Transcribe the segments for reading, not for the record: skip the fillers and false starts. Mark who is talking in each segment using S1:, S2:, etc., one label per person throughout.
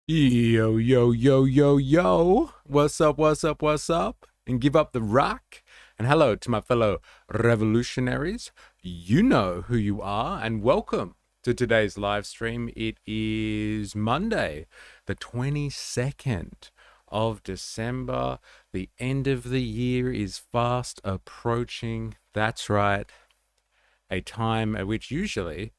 S1: Yo, yo, yo, yo, yo. What's up, what's up, what's up? And give up the rock. And hello to my fellow revolutionaries. You know who you are, and welcome to today's live stream. It is Monday, the 22nd of December. The end of the year is fast approaching. That's right, a time at which usually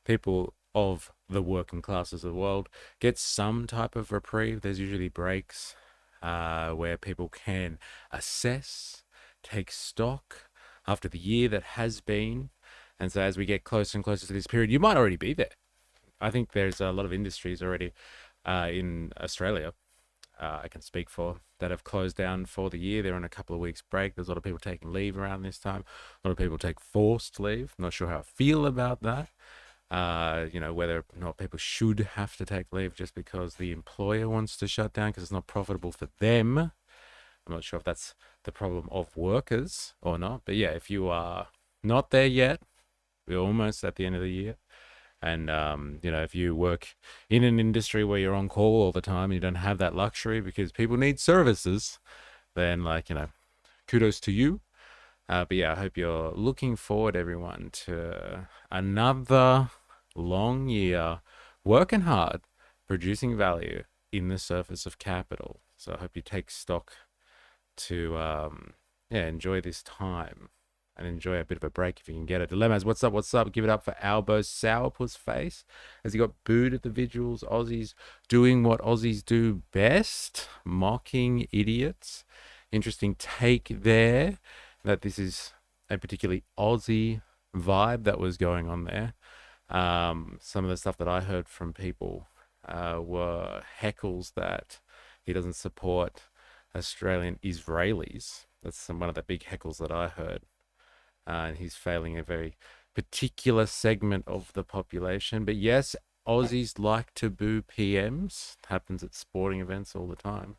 S1: people of the working classes of the world get some type of reprieve. There's usually breaks where people can assess, take stock after the year that has been. And so as we get closer and closer to this period, you might already be there. I think there's a lot of industries already in Australia, I can speak for, that have closed down for the year. They're on a couple of weeks break. There's a lot of people taking leave around this time. A lot of people take forced leave. I'm not sure how I feel about that. Whether or not people should have to take leave just because the employer wants to shut down because it's not profitable for them. I'm not sure if that's the problem of workers or not. But yeah, if you are not there yet, we're almost at the end of the year. And, if you work in an industry where you're on call all the time and you don't have that luxury because people need services, then, kudos to you. But yeah, I hope you're looking forward, everyone, to another long year working hard, producing value in the surface of capital. So I hope you take stock to enjoy this time and enjoy a bit of a break if you can get it. Dilemmas, what's up? What's up? Give it up for Albo's sourpuss face as he got booed at the vigils. Aussies doing what Aussies do best, mocking idiots. Interesting take there, that this is a particularly Aussie vibe that was going on there. Some of the stuff that I heard from people were heckles that he doesn't support Australian Israelis. That's one of the big heckles that I heard. And he's failing a very particular segment of the population. But yes, Aussies like to boo PMs. It happens at sporting events all the time.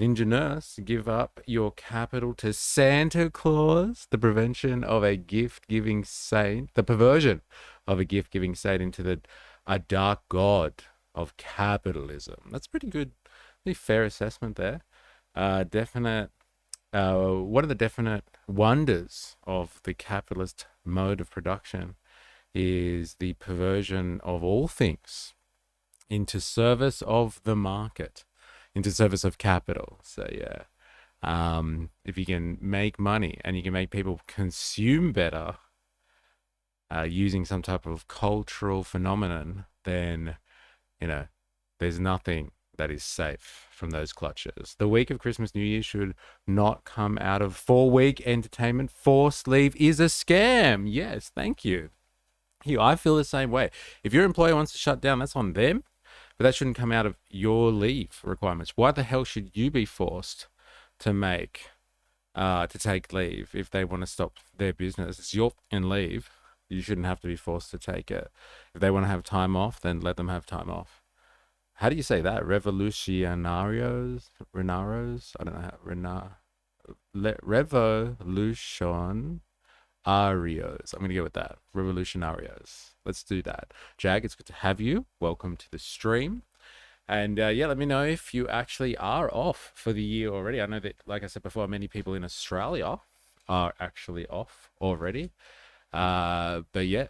S1: Ninja Nurse, give up your capital to Santa Claus. The perversion of a gift-giving saint into a dark god of capitalism. That's pretty good, pretty fair assessment there. One of the definite wonders of the capitalist mode of production is the perversion of all things into service of the market, into service of capital. So yeah, if you can make money and you can make people consume better using some type of cultural phenomenon, then there's nothing that is safe from those clutches. The week of Christmas, New Year should not come out of 4-week entertainment. Forced leave is a scam. Yes, thank you. I feel the same way. If your employer wants to shut down, that's on them, but that shouldn't come out of your leave requirements. Why the hell should you be forced to take leave if they want to stop their business? It's your leave. You shouldn't have to be forced to take it. If they want to have time off, then let them have time off. How do you say that? Revolutionarios? Renaros? I don't know how. Revolution. Arios. I'm going to go with that. Revolutionarios. Let's do that. Jag, it's good to have you. Welcome to the stream. And let me know if you actually are off for the year already. I know that, like I said before, many people in Australia are actually off already. But yeah,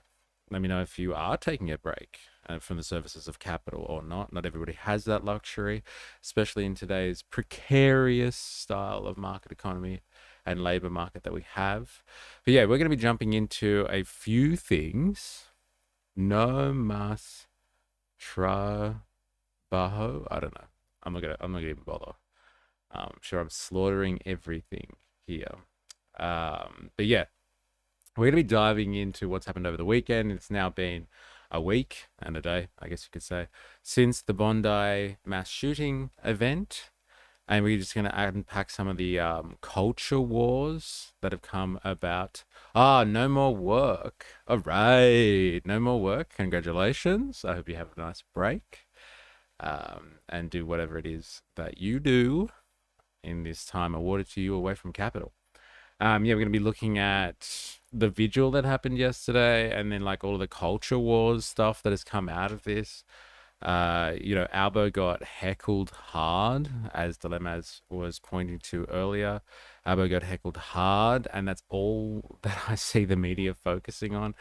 S1: let me know if you are taking a break from the services of capital or not. Not everybody has that luxury, especially in today's precarious style of market economy and labor market that we have. But yeah, we're going to be jumping into a few things. No mas trabajo. I don't know. I'm not gonna even bother. I'm sure I'm slaughtering everything here. But yeah, we're going to be diving into what's happened over the weekend. It's now been a week and a day, I guess you could say, since the Bondi mass shooting event. And we're just going to unpack some of the culture wars that have come about. No more work. All right. No more work. Congratulations. I hope you have a nice break and do whatever it is that you do in this time awarded to you away from capital. We're going to be looking at the vigil that happened yesterday and then all of the culture wars stuff that has come out of this. Albo got heckled hard, as Dilemmas was pointing to earlier. Albo got heckled hard, and that's all that I see the media focusing on.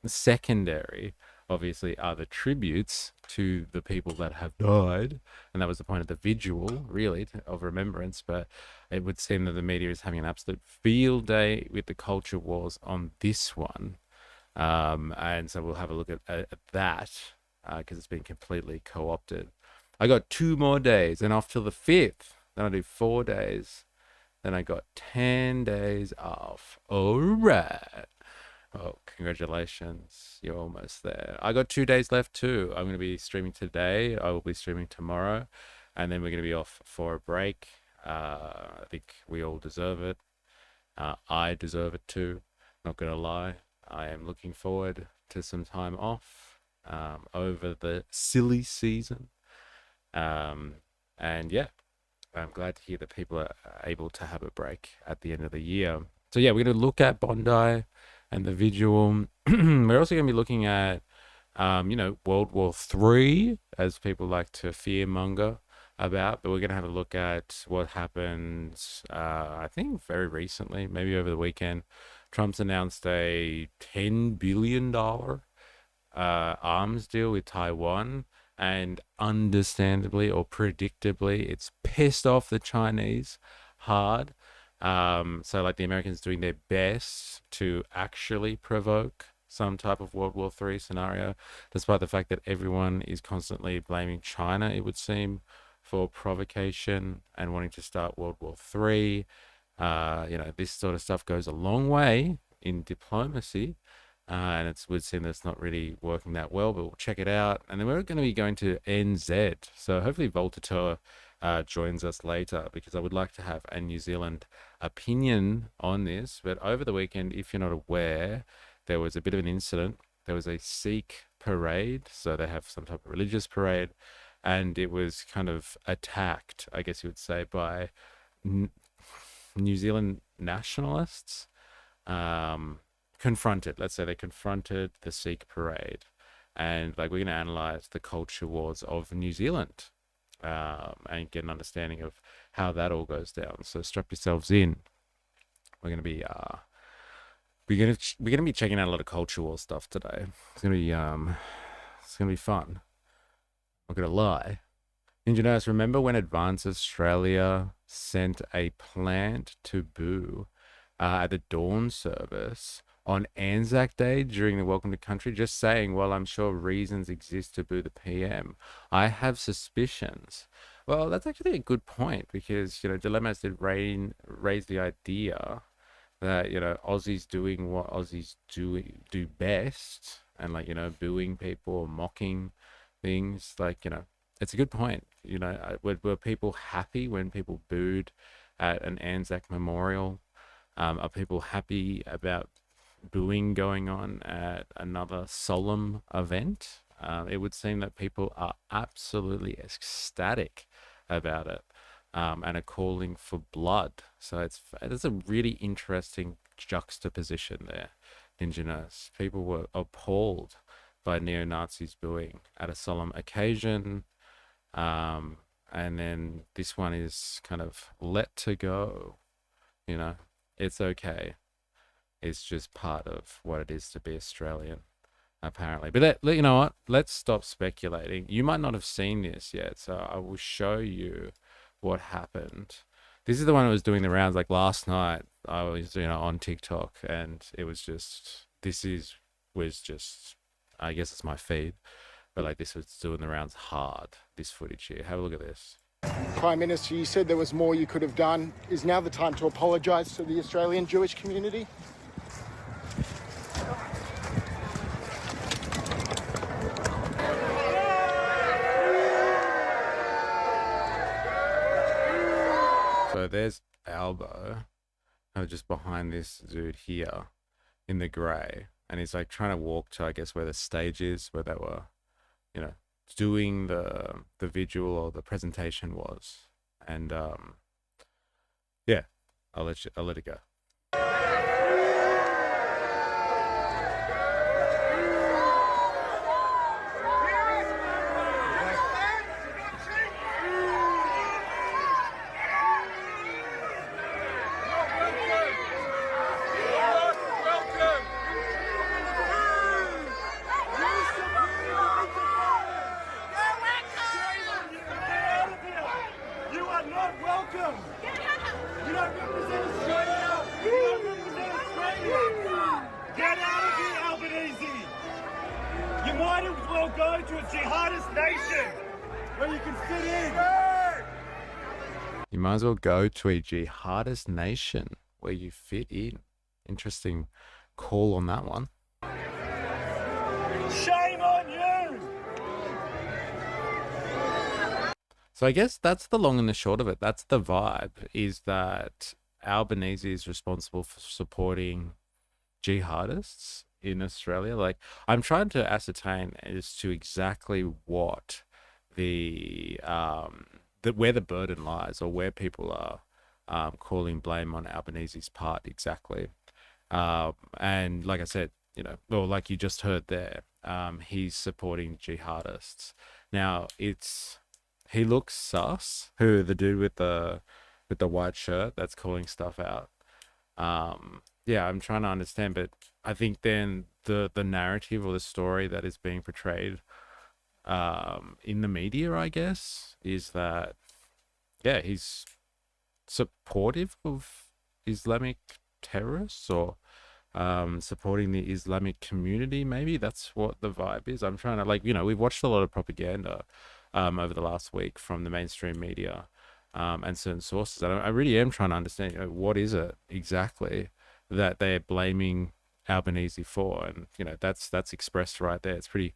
S1: Secondary, obviously, are the tributes to the people that have died, and that was the point of the vigil, really, of remembrance. But it would seem that the media is having an absolute field day with the culture wars on this one. And so we'll have a look at that because it's been completely co-opted. I got 2 more days and off till the 5th. Then I do 4 days. Then I got 10 days off. All right. Oh, congratulations. You're almost there. I got 2 days left too. I'm going to be streaming today. I will be streaming tomorrow. And then we're going to be off for a break. I think we all deserve it. I deserve it too. Not going to lie. I am looking forward to some time off over the silly season. And yeah, I'm glad to hear that people are able to have a break at the end of the year. So yeah, we're going to look at Bondi and the Vigil. We're also going to be looking at, World War III, as people like to fearmonger about. But we're going to have a look at what happened, I think very recently, maybe over the weekend. Trump's announced a $10 billion arms deal with Taiwan, and understandably or predictably, it's pissed off the Chinese hard. So like the Americans doing their best to actually provoke some type of World War III scenario, despite the fact that everyone is constantly blaming China, it would seem, for provocation and wanting to start World War III. This sort of stuff goes a long way in diplomacy, and it would seem that it's not really working that well, but we'll check it out. And then we're going to be going to NZ. So hopefully Voltator joins us later, because I would like to have a New Zealand opinion on this. But over the weekend, if you're not aware, there was a bit of an incident. There was a Sikh parade, so they have some type of religious parade, and it was kind of attacked, I guess you would say, by New Zealand nationalists. Let's say they confronted the Sikh parade, and like we're going to analyze the culture wars of New Zealand, and get an understanding of how that all goes down. So strap yourselves in. We're going to be we're going to be checking out a lot of culture war stuff today. It's going to be fun. I'm not going to lie. Engineers, remember when Advance Australia sent a plant to Boo at the dawn service on Anzac Day during the Welcome to Country? Just saying, well, I'm sure reasons exist to boo the PM. I have suspicions. Well, that's actually a good point, because, Dilemmas did raise the idea that, Aussies doing what Aussies do best, and booing people or mocking things, it's a good point. Were people happy when people booed at an Anzac memorial? Are people happy about booing going on at another solemn event? It would seem that people are absolutely ecstatic about it, and are calling for blood. So it's a really interesting juxtaposition there, Ninja Nurse. People were appalled by neo-Nazis booing at a solemn occasion. And then this one is kind of let to go, it's okay. It's just part of what it is to be Australian, apparently. But you know what? Let's stop speculating. You might not have seen this yet, so I will show you what happened. This is the one that was doing the rounds. Like last night, I was, on TikTok, and it was just, I guess it's my feed, but this was doing the rounds hard, this footage here. Have a look at this.
S2: Prime Minister, you said there was more you could have done. Is now the time to apologise to the Australian Jewish community?
S1: So there's Albo, kind of just behind this dude here in the grey, and he's trying to walk to, I guess, where the stage is, where they were, doing the vigil or the presentation was. And yeah, I'll let it go.
S3: You might as well go to a jihadist nation where you can fit in.
S1: You might as well go to a jihadist nation where you fit in. Interesting call on that one.
S3: Shame on you!
S1: So I guess that's the long and the short of it. That's the vibe, is that Albanese is responsible for supporting jihadists in Australia. Like, I'm trying to ascertain as to exactly what where the burden lies, or where people are calling blame on Albanese's part exactly. And like I said, or like you just heard there, he's supporting jihadists. Now he looks sus. Who, the dude with the white shirt that's calling stuff out? Yeah, I'm trying to understand, but I think then the narrative or the story that is being portrayed in the media, I guess, is that he's supportive of Islamic terrorists, or supporting the Islamic community. Maybe that's what the vibe is. I'm trying to, we've watched a lot of propaganda over the last week from the mainstream media and certain sources. I really am trying to understand, what is it exactly that they're blaming Albanese for, and that's expressed right there. It's pretty,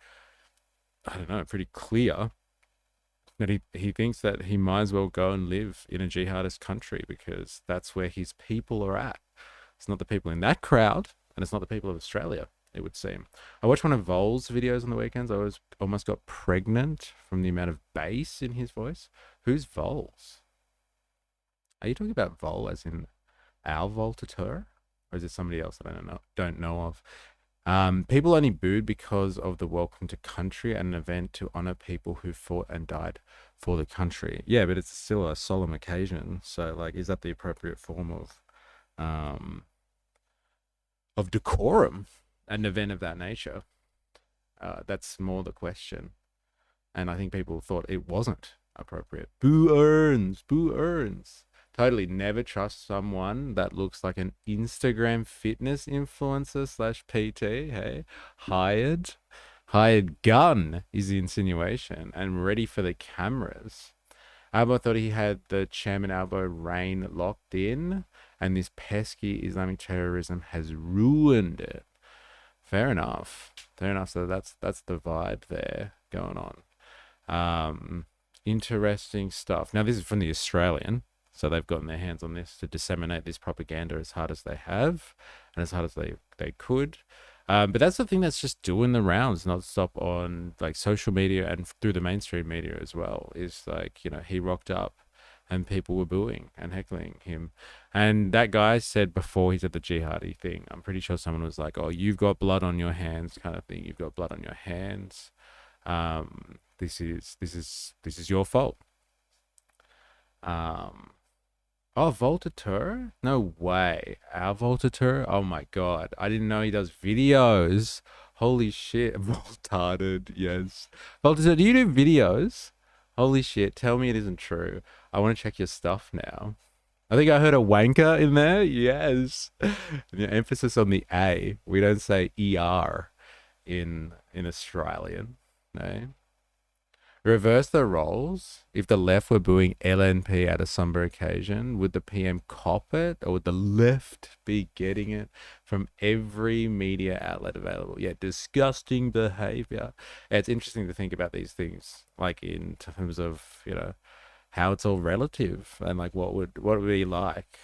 S1: I don't know, pretty clear that he thinks that he might as well go and live in a jihadist country because that's where his people are at. It's not the people in that crowd, and it's not the people of Australia, it would seem. I watched one of Vol's videos on the weekends. I almost got pregnant from the amount of bass in his voice. Who's Vol's? Are you talking about Vol as in our Voltateur? Or is it somebody else that I don't know of? People only booed because of the welcome to country and an event to honor people who fought and died for the country. Yeah, but it's still a solemn occasion. So, like, is that the appropriate form of decorum at an event of that nature? That's more the question. And I think people thought it wasn't appropriate. Boo earns, boo earns. Totally never trust someone that looks like an Instagram fitness influencer / PT. Hey, hired gun is the insinuation, and ready for the cameras. Albo thought he had the Chairman Albo reign locked in, and this pesky Islamic terrorism has ruined it. Fair enough. So that's the vibe there going on. Interesting stuff. Now, this is from the Australian. So they've gotten their hands on this to disseminate this propaganda as hard as they have and as hard as they could. But that's the thing that's just doing the rounds not stop on like social media and through the mainstream media as well, is like, he rocked up and people were booing and heckling him. And that guy said before he said the jihadi thing, I'm pretty sure someone was like, oh, you've got blood on your hands kind of thing. You've got blood on your hands. This is your fault. Oh, Voltateur? No way. Our Voltateur? Oh my god. I didn't know he does videos. Holy shit. Voltarded, yes. Voltateur, do you do videos? Holy shit. Tell me it isn't true. I want to check your stuff now. I think I heard a wanker in there. Yes. The emphasis on the A. We don't say ER in Australian. No. Reverse the roles. If the left were booing LNP at a somber occasion, would the PM cop it, or would the left be getting it from every media outlet available? Yeah, disgusting behavior. Yeah, it's interesting to think about these things, like in terms of, how it's all relative, and like what would it be like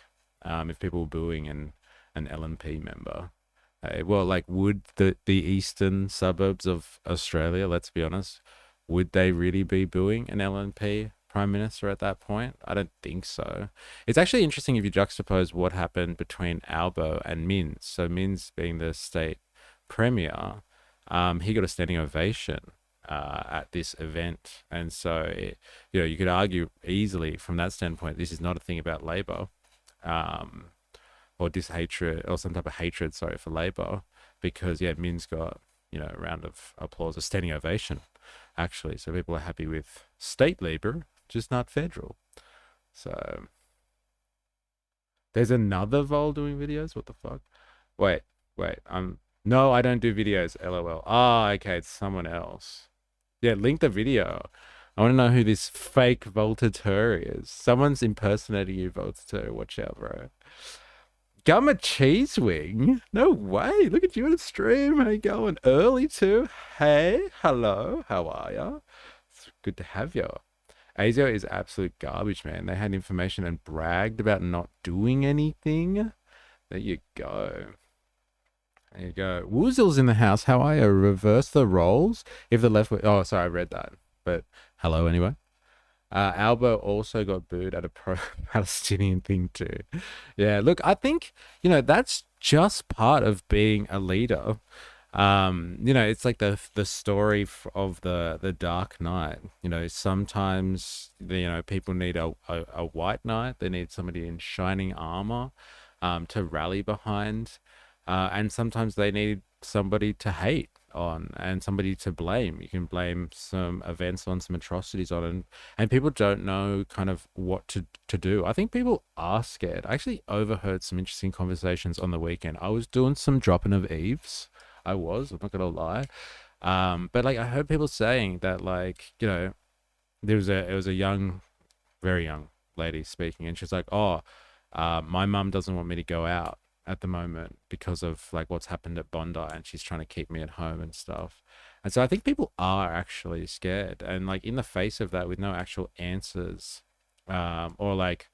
S1: if people were booing an LNP member? Well, like, would the eastern suburbs of Australia, let's be honest, would they really be booing an LNP Prime Minister at that point? I don't think so. It's actually interesting if you juxtapose what happened between Albo and Minns. So Minns being the state premier, he got a standing ovation at this event. And so, you could argue easily from that standpoint, this is not a thing about Labor or dishatred or some type of hatred, for Labor, because, Minns got, a round of applause, a standing ovation, actually. So people are happy with state Labor, just not federal. So there's another Vol doing videos. What the fuck? Wait. No, I don't do videos, lol. Ah, okay, it's someone else. Yeah, link the video. I want to know who this fake Voltateur is. Someone's impersonating you, Voltateur. Watch out, bro. Gumma Cheese Wing? No way. Look at you on the stream. How you going? Early too. Hey, hello. How are ya? It's good to have you. ASIO is absolute garbage, man. They had information and bragged about not doing anything. There you go. There you go. Woozle's in the house. How are you? Reverse the roles. If the left... Oh, sorry, I read that. But hello anyway. Albo also got booed at a pro-Palestinian thing too. Yeah, look, I think, that's just part of being a leader. It's like the story of the Dark Knight. Sometimes, people need a white knight. They need somebody in shining armor to rally behind. And sometimes they need somebody to hate on and somebody to blame. You can blame some events on, some atrocities on, and people don't know kind of what to do. I think people are scared. I actually overheard some interesting conversations on the weekend. I was doing some dropping of eaves. I'm not gonna lie. But like I heard people saying that, like, it was a young, very young lady speaking, and she's like, oh, my mum doesn't want me to go out at the moment because of like what's happened at Bondi, and she's trying to keep me at home and stuff. And so I think people are actually scared, and like in the face of that, with no actual answers, or like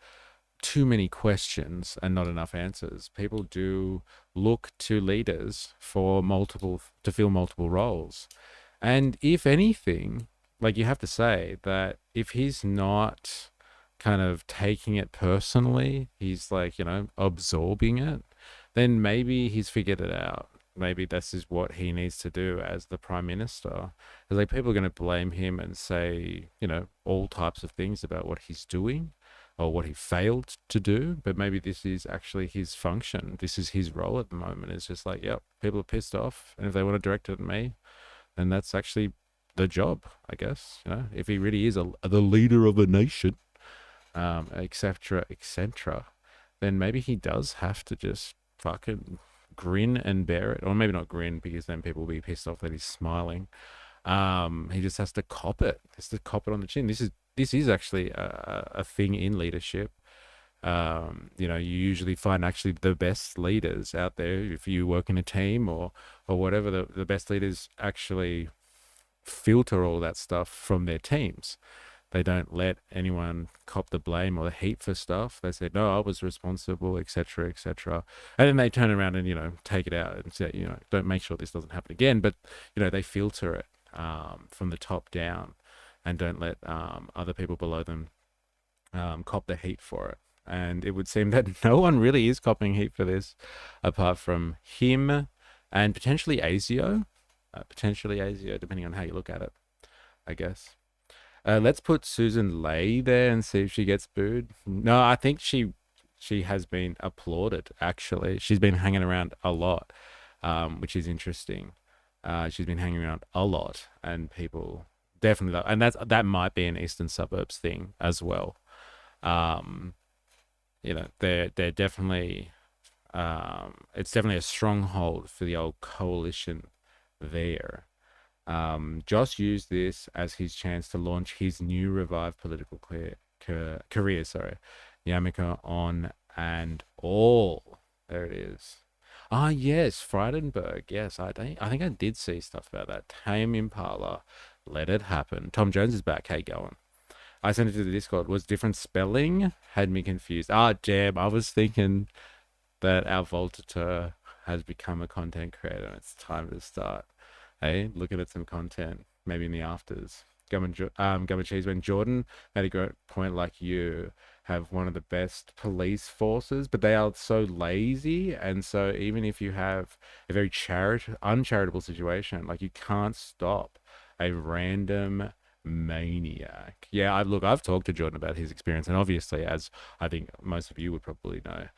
S1: too many questions and not enough answers, people do look to leaders to fill multiple roles. And if anything, like, you have to say that if he's not kind of taking it personally, he's like, absorbing it, then maybe he's figured it out. Maybe this is what he needs to do as the prime minister. Because like people are going to blame him and say, all types of things about what he's doing or what he failed to do. But maybe this is actually his function. This is his role at the moment. It's just like, yep, people are pissed off, and if they want to direct it at me, then that's actually the job, I guess. If he really is the leader of a nation, etc., etc., then maybe he does have to just fucking grin and bear it. Or maybe not grin, because then people will be pissed off that he's smiling. He just has to cop it. On the chin. This is actually a thing in leadership. You usually find actually the best leaders out there, if you work in a team or whatever, the best leaders actually filter all that stuff from their teams. They don't let anyone cop the blame or the heat for stuff. They say, no, I was responsible, etc., etc. And then they turn around and, take it out and say, don't make sure this doesn't happen again. But, they filter it from the top down, and don't let other people below them cop the heat for it. And it would seem that no one really is copying heat for this, apart from him and potentially ASIO. Depending on how you look at it, I guess. Let's put Susan Lay there and see if she gets booed. No, I think she has been applauded, actually. She's been hanging around a lot, which is interesting. She's been hanging around a lot, and people definitely, and that might be an Eastern Suburbs thing as well. They're definitely, it's definitely a stronghold for the old coalition there. Joss used this as his chance to launch his new revived political career. Yamaka on and all. There it is. Ah, yes, Frydenberg. Yes, I think I did see stuff about that. Tame Impala, let it happen. Tom Jones is back. How you going? I sent it to the Discord. Was different spelling? Had me confused. Ah, damn. I was thinking that our Voltateur has become a content creator, and it's time to start. Hey, looking at some content, maybe in the afters. Gumma Cheese, when Jordan made a great point, like, you have one of the best police forces, but they are so lazy, and so even if you have a very uncharitable situation, like, you can't stop a random maniac. Yeah, I've talked to Jordan about his experience, and obviously, as I think most of you would probably know,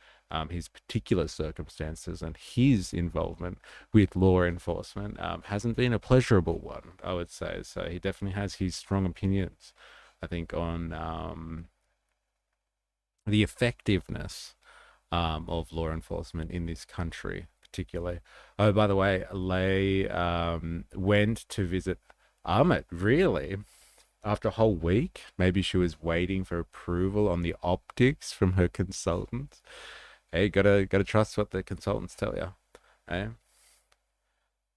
S1: his particular circumstances and his involvement with law enforcement hasn't been a pleasurable one, I would say. So he definitely has his strong opinions, I think, on the effectiveness of law enforcement in this country, particularly. Oh, by the way, Lay went to visit Ahmed, really? After a whole week? Maybe she was waiting for approval on the optics from her consultants. Hey, gotta trust what the consultants tell you. Eh?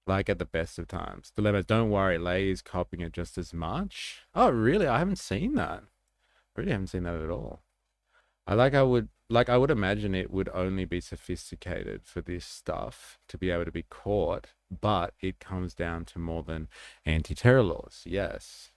S1: Like at the best of times. Dilemmas, don't worry, Lay is copying it just as much. Oh, really? I haven't seen that. Really haven't seen that at all. I would imagine it would only be sophisticated for this stuff to be able to be caught, but it comes down to more than anti-terror laws. Yes.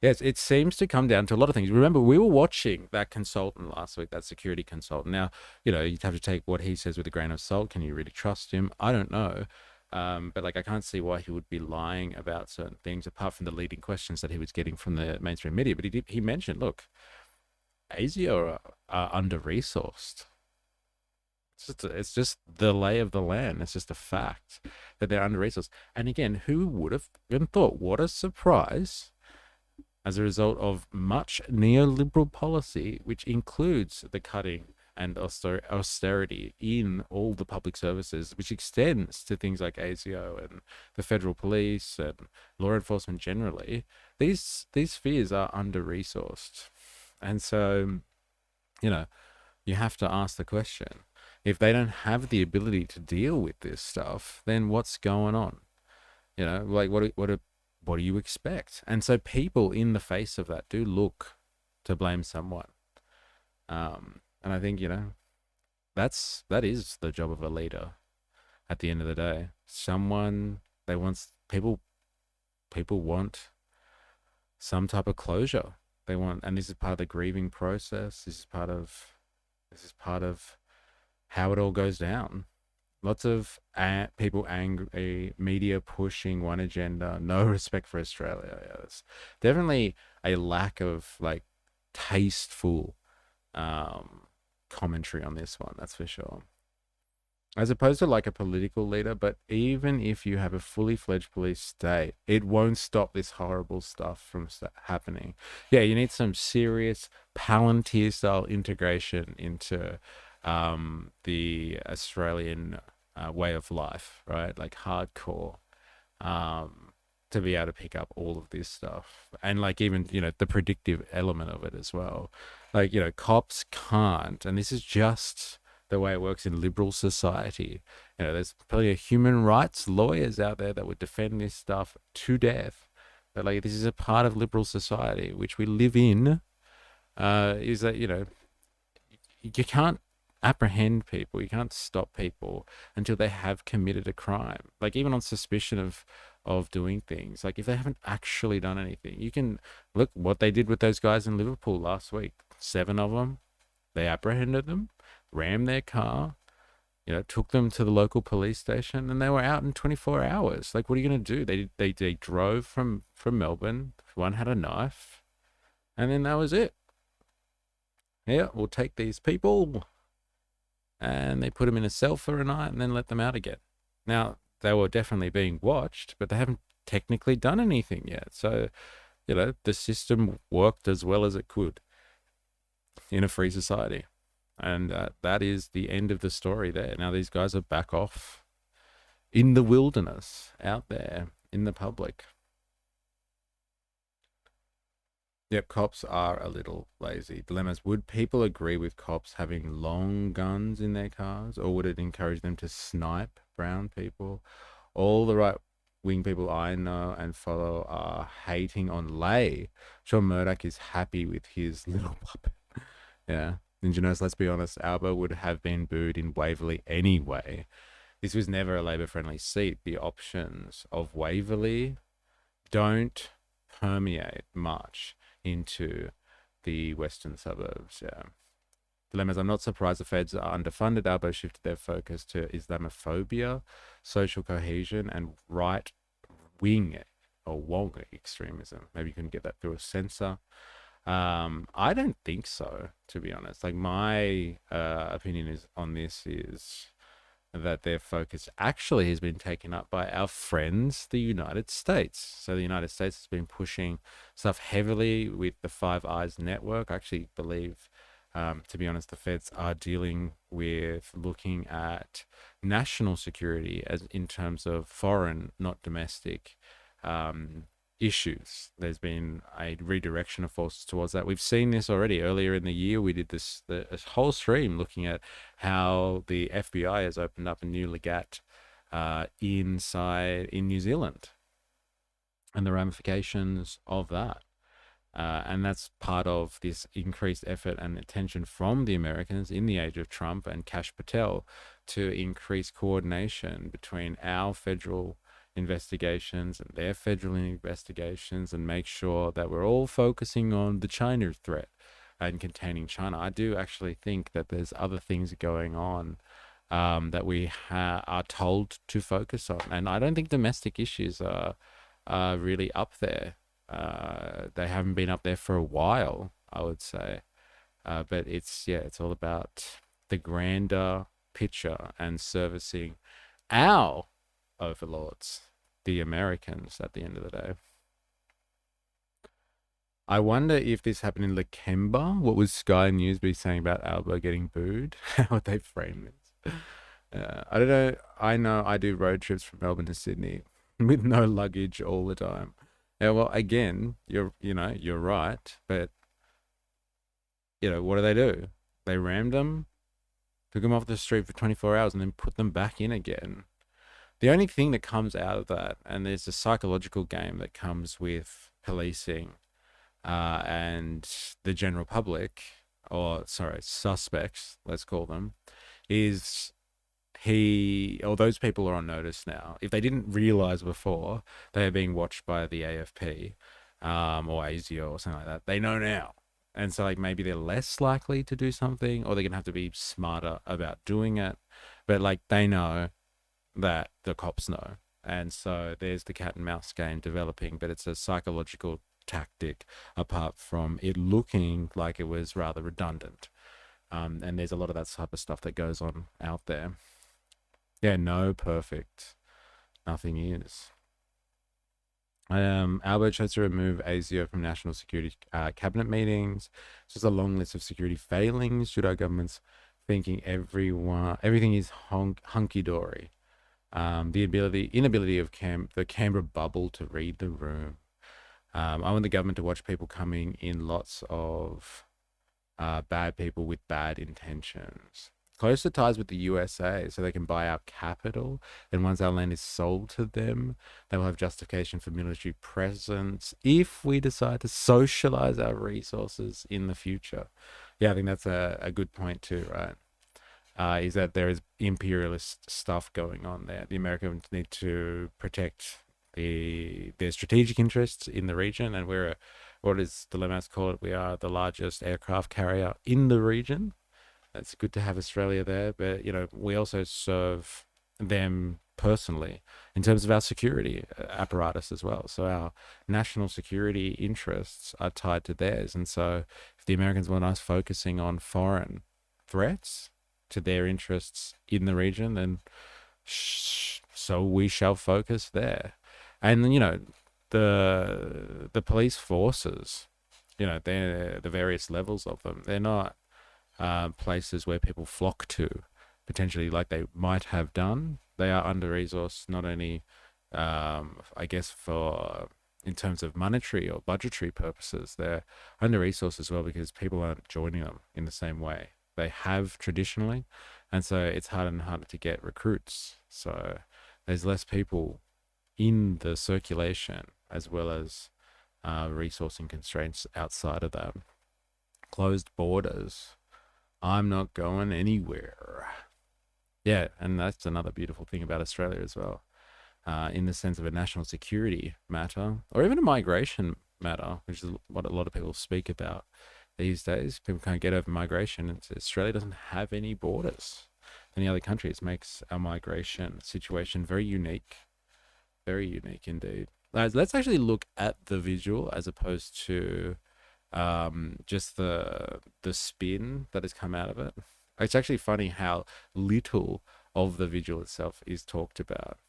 S1: Yes, it seems to come down to a lot of things. Remember, we were watching that consultant last week, that security consultant. Now, you'd have to take what he says with a grain of salt. Can you really trust him? I don't know. But like, I can't see why he would be lying about certain things, apart from the leading questions that he was getting from the mainstream media. But he mentioned, look, ASIO are under-resourced. It's just the lay of the land. It's just a fact that they're under-resourced. And again, who would have even thought? What a surprise, as a result of much neoliberal policy, which includes the cutting and austerity in all the public services, which extends to things like ASIO and the federal police and law enforcement generally. These spheres are under-resourced. And so, you have to ask the question, if they don't have the ability to deal with this stuff, then what's going on? Like what do you expect? And so people in the face of that do look to blame someone. And I think, that is the job of a leader at the end of the day. People want some type of closure. And this is part of the grieving process. This is part of how it all goes down. Lots of people angry, media pushing one agenda, no respect for Australia. Yeah, there's definitely a lack of like tasteful commentary on this one, that's for sure. As opposed to like a political leader, but even if you have a fully fledged police state, it won't stop this horrible stuff from happening. Yeah, you need some serious Palantir style integration into the Australian way of life, right? Like hardcore, to be able to pick up all of this stuff. And like even, the predictive element of it as well. Like, cops can't, and this is just the way it works in liberal society. There's plenty of human rights lawyers out there that would defend this stuff to death. But like, this is a part of liberal society, which we live in, is that, you can't apprehend people. You can't stop people until they have committed a crime. Like even on suspicion of doing things. Like if they haven't actually done anything, you can look what they did with those guys in Liverpool last week. 7 of them, they apprehended them, rammed their car, took them to the local police station, and they were out in 24 hours. Like, what are you going to do? They drove from Melbourne. One had a knife, and then that was it. Yeah, we'll take these people, and they put them in a cell for a night and then let them out again. Now, they were definitely being watched, but they haven't technically done anything yet. So, the system worked as well as it could in a free society. And that is the end of the story there. Now these guys are back off in the wilderness, out there in the public. Yep, cops are a little lazy. Dilemmas. Would people agree with cops having long guns in their cars, or would it encourage them to snipe brown people? All the right-wing people I know and follow are hating on Lay. Sure, Murdoch is happy with his little puppet. Yeah. Ninja knows, let's be honest, Albo would have been booed in Waverley anyway. This was never a Labor-friendly seat. The options of Waverley don't permeate much into the western suburbs. Yeah. Dilemmas. I'm not surprised the feds are underfunded. Albo shifted their focus to Islamophobia, social cohesion, and right-wing or Wong extremism. Maybe you can get that through a censor. I don't think so, to be honest. Like my opinion on this is that their focus actually has been taken up by our friends, the United States. So the United States has been pushing stuff heavily with the Five Eyes network. I actually believe To be honest, the feds are dealing with looking at national security as in terms of foreign, not domestic, um, issues. There's been a redirection of forces towards that. We've seen this already. Earlier in the year, we did this whole stream looking at how the FBI has opened up a new legat in New Zealand and the ramifications of that. And that's part of this increased effort and attention from the Americans in the age of Trump and Kash Patel to increase coordination between our federal investigations and their federal investigations and make sure that we're all focusing on the China threat and containing China. I do actually think that there's other things going on that we are told to focus on. And I don't think domestic issues are really up there. They haven't been up there for a while, I would say. But it's all about the grander picture and servicing our overlords, the Americans, at the end of the day. I wonder if this happened in Lakemba. What would Sky News be saying about Albo getting booed? How would they frame this? I don't know. I know I do road trips from Melbourne to Sydney with no luggage all the time. Yeah, well, again, you're right, but what do? They rammed them, took them off the street for 24 hours, and then put them back in again. The only thing that comes out of that, and there's a psychological game that comes with policing and the general public, or sorry, suspects, let's call them, is those people are on notice now. If they didn't realize before they are being watched by the AFP or ASIO or something like that, they know now. And so maybe they're less likely to do something, or they're going to have to be smarter about doing it. But they know that the cops know. And so there's the cat and mouse game developing, but it's a psychological tactic apart from it looking like it was rather redundant. And there's a lot of that type of stuff that goes on out there. Yeah, no, perfect. Nothing is. Albo chose to remove ASIO from national security cabinet meetings. It's just a long list of security failings. Should our governments thinking everything is hunky-dory? The inability of the Canberra bubble to read the room. I want the government to watch people coming in lots of bad people with bad intentions. Closer ties with the USA so they can buy our capital. And once our land is sold to them, they will have justification for military presence if we decide to socialize our resources in the future. Yeah, I think that's a good point too, right? Is that there is imperialist stuff going on there. The Americans need to protect their strategic interests in the region, and we're what does Dilemmas call it? We are the largest aircraft carrier in the region. It's good to have Australia there, but we also serve them personally in terms of our security apparatus as well. So our national security interests are tied to theirs, and so if the Americans want us focusing on foreign threats to their interests in the region, then so we shall focus there. And the police forces, they're the various levels of them. They're not places where people flock to potentially like they might have done. They are under resourced, not only I guess for in terms of monetary or budgetary purposes. They're under resourced as well because people aren't joining them in the same way they have traditionally, and so it's harder and harder to get recruits. So there's less people in the circulation, as well as resourcing constraints outside of that. Closed borders. I'm not going anywhere. Yeah, and that's another beautiful thing about Australia as well, in the sense of a national security matter, or even a migration matter, which is what a lot of people speak about these days. People can't get over migration. Australia doesn't have any borders with any other countries. Makes our migration situation very unique. Very unique indeed. Let's actually look at the visual as opposed to just the spin that has come out of it. It's actually funny how little of the visual itself is talked about.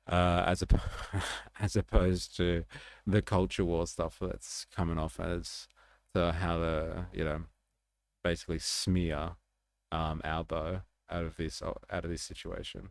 S1: as as opposed to the culture war stuff that's coming off as to how to basically smear Albo out of this situation.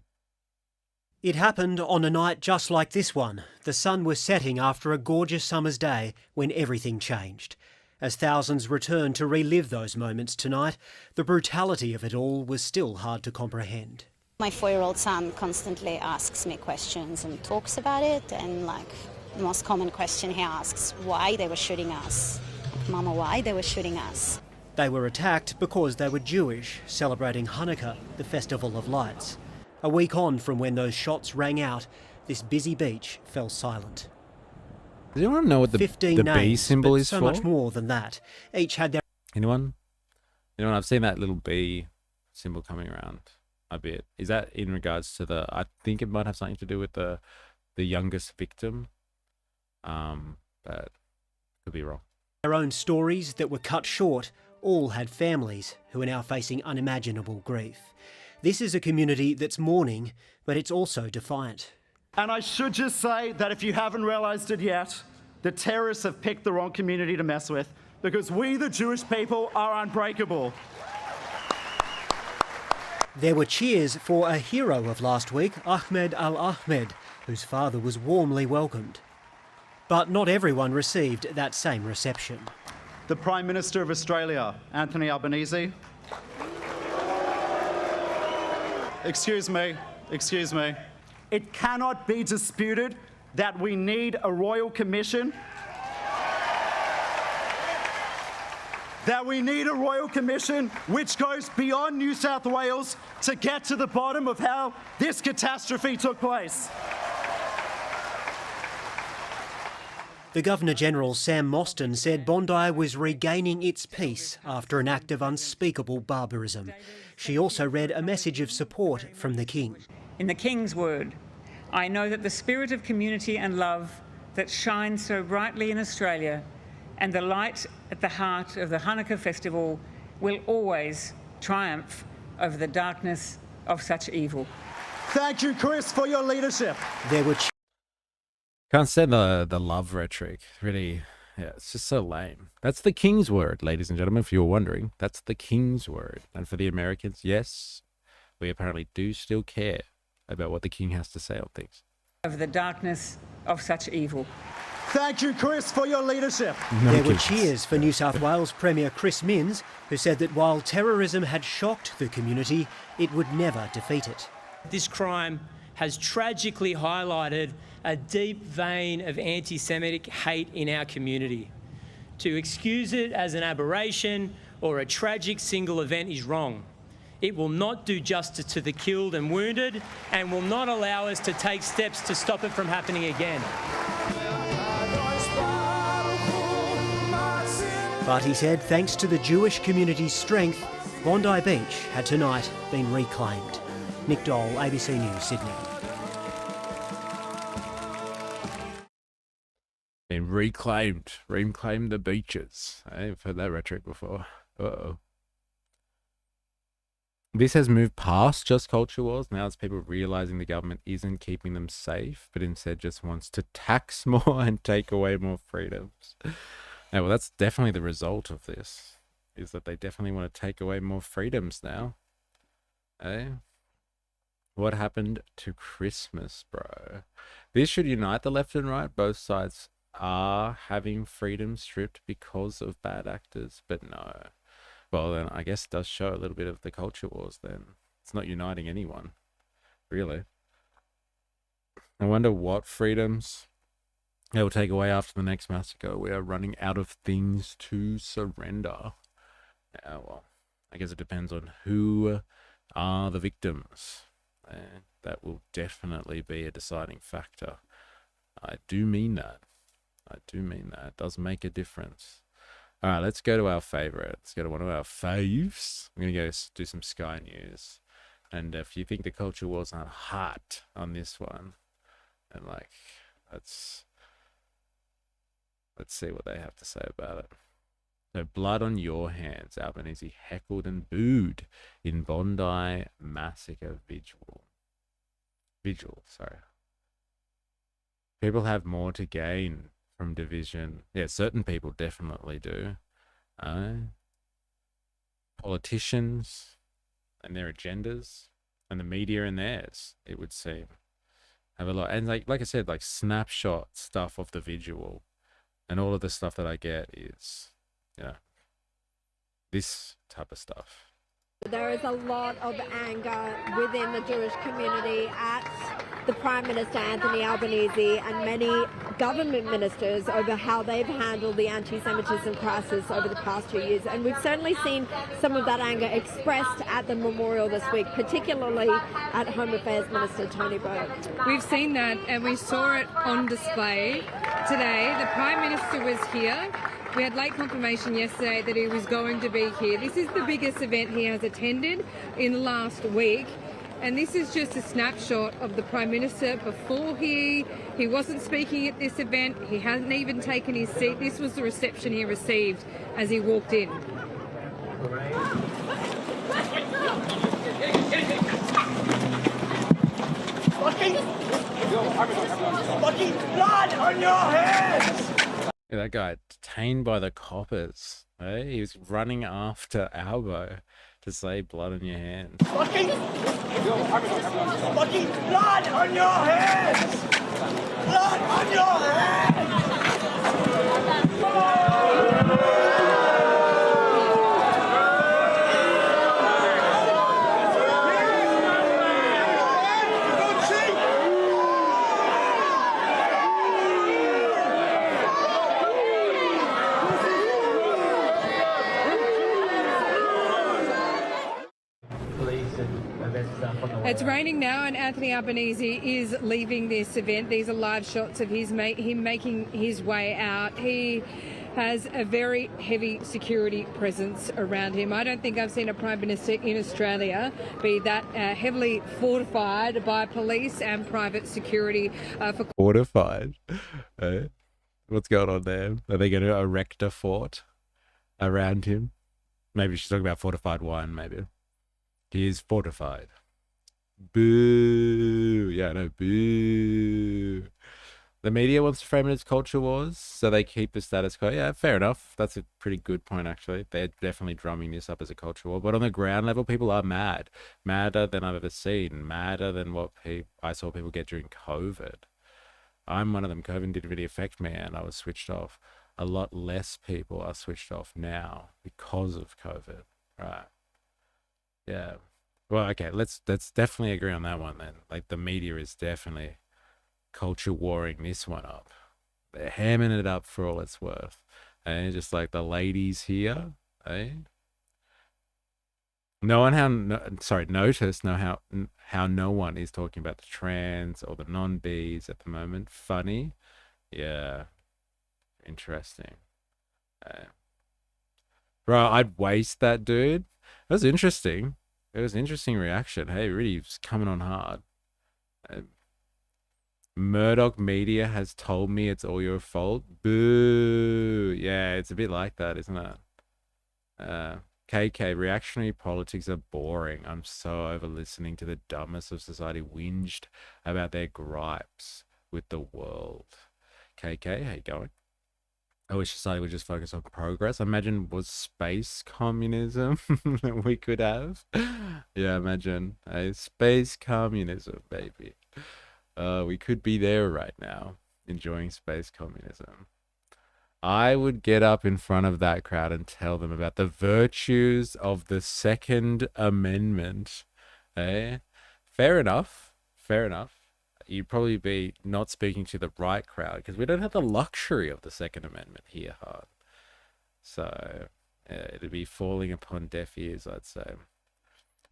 S4: It happened on a night just like this one. The sun was setting after a gorgeous summer's day when everything changed. As thousands returned to relive those moments tonight, the brutality of it all was still hard to comprehend.
S5: My 4-year-old son constantly asks me questions and talks about it, and the most common question he asks, why they were shooting us. Mama, why they were shooting us?
S4: They were attacked because they were Jewish, celebrating Hanukkah, the festival of lights. A week on from when those shots rang out, this busy beach fell silent.
S1: Does anyone know what the
S4: 15
S1: B
S4: names,
S1: symbol
S4: but
S1: is
S4: so
S1: for?
S4: much more than that. Each had their...
S1: Anyone? I've seen that little B symbol coming around a bit. Is that in regards to I think it might have something to do with the youngest victim. But could be wrong.
S4: Their own stories that were cut short. All had families who are now facing unimaginable grief. This is a community that's mourning, but it's also defiant.
S6: And I should just say that if you haven't realised it yet, the terrorists have picked the wrong community to mess with, because we, the Jewish people, are unbreakable.
S4: There were cheers for a hero of last week, Ahmed Al-Ahmed, whose father was warmly welcomed. But not everyone received that same reception.
S6: The Prime Minister of Australia, Anthony Albanese. Excuse me. It cannot be disputed that we need a royal commission. Which goes beyond New South Wales to get to the bottom of how this catastrophe took place.
S4: The Governor-General, Sam Mostyn, said Bondi was regaining its peace after an act of unspeakable barbarism. She also read a message of support from the King.
S7: In the King's word, I know that the spirit of community and love that shines so brightly in Australia and the light at the heart of the Hanukkah festival will always triumph over the darkness of such evil.
S6: Thank you, Chris, for your leadership.
S4: There were
S1: Can't stand the love rhetoric. Really, yeah, it's just so lame. That's the King's word, ladies and gentlemen, if you were wondering. That's the King's word. And for the Americans, yes, we apparently do still care about what the King has to say on things.
S7: Over the darkness of such evil.
S6: Thank you, Chris, for your leadership.
S4: There were cheers for New South Wales Premier Chris Minns, who said that while terrorism had shocked the community, it would never defeat it.
S8: This crime has tragically highlighted a deep vein of anti-Semitic hate in our community. To excuse it as an aberration or a tragic single event is wrong. It will not do justice to the killed and wounded and will not allow us to take steps to stop it from happening again.
S4: But he said, thanks to the Jewish community's strength, Bondi Beach had tonight been reclaimed. Nick Dole, ABC News, Sydney.
S1: Been reclaimed the beaches. I've heard that rhetoric before. Uh-oh. This has moved past just culture wars. Now it's people realizing the government isn't keeping them safe, but instead just wants to tax more and take away more freedoms. Yeah, well, that's definitely the result of this, is that they definitely want to take away more freedoms now. Eh? What happened to Christmas, bro? This should unite the left and right. Both sides are having freedom stripped because of bad actors, but no. Well, then I guess it does show a little bit of the culture wars then. It's not uniting anyone, really. I wonder what freedoms they will take away after the next massacre. We are running out of things to surrender. Yeah, well, I guess it depends on who are the victims. And that will definitely be a deciding factor. I do mean that. It does make a difference. All right, let's go to our favorite. Let's go to one of our faves. I'm going to go do some Sky News. And if you think the culture wars aren't hot on this one, and let's see what they have to say about it. So, blood on your hands. Albanese heckled and booed in Bondi massacre vigil. People have more to gain from division. Yeah, certain people definitely do. Politicians and their agendas, and the media and theirs, it would seem, have a lot. And like I said, like snapshot stuff of the visual, and all of the stuff that I get is, this type of stuff.
S9: There is a lot of anger within the Jewish community at the Prime Minister Anthony Albanese and many government ministers over how they've handled the anti-Semitism crisis over the past 2 years. And we've certainly seen some of that anger expressed at the memorial this week, particularly at Home Affairs Minister Tony Burke.
S10: We've seen that, and we saw it on display today. The Prime Minister was here. We had late confirmation yesterday that he was going to be here. This is the biggest event he has attended in the last week. And this is just a snapshot of the Prime Minister before he wasn't speaking at this event. He hadn't even taken his seat. This was the reception he received as he walked in.
S3: Fucking blood on your hands!
S1: Yeah, that guy detained by the coppers. He was running after Albo to say blood on your hands.
S3: Fucking blood on your hands! Blood on your hands!
S10: It's raining now, and Anthony Albanese is leaving this event. These are live shots of him making his way out. He has a very heavy security presence around him. I don't think I've seen a Prime Minister in Australia be that heavily fortified by police and private security.
S1: Fortified? What's going on there? Are they going to erect a fort around him? Maybe she's talking about fortified wine, maybe. He is fortified. Boo. Yeah, no, boo. The media wants to frame it as culture wars, so they keep the status quo. Yeah, fair enough. That's a pretty good point, actually. They're definitely drumming this up as a culture war. But on the ground level, people are mad. Madder than I've ever seen. Madder than what I saw people get during COVID. I'm one of them. COVID didn't really affect me, and I was switched off. A lot less people are switched off now because of COVID. Right. Yeah. Well, okay, let's definitely agree on that one then. Like, the media is definitely culture warring this one up. They're hamming it up for all it's worth. And just like the ladies here, notice how no one is talking about the trans or the non-Bs at the moment. Funny. Yeah. Interesting. Bro, I'd waste that, dude. That was interesting. It was an interesting reaction. Hey, really, was coming on hard. Murdoch media has told me it's all your fault. Boo. Yeah, it's a bit like that, isn't it? KK, reactionary politics are boring. I'm so over listening to the dumbest of society whinged about their gripes with the world. KK, how you going? I wish society would just focus on progress. Imagine was space communism that we could have. Yeah, imagine space communism, baby. We could be there right now, enjoying space communism. I would get up in front of that crowd and tell them about the virtues of the Second Amendment. Fair enough. Fair enough. You'd probably be not speaking to the right crowd because we don't have the luxury of the Second Amendment here, hard. So it'd be falling upon deaf ears, I'd say.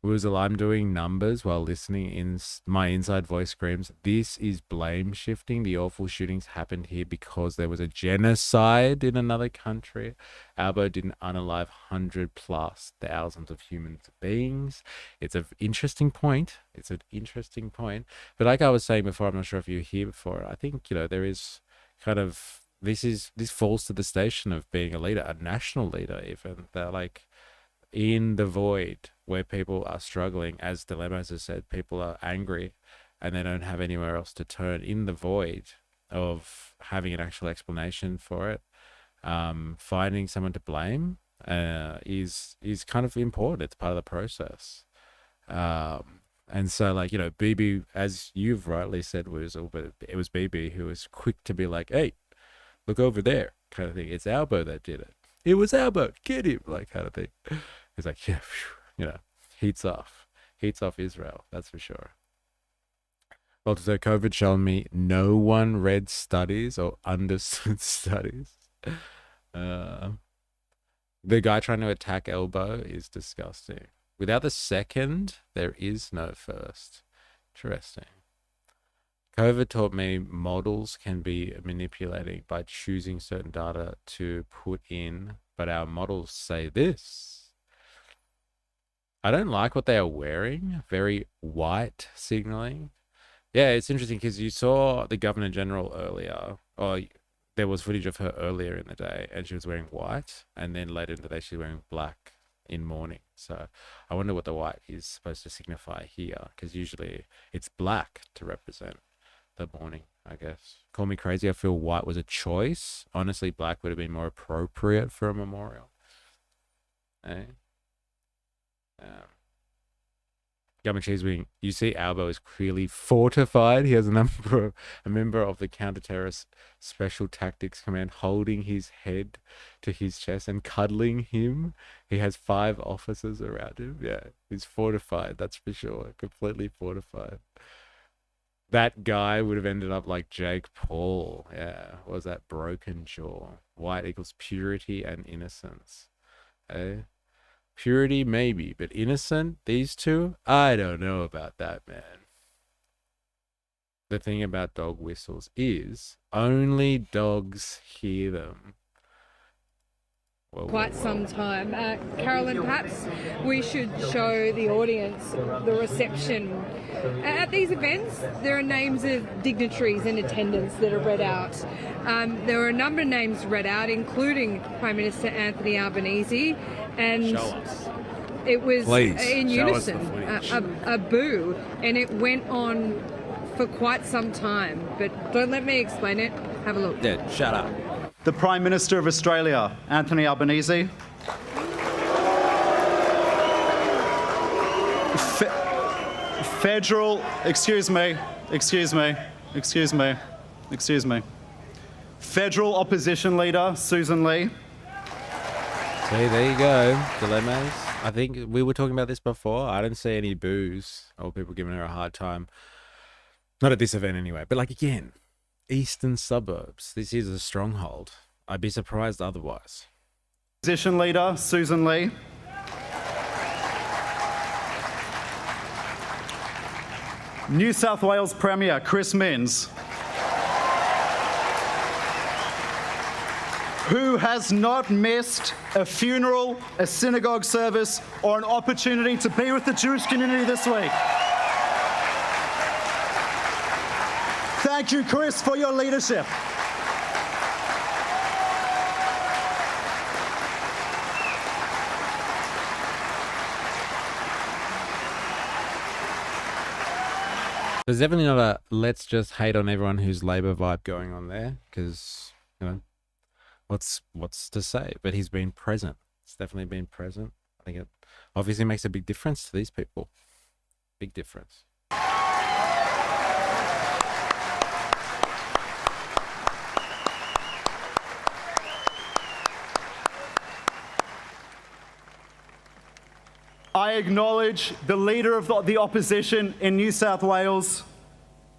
S1: Woozle, I'm doing numbers while listening in my inside voice screams, this is blame shifting. The awful shootings happened here because there was a genocide in another country. Albo didn't unalive 100+ thousands of human beings. It's an interesting point. It's an interesting point. But like I was saying before, I'm not sure if you were here before, I think, there is kind of, this falls to the station of being a leader, a national leader even. That like, in the void where people are struggling, as Dilemmos has said, people are angry and they don't have anywhere else to turn. In the void, of having an actual explanation for it. Finding someone to blame is kind of important. It's part of the process. And so, like, you know, BB, as you've rightly said, it was BB who was quick to be like, hey, look over there, kind of thing. It's Albo that did it. It was Albo, get him, like, kind of thing. He's like, yeah, phew, you know, heats off Israel, that's for sure. Well, so COVID showed me no one read studies or understood studies. The guy trying to attack Albo is disgusting. Without the second, there is no first. Interesting. COVID taught me models can be manipulated by choosing certain data to put in, but our models say this. I don't like what they are wearing. Very white signaling. Yeah, it's interesting because you saw the Governor General earlier, or there was footage of her earlier in the day, and she was wearing white, and then later in the day she's wearing black in mourning. So I wonder what the white is supposed to signify here, because usually it's black to represent the mourning, I guess. Call me crazy, I feel white was a choice. Honestly, black would have been more appropriate for a memorial. Eh? Government Cheese Wing, you see Albo is clearly fortified. He has a member of the counter-terrorist special tactics command holding his head to his chest and cuddling him. He has 5 officers around him. Yeah, he's fortified, that's for sure. Completely fortified. That guy would have ended up like Jake Paul. Yeah, what was that? Broken jaw. White equals purity and innocence. Eh? Purity, maybe, but innocent, these two? I don't know about that, man. The thing about dog whistles is only dogs hear them.
S10: Quite some time. Carolyn, perhaps we should show the audience the reception. At these events, there are names of dignitaries in attendance that are read out. There were a number of names read out, including Prime Minister Anthony Albanese, and it was in unison, a boo, and it went on for quite some time. But don't let me explain it. Have a look.
S1: Yeah, shut up.
S6: The Prime Minister of Australia, Anthony Albanese. Federal, excuse me. Federal Opposition Leader, Susan Lee.
S1: See, there you go. Dilemmas. I think we were talking about this before. I didn't see any boos or people giving her a hard time. Not at this event anyway. But like, again, eastern suburbs. This is a stronghold. I'd be surprised otherwise.
S6: Opposition Leader, Susan Lee. New South Wales Premier, Chris Minns. Who has not missed a funeral, a synagogue service, or an opportunity to be with the Jewish community this week. Thank you, Chris, for your leadership.
S1: There's definitely not a let's just hate on everyone who's Labor vibe going on there, because, you know, what's to say? But he's been present. It's definitely been present. I think it obviously makes a big difference to these people. Big difference.
S6: I acknowledge the leader of the opposition in New South Wales,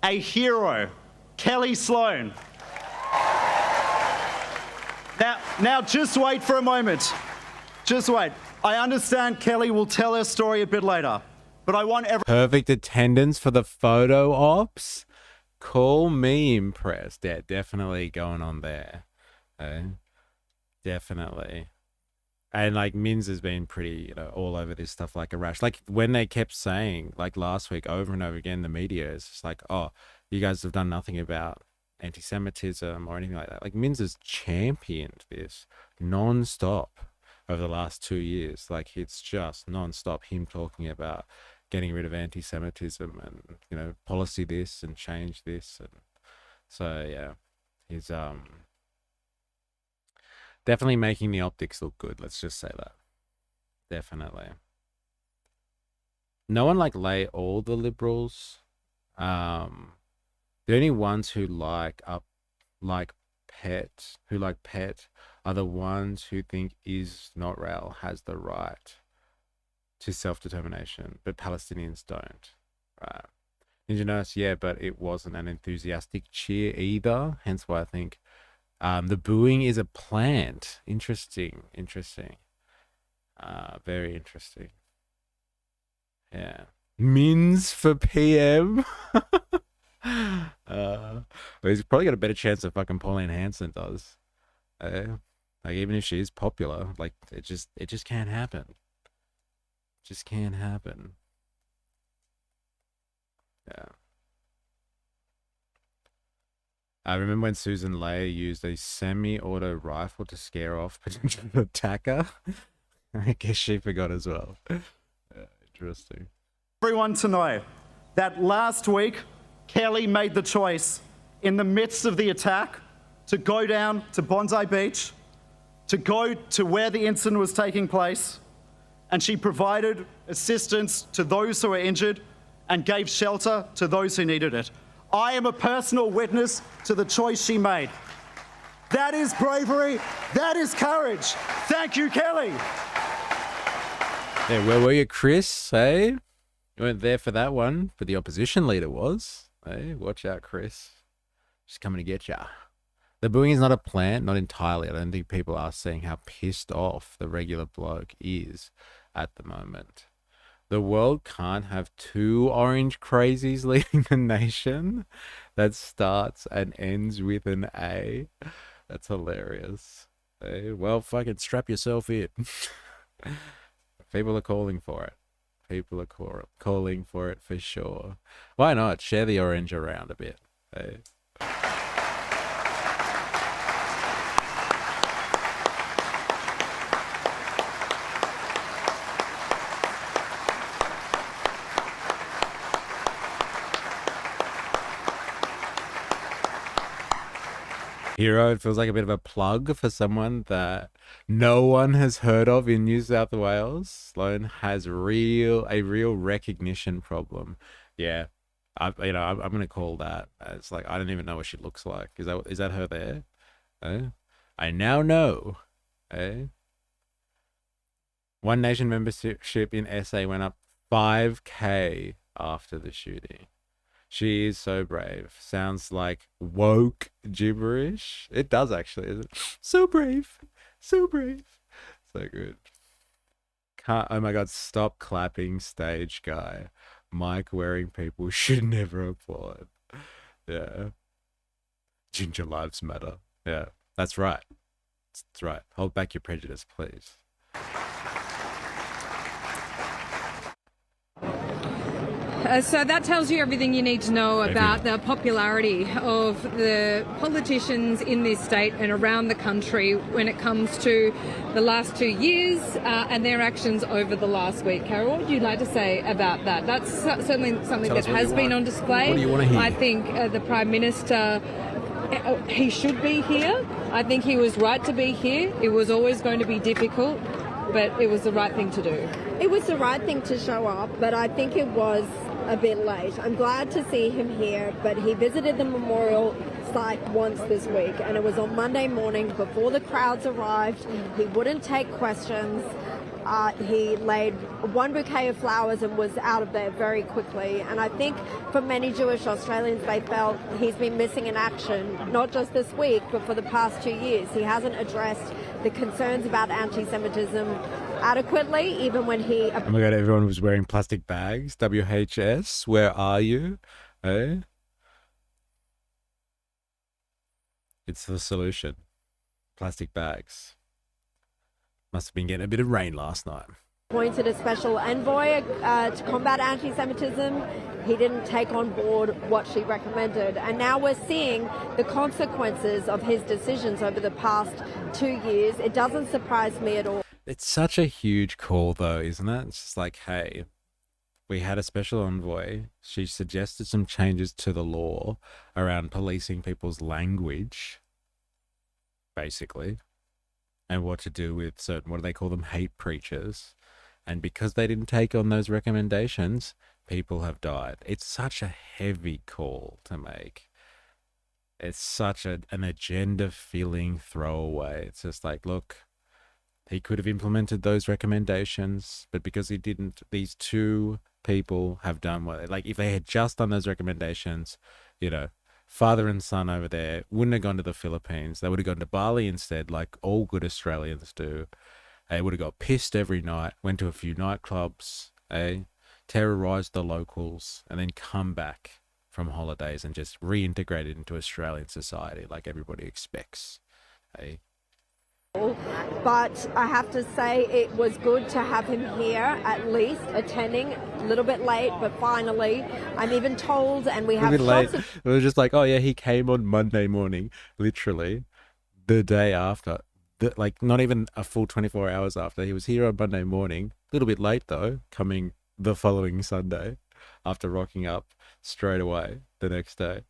S6: a hero, Kelly Sloan. Now just wait for a moment. Just wait. I understand Kelly will tell her story a bit later, but I want
S1: perfect attendance for the photo ops. Call me impressed. Yeah, definitely going on there. Definitely. And like Minns has been pretty, you know, all over this stuff like a rash. Like when they kept saying, like last week over and over again, the media is just like, oh, you guys have done nothing about anti-Semitism or anything like that. Like Minns has championed this non-stop over the last 2 years. Like it's just non-stop him talking about getting rid of anti-Semitism and, you know, policy this and change this. And So yeah, he's definitely making the optics look good. Let's just say that. Definitely. No one lay all the liberals. The only ones who like Pet are the ones who think Israel has the right to self-determination, but Palestinians don't. Right. Indigenous, yeah, but it wasn't an enthusiastic cheer either. Hence why I think the booing is a plant. Interesting. Very interesting. Yeah. Mins for PM. Well, he's probably got a better chance of fucking Pauline Hanson does. Even if she is popular, it just can't happen. Just can't happen. Yeah. I remember when Susan Lay used a semi-auto rifle to scare off potential attacker. I guess she forgot as well. Yeah, interesting.
S6: Everyone to know that last week, Kelly made the choice in the midst of the attack to go down to Bondi Beach, to go to where the incident was taking place, and she provided assistance to those who were injured and gave shelter to those who needed it. I am a personal witness to the choice she made. That is bravery. That is courage. Thank you, Kelly.
S1: Yeah, where were you, Chris? Hey? You weren't there for that one, but the opposition leader was. Hey, watch out, Chris. She's coming to get ya. The booing is not a plant, not entirely. I don't think people are seeing how pissed off the regular bloke is at the moment. The world can't have two orange crazies leading the nation. That starts and ends with an A. That's hilarious. Hey, well, fucking strap yourself in. People are calling for it. People are calling for it for sure. Why not? Share the orange around a bit. Hey. Hero, it feels like a bit of a plug for someone that no one has heard of in New South Wales. Sloan has a real recognition problem. Yeah, I'm gonna call that. It's I don't even know what she looks like. Is that her there? I now know. One Nation membership in SA went up 5K after the shooting. She is so brave. Sounds like woke gibberish. It does actually, isn't it? So brave. So brave. So good. Oh my god, stop clapping, stage guy. Mic wearing people should never applaud. Yeah. Ginger lives matter. Yeah, that's right. That's right. Hold back your prejudice, please.
S10: So that tells you everything you need to know about the popularity of the politicians in this state and around the country when it comes to the last 2 years and their actions over the last week. Carol, what would you like to say about that? That's certainly something that has been on display.
S1: What do you want to hear?
S10: I think the Prime Minister, he should be here. I think he was right to be here. It was always going to be difficult, but it was the right thing to do.
S9: It was the right thing to show up, but I think it was a bit late. I'm glad to see him here, but he visited the memorial site once this week, and it was on Monday morning before the crowds arrived. He wouldn't take questions. He laid one bouquet of flowers and was out of there very quickly. And I think for many Jewish Australians, they felt he's been missing in action, not just this week, but for the past 2 years. He hasn't addressed the concerns about anti-Semitism adequately, even when he...
S1: Oh my god, everyone was wearing plastic bags. WHS, where are you? It's the solution. Plastic bags. Must have been getting a bit of rain last night.
S9: Appointed a special envoy to combat anti-Semitism. He didn't take on board what she recommended. And now we're seeing the consequences of his decisions over the past 2 years. It doesn't surprise me at all.
S1: It's such a huge call though, isn't it? It's just hey, we had a special envoy. She suggested some changes to the law around policing people's language, basically, and what to do with certain, what do they call them, hate preachers. And because they didn't take on those recommendations, people have died. It's such a heavy call to make. It's such an agenda-filling throwaway. It's just like, look, he could have implemented those recommendations, but because he didn't, these two people have done what, like, if they had just done those recommendations, you know, father and son over there wouldn't have gone to the Philippines. They would have gone to Bali instead, like all good Australians do. They would have got pissed every night, went to a few nightclubs, terrorized the locals, and then come back from holidays and just reintegrated into Australian society like everybody expects.
S9: But I have to say it was good to have him here, at least attending, a little bit late, but finally. I'm even told, and we have lots of...
S1: It was just like, oh yeah, he came on Monday morning, literally the day after. Like not even a full 24 hours after. He was here on Monday morning, a little bit late though, coming the following Sunday after rocking up straight away the next day.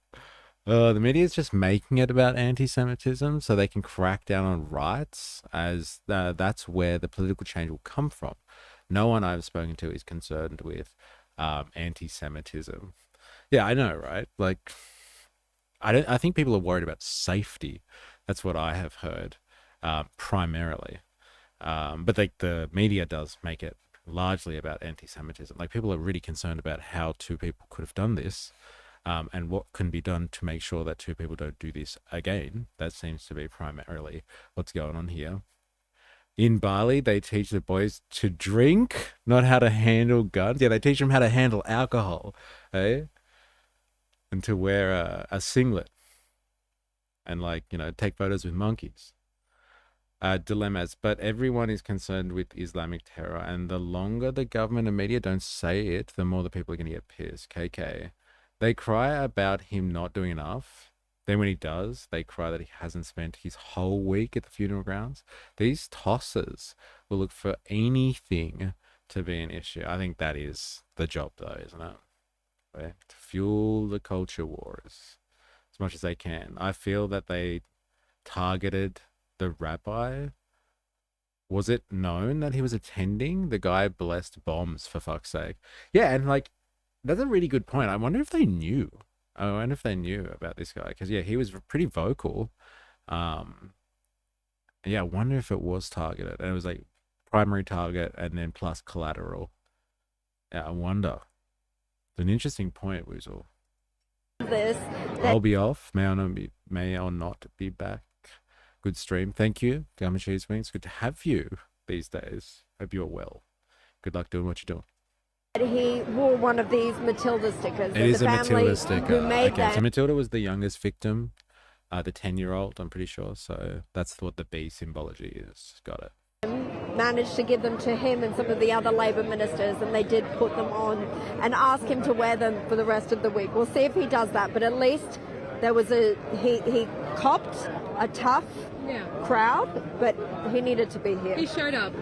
S1: The media is just making it about anti-Semitism so they can crack down on rights, as that's where the political change will come from. No one I've spoken to is concerned with anti-Semitism. Yeah, I know, right? Like, I think people are worried about safety. That's what I have heard. Primarily, but like the media does make it largely about anti-Semitism. Like people are really concerned about how two people could have done this, and what can be done to make sure that two people don't do this again. That seems to be primarily what's going on here. In Bali, they teach the boys to drink, not how to handle guns. Yeah, they teach them how to handle alcohol, and to wear a singlet, and like, you know, take photos with monkeys. Dilemmas, but everyone is concerned with Islamic terror, and the longer the government and media don't say it, the more the people are going to get pissed. KK, they cry about him not doing enough, then when he does, they cry that he hasn't spent his whole week at the funeral grounds. These tossers will look for anything to be an issue. I think that is the job though, isn't it? Right? To fuel the culture wars as much as they can. I feel that they targeted the rabbi. Was it known that he was attending? The guy blessed bombs, for fuck's sake. Yeah, and like, that's a really good point. I wonder if they knew. I wonder if they knew about this guy, because yeah, he was pretty vocal. Yeah, I wonder if it was targeted, and it was like primary target and then plus collateral. Yeah, I wonder. It's an interesting point, Woozle. I'll be off. May or not be back. Good stream. Thank you, Gum and Cheese Wings. Good to have you these days. Hope you're well. Good luck doing what you're doing.
S9: He wore one of these Matilda stickers.
S1: It is
S9: the
S1: a Matilda sticker.
S9: Okay, them.
S1: So Matilda was the youngest victim, the 10-year-old, I'm pretty sure. So that's what the B symbology is. Got it.
S9: Managed to give them to him and some of the other Labor ministers, and they did put them on and ask him to wear them for the rest of the week. We'll see if he does that, but at least there was he copped a tough crowd, but he needed to be here.
S10: He showed up,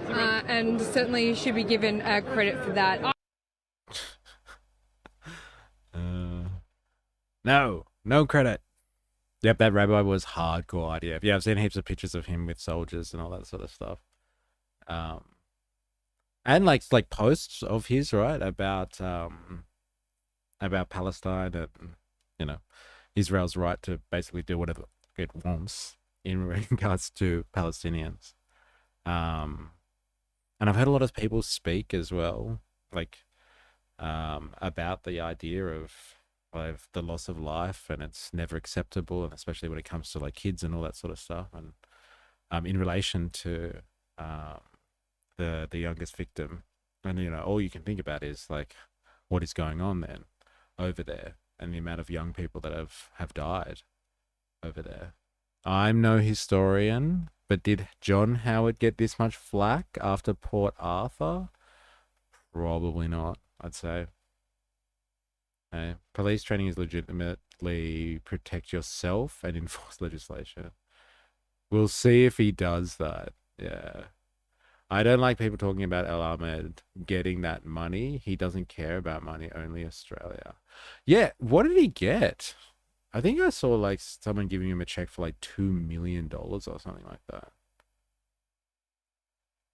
S10: and certainly he should be given credit for that.
S1: No credit. Yep, that rabbi was hardcore IDF. Yeah, I've seen heaps of pictures of him with soldiers and all that sort of stuff. And like posts of his, right, about Palestine and, you know, Israel's right to basically do whatever it wants in regards to Palestinians. And I've heard a lot of people speak as well, like, about the idea of the loss of life, and it's never acceptable, and especially when it comes to like kids and all that sort of stuff. And in relation to the youngest victim, and you know, all you can think about is like what is going on then over there, and the amount of young people that have died over there. I'm no historian, but did John Howard get this much flack after Port Arthur? Probably not, I'd say. Police training is legitimately protect yourself and enforce legislation. We'll see if he does that. Yeah. I don't like people talking about El Ahmed getting that money. He doesn't care about money, only Australia. Yeah, what did he get? I think I saw like someone giving him a check for like $2 million or something like that.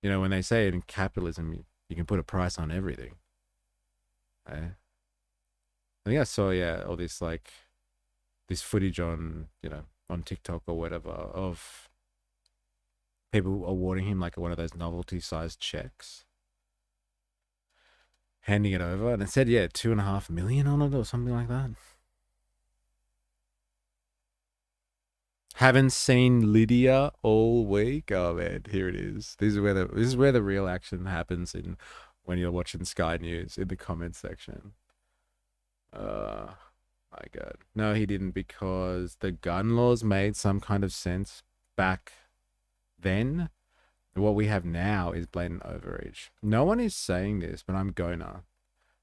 S1: You know, when they say in capitalism, you can put a price on everything. I think I saw, yeah, all this like, this footage on, you know, on TikTok or whatever of people awarding him like one of those novelty-sized checks, handing it over, and it said, yeah, 2.5 million on it or something like that. Haven't seen Lydia all week. Oh man, here it is. This is where the real action happens in when you're watching Sky News in the comments section. My God. No, he didn't, because the gun laws made some kind of sense back then. What we have now is blatant overreach. No one is saying this, but I'm gonna,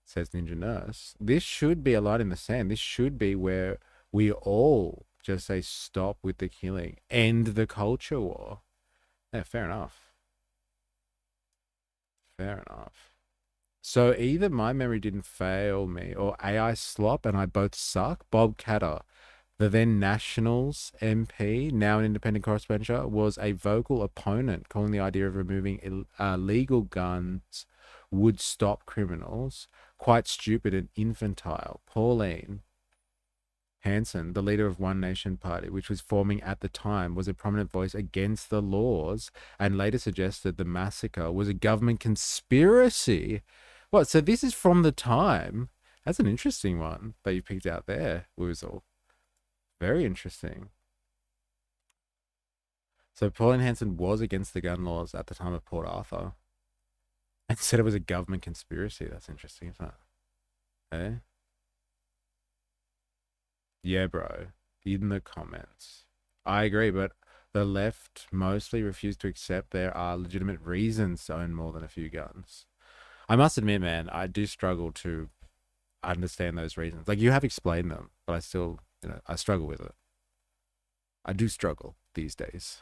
S1: says Ninja Nurse. This should be a line in the sand. This should be where we all just say stop with the killing, end the culture war. Yeah, fair enough. Fair enough. So either my memory didn't fail me or AI slop and I both suck. Bob Catter, the then Nationals MP, now an independent correspondent, was a vocal opponent, calling the idea of removing illegal guns would stop criminals. Quite stupid and infantile. Pauline Hanson, the leader of One Nation Party, which was forming at the time, was a prominent voice against the laws and later suggested the massacre was a government conspiracy. What? So this is from the time. That's an interesting one that you picked out there, Woozle. Very interesting. So Pauline Hanson was against the gun laws at the time of Port Arthur and said it was a government conspiracy. That's interesting, isn't it? Eh? Yeah, bro. In the comments. I agree, but the left mostly refuse to accept there are legitimate reasons to own more than a few guns. I must admit, man, I do struggle to understand those reasons. Like, you have explained them, but I still, you know, I struggle with it. I do struggle these days.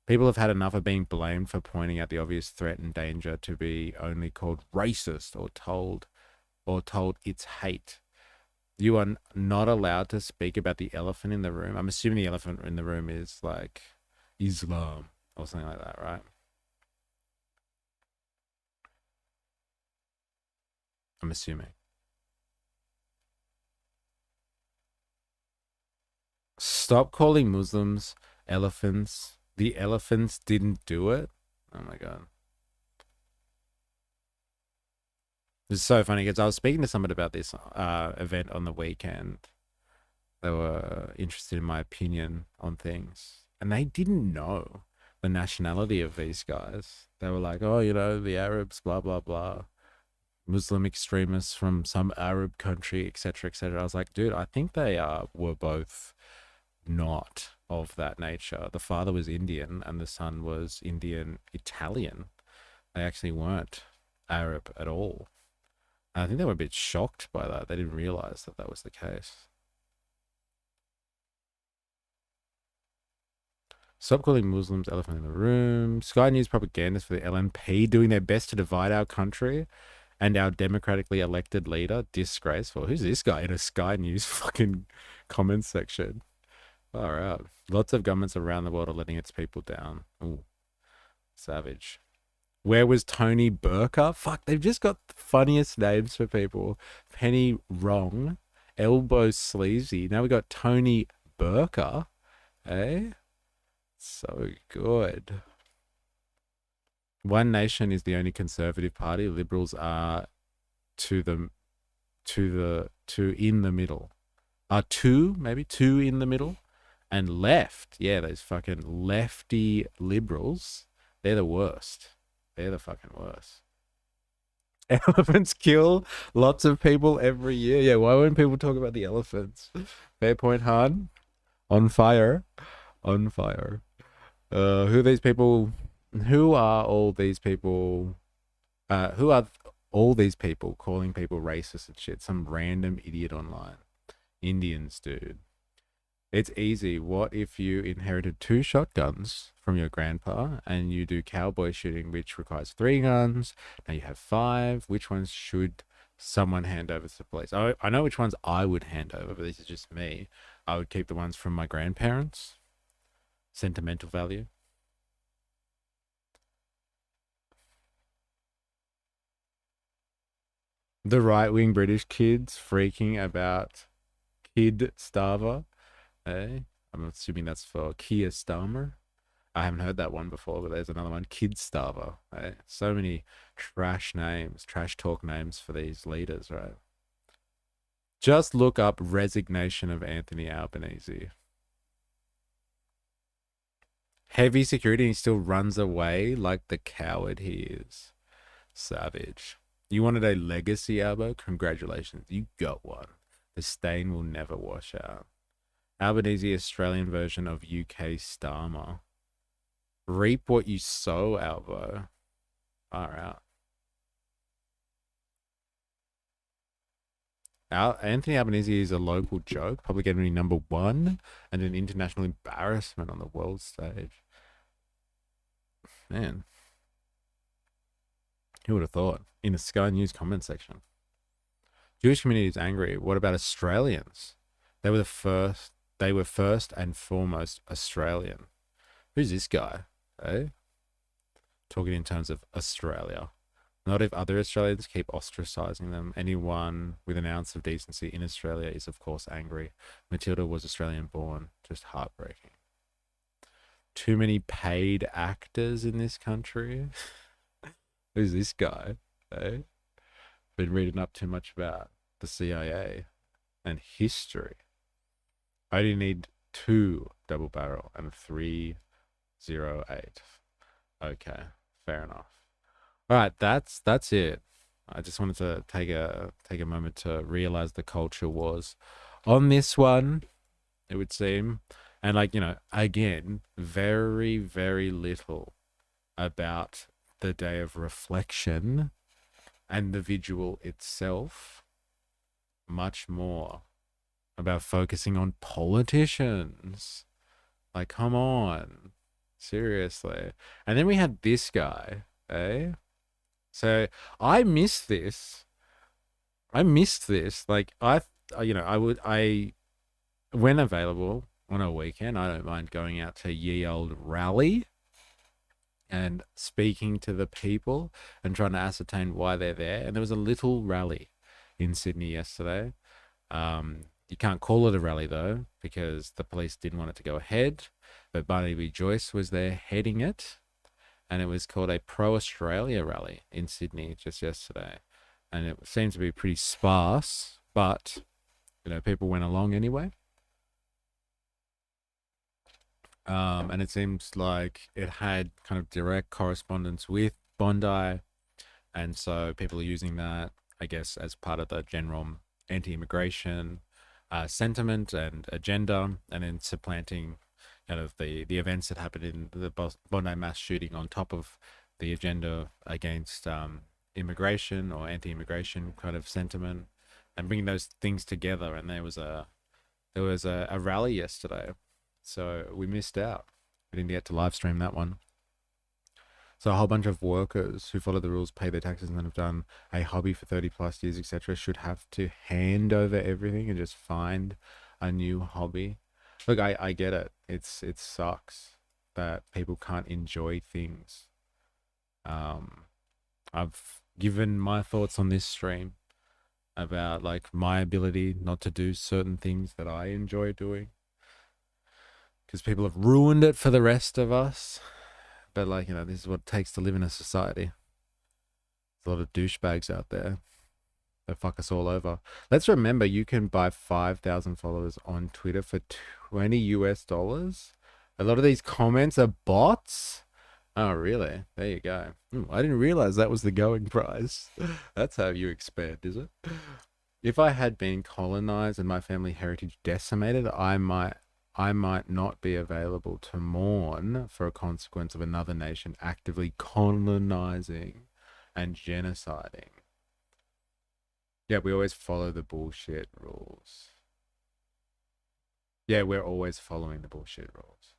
S1: People have had enough of being blamed for pointing out the obvious threat and danger to be only called racist or told it's hate. You are not allowed to speak about the elephant in the room. I'm assuming the elephant in the room is like Islam or something like that, right? I'm assuming. Stop calling Muslims elephants. The elephants didn't do it. Oh my God. This is so funny because I was speaking to somebody about this event on the weekend. They were interested in my opinion on things. And they didn't know the nationality of these guys. They were like, oh, you know, the Arabs, blah, blah, blah. Muslim extremists from some Arab country, etc., etc. I was like, dude, I think they were both not of that nature. The father was Indian and the son was Indian Italian. They actually weren't Arab at all. And I think they were a bit shocked by that. They didn't realize that that was the case. Stop calling Muslims elephant in the room. Sky News propagandists for the LNP doing their best to divide our country and our democratically elected leader. Disgraceful. Who's this guy in a Sky News fucking comments section? All right. Lots of governments around the world are letting its people down. Ooh, savage. Where was Tony Burka? Fuck, they've just got the funniest names for people. Penny Wrong, Elbow Sleazy. Now we got Tony Burka. Eh? So good. One Nation is the only conservative party. Liberals are in the middle. Two in the middle. And left, yeah, those fucking lefty liberals, they're the worst. They're the fucking worst. Elephants kill lots of people every year. Yeah, why wouldn't people talk about the elephants? Fair point, Han. On fire. On fire. Who are these people? Who are all these people? Who are all these people calling people racist and shit? Some random idiot online. Indians, dude. It's easy. What if you inherited 2 shotguns from your grandpa and you do cowboy shooting, which requires 3 guns? Now you have 5. Which ones should someone hand over to the police? I know which ones I would hand over, but this is just me. I would keep the ones from my grandparents. Sentimental value. The right-wing British kids freaking about Kid Starver. Eh? I'm assuming that's for Keir Starmer. I haven't heard that one before, but there's another one, Kid Starver. Eh? So many trash names, trash talk names for these leaders, right? Just look up resignation of Anthony Albanese. Heavy security, and he still runs away like the coward he is. Savage. You wanted a legacy, Albo? Congratulations, you got one. The stain will never wash out. Albanese, Australian version of UK Starmer. Reap what you sow, Albo. Far out. Anthony Albanese is a local joke, public enemy number 1, and an international embarrassment on the world stage. Man. Who would have thought? In the Sky News comment section. Jewish community is angry. What about Australians? They were first and foremost Australian. Who's this guy? Eh? Talking in terms of Australia. Not if other Australians keep ostracizing them. Anyone with an ounce of decency in Australia is, of course, angry. Matilda was Australian born. Just heartbreaking. Too many paid actors in this country. Who's this guy? Eh? Been reading up too much about the CIA and history. I only need 2 double barrel and 308. Okay, fair enough. All right, that's it. I just wanted to take a moment to realize the culture wars on this one, it would seem. And like, you know, again, very, very little about the day of reflection and the vigil itself. Much more about focusing on politicians. Like, come on. Seriously. And then we had this guy, eh? So I missed this. Like, when available on a weekend, I don't mind going out to ye old rally and speaking to the people and trying to ascertain why they're there. And there was a little rally in Sydney yesterday. You can't call it a rally though, because the police didn't want it to go ahead. But Bondi Vigil was there heading it. And it was called a pro-Australia rally in Sydney just yesterday. And it seemed to be pretty sparse, but, you know, people went along anyway. And it seems like it had kind of direct correspondence with Bondi. And so people are using that, I guess, as part of the general anti-immigration sentiment and agenda, and then supplanting kind of the events that happened in the Bondi mass shooting on top of the agenda against immigration or anti-immigration kind of sentiment, and bringing those things together. And there was a rally yesterday, so we missed out. We didn't get to live stream that one. So a whole bunch of workers who follow the rules, pay their taxes, and then have done a hobby for 30 plus years, etc., should have to hand over everything and just find a new hobby. Look, I get it. It sucks that people can't enjoy things. I've given my thoughts on this stream about like my ability not to do certain things that I enjoy doing, because people have ruined it for the rest of us. But like, you know, this is what it takes to live in a society. There's a lot of douchebags out there that fuck us all over. Let's remember, you can buy 5,000 followers on Twitter for $20 US. A lot of these comments are bots. Oh, really? There you go. I didn't realize that was the going price. That's how you expand, is it? If I had been colonized and my family heritage decimated, I might not be available to mourn for a consequence of another nation actively colonizing and genociding. Yeah, we always follow the bullshit rules. Yeah, we're always following the bullshit rules.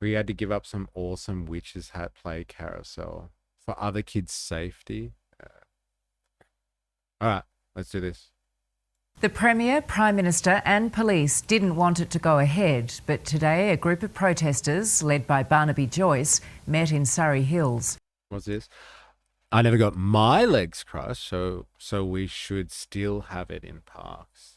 S1: We had to give up some awesome witches hat play carousel for other kids' safety. All right, let's do this.
S11: The Premier, Prime Minister and police didn't want it to go ahead, but today a group of protesters, led by Barnaby Joyce, met in Surrey Hills.
S1: What's this? I never got my legs crushed, so we should still have it in parks.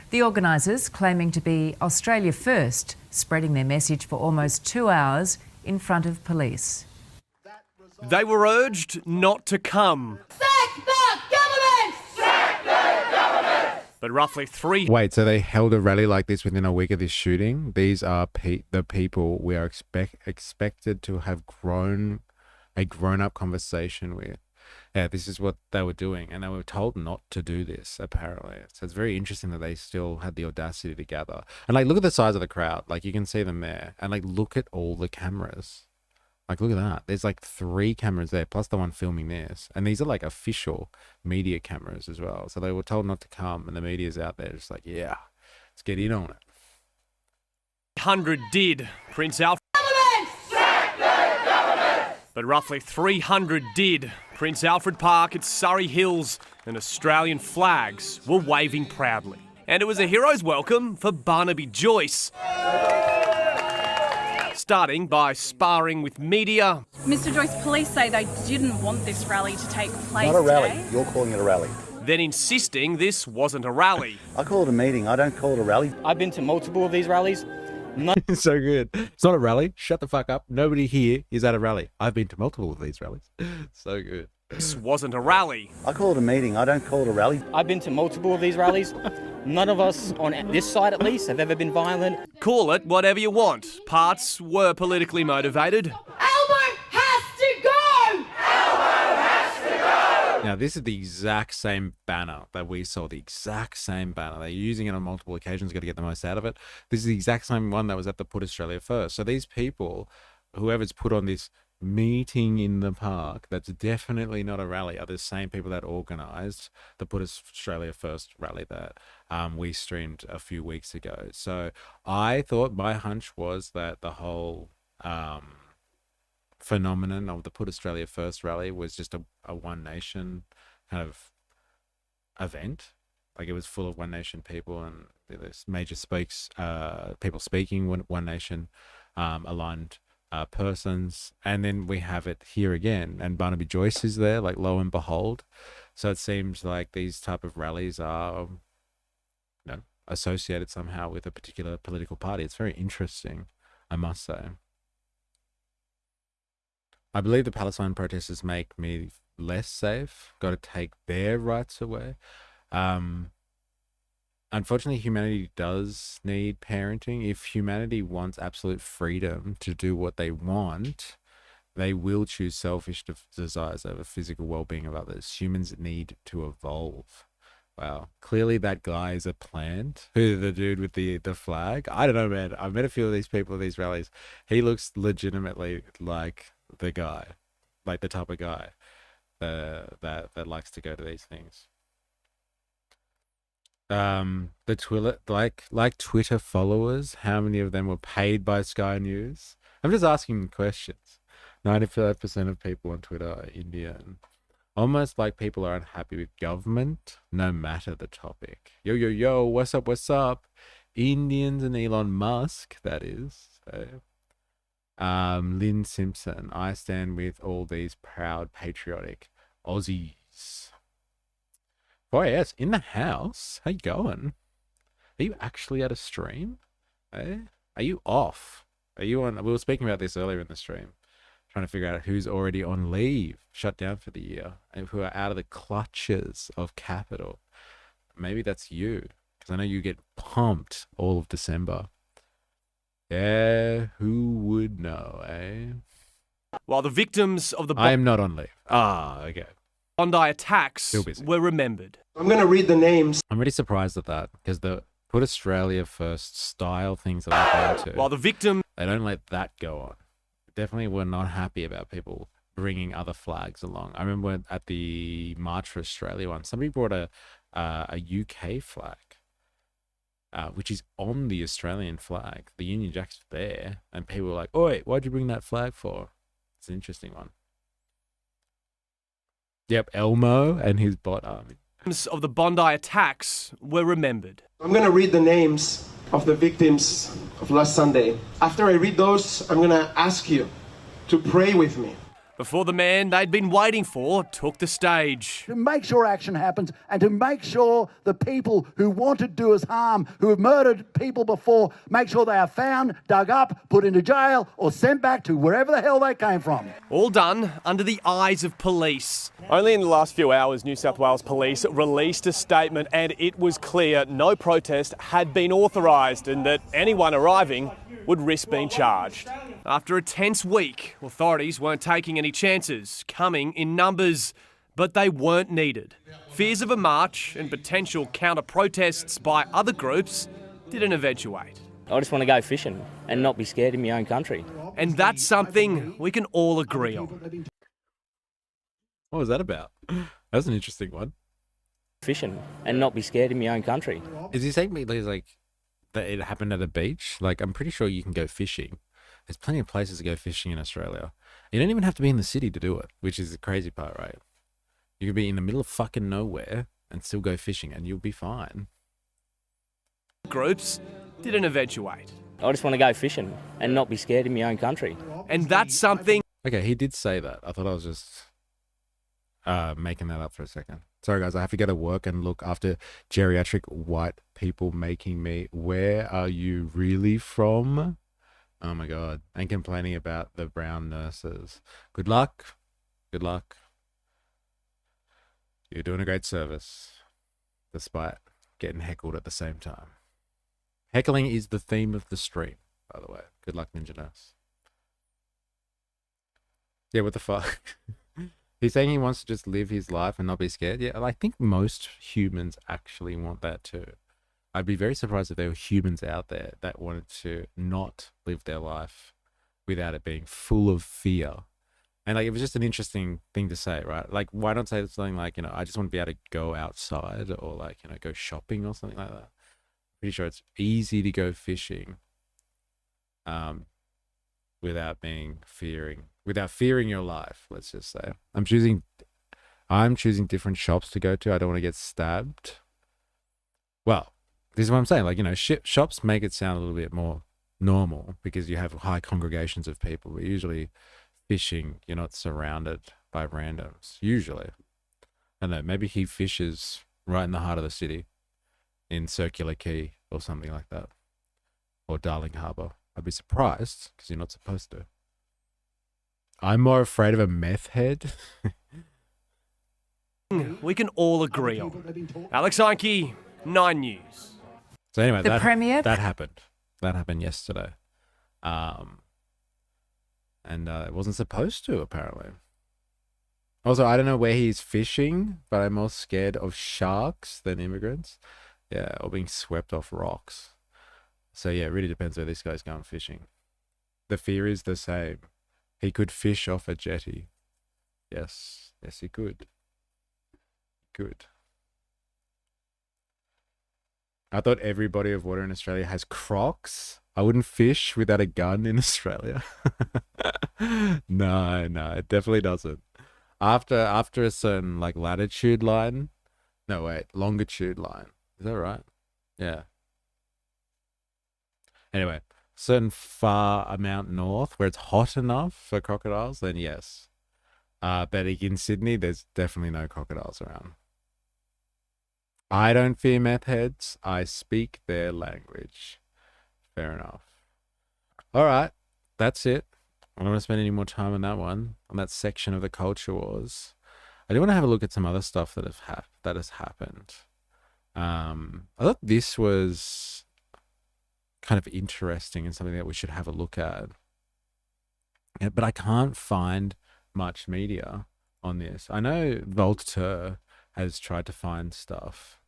S11: The organisers, claiming to be Australia First, spreading their message for almost 2 hours in front of police.
S12: They were urged not to come.
S13: Sack the government! Sack the government!
S12: But roughly three...
S1: Wait, so they held a rally like this within a week of this shooting? These are the people we are expected to have a grown-up conversation with. Yeah, this is what they were doing, and they were told not to do this, apparently. So it's very interesting that they still had the audacity to gather. And, like, look at the size of the crowd. Like, you can see them there. And, like, look at all the cameras. Like, look at that. There's, like, 3 cameras there, plus the one filming this. And these are, like, official media cameras as well. So they were told not to come, and the media's out there just like, yeah, let's get in on it.
S12: 100 did, Prince Alfred. But roughly 300 did. Prince Alfred Park at Surrey Hills, and Australian flags were waving proudly. And it was a hero's welcome for Barnaby Joyce. Starting by sparring with media.
S14: Mr Joyce, police say they didn't want this rally to take place.
S15: Not a rally.
S14: Today.
S15: You're calling it a rally.
S12: Then insisting this wasn't a rally.
S15: I call it a meeting. I don't call it a rally.
S16: I've been to multiple of these rallies.
S1: So good. It's not a rally. Shut the fuck up. Nobody here is at a rally. I've been to multiple of these rallies. So good.
S12: This wasn't a rally.
S15: I call it a meeting. I don't call it a rally.
S16: I've been to multiple of these rallies. None of us, on this side at least, have ever been violent.
S12: Call it whatever you want. Parts were politically motivated.
S13: Albo has to go! Albo has to go!
S1: Now, this is the exact same banner that we saw, the exact same banner. They're using it on multiple occasions, got to get the most out of it. This is the exact same one that was at the Put Australia First. So these people, whoever's put on this meeting in the park, that's definitely not a rally, are the same people that organised the Put Australia First rally that we streamed a few weeks ago. So I thought, my hunch was that the whole phenomenon of the Put Australia First rally was just a One Nation kind of event. Like, it was full of One Nation people, and there's major people speaking One Nation aligned persons. And then we have it here again, and Barnaby Joyce is there, like, lo and behold. So it seems like these type of rallies are, associated somehow with a particular political party. It's very interesting, I must say. I believe the Palestine protesters make me less safe. Got to take their rights away. Unfortunately, humanity does need parenting. If humanity wants absolute freedom to do what they want, they will choose selfish desires over physical well-being of others. Humans need to evolve. Wow. Clearly that guy is a plant. Who, the dude with the flag? I don't know, man. I've met a few of these people at these rallies. He looks legitimately like the guy, like the type of guy that likes to go to these things. The Twitter, like Twitter followers, how many of them were paid by Sky News? I'm just asking questions. 95% of people on Twitter are Indian. Almost like people are unhappy with government, no matter the topic. Yo, yo, yo, what's up, what's up? Indians and Elon Musk, that is. So, Lynn Simpson, I stand with all these proud, patriotic Aussies. Boy, yes, in the house. How you going? Are you actually at a stream? Eh? Are you off? Are you on? We were speaking about this earlier in the stream. Trying to figure out who's already on leave, shut down for the year, and who are out of the clutches of capital. Maybe that's you, because I know you get pumped all of December. Yeah, who would know, eh?
S12: While the victims of the
S1: I am not on leave. Ah, okay.
S12: Bondi attacks were remembered.
S17: I'm going to read the names.
S1: I'm really surprised at that, because the Put Australia First style things that I've been to,
S12: While the victim...
S1: they don't let that go on. Definitely were not happy about people bringing other flags along. I remember at the March for Australia one, somebody brought a a UK flag, which is on the Australian flag. The Union Jack's there, and people were like, "Oi, why'd you bring that flag for?" It's an interesting one. Yep, Elmo and his bot army.
S12: Of the Bondi attacks were remembered.
S17: I'm going to read the names of the victims of last Sunday. After I read those, I'm going to ask you to pray with me.
S12: Before the man they'd been waiting for took the stage.
S18: To make sure action happens and to make sure the people who want to do us harm, who have murdered people before, make sure they are found, dug up, put into jail or sent back to wherever the hell they came from.
S12: All done under the eyes of police. Only in the last few hours, New South Wales Police released a statement and it was clear no protest had been authorised and that anyone arriving would risk being charged. After a tense week, authorities weren't taking any chances, coming in numbers, but they weren't needed. Fears of a march and potential counter-protests by other groups didn't eventuate.
S16: I just want to go fishing and not be scared in my own country.
S12: And that's something we can all agree on.
S1: What was that about? That's an interesting one.
S16: Fishing and not be scared in my own country.
S1: Is he saying like that it happened at a beach? Like, I'm pretty sure you can go fishing. There's plenty of places to go fishing in Australia. You don't even have to be in the city to do it, which is the crazy part, right? You could be in the middle of fucking nowhere and still go fishing and you'll be fine.
S12: Groups didn't eventuate.
S16: I just want to go fishing and not be scared in my own country.
S12: And that's something...
S1: Okay, he did say that. I thought I was just making that up for a second. Sorry, guys, I have to go to work and look after geriatric white people making me, "Where are you really from?" Oh my God. And complaining about the brown nurses. Good luck. Good luck. You're doing a great service, despite getting heckled at the same time. Heckling is the theme of the stream, by the way. Good luck, Ninja Nurse. Yeah, what the fuck? He's saying he wants to just live his life and not be scared. Yeah, I think most humans actually want that too. I'd be very surprised if there were humans out there that wanted to not live their life without it being full of fear. And like, it was just an interesting thing to say, right? Like, why not say something like, I just want to be able to go outside or like, go shopping or something like that. Pretty sure it's easy to go fishing without fearing your life, let's just say. I'm choosing different shops to go to. I don't want to get stabbed. Well, this is what I'm saying. Like, shops make it sound a little bit more normal because you have high congregations of people, but usually fishing, you're not surrounded by randoms. Usually. I don't know, maybe he fishes right in the heart of the city in Circular Quay or something like that. Or Darling Harbour. I'd be surprised because you're not supposed to. I'm more afraid of a meth head.
S12: We can all agree on. Alex Einke, 9 News.
S1: So anyway,
S11: The Premier...
S1: that happened. That happened yesterday. And it wasn't supposed to, apparently. Also, I don't know where he's fishing, but I'm more scared of sharks than immigrants. Yeah, or being swept off rocks. So yeah, it really depends where this guy's going fishing. The fear is the same. He could fish off a jetty. Yes, he could. Good. I thought every body of water in Australia has Crocs. I wouldn't fish without a gun in Australia. No, it definitely doesn't. After a certain latitude line. No, wait, longitude line. Is that right? Yeah. Anyway, certain far amount north where it's hot enough for crocodiles, then yes. But in Sydney, there's definitely no crocodiles around. I don't fear meth heads. I speak their language. Fair enough. All right, that's it. I don't want to spend any more time on that one, on that section of the culture wars. I do want to have a look at some other stuff that has happened. I thought this was kind of interesting and something that we should have a look at. Yeah, but I can't find much media on this. I know Voltaire has tried to find stuff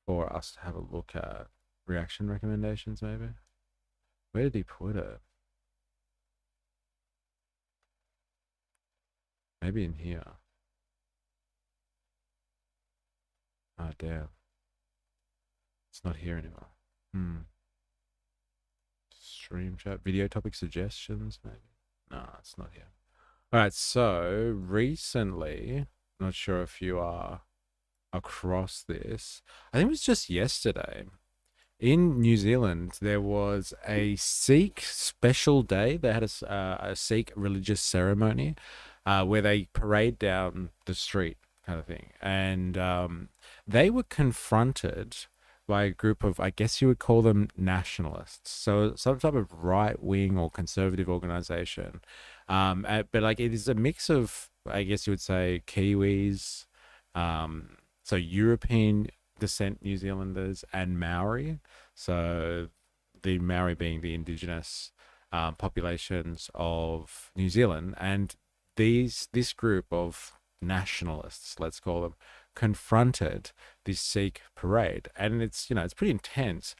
S1: for us to have a look at. Reaction recommendations, maybe? Where did he put it? Maybe in here. Oh, damn. It's not here anymore. Stream chat, video topic suggestions, maybe? No, it's not here. All right, so recently, not sure if you are across this. I think it was just yesterday. In New Zealand, there was a Sikh special day. They had a Sikh religious ceremony where they parade down the street kind of thing. And they were confronted by a group of, I guess you would call them nationalists. So some type of right-wing or conservative organization. But like it is a mix of, I guess you would say, Kiwis, so European descent New Zealanders and Maori. So the Maori being the indigenous populations of New Zealand. And this group of nationalists, let's call them, confronted this Sikh parade, and it's it's pretty intense.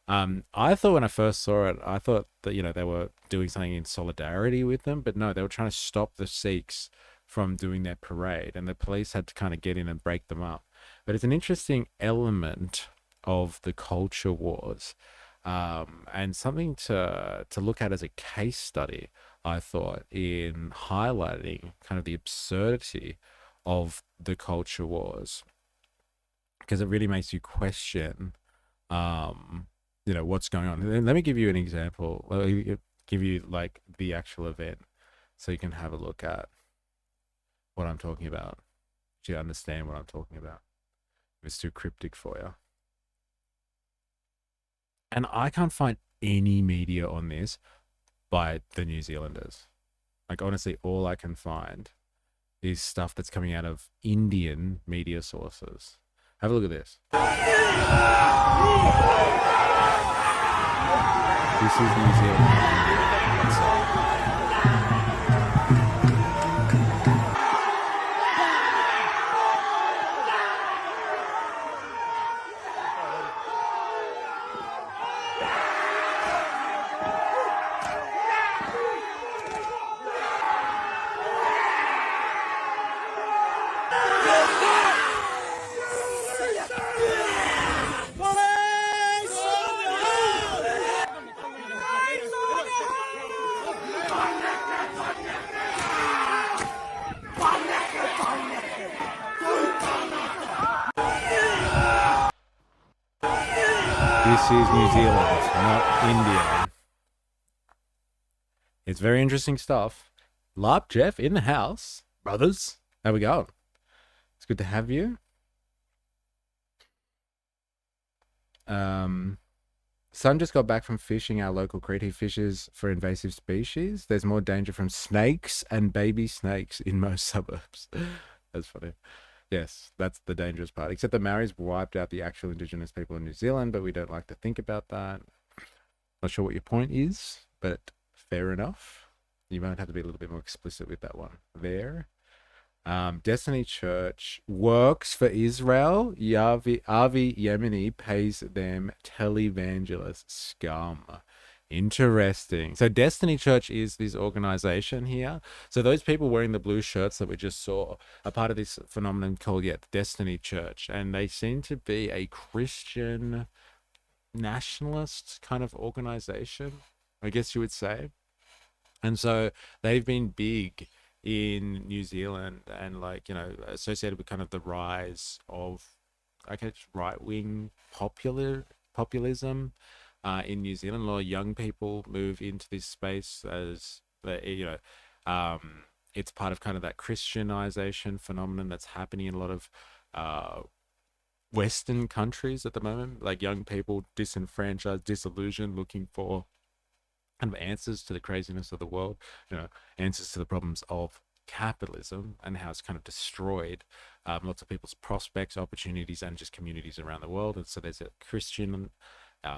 S1: I thought when I first saw it, I thought that they were doing something in solidarity with them, but no, they were trying to stop the Sikhs from doing their parade, and the police had to kind of get in and break them up. But it's an interesting element of the culture wars, and something to look at as a case study, I thought, in highlighting kind of the absurdity of the culture wars, because it really makes you question what's going on. And let me give you an example. Let me give you like the actual event so you can have a look at what I'm talking about, so you understand what I'm talking about, if it's too cryptic for you. And I can't find any media on this by the New Zealanders. Like, honestly, all I can find is stuff that's coming out of Indian media sources. Have a look at this. This is New Zealand. This is New Zealand, not India. It's very interesting stuff. Larp Jeff in the house. Brothers, how we going? It's good to have you. Son just got back from fishing our local creek. He fishes for invasive species. There's more danger from snakes and baby snakes in most suburbs. That's funny. Yes, that's the dangerous part. Except the Maoris wiped out the actual indigenous people in New Zealand, but we don't like to think about that. Not sure what your point is, but fair enough. You might have to be a little bit more explicit with that one there. Destiny Church works for Israel. Avi Yemeni pays them televangelist scum. Interesting. So Destiny Church is this organization here. So those people wearing the blue shirts that we just saw are part of this phenomenon called Destiny Church. And they seem to be a Christian nationalist kind of organization, I guess you would say. And so they've been big in New Zealand and associated with kind of the rise of, I guess, right-wing populism in New Zealand. A lot of young people move into this space as it's part of kind of that Christianization phenomenon that's happening in a lot of Western countries at the moment. Like young people disenfranchised, disillusioned, looking for kind of answers to the craziness of the world, answers to the problems of capitalism and how it's kind of destroyed lots of people's prospects, opportunities, and just communities around the world. And so there's a Christian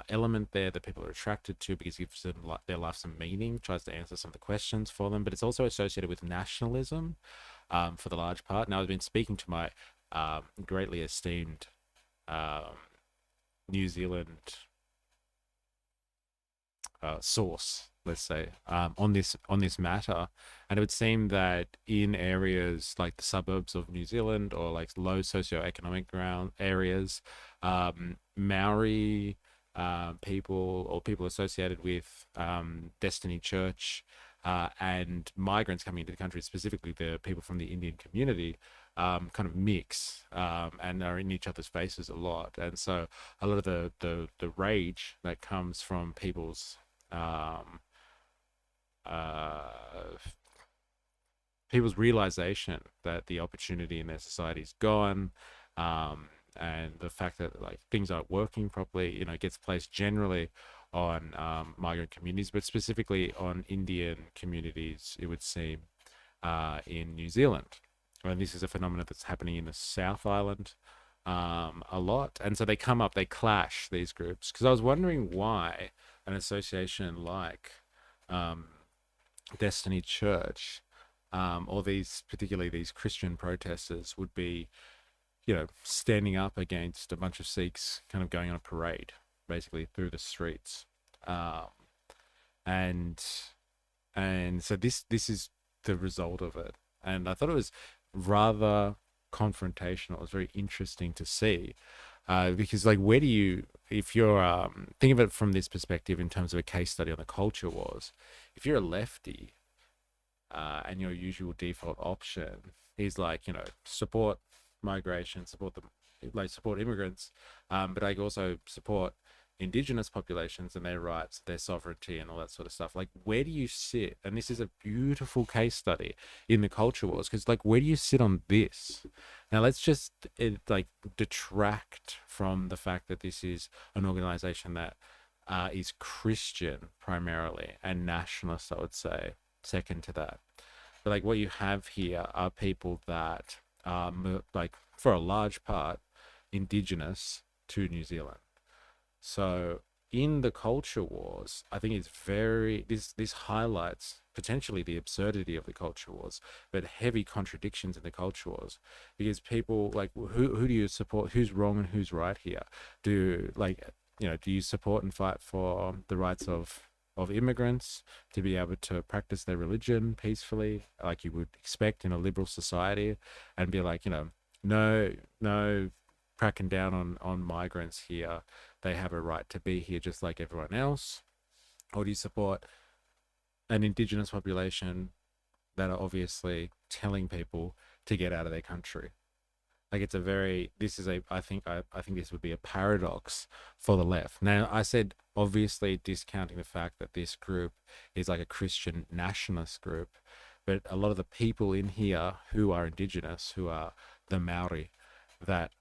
S1: element there that people are attracted to because it gives them their life some meaning, tries to answer some of the questions for them. But it's also associated with nationalism for the large part. Now, I've been speaking to my greatly esteemed New Zealand source let's say, on this matter. And it would seem that in areas like the suburbs of New Zealand or like low socioeconomic ground areas, Maori people or people associated with Destiny Church and migrants coming into the country, specifically the people from the Indian community, kind of mix and are in each other's faces a lot. And so a lot of the rage that comes from people's people's realization that the opportunity in their society is gone, and the fact that like things aren't working properly, you know, gets placed generally on migrant communities, but specifically on Indian communities, it would seem, in New Zealand. And this is a phenomenon that's happening in the South Island a lot. And so they come up, they clash, these groups. Because I was wondering why an association like Destiny Church, or particularly these Christian protesters, would be, you know, standing up against a bunch of Sikhs kind of going on a parade, basically through the streets. And so this is the result of it. And I thought it was rather confrontational. It was very interesting to see, because like, where do you, if you're think of it from this perspective in terms of a case study on the culture wars, if you're a lefty and your usual default option is like, you know, support migration, support immigrants, but I also support Indigenous populations and their rights, their sovereignty, and all that sort of stuff. Like, where do you sit? And this is a beautiful case study in the culture wars, because like, where do you sit on this? Now let's just detract from the fact that this is an organization that is Christian primarily and nationalist, I would say, second to that. But like, what you have here are people that are, like, for a large part, Indigenous to New Zealand. So in the culture wars, I think it's this highlights potentially the absurdity of the culture wars, but heavy contradictions in the culture wars, because people like, who do you support? Who's wrong and who's right here? Do you support and fight for the rights of immigrants to be able to practice their religion peacefully, like you would expect in a liberal society, and be like, you know, no cracking down on migrants here. They have a right to be here just like everyone else? Or do you support an Indigenous population that are obviously telling people to get out of their country? Like, I think this would be a paradox for the left. Now, I said obviously discounting the fact that this group is like a Christian nationalist group, but a lot of the people in here who are Indigenous, who are the Maori, that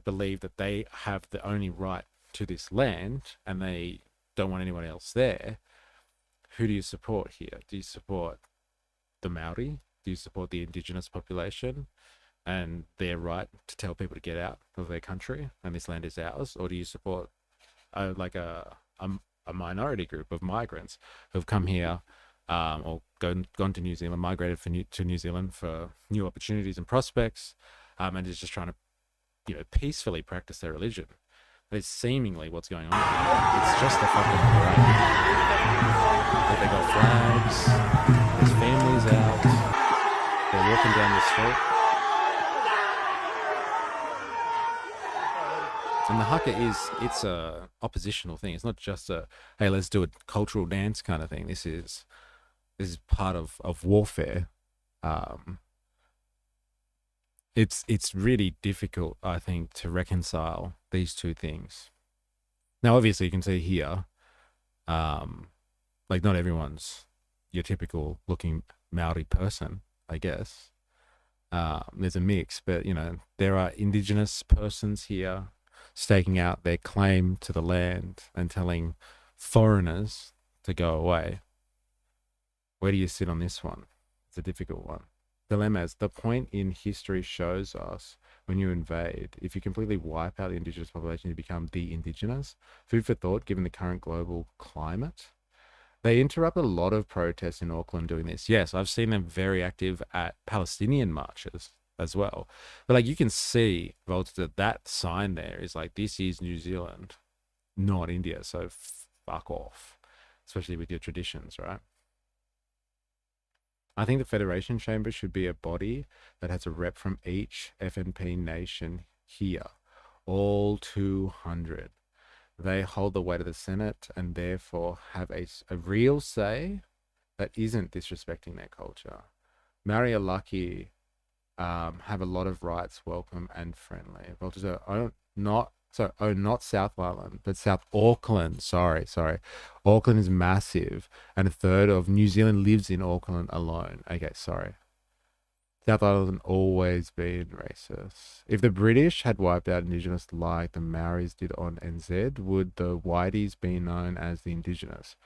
S1: believe that they have the only right to this land and they don't want anyone else there. Who do you support here? Do you support the Maori? Do you support the Indigenous population and their right to tell people to get out of their country and this land is ours? Or do you support a minority group of migrants who've come here or gone to New Zealand, migrated to New Zealand for new opportunities and prospects, and is just trying to, you know, peacefully practice their religion? That's seemingly what's going on here. It's just a fucking parade. Like, they got flags, there's families out, they're walking down the street. And the haka it's a oppositional thing. It's not just a, hey, let's do a cultural dance kind of thing. This is part of warfare. It's really difficult, I think, to reconcile these two things. Now, obviously, you can see here, like, not everyone's your typical looking Maori person, I guess. There's a mix, but, you know, there are Indigenous persons here staking out their claim to the land and telling foreigners to go away. Where do you sit on this one? It's a difficult one. Dilemmas. The point in history shows us when you invade, if you completely wipe out the Indigenous population, you become the Indigenous. Food for thought, given the current global climate. They interrupt a lot of protests in Auckland doing this. Yes, I've seen them very active at Palestinian marches as well. But like, you can see, Volta, that sign there is like, this is New Zealand, not India, so fuck off. It's especially with your traditions, right? I think the Federation Chamber should be a body that has a rep from each FNP nation here, all 200. They hold the weight of the Senate and therefore have a real say that isn't disrespecting their culture. Maori are lucky, have a lot of rights, welcome and friendly. Not South Island, but South Auckland. Sorry. Auckland is massive, and a third of New Zealand lives in Auckland alone. Okay, sorry. South Island always been racist. If the British had wiped out Indigenous like the Maoris did on NZ, would the Whiteys be known as the Indigenous?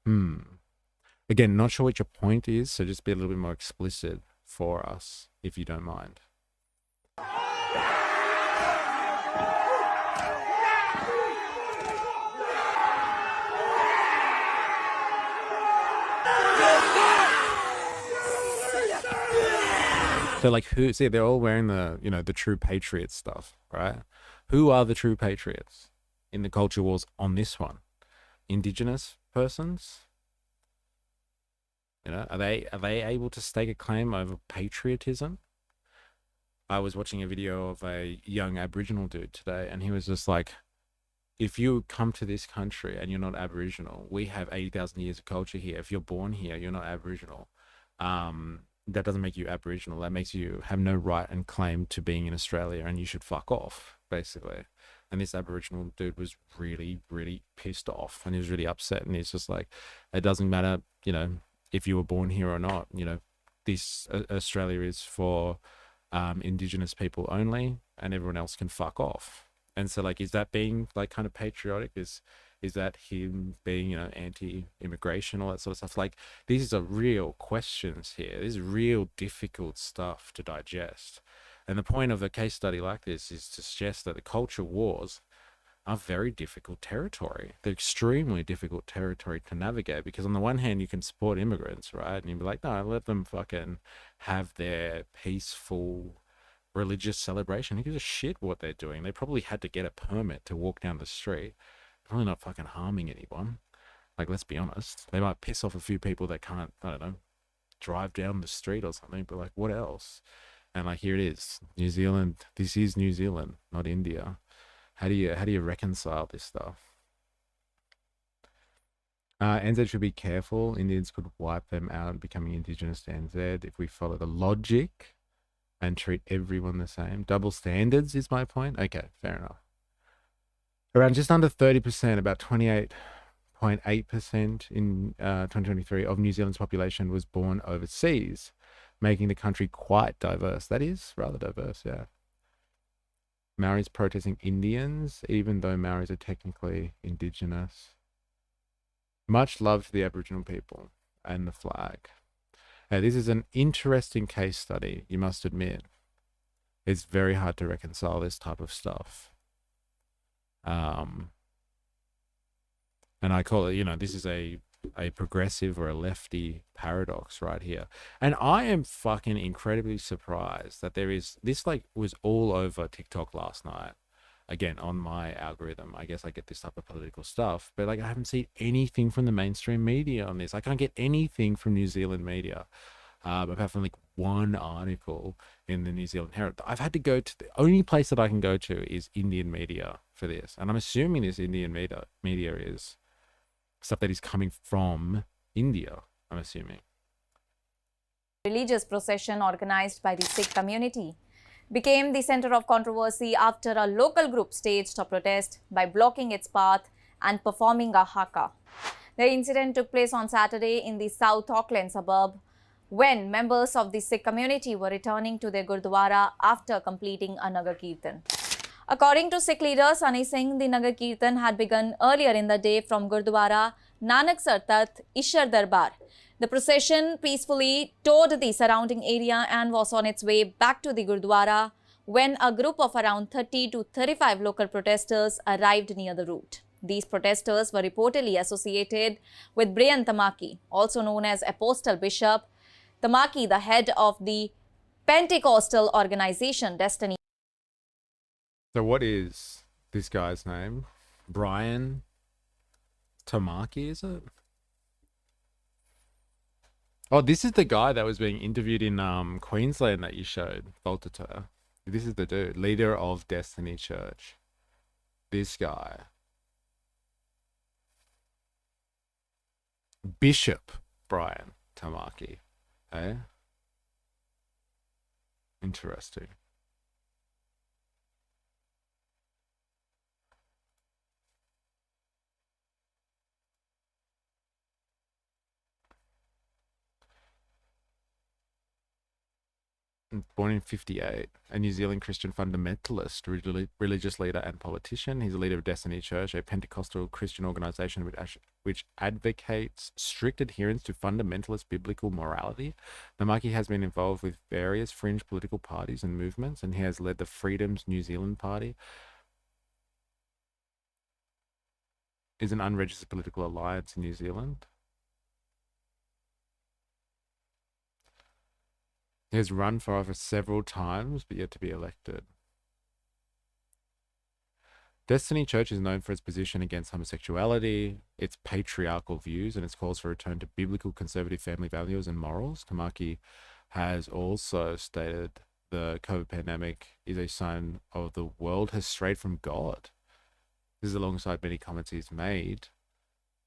S1: Again, not sure what your point is, so just be a little bit more explicit for us, if you don't mind. So like who, see, they're all wearing the, the true patriot stuff, right? Who are the true patriots in the culture wars on this one? Indigenous persons? Are they able to stake a claim over patriotism? I was watching a video of a young Aboriginal dude today, and he was just like, if you come to this country and you're not Aboriginal, we have 80,000 years of culture here. If you're born here, you're not Aboriginal. That doesn't make you Aboriginal. That makes you have no right and claim to being in Australia, and you should fuck off, basically. And this Aboriginal dude was really, really pissed off, and he was really upset. And he's just like, it doesn't matter, if you were born here or not. This Australia is for Indigenous people only, and everyone else can fuck off. And so, like, is that being like kind of patriotic? Is that him being, anti-immigration, all that sort of stuff? Like, these are real questions here. This is real difficult stuff to digest. And the point of a case study like this is to suggest that the culture wars are very difficult territory. They're extremely difficult territory to navigate, because on the one hand, you can support immigrants, right? And you'd be like, no, let them fucking have their peaceful religious celebration. Who gives a shit what they're doing? They probably had to get a permit to walk down the street. Probably not fucking harming anyone. Like, let's be honest. They might piss off a few people that can't, I don't know, drive down the street or something, but like, what else? And like, here it is, New Zealand. This is New Zealand, not India. How do you reconcile this stuff? NZ should be careful. Indians could wipe them out becoming Indigenous to NZ if we follow the logic and treat everyone the same. Double standards is my point. Okay, fair enough. Around just under 30%, about 28.8% in 2023 of New Zealand's population was born overseas, making the country quite diverse. That is rather diverse, yeah. Maoris protesting Indians, even though Maoris are technically Indigenous. Much love to the Aboriginal people and the flag. Now, this is an interesting case study, you must admit. It's very hard to reconcile this type of stuff. And I call it, this is a progressive or a lefty paradox right here. And I am fucking incredibly surprised that this was all over TikTok last night. Again, on my algorithm, I guess I get this type of political stuff, but like, I haven't seen anything from the mainstream media on this. I can't get anything from New Zealand media, apart from like one article in the New Zealand Herald. I've had to go to the only place that I can go to is Indian media for this. And I'm assuming this Indian media is stuff that is coming from India, I'm assuming.
S19: Religious procession organized by the Sikh community became the center of controversy after a local group staged a protest by blocking its path and performing a haka. The incident took place on Saturday in the South Auckland suburb when members of the Sikh community were returning to their Gurdwara after completing a Nagar Kirtan. According to Sikh leader Sunny Singh, the Nagar Kirtan had begun earlier in the day from Gurdwara Nanaksar Tat Ishar Darbar. The procession peacefully toured the surrounding area and was on its way back to the Gurdwara when a group of around 30 to 35 local protesters arrived near the route. These protesters were reportedly associated with Brian Tamaki, also known as Apostle Bishop Tamaki, the head of the Pentecostal organization Destiny.
S1: So what is this guy's name? Brian Tamaki, is it? Oh, this is the guy that was being interviewed in Queensland that you showed, Voltaire. This is the dude, leader of Destiny Church. This guy. Bishop Brian Tamaki. Eh? Interesting. Born in 1958, a New Zealand Christian fundamentalist, religious leader and politician. He's a leader of Destiny Church, a Pentecostal Christian organization which advocates strict adherence to fundamentalist biblical morality. Namaki has been involved with various fringe political parties and movements, and he has led the Freedoms New Zealand Party, is an unregistered political alliance in New Zealand. He has run for office several times, but yet to be elected. Destiny Church is known for its position against homosexuality, its patriarchal views, and its calls for a return to biblical conservative family values and morals. Tamaki has also stated the COVID pandemic is a sign of the world has strayed from God. This is alongside many comments he's made,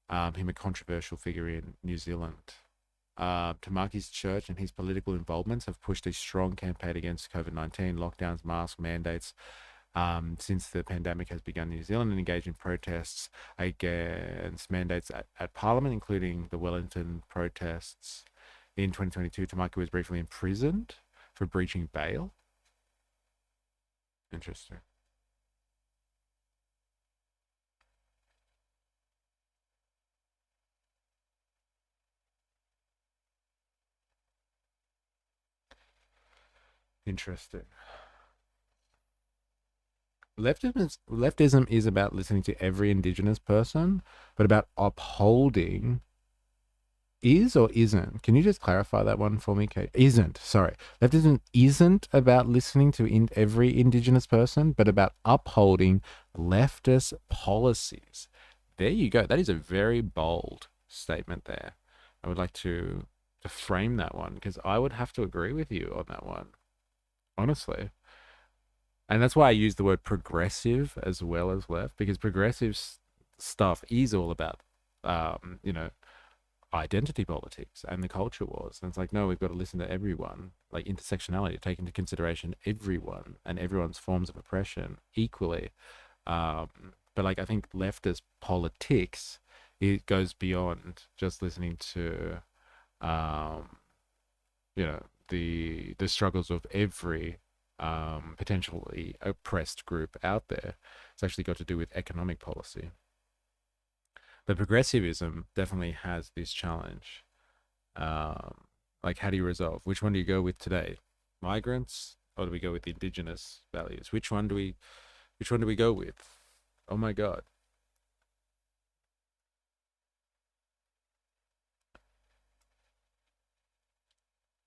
S1: him a controversial figure in New Zealand. Tamaki's church and his political involvements have pushed a strong campaign against COVID-19, lockdowns, mask mandates, since the pandemic has begun in New Zealand, and engaged in protests against mandates at Parliament, including the Wellington protests in 2022. Tamaki was briefly imprisoned for breaching bail. Interesting. Interesting. Leftism is about listening to every Indigenous person, but about upholding is or isn't. Can you just clarify that one for me, Kate? Isn't, sorry. Leftism isn't about listening to every Indigenous person, but about upholding leftist policies. There you go. That is a very bold statement there. I would like to frame that one, because I would have to agree with you on that one, honestly. And that's why I use the word progressive as well as left, because progressive stuff is all about, identity politics and the culture wars. And it's like, no, we've got to listen to everyone, like intersectionality, take into consideration everyone and everyone's forms of oppression equally. But like, I think leftist politics, it goes beyond just listening to, the struggles of every potentially oppressed group out there. It's actually got to do with economic policy. But progressivism definitely has this challenge. Like, how do you resolve? Which one do you go with today? Migrants, or do we go with Indigenous values? Which one do we go with? Oh my God.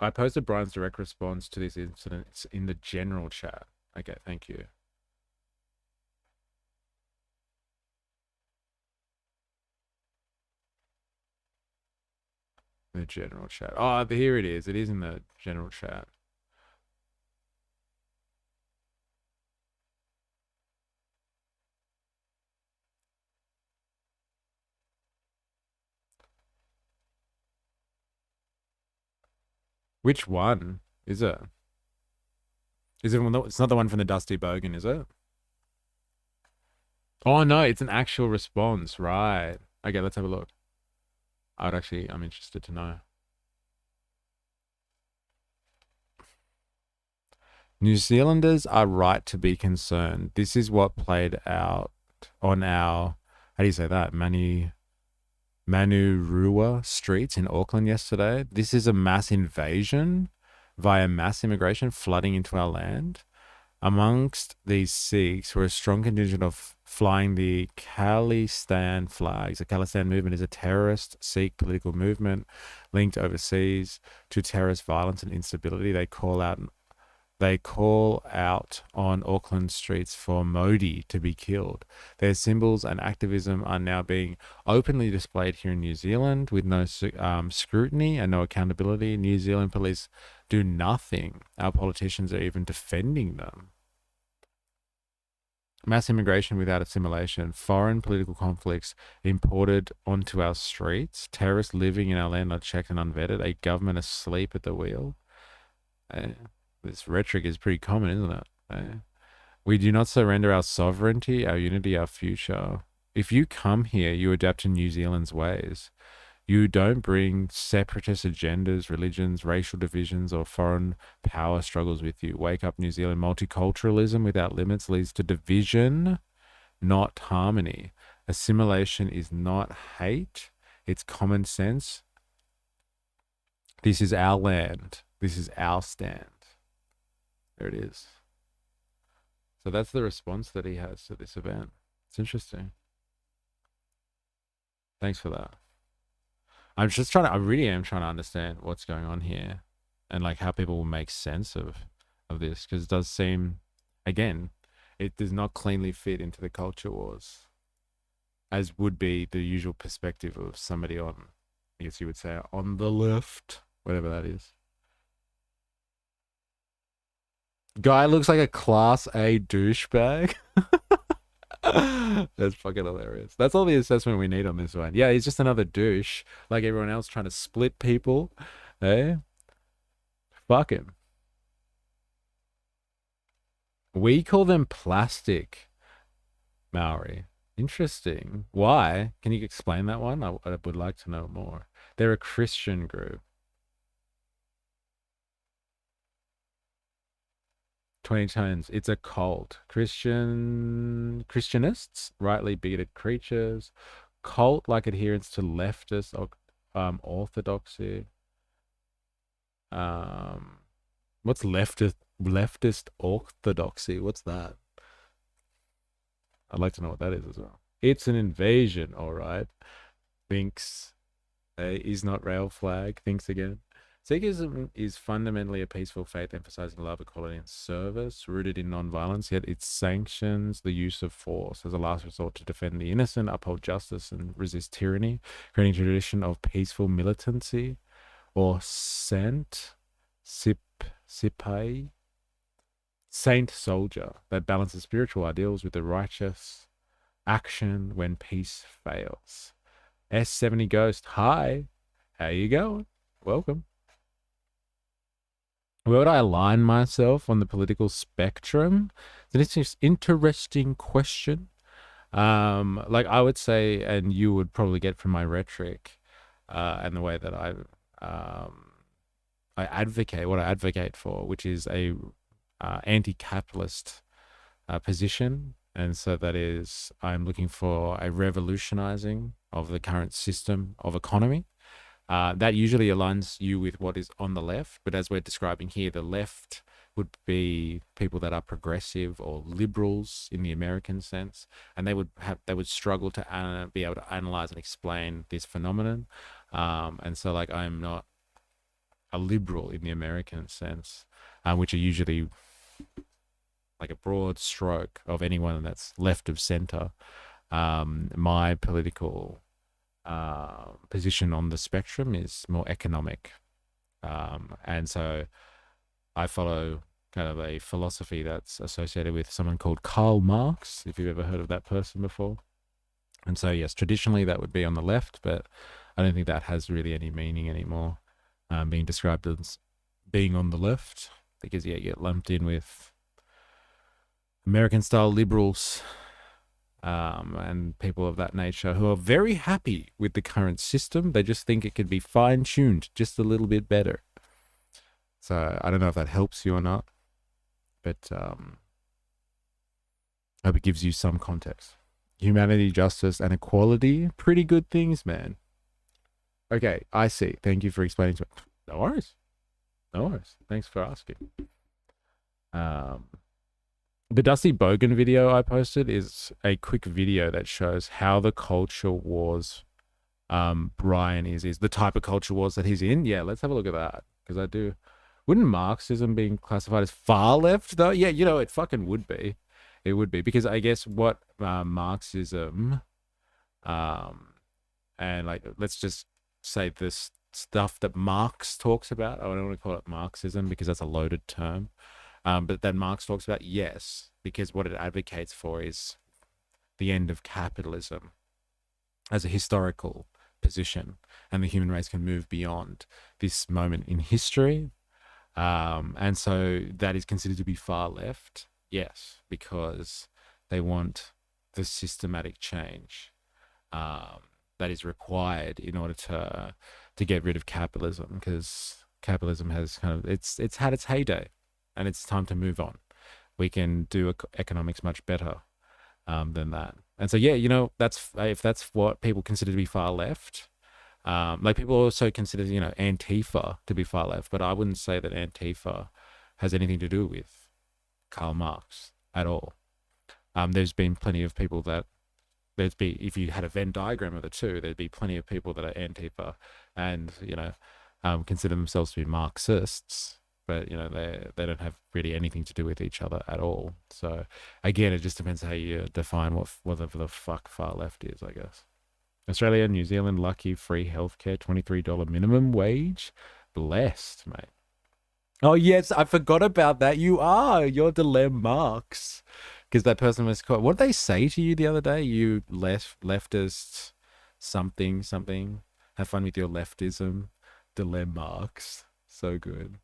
S1: I posted Brian's direct response to these incidents in the general chat. Okay, thank you. The general chat. Oh, here it is. It is in the general chat. Which one is it? Is it? It's not the one from the Dusty Bogan, is it? Oh no, it's an actual response, right? Okay, let's have a look. I'm interested to know. New Zealanders are right to be concerned. This is what played out on our, how do you say that? Manurua streets in Auckland yesterday. This is a mass invasion via mass immigration flooding into our land. Amongst these Sikhs were a strong contingent of flying the Khalistan flags. The Khalistan movement is a terrorist Sikh political movement linked overseas to terrorist violence and instability. They call out They call out on Auckland streets for Modi to be killed. Their symbols and activism are now being openly displayed here in New Zealand with no scrutiny and no accountability. New Zealand police do nothing. Our politicians are even defending them. Mass immigration without assimilation, foreign political conflicts imported onto our streets, terrorists living in our land unchecked and unvetted, a government asleep at the wheel. This rhetoric is pretty common, isn't it? We do not surrender our sovereignty, our unity, our future. If you come here, you adapt to New Zealand's ways. You don't bring separatist agendas, religions, racial divisions, or foreign power struggles with you. Wake up, New Zealand. Multiculturalism without limits leads to division, not harmony. Assimilation is not hate. It's common sense. This is our land. This is our stand. There it is. So that's the response that he has to this event. It's interesting. Thanks for that. I really am trying to understand what's going on here and like how people will make sense of this, because it does seem, again, it does not cleanly fit into the culture wars, as would be the usual perspective of somebody on, I guess you would say, on the left, whatever that is. Guy looks like a class A douchebag. That's fucking hilarious. That's all the assessment we need on this one. Yeah, he's just another douche, like everyone else trying to split people. Hey, fuck him. We call them plastic Maori. Interesting. Why? Can you explain that one? I would like to know more. They're a Christian group. 2010s. It's a cult. Christianists, rightly bigoted creatures. Cult-like adherence to leftist orthodoxy. What's leftist orthodoxy? What's that? I'd like to know what that is as well. It's an invasion, all right. Thinks is not rail flag. Thinks again. Sikhism is fundamentally a peaceful faith emphasizing love, equality, and service, rooted in non-violence, yet it sanctions the use of force as a last resort to defend the innocent, uphold justice, and resist tyranny, creating a tradition of peaceful militancy, or saint soldier, that balances spiritual ideals with the righteous action when peace fails. S70 Ghost, hi, how you going? Welcome. Where would I align myself on the political spectrum? It's an interesting question. Like I would say, and you would probably get from my rhetoric and the way that I advocate, what I advocate for, which is a anti-capitalist position. And so that is, I'm looking for a revolutionizing of the current system of economy. That usually aligns you with what is on the left, but as we're describing here, the left would be people that are progressive or liberals in the American sense, and they would struggle to be able to analyze and explain this phenomenon. And so, like, I'm not a liberal in the American sense, which are usually like a broad stroke of anyone that's left of center. My political position on the spectrum is more economic, and so I follow kind of a philosophy that's associated with someone called Karl Marx, if you've ever heard of that person before. And so yes, traditionally that would be on the left, but I don't think that has really any meaning anymore, being described as being on the left, because you get lumped in with American style liberals and people of that nature who are very happy with the current system. They just think it could be fine-tuned just a little bit better. So I don't know if that helps you or not, but I hope it gives you some context. Humanity, justice, and equality, pretty good things, man. Okay, I see. Thank you for explaining to me. No worries. No worries. Thanks for asking. The Dusty Bogan video I posted is a quick video that shows how the culture wars Brian is the type of culture wars that he's in. Yeah, let's have a look at that, because I do Wouldn't Marxism being classified as far left though? Yeah, it fucking would be. It would be, because I guess what Marxism, and like, let's just say this stuff that Marx talks about. I don't want to call it Marxism because that's a loaded term. But that Marx talks about, yes, because what it advocates for is the end of capitalism as a historical position, and the human race can move beyond this moment in history. And so that is considered to be far left, yes, because they want the systematic change that is required in order to get rid of capitalism, because capitalism has it's had its heyday, and it's time to move on. We can do economics much better than that. And so, yeah, that's if that's what people consider to be far left. Like, people also consider, Antifa to be far left, but I wouldn't say that Antifa has anything to do with Karl Marx at all. There's been plenty of people that if you had a Venn diagram of the two, there'd be plenty of people that are Antifa and, consider themselves to be Marxists, but, they don't have really anything to do with each other at all. So, again, it just depends how you define whatever the fuck far left is, I guess. Australia, New Zealand, lucky, free healthcare, $23 minimum wage. Blessed, mate. Oh, yes, I forgot about that. You're Dilemma Marx. Because that person was called, what did they say to you the other day? You leftist something. Have fun with your leftism. Dilemma Marx. So good.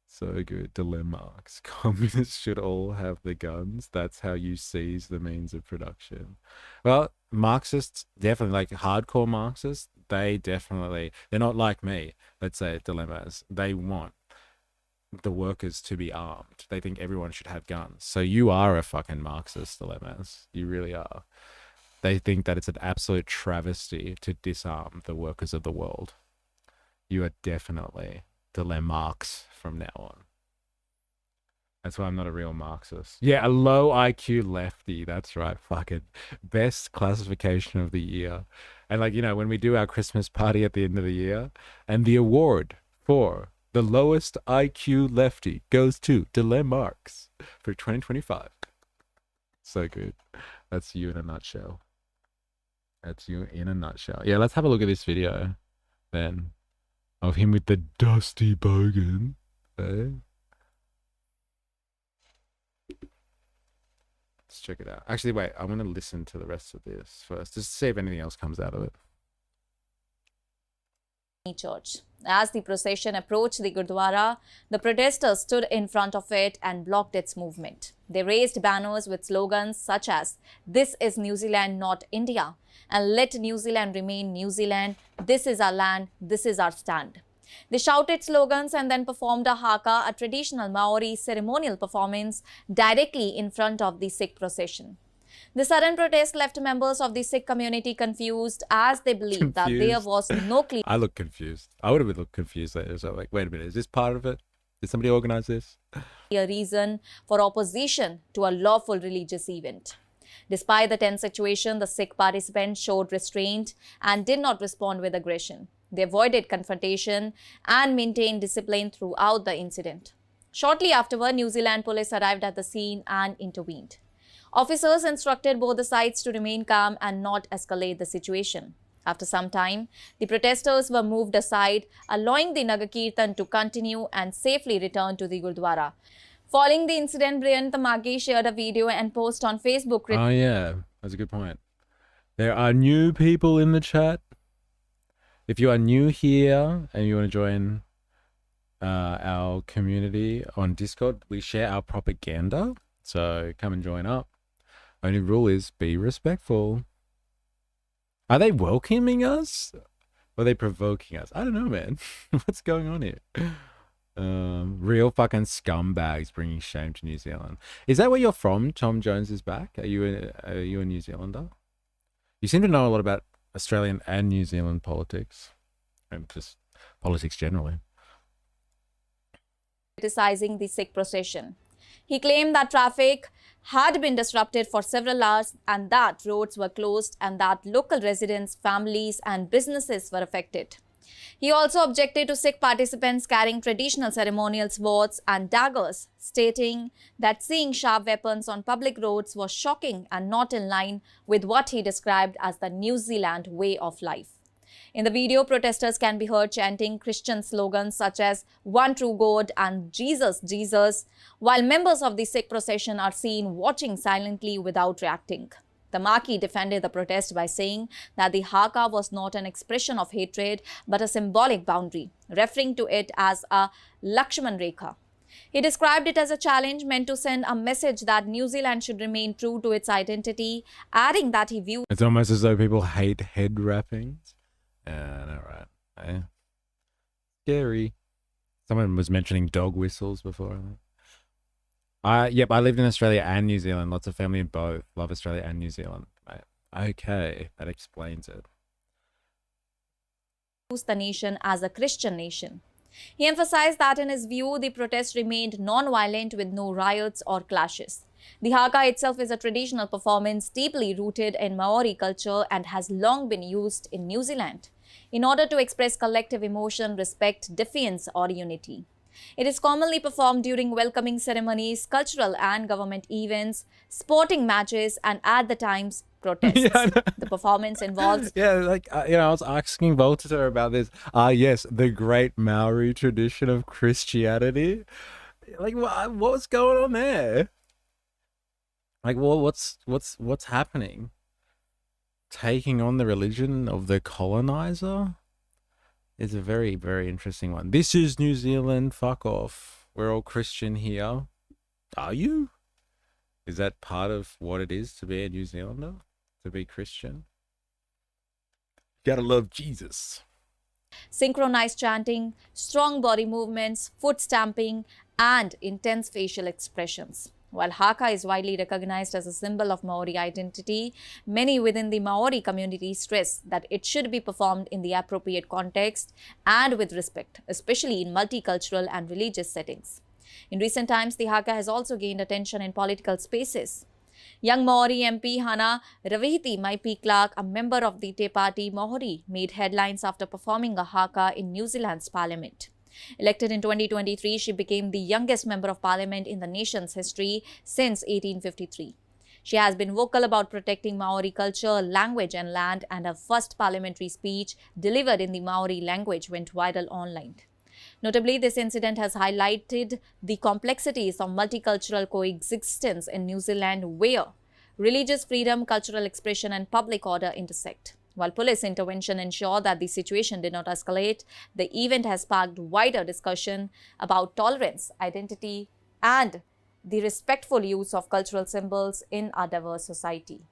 S1: So good. Dilemma Marx. Communists should all have the guns. That's how you seize the means of production. Well, Marxists, definitely, like hardcore Marxists, they're not like me, let's say, dilemmas. They want the workers to be armed. They think everyone should have guns. So you are a fucking Marxist, dilemmas. You really are. They think that it's an absolute travesty to disarm the workers of the world. You are definitely Dilemma Marx from now on. That's why I'm not a real Marxist. Yeah, a low IQ lefty. That's right. Fucking best classification of the year. And like, when we do our Christmas party at the end of the year, and the award for the lowest IQ lefty goes to Dilemma Marx for 2025. So good. That's you in a nutshell. That's you in a nutshell. Yeah, let's have a look at this video then of him with the dusty bogan. Eh? Let's check it out. Actually, wait, I'm going to listen to the rest of this first, just to see if anything else comes out of it.
S19: Church. As the procession approached the Gurdwara, the protesters stood in front of it and blocked its movement. They raised banners with slogans such as, "This is New Zealand, not India," and "Let New Zealand remain New Zealand. This is our land. This is our stand." They shouted slogans and then performed a haka, a traditional Maori ceremonial performance, directly in front of the Sikh procession. The sudden protest left members of the Sikh community confused, as they believed that there was no clear...
S1: I look confused. I would have looked confused later. So like, wait a minute, is this part of it? Did somebody organize this?
S19: ...a reason for opposition to a lawful religious event. Despite the tense situation, the Sikh participants showed restraint and did not respond with aggression. They avoided confrontation and maintained discipline throughout the incident. Shortly afterward, New Zealand police arrived at the scene and intervened. Officers instructed both the sides to remain calm and not escalate the situation. After some time, the protesters were moved aside, allowing the Nagakirtan to continue and safely return to the Gurdwara. Following the incident, Brian Tamagi shared a video and post on Facebook.
S1: Oh yeah, that's a good point. There are new people in the chat. If you are new here and you want to join our community on Discord, we share our propaganda. So come and join up. Only rule is be respectful. Are they welcoming us? Or are they provoking us? I don't know, man. What's going on here? Real fucking scumbags bringing shame to New Zealand. Is that where you're from? Tom Jones is back. Are you a New Zealander? You seem to know a lot about Australian and New Zealand politics, and just politics generally.
S19: Criticizing the Sikh procession. He claimed that traffic had been disrupted for several hours and that roads were closed and that local residents, families and businesses were affected. He also objected to Sikh participants carrying traditional ceremonial swords and daggers, stating that seeing sharp weapons on public roads was shocking and not in line with what he described as the New Zealand way of life. In the video, protesters can be heard chanting Christian slogans such as "One True God" and "Jesus, Jesus," while members of the Sikh procession are seen watching silently without reacting. The Marquis defended the protest by saying that the haka was not an expression of hatred but a symbolic boundary, referring to it as a Lakshman Rekha. He described it as a challenge meant to send a message that New Zealand should remain true to its identity, adding that he viewed
S1: It's almost as though people hate head wrappings. Yeah, I know, right? Eh? Scary. Someone was mentioning dog whistles before. Yep, I lived in Australia and New Zealand. Lots of family in both. Love Australia and New Zealand. Okay, that explains it.
S19: the nation as a Christian nation. He emphasized that in his view, the protest remained non-violent with no riots or clashes. The haka itself is a traditional performance deeply rooted in Maori culture and has long been used in New Zealand in order to express collective emotion, respect, defiance, or unity. It is commonly performed during welcoming ceremonies, cultural and government events, sporting matches, and at the times, protests. The performance involves...
S1: I was asking Voltaire about this. Yes, the great Maori tradition of Christianity. Like, what's going on there? Like, well, what's happening? Taking on the religion of the colonizer? It's a very, very interesting one. This is New Zealand. Fuck off. We're all Christian here. Are you? Is that part of what it is to be a New Zealander? To be Christian? Gotta love Jesus.
S19: Synchronized chanting, strong body movements, foot stamping, and intense facial expressions. While haka is widely recognized as a symbol of Maori identity, many within the Maori community stress that it should be performed in the appropriate context and with respect, especially in multicultural and religious settings. In recent times, the haka has also gained attention in political spaces. Young Maori MP Hana Ravihiti Maipi Clark, a member of the Te Party Maori, made headlines after performing a haka in New Zealand's parliament. Elected in 2023, she became the youngest member of parliament in the nation's history since 1853. She has been vocal about protecting Maori culture, language and land, and her first parliamentary speech delivered in the Maori language went viral online. Notably, this incident has highlighted the complexities of multicultural coexistence in New Zealand, where religious freedom, cultural expression and public order intersect. While police intervention ensured that the situation did not escalate, the event has sparked wider discussion about tolerance, identity, and the respectful use of cultural symbols in our diverse society.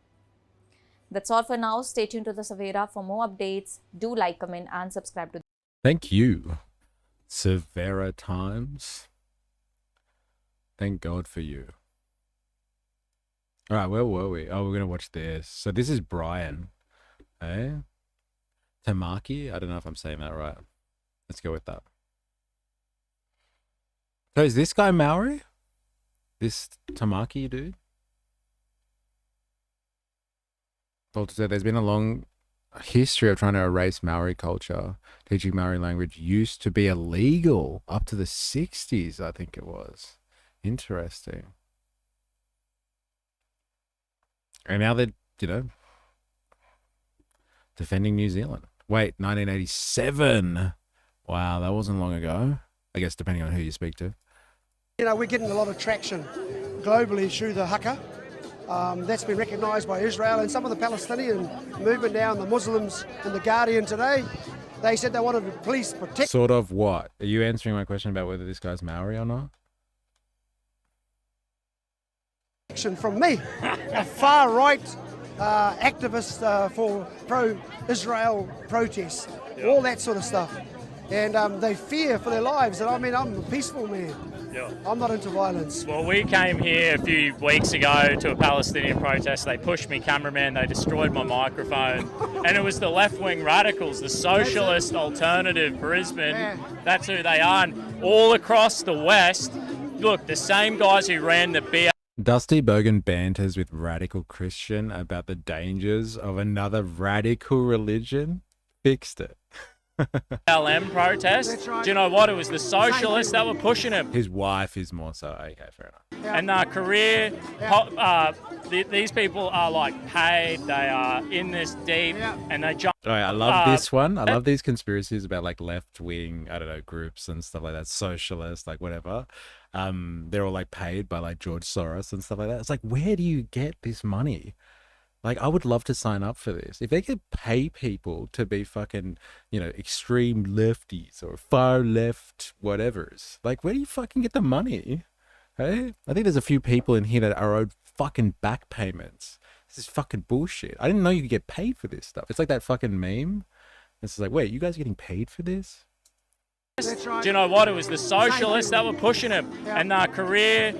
S19: That's all for now. Stay tuned to the Savera for more updates. Do like, comment, and subscribe to.
S1: Thank you, Savera Times. Thank God for you. All right, where were we? Oh, we're going to watch this. So this is Brian. Eh? Tamaki? I don't know if I'm saying that right. Let's go with that. So is this guy Maori? This Tamaki dude? So there's been a long history of trying to erase Maori culture. Teaching Maori language used to be illegal up to the 60s, I think it was. Interesting. And now they're, defending New Zealand. Wait, 1987. Wow, that wasn't long ago. I guess depending on who you speak to.
S20: We're getting a lot of traction globally through the haka. That's been recognised by Israel and some of the Palestinian movement now, and the Muslims in The Guardian today. They said they wanted the police protect.
S1: Sort of what? Are you answering my question about whether this guy's Maori or not?
S20: From me, a far-right activist for pro-Israel protests, all that sort of stuff. And they fear for their lives. And I mean, I'm a peaceful man.
S21: Yeah.
S20: I'm not into violence.
S21: Well, we came here a few weeks ago to a Palestinian protest. They pushed me, cameraman, they destroyed my microphone. And it was the left-wing radicals, the socialist alternative Brisbane.
S20: Yeah.
S21: That's who they are. And all across the West, look, the same guys who ran the BA.
S1: Dusty Bogan banters with radical Christian about the dangers of another radical religion. Fixed it.
S21: LM protest. Do you know what? It was the socialists that were pushing him.
S1: His wife is more so. Okay, fair enough.
S21: And career, these people are like paid. They are in this deep, and they jump.
S1: All right, I love this one. I love these conspiracies about like left wing, I don't know, groups and stuff like that, socialist, like whatever. They're all like paid by like George Soros and stuff like that. It's like, where do you get this money? Like, I would love to sign up for this. If they could pay people to be fucking, you know, extreme lefties or far left whatevers, like, where do you fucking get the money? Hey? I think there's a few people in here that are owed fucking back payments. This is fucking bullshit. I didn't know you could get paid for this stuff. It's like that fucking meme. It's like, wait, you guys are getting paid for this?
S21: Do you know what? It was the socialists that were pushing him, and career,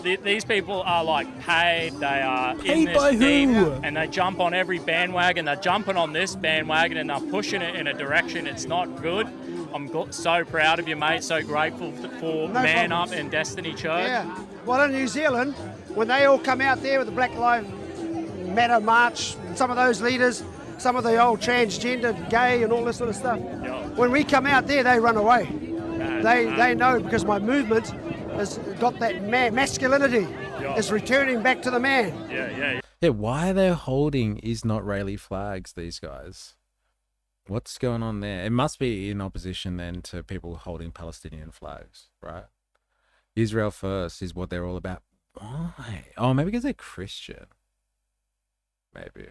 S21: these people are like paid. They are in this deep, and they jump on every bandwagon. They're jumping on this bandwagon, and they're pushing it in a direction it's not good. I'm so proud of you, mate. So grateful for Man Up and Destiny Church.
S20: Yeah. Well, in New Zealand, when they all come out there with the Black Lives Matter march, some of those leaders, some of the old transgender, gay, and all this sort of stuff. When we come out there, they run away. They know, because my movement has got that masculinity. It's returning back to the man.
S1: Yeah, why are they holding Is Not Israeli flags, these guys? What's going on there? It must be in opposition then to people holding Palestinian flags, right? Israel first is what they're all about. Why? Oh, maybe because they're Christian. Maybe.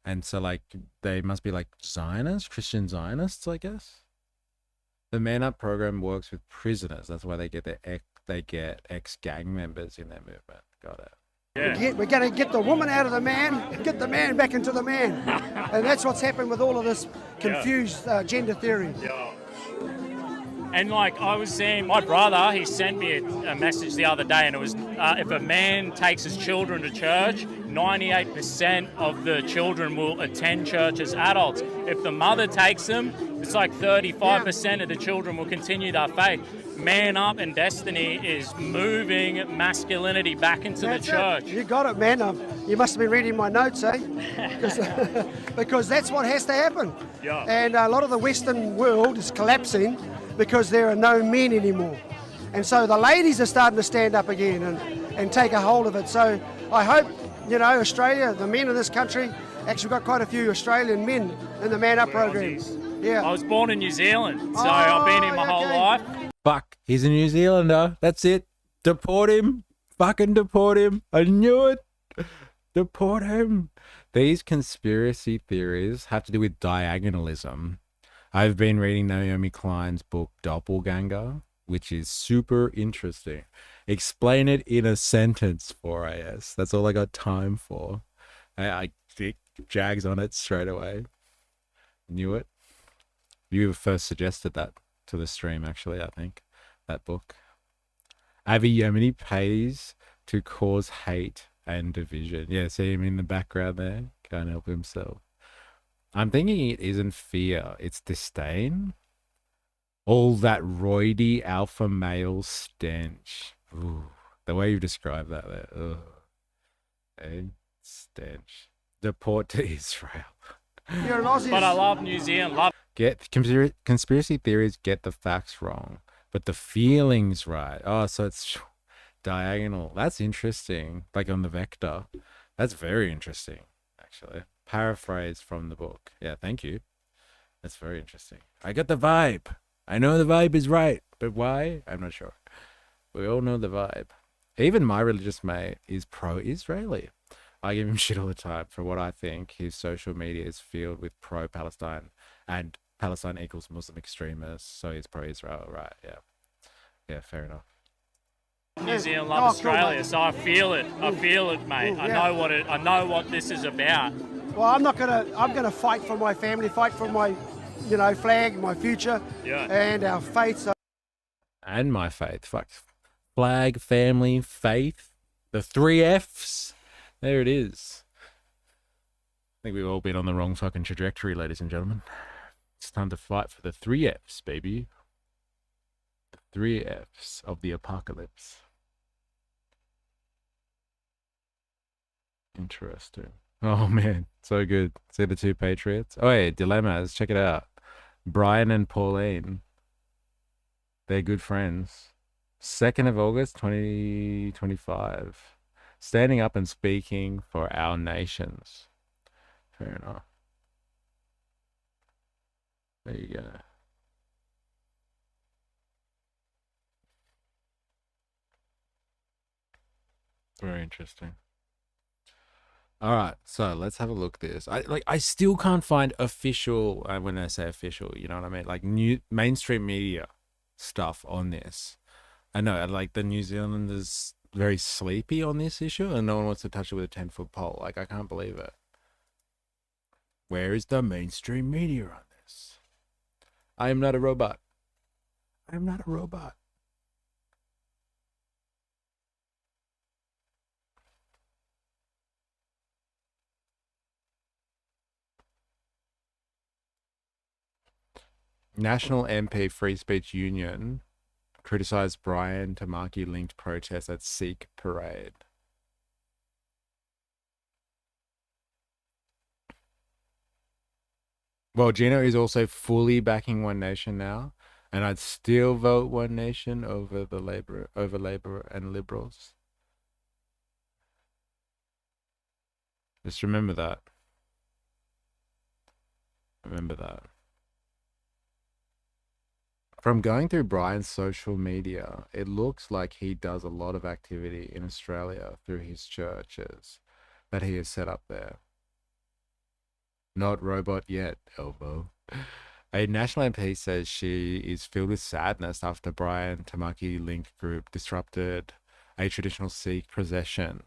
S1: And so, like, they must be like Zionists, Christian Zionists, I guess. The Man Up program works with prisoners. That's why they get ex-gang members in their movement. Got it.
S20: Yeah. We're going to get the woman out of the man and get the man back into the man. And that's what's happened with all of this confused gender theory.
S21: And like I was saying, my brother, he sent me a message the other day, and it was if a man takes his children to church, 98% of the children will attend church as adults. If the mother takes them, it's like 35% of the children will continue their faith. Man Up and Destiny is moving masculinity back into the church.
S20: You got it, man. You must have been reading my notes, eh? Because that's what has to happen.
S21: Yeah.
S20: And a lot of the Western world is collapsing because there are no men anymore. And so the ladies are starting to stand up again and take a hold of it. So I hope, you know, Australia, the men of this country, actually got quite a few Australian men in the Man Up program. Yeah.
S21: I was born in New Zealand, so I've been here my whole life.
S1: Fuck, he's a New Zealander. That's it. Deport him. Fucking deport him. I knew it. Deport him. These conspiracy theories have to do with diagonalism. I've been reading Naomi Klein's book Doppelganger, which is super interesting. Explain it in a sentence for us. That's all I got time for. I jags on it straight away. Knew it. You first suggested that to the stream, actually, I think, that book. Avi Yemeni pays to cause hate and division. Yeah, see him in the background there? Can't help himself. I'm thinking it isn't fear, it's disdain. All that roidy alpha male stench. Ooh, the way you describe that there. Ugh. Hey, stench. Deport to Israel.
S20: You're an Aussie.
S21: But I love New Zealand.
S1: Get conspiracy theories get the facts wrong, but the feelings right. Oh, so it's diagonal. That's interesting. Like on the vector. That's very interesting, actually. Paraphrase from the book. Yeah, thank you. That's very interesting. I got the vibe. I know the vibe is right, but why? I'm not sure. We all know the vibe. Even my religious mate is pro-Israeli. I give him shit all the time for what I think his social media is filled with pro-Palestine and Palestine equals Muslim extremists, so he's pro-Israel, right? Yeah. Yeah, fair enough.
S21: New Zealand love Australia, so I feel it. I feel it, mate. I know what this is about.
S20: Well, I'm gonna fight for my family, fight for my, you know, flag, my future, and our faith. So.
S1: And my faith. Fuck. Flag, family, faith. The 3 Fs. There it is. I think we've all been on the wrong fucking trajectory, ladies and gentlemen. It's time to fight for the 3 Fs, baby. The 3 Fs of the apocalypse. Interesting. Oh man, so good. See the two patriots. Oh yeah, dilemmas. Check it out. Brian and Pauline. They're good friends. 2nd of August, 2025. Standing up and speaking for our nations. Fair enough. There you go. Very interesting. All right, so let's have a look at this. I still can't find official. When I say official, you know what I mean, like new mainstream media stuff on this. I know, like the New Zealanders very sleepy on this issue, and no one wants to touch it with a 10-foot pole. Like I can't believe it. Where is the mainstream media on this? I am not a robot. I am not a robot. National MP Free Speech Union criticized Brian Tamaki linked protest at Sikh parade. Well, Gino is also fully backing One Nation now, and I'd still vote One Nation over Labor and Liberals. Just remember that. Remember that. From going through Brian's social media, it looks like he does a lot of activity in Australia through his churches that he has set up there. Not robot yet, Albo. A national MP says she is filled with sadness after Brian Tamaki linked group disrupted a traditional Sikh procession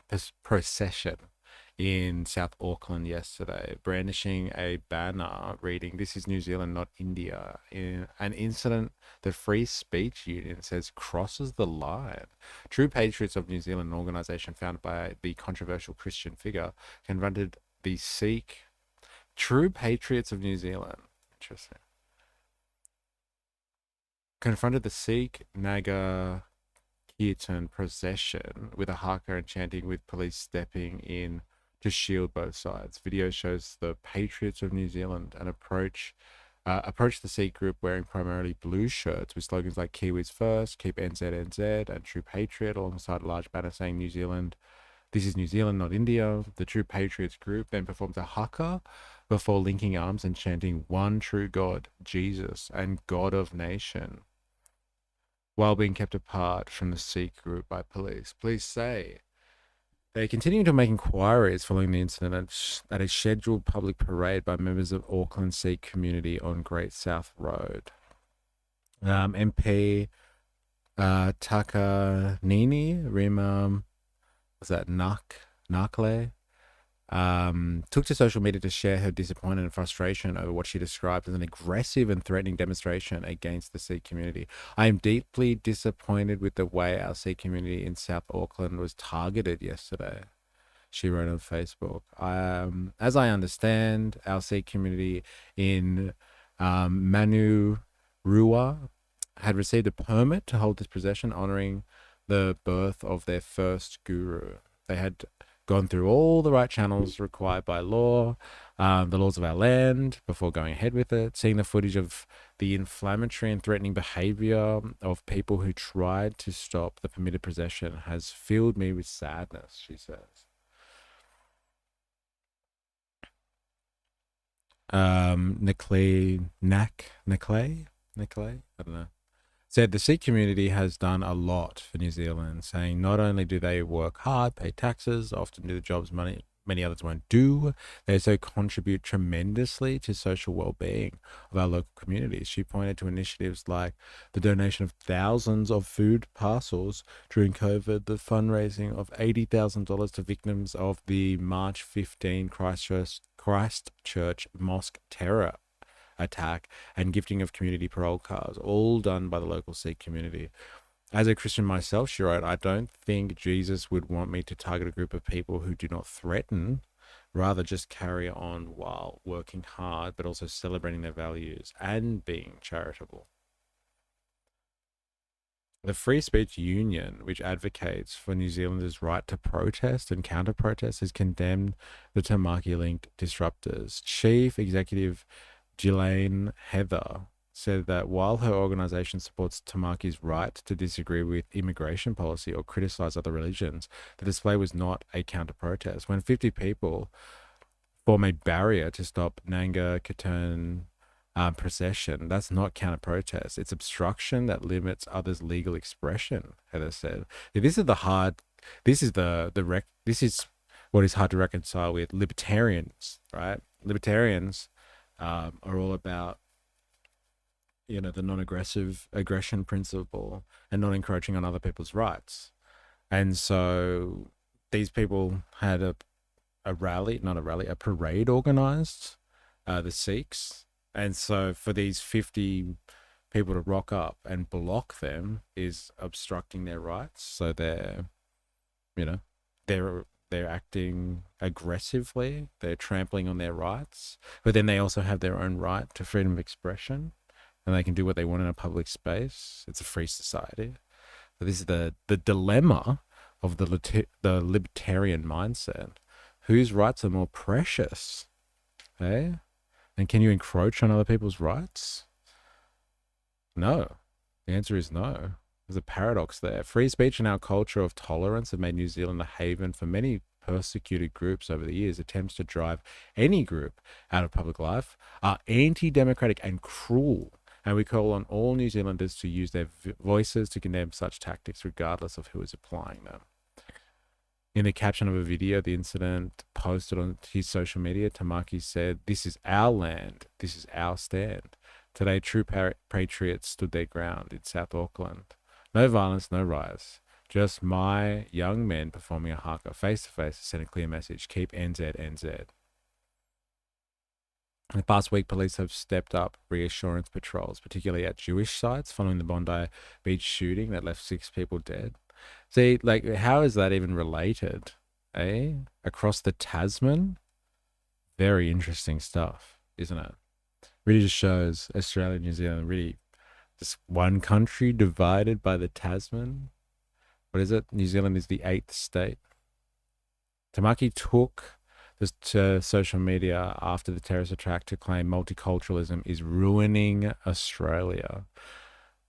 S1: in South Auckland yesterday, brandishing a banner reading, "This is New Zealand, not India," in an incident the Free Speech Union says crosses the line. True Patriots of New Zealand, an organisation founded by the controversial Christian figure, confronted the Sikh. True Patriots of New Zealand. Interesting. Confronted the Sikh Nagar Kirtan procession with a haka and chanting, with police stepping in to shield both sides. Video shows the Patriots of New Zealand and approach the Sikh group wearing primarily blue shirts with slogans like "Kiwis First," "Keep NZNZ," and "True Patriot," alongside a large banner saying "New Zealand. This is New Zealand, not India." The True Patriots group then performed a haka before linking arms and chanting "One true God, Jesus, and God of Nation," while being kept apart from the Sikh group by police. Police say they continue to make inquiries following the incident at a scheduled public parade by members of Auckland Sikh community on Great South Road. MP Takanini Rima, was that Nakle? Took to social media to share her disappointment and frustration over what she described as an aggressive and threatening demonstration against the Sikh community. "I am deeply disappointed with the way our Sikh community in South Auckland was targeted yesterday," she wrote on Facebook. "As I understand, our Sikh community in Manurua had received a permit to hold this procession honoring the birth of their first guru. They had gone through all the right channels required by law, the laws of our land, before going ahead with it. Seeing the footage of the inflammatory and threatening behavior of people who tried to stop the permitted procession has filled me with sadness," she says. Nakley, I don't know, said the Sikh community has done a lot for New Zealand, saying not only do they work hard, pay taxes, often do the jobs many others won't do, they also contribute tremendously to social well-being of our local communities. She pointed to initiatives like the donation of thousands of food parcels during COVID, the fundraising of $80,000 to victims of the March 15 Christchurch mosque terror attack, and gifting of community parole cars, all done by the local Sikh community. "As a Christian myself," she wrote, "I don't think Jesus would want me to target a group of people who do not threaten, rather just carry on while working hard, but also celebrating their values and being charitable." The Free Speech Union, which advocates for New Zealanders' right to protest and counter-protest, has condemned the Tamaki-linked disruptors. Chief Executive Ghislaine Heather said that while her organisation supports Tamaki's right to disagree with immigration policy or criticise other religions, the display was not a counter-protest. When 50 people form a barrier to stop Nanga Katern procession, that's not counter-protest. It's obstruction that limits others' legal expression, Heather said. This is what is hard to reconcile with libertarians, right? Libertarians are all about, the aggression principle and not encroaching on other people's rights. And so these people had a parade organized, the Sikhs. And so for these 50 people to rock up and block them is obstructing their rights. So they're acting aggressively. They're trampling on their rights. But then they also have their own right to freedom of expression, and they can do what they want in a public space. It's a free society. So this is the dilemma of the libertarian mindset. Whose rights are more precious? Eh? And can you encroach on other people's rights? No. The answer is no. There's a paradox there. Free speech and our culture of tolerance have made New Zealand a haven for many persecuted groups over the years. Attempts to drive any group out of public life are anti-democratic and cruel, and we call on all New Zealanders to use their voices to condemn such tactics, regardless of who is applying them. In the caption of a video, the incident posted on his social media, Tamaki said, "This is our land. This is our stand. Today, true patriots stood their ground in South Auckland. No violence, no riots. Just my young men performing a haka face to face to send a clear message. Keep NZ, NZ." In the past week, police have stepped up reassurance patrols, particularly at Jewish sites, following the Bondi Beach shooting that left 6 people dead. See, how is that even related? Across the Tasman? Very interesting stuff, isn't it? Really just shows Australia and New Zealand really just one country divided by the Tasman. What is it? New Zealand is the 8th state. Tamaki took this to social media after the terrorist attack to claim multiculturalism is ruining Australia.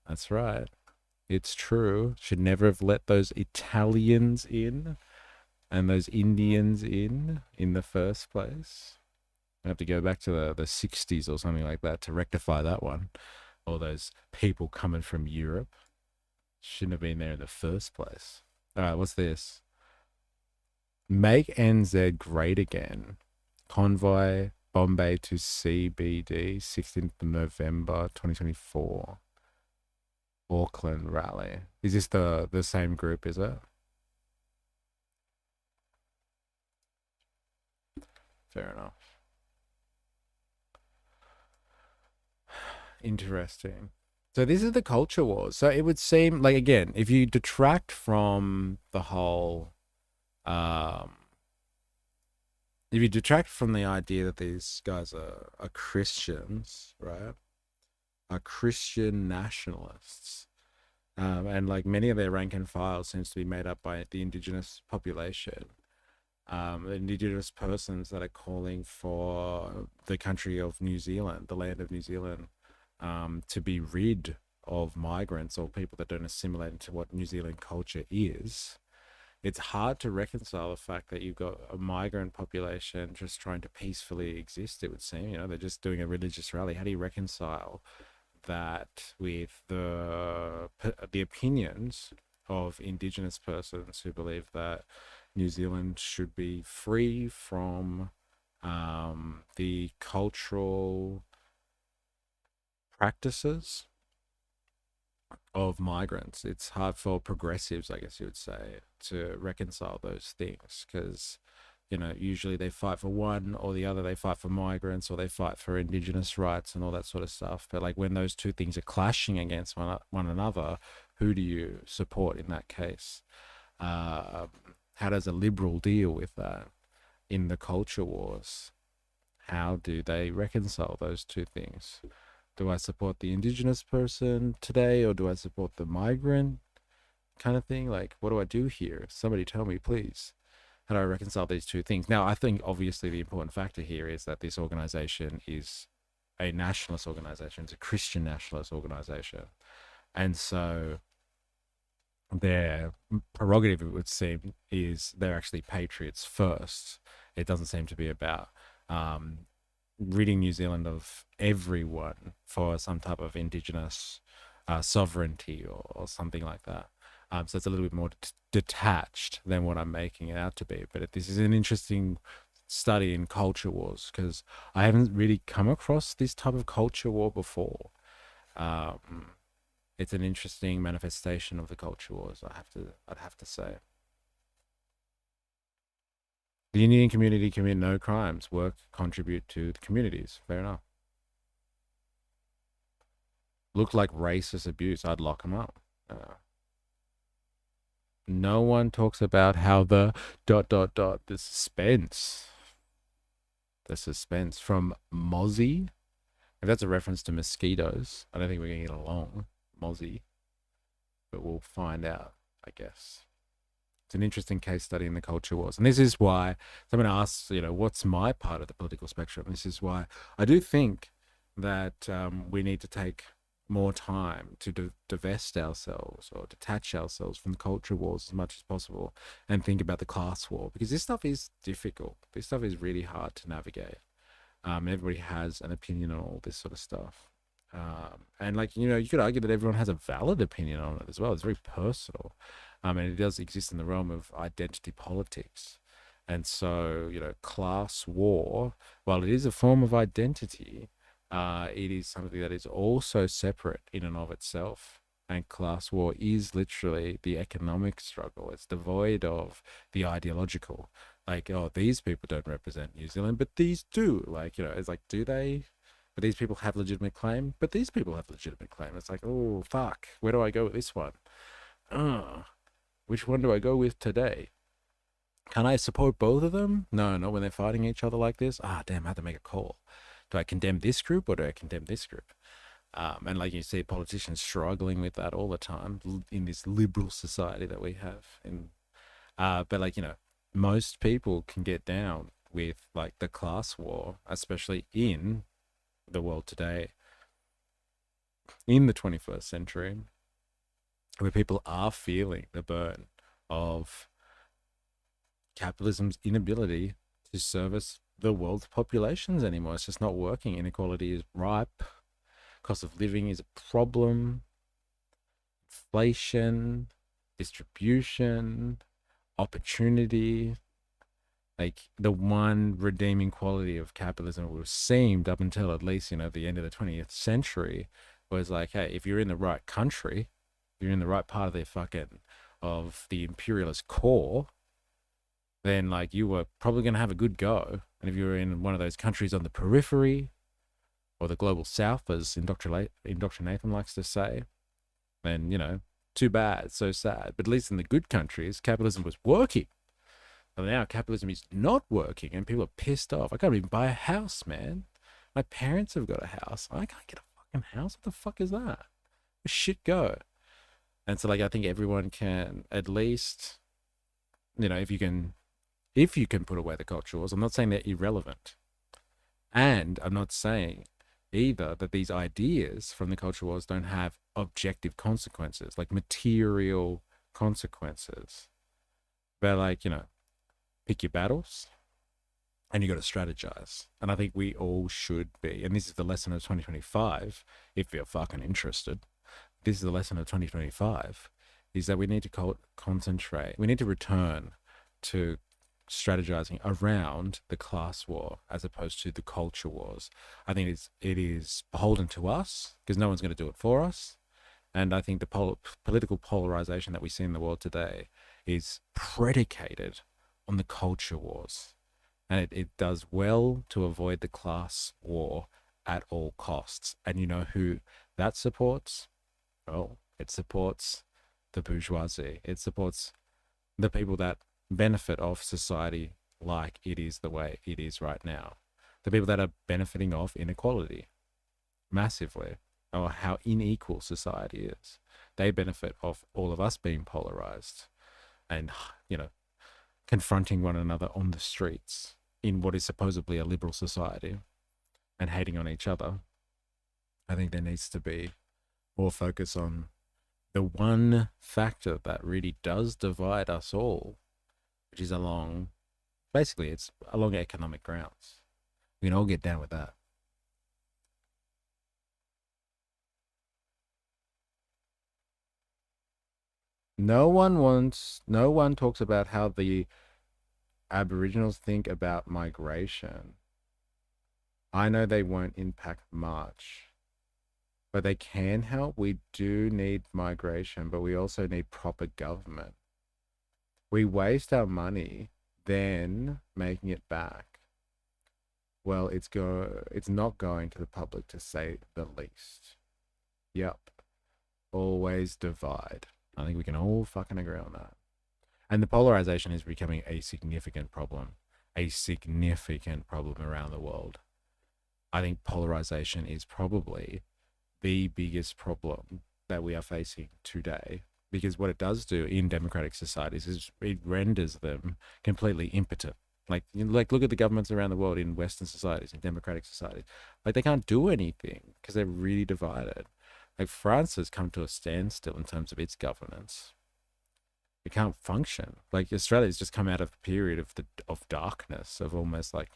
S1: That's right. It's true. Should never have let those Italians in and those Indians in the first place. I have to go back to the 60s or something like that to rectify that one. All those people coming from Europe shouldn't have been there in the first place. All right, what's this? Make NZ great again. Convoy Bombay to CBD, 16th of November 2024. Auckland rally. Is this the same group, is it? Fair enough. Interesting. So this is the culture wars. So it would seem like, again, if you detract from the whole, if you detract from the idea that these guys are Christians, right? Are Christian nationalists. And like many of their rank and file seems to be made up by the indigenous population. Indigenous persons that are calling for the country of New Zealand, the land of New Zealand, to be rid of migrants or people that don't assimilate into what New Zealand culture is. It's hard to reconcile the fact that you've got a migrant population just trying to peacefully exist, it would seem. They're just doing a religious rally. How do you reconcile that with the opinions of indigenous persons who believe that New Zealand should be free from the cultural practices of migrants? It's hard for progressives, I guess you would say, to reconcile those things because, usually they fight for one or the other. They fight for migrants or they fight for indigenous rights and all that sort of stuff. But like when those two things are clashing against one another, who do you support in that case? How does a liberal deal with that in the culture wars? How do they reconcile those two things? Do I support the indigenous person today or do I support the migrant kind of thing. Like, what do I do here? Somebody tell me, please. How do I reconcile these two things? Now, I think obviously the important factor here is that this organization is a nationalist organization. It's a Christian nationalist organization. And so their prerogative, it would seem, is they're actually patriots first. It doesn't seem to be about ridding New Zealand of everyone for some type of indigenous sovereignty or something like that. So it's a little bit more detached than what I'm making it out to be. But this is an interesting study in culture wars, because I haven't really come across this type of culture war before. It's an interesting manifestation of the culture wars, I'd have to say. The Indian community commit no crimes, work, contribute to the communities. Fair enough. Looked like racist abuse. I'd lock them up. No one talks about how the ... the suspense from Mozzie. If that's a reference to mosquitoes, I don't think we're going to get along, Mozzie. But we'll find out, I guess. It's an interesting case study in the culture wars. And this is why someone asks, what's my part of the political spectrum? This is why I do think that we need to take more time to divest ourselves or detach ourselves from the culture wars as much as possible and think about the class war, because this stuff is difficult. This stuff is really hard to navigate. Everybody has an opinion on all this sort of stuff. And you could argue that everyone has a valid opinion on it as well. It's very personal. And it does exist in the realm of identity politics. And so, class war, while it is a form of identity, it is something that is also separate in and of itself. And class war is literally the economic struggle. It's devoid of the ideological. Like, oh, these people don't represent New Zealand, but these do. It's like, do they? But these people have legitimate claim, but these people have legitimate claim. It's like, oh, fuck, where do I go with this one? Which one do I go with today? Can I support both of them? No, not when they're fighting each other like this. Damn, I have to make a call. Do I condemn this group or do I condemn this group? And you see politicians struggling with that all the time in this liberal society that we have. But most people can get down with the class war, especially in the world today, in the 21st century, where people are feeling the burn of capitalism's inability to service the world's populations anymore. It's just not working. Inequality is ripe. Cost of living is a problem. Inflation, distribution, opportunity. The one redeeming quality of capitalism was seemed up until at least, the end of the 20th century was hey, if you're in the right country, you're in the right part of the imperialist core, then you were probably going to have a good go. And if you're in one of those countries on the periphery or the global south, as Indoctrinathan likes to say, then, too bad, so sad. But at least in the good countries, capitalism was working. But now capitalism is not working and people are pissed off. I can't even buy a house, man. My parents have got a house. I can't get a fucking house. What the fuck is that? Where shit go? And so I think everyone can at least, if you can put away the culture wars. I'm not saying they're irrelevant. And I'm not saying either that these ideas from the culture wars don't have objective consequences, material consequences. But pick your battles and you got to strategize. And I think we all should be. And this is the lesson of 2025, if you're fucking interested. This is the lesson of 2025, is that we need to concentrate. We need to return to strategizing around the class war as opposed to the culture wars. I think it is beholden to us because no one's going to do it for us. And I think the political polarization that we see in the world today is predicated on the culture wars. And it does well to avoid the class war at all costs. And you know who that supports? Well, it supports the bourgeoisie. It supports the people that benefit off society like it is the way it is right now. The people that are benefiting off inequality massively, or how unequal society is. They benefit off all of us being polarized and, confronting one another on the streets in what is supposedly a liberal society and hating on each other. I think there needs to be more focus on the one factor that really does divide us all, which is basically it's along economic grounds. We can all get down with that. No one talks about how the Aboriginals think about migration. I know they won't impact much, but they can help. We do need migration, but we also need proper government. We waste our money then making it back. Well, it's not going to the public, to say the least. Yep. Always divide. I think we can all fucking agree on that. And the polarization is becoming a significant problem around the world. I think polarization is probably the biggest problem that we are facing today, because what it does do in democratic societies is it renders them completely impotent. Like look at the governments around the world in Western societies, in democratic societies. Like, they can't do anything because they're really divided. Like, France has come to a standstill in terms of its governance. It can't function. Like, Australia's just come out of a period of darkness, of almost like,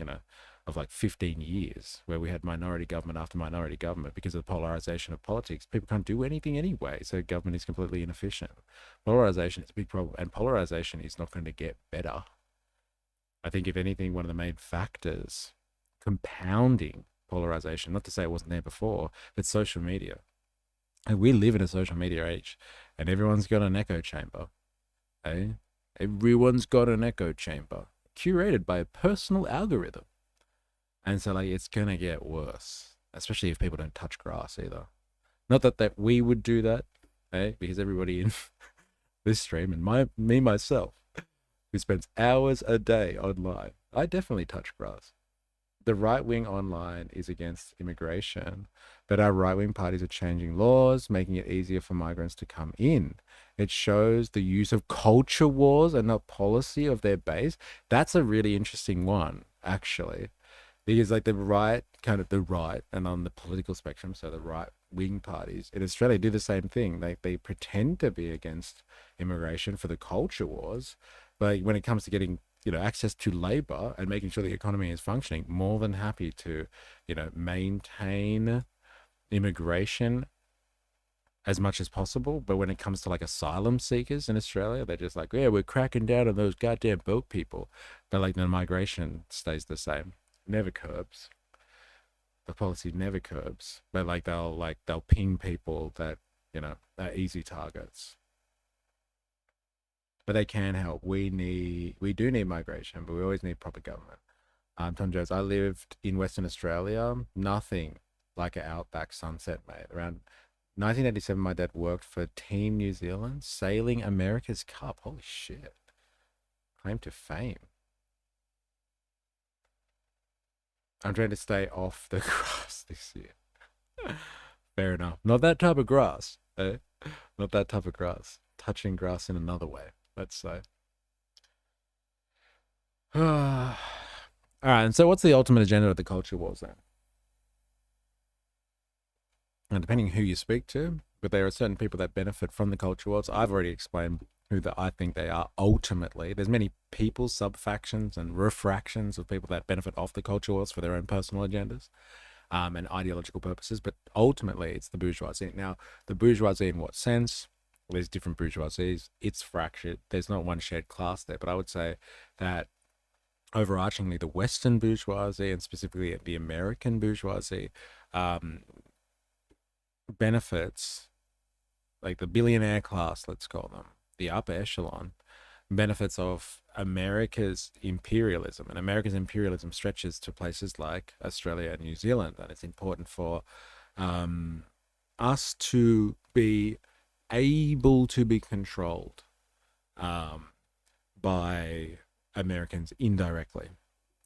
S1: of like 15 years, where we had minority government after minority government because of the polarization of politics. People can't do anything anyway, so government is completely inefficient. Polarization is a big problem, and polarization is not going to get better. I think, if anything, one of the main factors compounding polarization, not to say it wasn't there before, but social media. And we live in a social media age, and everyone's got an echo chamber. Eh? Everyone's got an echo chamber curated by a personal algorithm. And so, like, it's going to get worse, especially if people don't touch grass either. Not that we would do that, eh? Because everybody in this stream, and myself, who spends hours a day online, I definitely touch grass. The right wing online is against immigration, but our right wing parties are changing laws, making it easier for migrants to come in. It shows the use of culture wars and not policy of their base. That's a really interesting one, actually, because like the right, and on the political spectrum, so the right wing parties in Australia do the same thing. Like, they pretend to be against immigration for the culture wars, but when it comes to getting access to labor and making sure the economy is functioning, more than happy to, maintain immigration as much as possible. But when it comes to like asylum seekers in Australia, they're just like, yeah, we're cracking down on those goddamn boat people. But like the migration stays the same, never curbs. The policy never curbs, but like they'll ping people that, are easy targets. But they can help. We do need migration, but we always need proper government. Tom Jones, I lived in Western Australia, nothing like an outback sunset, mate. Around 1987, my dad worked for Team New Zealand, sailing America's Cup. Holy shit. Claim to fame. I'm trying to stay off the grass this year. Fair enough. Not that type of grass, eh? Not that type of grass. Touching grass in another way, let's say. All right, and so what's the ultimate agenda of the culture wars then? And depending who you speak to, but there are certain people that benefit from the culture wars. I've already explained who I think they are ultimately. There's many people, sub-factions and refractions of people that benefit off the culture wars for their own personal agendas and ideological purposes, but ultimately it's the bourgeoisie. Now, the bourgeoisie in what sense? There's different bourgeoisies. It's fractured. There's not one shared class there, but I would say that overarchingly the Western bourgeoisie, and specifically the American bourgeoisie, benefits, like the billionaire class, let's call them, the upper echelon, benefits of America's imperialism. And America's imperialism stretches to places like Australia and New Zealand. And it's important for us to be able to be controlled by Americans indirectly.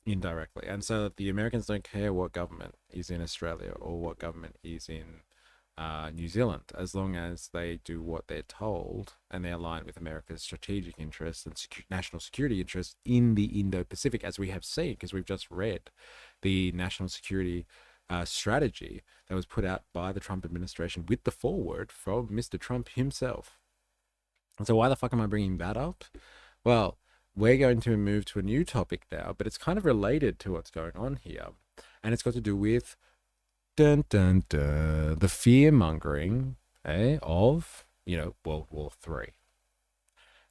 S1: And so the Americans don't care what government is in Australia or what government is in New Zealand, as long as they do what they're told and they align with America's strategic interests and national security interests in the Indo-Pacific, as we have seen, because we've just read the national security strategy that was put out by the Trump administration with the foreword from Mr. Trump himself. And so why the fuck am I bringing that up? Well, we're going to move to a new topic now, but it's kind of related to what's going on here. And it's got to do with the fear-mongering of, World War III.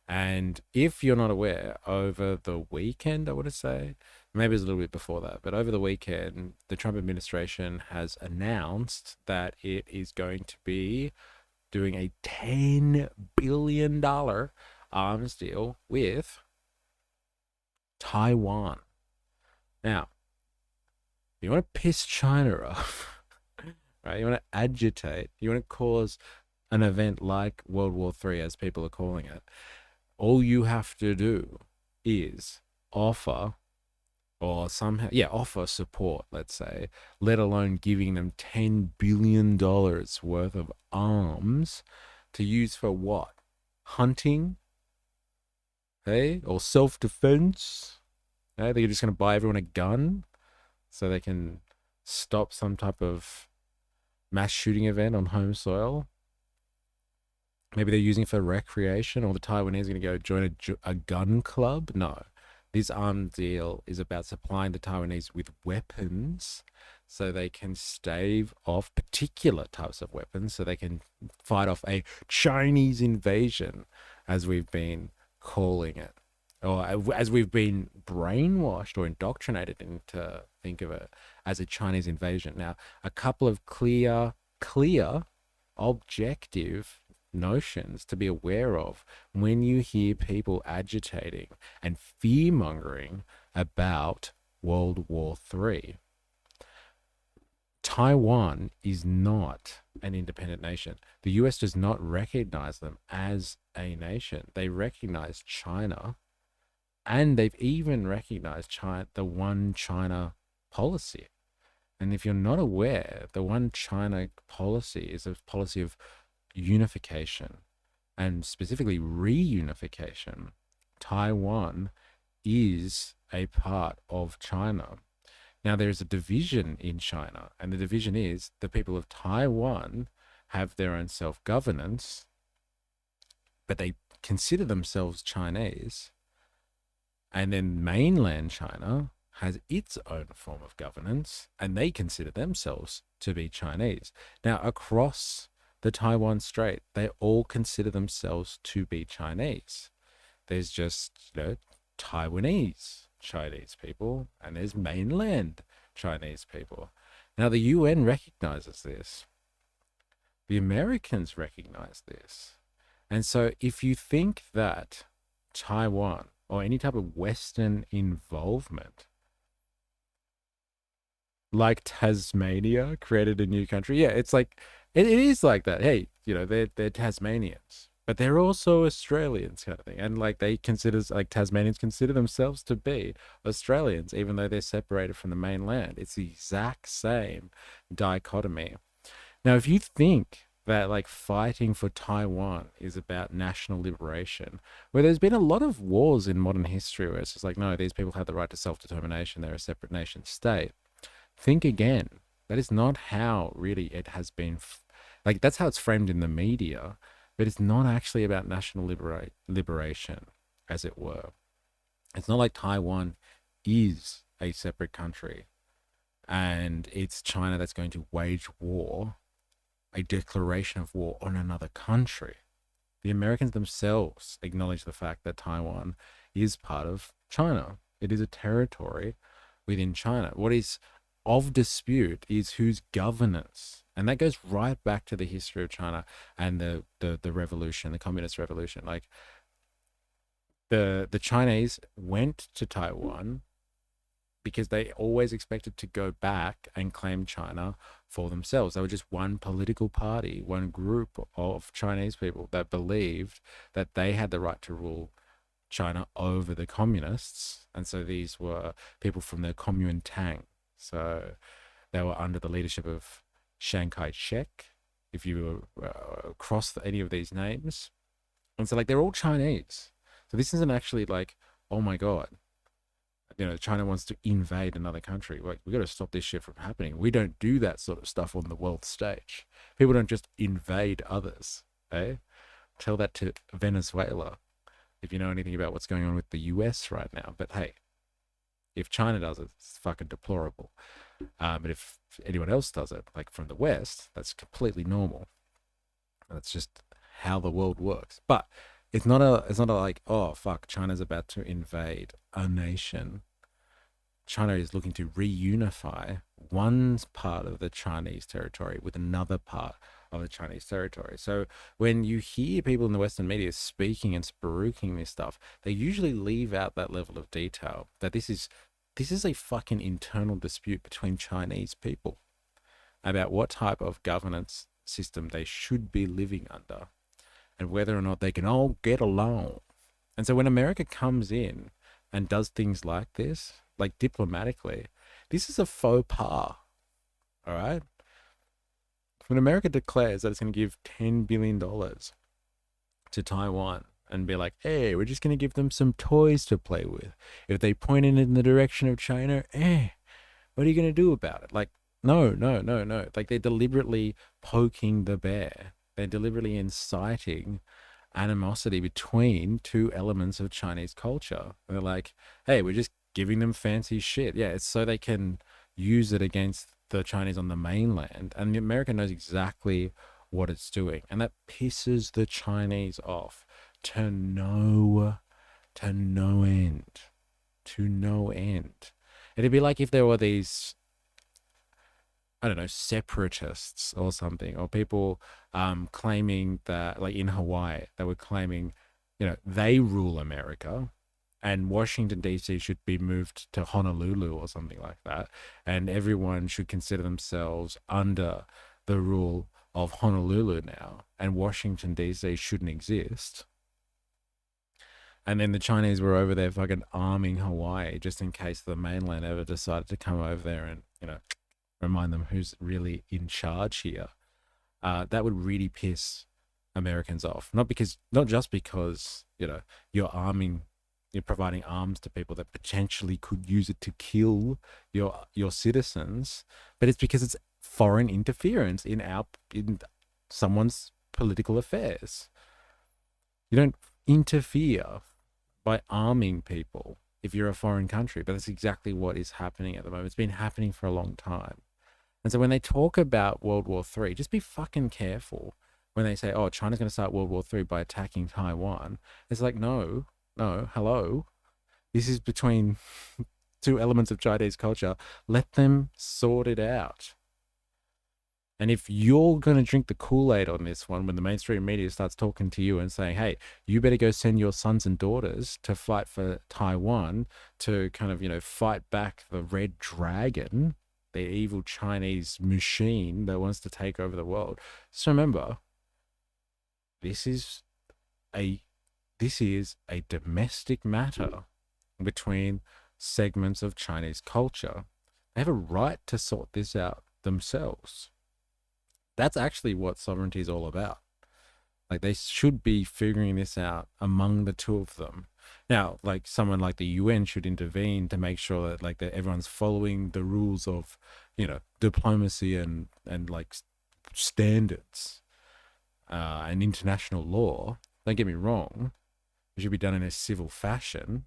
S1: And if you're not aware, over the weekend, I would say, maybe it's a little bit before that, but over the weekend, the Trump administration has announced that it is going to be doing a $10 billion arms deal with Taiwan. Now, you want to piss China off, right? You want to agitate, you want to cause an event like World War III, as people are calling it. All you have to do is offer support, let's say, let alone giving them $10 billion worth of arms to use for what? Hunting? Or self-defense? They're just going to buy everyone a gun so they can stop some type of mass shooting event on home soil. Maybe they're using it for recreation, or the Taiwanese are going to go join a gun club. No, this arms deal is about supplying the Taiwanese with weapons so they can stave off particular types of weapons, so they can fight off a Chinese invasion, as we've been calling it, or as we've been brainwashed or indoctrinated into think of it as a Chinese invasion. Now, a couple of clear, objective notions to be aware of when you hear people agitating and fear-mongering about World War III. Taiwan is not an independent nation. The US does not recognize them as a nation. They recognize China, and they've even recognized the One China policy. And if you're not aware, the One China policy is a policy of unification, and specifically reunification. Taiwan is a part of China. Now, there's a division in China, and the division is the people of Taiwan have their own self-governance, but they consider themselves Chinese. And then mainland China has its own form of governance, and they consider themselves to be Chinese. Now, across the Taiwan Strait, they all consider themselves to be Chinese. There's just, Taiwanese Chinese people, and there's mainland Chinese people. Now, the UN recognizes this. The Americans recognize this. And so if you think that Taiwan or any type of Western involvement, like Tasmania created a new country, it's like, it is like that. Hey, they're Tasmanians, but they're also Australians, kind of thing. And Tasmanians consider themselves to be Australians, even though they're separated from the mainland. It's the exact same dichotomy. Now, if you think that fighting for Taiwan is about national liberation, where there's been a lot of wars in modern history where it's just no, these people have the right to self-determination, they're a separate nation state. Think again. That is not how really it has been, that's how it's framed in the media, but it's not actually about national liberation, as it were. It's not like Taiwan is a separate country and it's China that's going to wage war, a declaration of war on another country. The Americans themselves acknowledge the fact that Taiwan is part of China. It is a territory within China. What is of dispute is whose governance, and that goes right back to the history of China and the revolution, the communist revolution. The Chinese went to Taiwan because they always expected to go back and claim China for themselves. They were just one political party, one group of Chinese people that believed that they had the right to rule China over the communists. And so these were people from the Kuomintang. So they were under the leadership of Chiang Kai-shek, if you cross any of these names. And so like they're all Chinese. So this isn't actually like, oh my God, China wants to invade another country. Like, we got to stop this shit from happening. We don't do that sort of stuff on the world stage. People don't just invade others. Eh? Tell that to Venezuela if you know anything about what's going on with the US right now. But hey, if China does it, it's fucking deplorable. But if anyone else does it, like from the West, that's completely normal. That's just how the world works. But it's not a like, oh fuck, China's about to invade a nation. China is looking to reunify one part of the Chinese territory with another part of the Chinese territory. So when you hear people in the Western media speaking and spruiking this stuff, they usually leave out that level of detail, that this is a fucking internal dispute between Chinese people about what type of governance system they should be living under and whether or not they can all get along. And so when America comes in and does things like this, like diplomatically, this is a faux pas. All right? When America declares that it's going to give $10 billion to Taiwan and be like, hey, we're just going to give them some toys to play with. If they point it in the direction of China, what are you going to do about it? Like, no. Like, they're deliberately poking the bear. They're deliberately inciting animosity between two elements of Chinese culture. They're like, hey, we're just giving them fancy shit. Yeah, it's so they can use it against the Chinese on the mainland. And America knows exactly what it's doing. And that pisses the Chinese off to no end. To no end. It'd be like if there were these, I don't know, separatists or something, or people claiming that, like in Hawaii, they were claiming, they rule America and Washington, D.C. should be moved to Honolulu or something like that. And everyone should consider themselves under the rule of Honolulu now. And Washington, D.C. shouldn't exist. And then the Chinese were over there fucking arming Hawaii just in case the mainland ever decided to come over there and, remind them who's really in charge here. That would really piss Americans off. Not just because, you're providing arms to people that potentially could use it to kill your citizens, but it's because it's foreign interference in someone's political affairs. You don't interfere by arming people if you're a foreign country, but that's exactly what is happening at the moment. It's been happening for a long time. And so when they talk about World War III, just be fucking careful when they say, oh, China's going to start World War III by attacking Taiwan. It's like, no, hello. This is between two elements of Chinese culture. Let them sort it out. And if you're going to drink the Kool-Aid on this one, when the mainstream media starts talking to you and saying, hey, you better go send your sons and daughters to fight for Taiwan to kind of, fight back the Red Dragon, the evil Chinese machine that wants to take over the world. So remember, this is a domestic matter between segments of Chinese culture. They have a right to sort this out themselves. That's actually what sovereignty is all about. Like, they should be figuring this out among the two of them. Now, like, someone like the UN should intervene to make sure that, like, that everyone's following the rules of, diplomacy and like standards and international law. Don't get me wrong. It should be done in a civil fashion.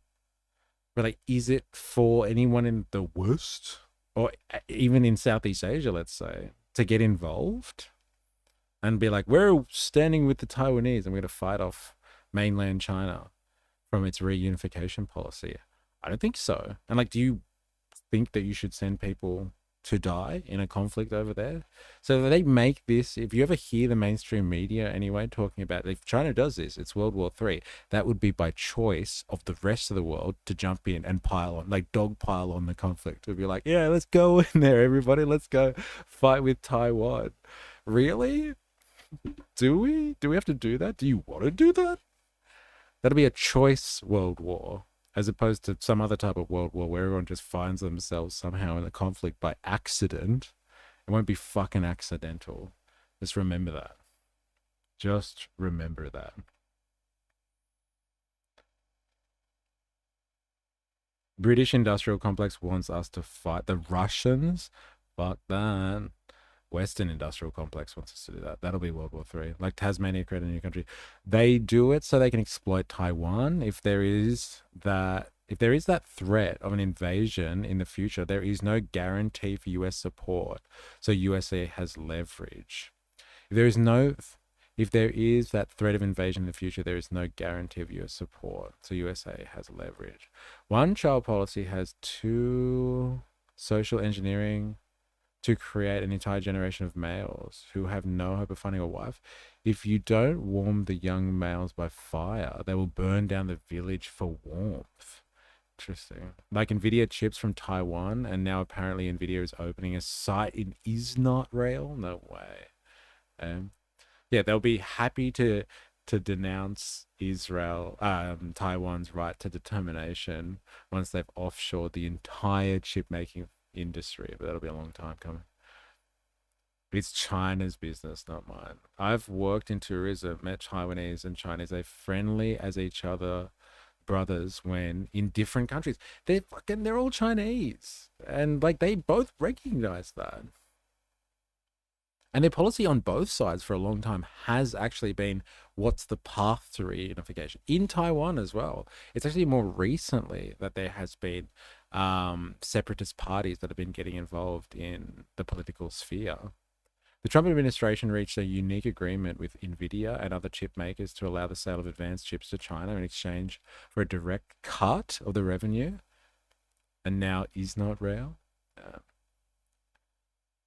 S1: But, like, is it for anyone in the West or even in Southeast Asia, let's say, to get involved and be like, we're standing with the Taiwanese and we're going to fight off mainland China from its reunification policy? I don't think so. And, like, do you think that you should send people to die in a conflict over there? So they make this, if you ever hear the mainstream media anyway talking about, if China does this, it's World War III, that would be by choice of the rest of the world to jump in and pile on, like dogpile on the conflict. It would be like, yeah, let's go in there, everybody. Let's go fight with Taiwan. Really? Do we have to do that? Do you want to do that? That'll be a choice world war, as opposed to some other type of world war where everyone just finds themselves somehow in a conflict by accident. It won't be fucking accidental. Just remember that. Just remember that. British industrial complex wants us to fight the Russians. Fuck that. Western industrial complex wants us to do that. That'll be World War III. Like Tasmania create a new country. They do it so they can exploit Taiwan. If there is that threat of an invasion in the future, there is no guarantee for US support. So USA has leverage. If there is that threat of invasion in the future, there is no guarantee of US support. So USA has leverage. One child policy has two social engineering to create an entire generation of males who have no hope of finding a wife. If you don't warm the young males by fire, they will burn down the village for warmth. Interesting. Like Nvidia chips from Taiwan, and now apparently Nvidia is opening a site in Israel. No way. Yeah, they'll be happy to denounce Israel, Taiwan's right to determination once they've offshored the entire chip making industry, but that'll be a long time coming. It's China's business, not mine. I've worked in tourism, met Taiwanese and Chinese. They're friendly as each other, brothers, when in different countries. They're all Chinese, and like they both recognize that. And their policy on both sides for a long time has actually been, what's the path to reunification? In Taiwan as well. It's actually more recently that there has been separatist parties that have been getting involved in the political sphere. The Trump administration reached a unique agreement with Nvidia and other chip makers to allow the sale of advanced chips to China in exchange for a direct cut of the revenue. And now is not real.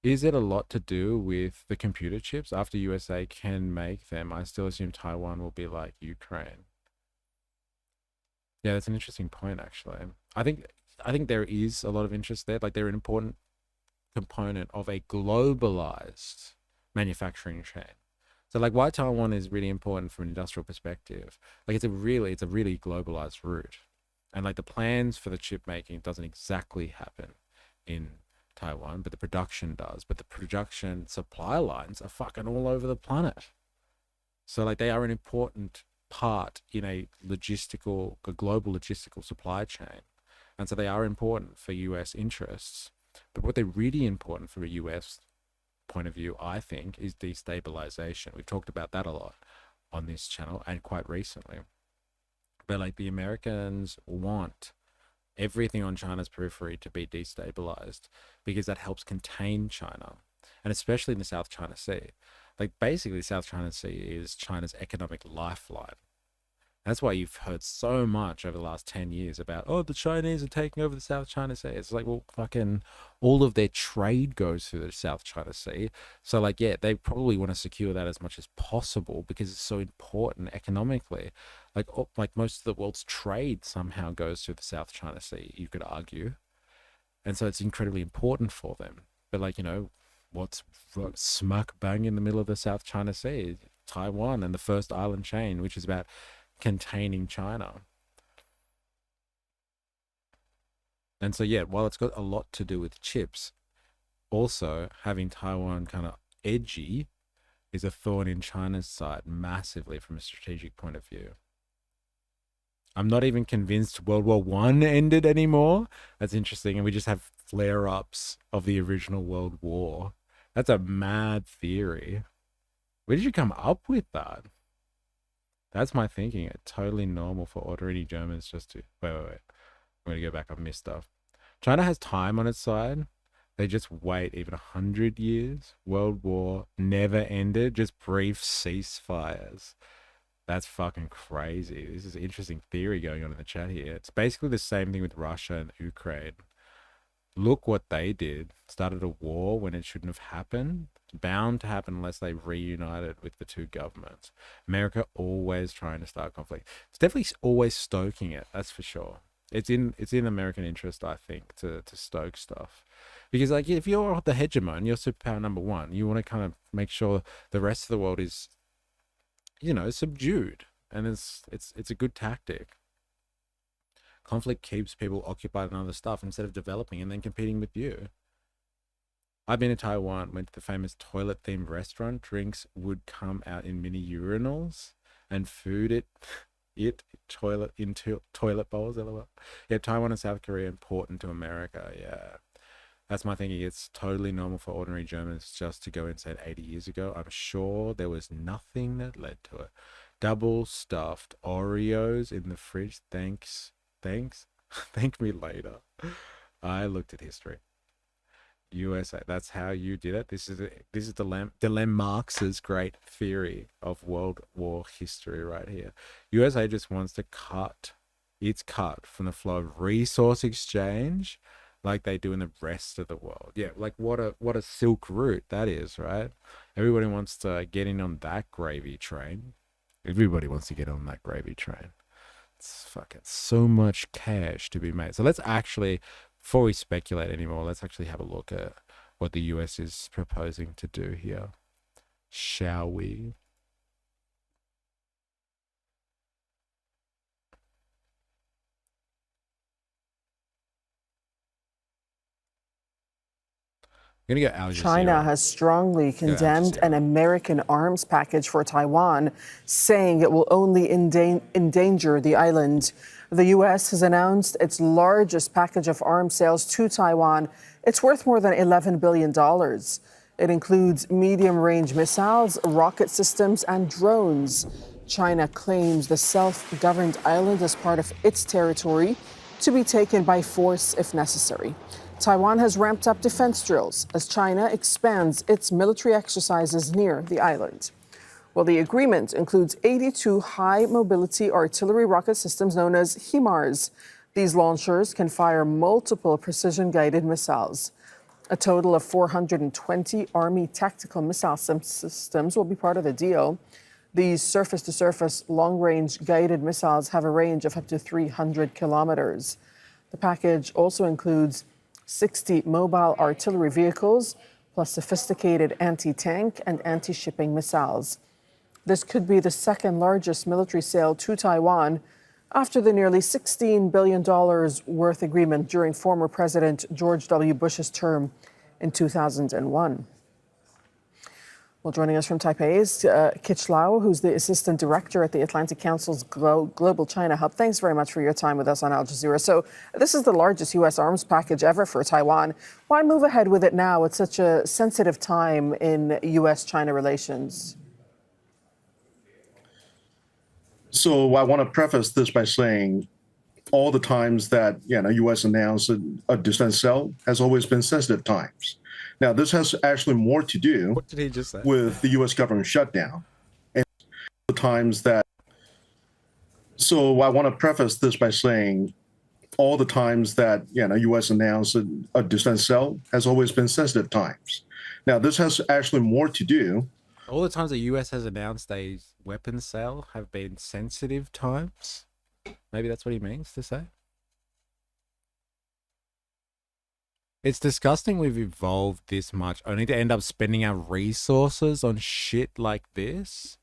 S1: Is it a lot to do with the computer chips? After USA can make them, I still assume Taiwan will be like Ukraine. Yeah, that's an interesting point, actually. I think there is a lot of interest there. Like, they're an important component of a globalized manufacturing chain. So, like, why Taiwan is really important from an industrial perspective. Like, it's a really globalized route. And, like, the plans for the chip making doesn't exactly happen in Taiwan, but the production does. But the production supply lines are fucking all over the planet. So, like, they are an important part in a global logistical supply chain. And so they are important for US interests. But what they're really important from a US point of view, I think, is destabilization. We've talked about that a lot on this channel and quite recently. But like the Americans want everything on China's periphery to be destabilized because that helps contain China, and especially in the South China Sea. Like basically South China Sea is China's economic lifeline. That's why you've heard so much over the last 10 years about, oh, the Chinese are taking over the South China Sea. It's like, well, fucking all of their trade goes through the South China Sea. So like, yeah, they probably want to secure that as much as possible because it's so important economically. Like most of the world's trade somehow goes through the South China Sea, you could argue. And so it's incredibly important for them. But like, you know, what's smack bang in the middle of the South China Sea? Taiwan and the first island chain, which is about containing China. And so yeah, while it's got a lot to do with chips, also having Taiwan kind of edgy is a thorn in China's side massively from a strategic point of view. I'm not even convinced World War I ended anymore. That's interesting. And we just have flare-ups of the original World War. That's a mad theory. Where did you come up with that? That's my thinking. It's totally normal for ordinary Germans just to... Wait. I'm going to go back. I've missed stuff. China has time on its side. They just wait even 100 years. World War never ended. Just brief ceasefires. That's fucking crazy. This is an interesting theory going on in the chat here. It's basically the same thing with Russia and Ukraine. Look what they did. Started a war when it shouldn't have happened. It's bound to happen unless they reunited with the two governments. America always trying to start conflict. It's definitely always stoking it. That's for sure. It's in American interest, I think, to stoke stuff. Because like if you're the hegemon, you're superpower number one. You want to kind of make sure the rest of the world is, you know, subdued. And it's a good tactic. Conflict keeps people occupied on other stuff instead of developing and then competing with you. I've been to Taiwan, went to the famous toilet-themed restaurant. Drinks would come out in mini urinals, and food into toilet bowls. LOL. Yeah, Taiwan and South Korea important to America. Yeah, that's my thinking. It's totally normal for ordinary Germans just to go insane 80 years ago. I'm sure there was nothing that led to it. Double stuffed Oreos in the fridge. Thanks. Thank me later. I looked at history. USA. That's how you did it. This is Dilem Marx's great theory of World War history right here. USA just wants to cut from the flow of resource exchange like they do in the rest of the world. Yeah, like what a Silk Route that is, right? Everybody wants to get in on that gravy train. Everybody wants to get on that gravy train. It's fucking so much cash to be made. So let's actually, before we speculate anymore, let's actually have a look at what the US is proposing to do here. Shall we? I'm gonna go Al Jazeera.
S2: China has strongly condemned an American arms package for Taiwan, saying it will only endanger the island. The U.S. has announced its largest package of arms sales to Taiwan. It's worth more than $11 billion. It includes medium-range missiles, rocket systems, and drones. China claims the self-governed island as part of its territory to be taken by force if necessary. Taiwan has ramped up defense drills as China expands its military exercises near the island. Well, the agreement includes 82 high-mobility artillery rocket systems known as HIMARS. These launchers can fire multiple precision-guided missiles. A total of 420 Army tactical missile systems will be part of the deal. These surface-to-surface long-range guided missiles have a range of up to 300 kilometers. The package also includes 60 mobile artillery vehicles, plus sophisticated anti-tank and anti-shipping missiles. This could be the second largest military sale to Taiwan after the nearly $16 billion worth agreement during former President George W. Bush's term in 2001. Well, joining us from Taipei is Kitch Lau, who's the Assistant Director at the Atlantic Council's Global China Hub. Thanks very much for your time with us on Al Jazeera. So this is the largest U.S. arms package ever for Taiwan. Why move ahead with it now at such a sensitive time in U.S.-China relations?
S22: So I want to preface this by saying all the times that U.S. announced a defense sale has always been sensitive times. Now, this has actually more to do with the U.S. government shutdown and the times that. So I want to preface this by saying all the times that U.S. announced a defense sale has always been sensitive times. Now, this has actually more to do.
S1: All the times the US has announced a weapons sale have been sensitive times. Maybe that's what he means to say. It's disgusting we've evolved this much only to end up spending our resources on shit like this.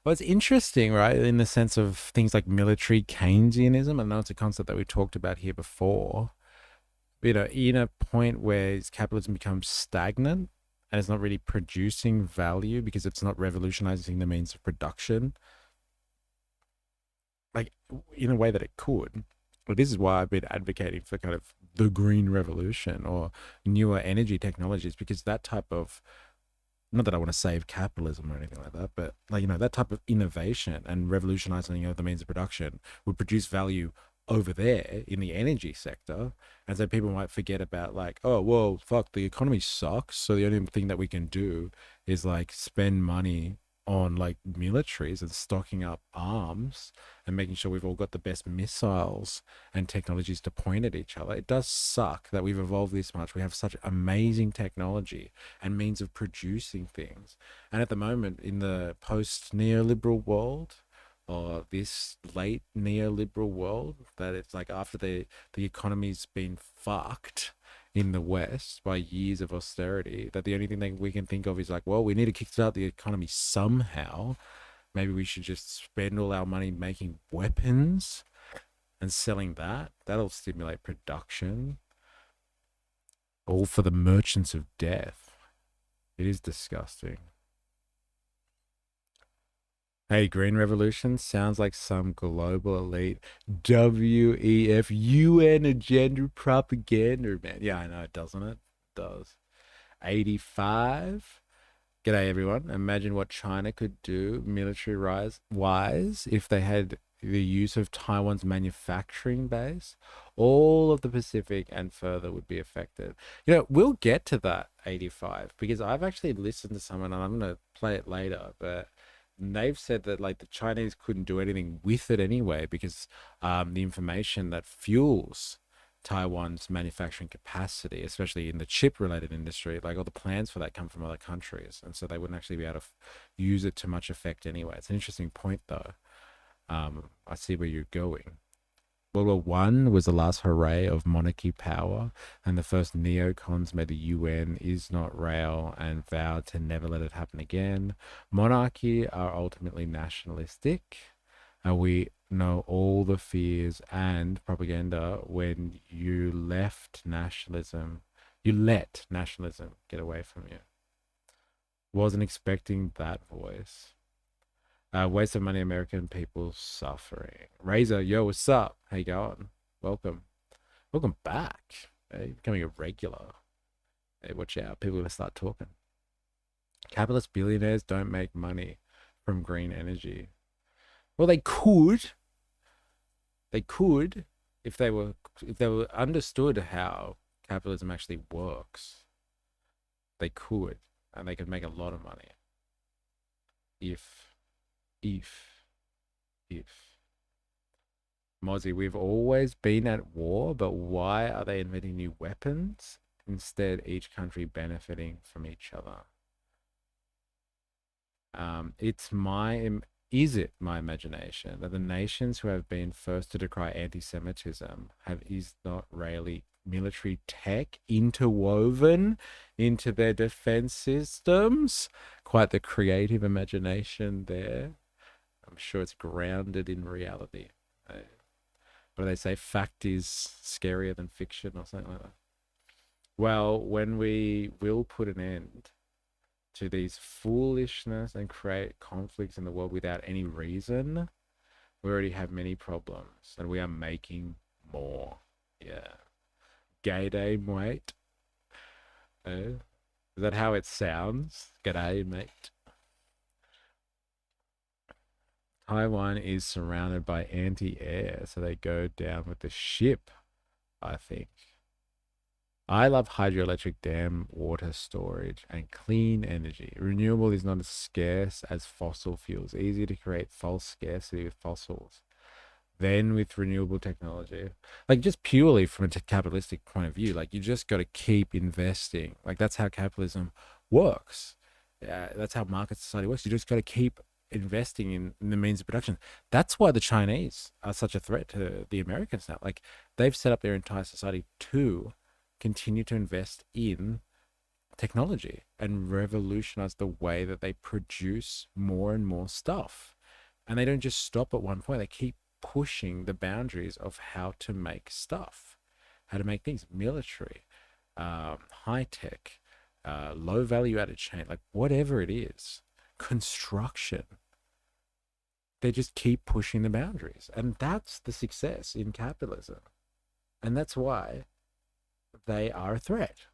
S1: Well, it's interesting, right, in the sense of things like military Keynesianism. I know it's a concept that we talked about here before. In a point where capitalism becomes stagnant, and it's not really producing value because it's not revolutionizing the means of production, like in a way that it could. Well, this is why I've been advocating for kind of the green revolution or newer energy technologies, because that type of, not that I want to save capitalism or anything like that, but that type of innovation and revolutionizing the means of production would produce value over there in the energy sector. And so people might forget about oh, well, fuck, the economy sucks, so the only thing that we can do is spend money on militaries and stocking up arms and making sure we've all got the best missiles and technologies to point at each other. It does suck that we've evolved this much. We have such amazing technology and means of producing things. And at the moment, in the post-neoliberal world, or this late neoliberal world, that it's after the economy's been fucked in the West by years of austerity, that the only thing that we can think of is well, we need to kickstart the economy somehow. Maybe we should just spend all our money making weapons and selling that. That'll stimulate production. All for the merchants of death. It is disgusting. Hey, Green Revolution sounds like some global elite WEF UN agenda propaganda, man. Yeah, I know, doesn't it? It does. 85. G'day, everyone. Imagine what China could do military-wise if they had the use of Taiwan's manufacturing base. All of the Pacific and further would be affected. You know, we'll get to that 85 because I've actually listened to someone, and I'm going to play it later, but they've said that like the Chinese couldn't do anything with it anyway because the information that fuels Taiwan's manufacturing capacity, especially in the chip-related industry, like all the plans for that come from other countries, and so they wouldn't actually be able to use it to much effect anyway. It's an interesting point, though. I see where you're going. World War I was the last hooray of monarchy power, and the first neocons made the UN is not real and vowed to never let it happen again. Monarchy are ultimately nationalistic, and we know all the fears and propaganda when you let nationalism get away from you. Wasn't expecting that voice. Waste of money, American people suffering. Razor, yo, what's up? How you going? Welcome. Welcome back. Hey, becoming a regular. Hey, watch out. People are going to start talking. Capitalist billionaires don't make money from green energy. Well, they could. They could if they were understood how capitalism actually works. They could, and they could make a lot of money. If Mozzie, we've always been at war, but why are they inventing new weapons? Instead, each country benefiting from each other. Is it my imagination that the nations who have been first to decry anti-Semitism have Israeli military tech interwoven into their defense systems? Quite the creative imagination there. I'm sure it's grounded in reality. What do they say? Fact is scarier than fiction or something like that. Well, when we will put an end to these foolishness and create conflicts in the world without any reason, we already have many problems and we are making more. Yeah. Gay day, mate. Is that how it sounds? G'day, mate. Taiwan is surrounded by anti-air, so they go down with the ship, I think. I love hydroelectric dam water storage and clean energy. Renewable is not as scarce as fossil fuels. Easy to create false scarcity with fossils. Then with renewable technology, like just purely from a capitalistic point of view, like you just got to keep investing. Like that's how capitalism works. Yeah, that's how market society works. You just got to keep investing in the means of production. That's why the Chinese are such a threat to the Americans now. Like they've set up their entire society to continue to invest in technology and revolutionize the way that they produce more and more stuff. And they don't just stop at one point. They keep pushing the boundaries of how to make stuff, how to make things military, high tech, low value added chain, like whatever it is, construction. They just keep pushing the boundaries, and that's the success in capitalism, and that's why they are a threat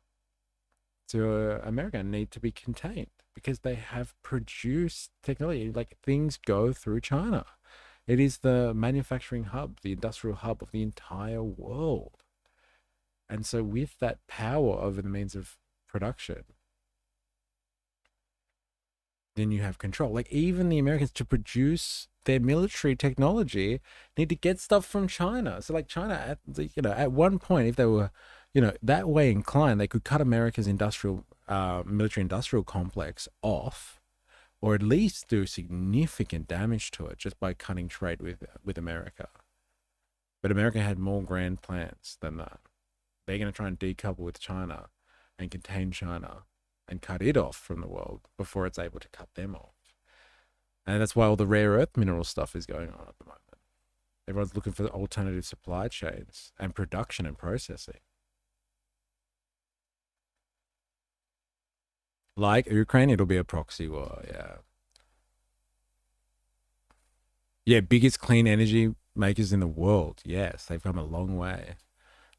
S1: to America and need to be contained, because they have produced technology. Like things go through China. It is the manufacturing hub, the industrial hub of the entire world. And so with that power over the means of production, then you have control. Like even the Americans, to produce their military technology, need to get stuff from China. So like China, at one point, if they were, that way inclined, they could cut America's military industrial complex off, or at least do significant damage to it just by cutting trade with America. But America had more grand plans than that. They're going to try and decouple with China and contain China and cut it off from the world before it's able to cut them off. And that's why all the rare earth mineral stuff is going on at the moment. Everyone's looking for alternative supply chains and production and processing. Like Ukraine, it'll be a proxy war, yeah. Yeah, biggest clean energy makers in the world. Yes, they've come a long way.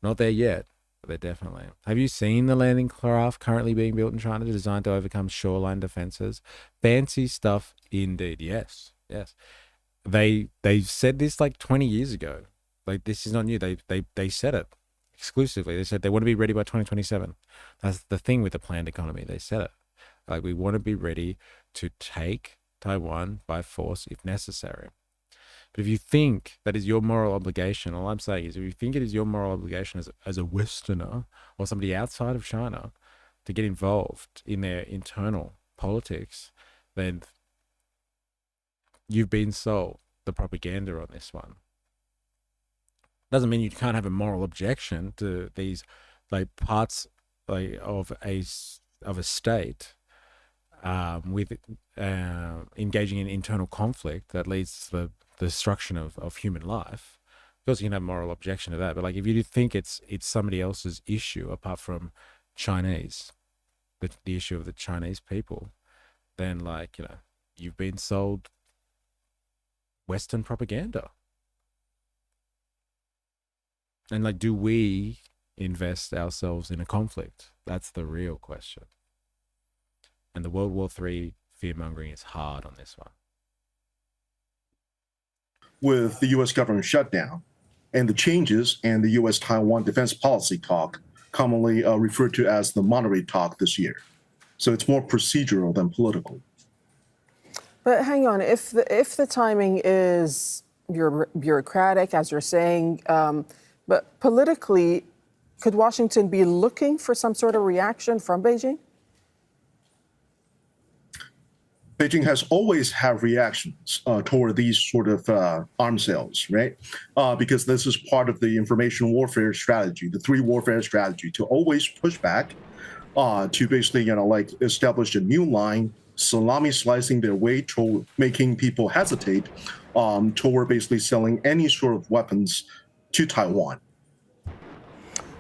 S1: Not there yet, but they're definitely. Have you seen the landing craft currently being built in China designed to overcome shoreline defenses? Fancy stuff indeed. Yes, yes. They said this like 20 years ago. Like, this is not new. They said it exclusively. They said they want to be ready by 2027. That's the thing with the planned economy. They said it. Like, we want to be ready to take Taiwan by force if necessary. But if you think that is your moral obligation, all I'm saying is if you think it is your moral obligation as a Westerner or somebody outside of China to get involved in their internal politics, then you've been sold the propaganda on this one. Doesn't mean you can't have a moral objection to these like parts like of a state with engaging in internal conflict that leads to the destruction of human life. Of course, you can have moral objection to that, but like if you think it's somebody else's issue apart from Chinese, the issue of the Chinese people, then like, you know, you've been sold Western propaganda. And like, do we invest ourselves in a conflict? That's the real question. And the World War III fear-mongering is hard on this one.
S22: With the U.S. government shutdown and the changes and the U.S.-Taiwan defense policy talk, commonly referred to as the Monterey talk this year. So it's more procedural than political.
S2: But hang on, if the timing is bureaucratic, as you're saying, but politically, could Washington be looking for some sort of reaction from Beijing?
S22: Beijing has always had reactions toward these sort of arms sales, right? Because this is part of the information warfare strategy, the three warfare strategy, to always push back, to basically, you know, like establish a new line, salami slicing their way toward making people hesitate toward basically selling any sort of weapons to Taiwan.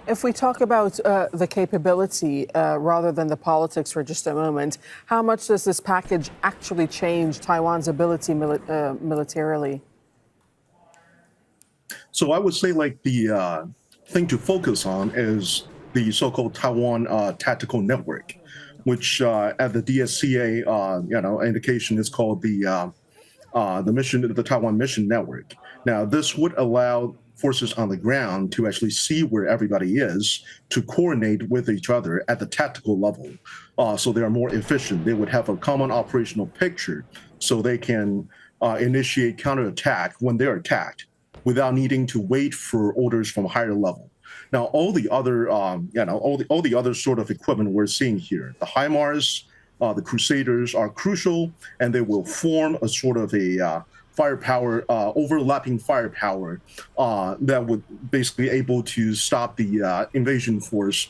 S2: If we talk about the capability rather than the politics for just a moment, how much does this package actually change Taiwan's ability militarily?
S22: So I would say like the thing to focus on is the so-called Taiwan Tactical Network, which at the DSCA, you know, indication is called the Taiwan Mission Network. Now, this would allow forces on the ground to actually see where everybody is, to coordinate with each other at the tactical level. So they are more efficient. They would have a common operational picture so they can initiate counterattack when they're attacked without needing to wait for orders from a higher level. Now, all the other, all the other sort of equipment we're seeing here, the HIMARS, the Crusaders are crucial, and they will form a sort of a firepower, overlapping firepower that would basically able to stop the invasion force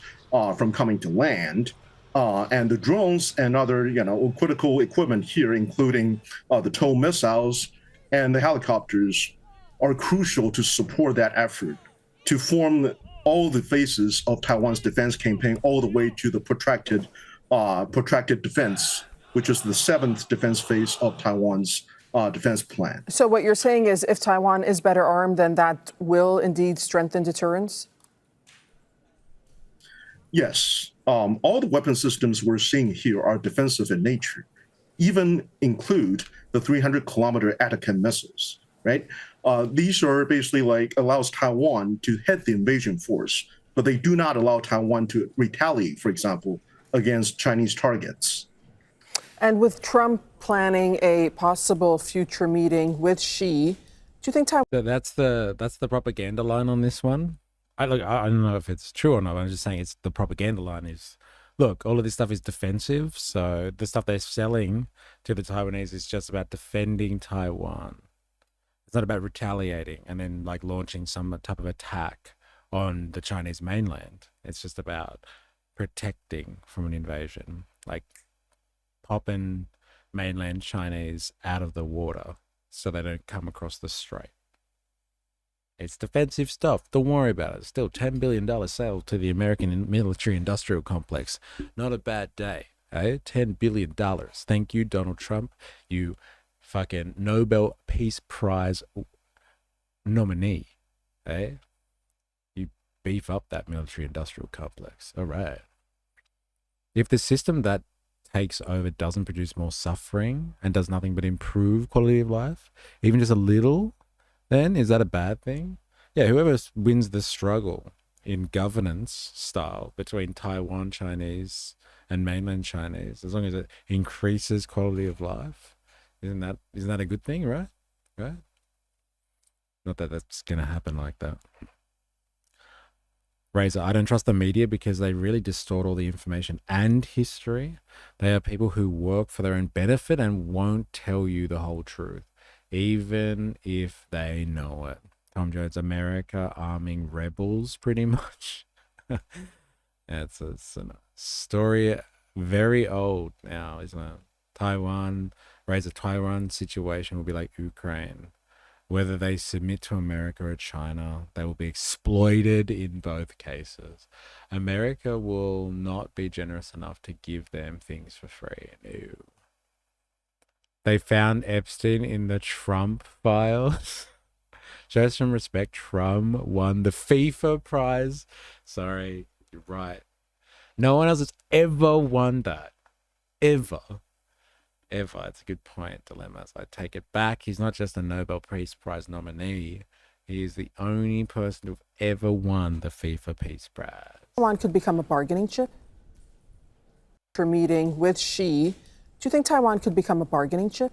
S22: from coming to land. And the drones and other, you know, critical equipment here, including the TOW missiles and the helicopters, are crucial to support that effort, to form all the phases of Taiwan's defense campaign, all the way to the protracted defense, which is the 7th defense phase of Taiwan's defense plan.
S2: So what you're saying is if Taiwan is better armed, then that will indeed strengthen deterrence?
S22: Yes. All the weapon systems we're seeing here are defensive in nature, even include the 300-kilometer Atacama missiles, right? These are basically like allows Taiwan to hit the invasion force, but they do not allow Taiwan to retaliate, for example, against Chinese targets.
S2: And with Trump planning a possible future meeting with Xi, do you think Taiwan...
S1: That's the propaganda line on this one. I don't know if it's true or not. I'm just saying it's the propaganda line is, look, all of this stuff is defensive. So the stuff they're selling to the Taiwanese is just about defending Taiwan. It's not about retaliating and then like launching some type of attack on the Chinese mainland. It's just about protecting from an invasion, like popping mainland Chinese out of the water so they don't come across the strait. It's defensive stuff. Don't worry about it. Still $10 billion sale to the American military industrial complex. Not a bad day $10 billion. Thank you, Donald Trump, you fucking Nobel Peace Prize nominee. You beef up that military-industrial complex. All right. If the system that takes over doesn't produce more suffering and does nothing but improve quality of life, even just a little, then is that a bad thing? Yeah, whoever wins the struggle in governance style between Taiwan Chinese and mainland Chinese, as long as it increases quality of life, isn't that a good thing, right? Right? Not that that's going to happen like that. Razor, I don't trust the media because they really distort all the information and history. They are people who work for their own benefit and won't tell you the whole truth, even if they know it. Tom Jones, America arming rebels, pretty much. It's a story very old now, isn't it? Taiwan situation will be like Ukraine. Whether they submit to America or China, they will be exploited in both cases. America will not be generous enough to give them things for free. No. They found Epstein in the Trump files. Show some respect. Trump won the FIFA prize. Sorry, you're right. No one else has ever won that. Ever. It's a good point, Dilemmas. I take it back. He's not just a Nobel Peace Prize nominee. He is the only person who've ever won the FIFA Peace Prize.
S2: Taiwan could become a bargaining chip? For meeting with Xi, do you think Taiwan could become a bargaining chip?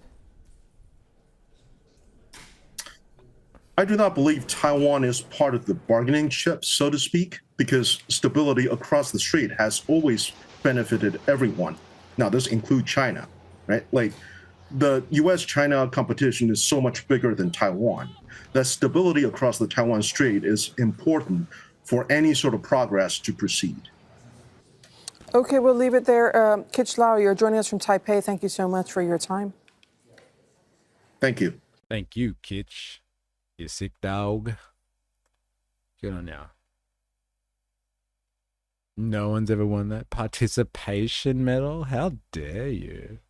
S22: I do not believe Taiwan is part of the bargaining chip, so to speak, because stability across the strait has always benefited everyone. Now, this includes China. Right? Like the US-China competition is so much bigger than Taiwan. That stability across the Taiwan Strait is important for any sort of progress to proceed.
S2: Okay, we'll leave it there. Kitch Lau, you're joining us from Taipei. Thank you so much for your time.
S22: Thank you.
S1: Thank you, Kitch. You sick dog. Good on ya. No one's ever won that participation medal. How dare you?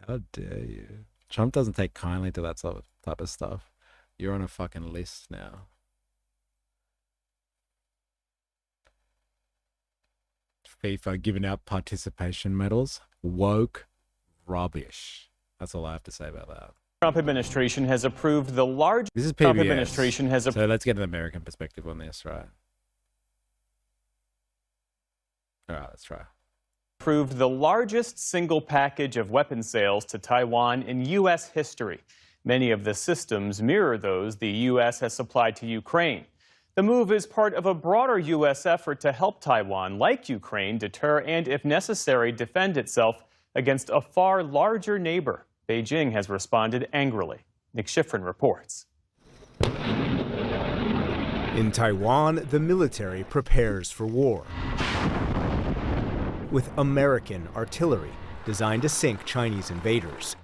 S1: How dare you? Trump doesn't take kindly to that type of stuff. You're on a fucking list now. FIFA giving out participation medals. Woke rubbish. That's all I have to say about that.
S12: Trump administration has approved the largest.
S1: This is PBS.
S12: Trump administration has
S1: so let's get an American perspective on this, right? All right, let's try.
S12: Approved the largest single package of weapon sales to Taiwan in U.S. history. Many of the systems mirror those the U.S. has supplied to Ukraine. The move is part of a broader U.S. effort to help Taiwan, like Ukraine, deter and, if necessary, defend itself against a far larger neighbor. Beijing has responded angrily. Nick Schifrin reports.
S5: In Taiwan, the military prepares for war with American artillery designed to sink Chinese invaders.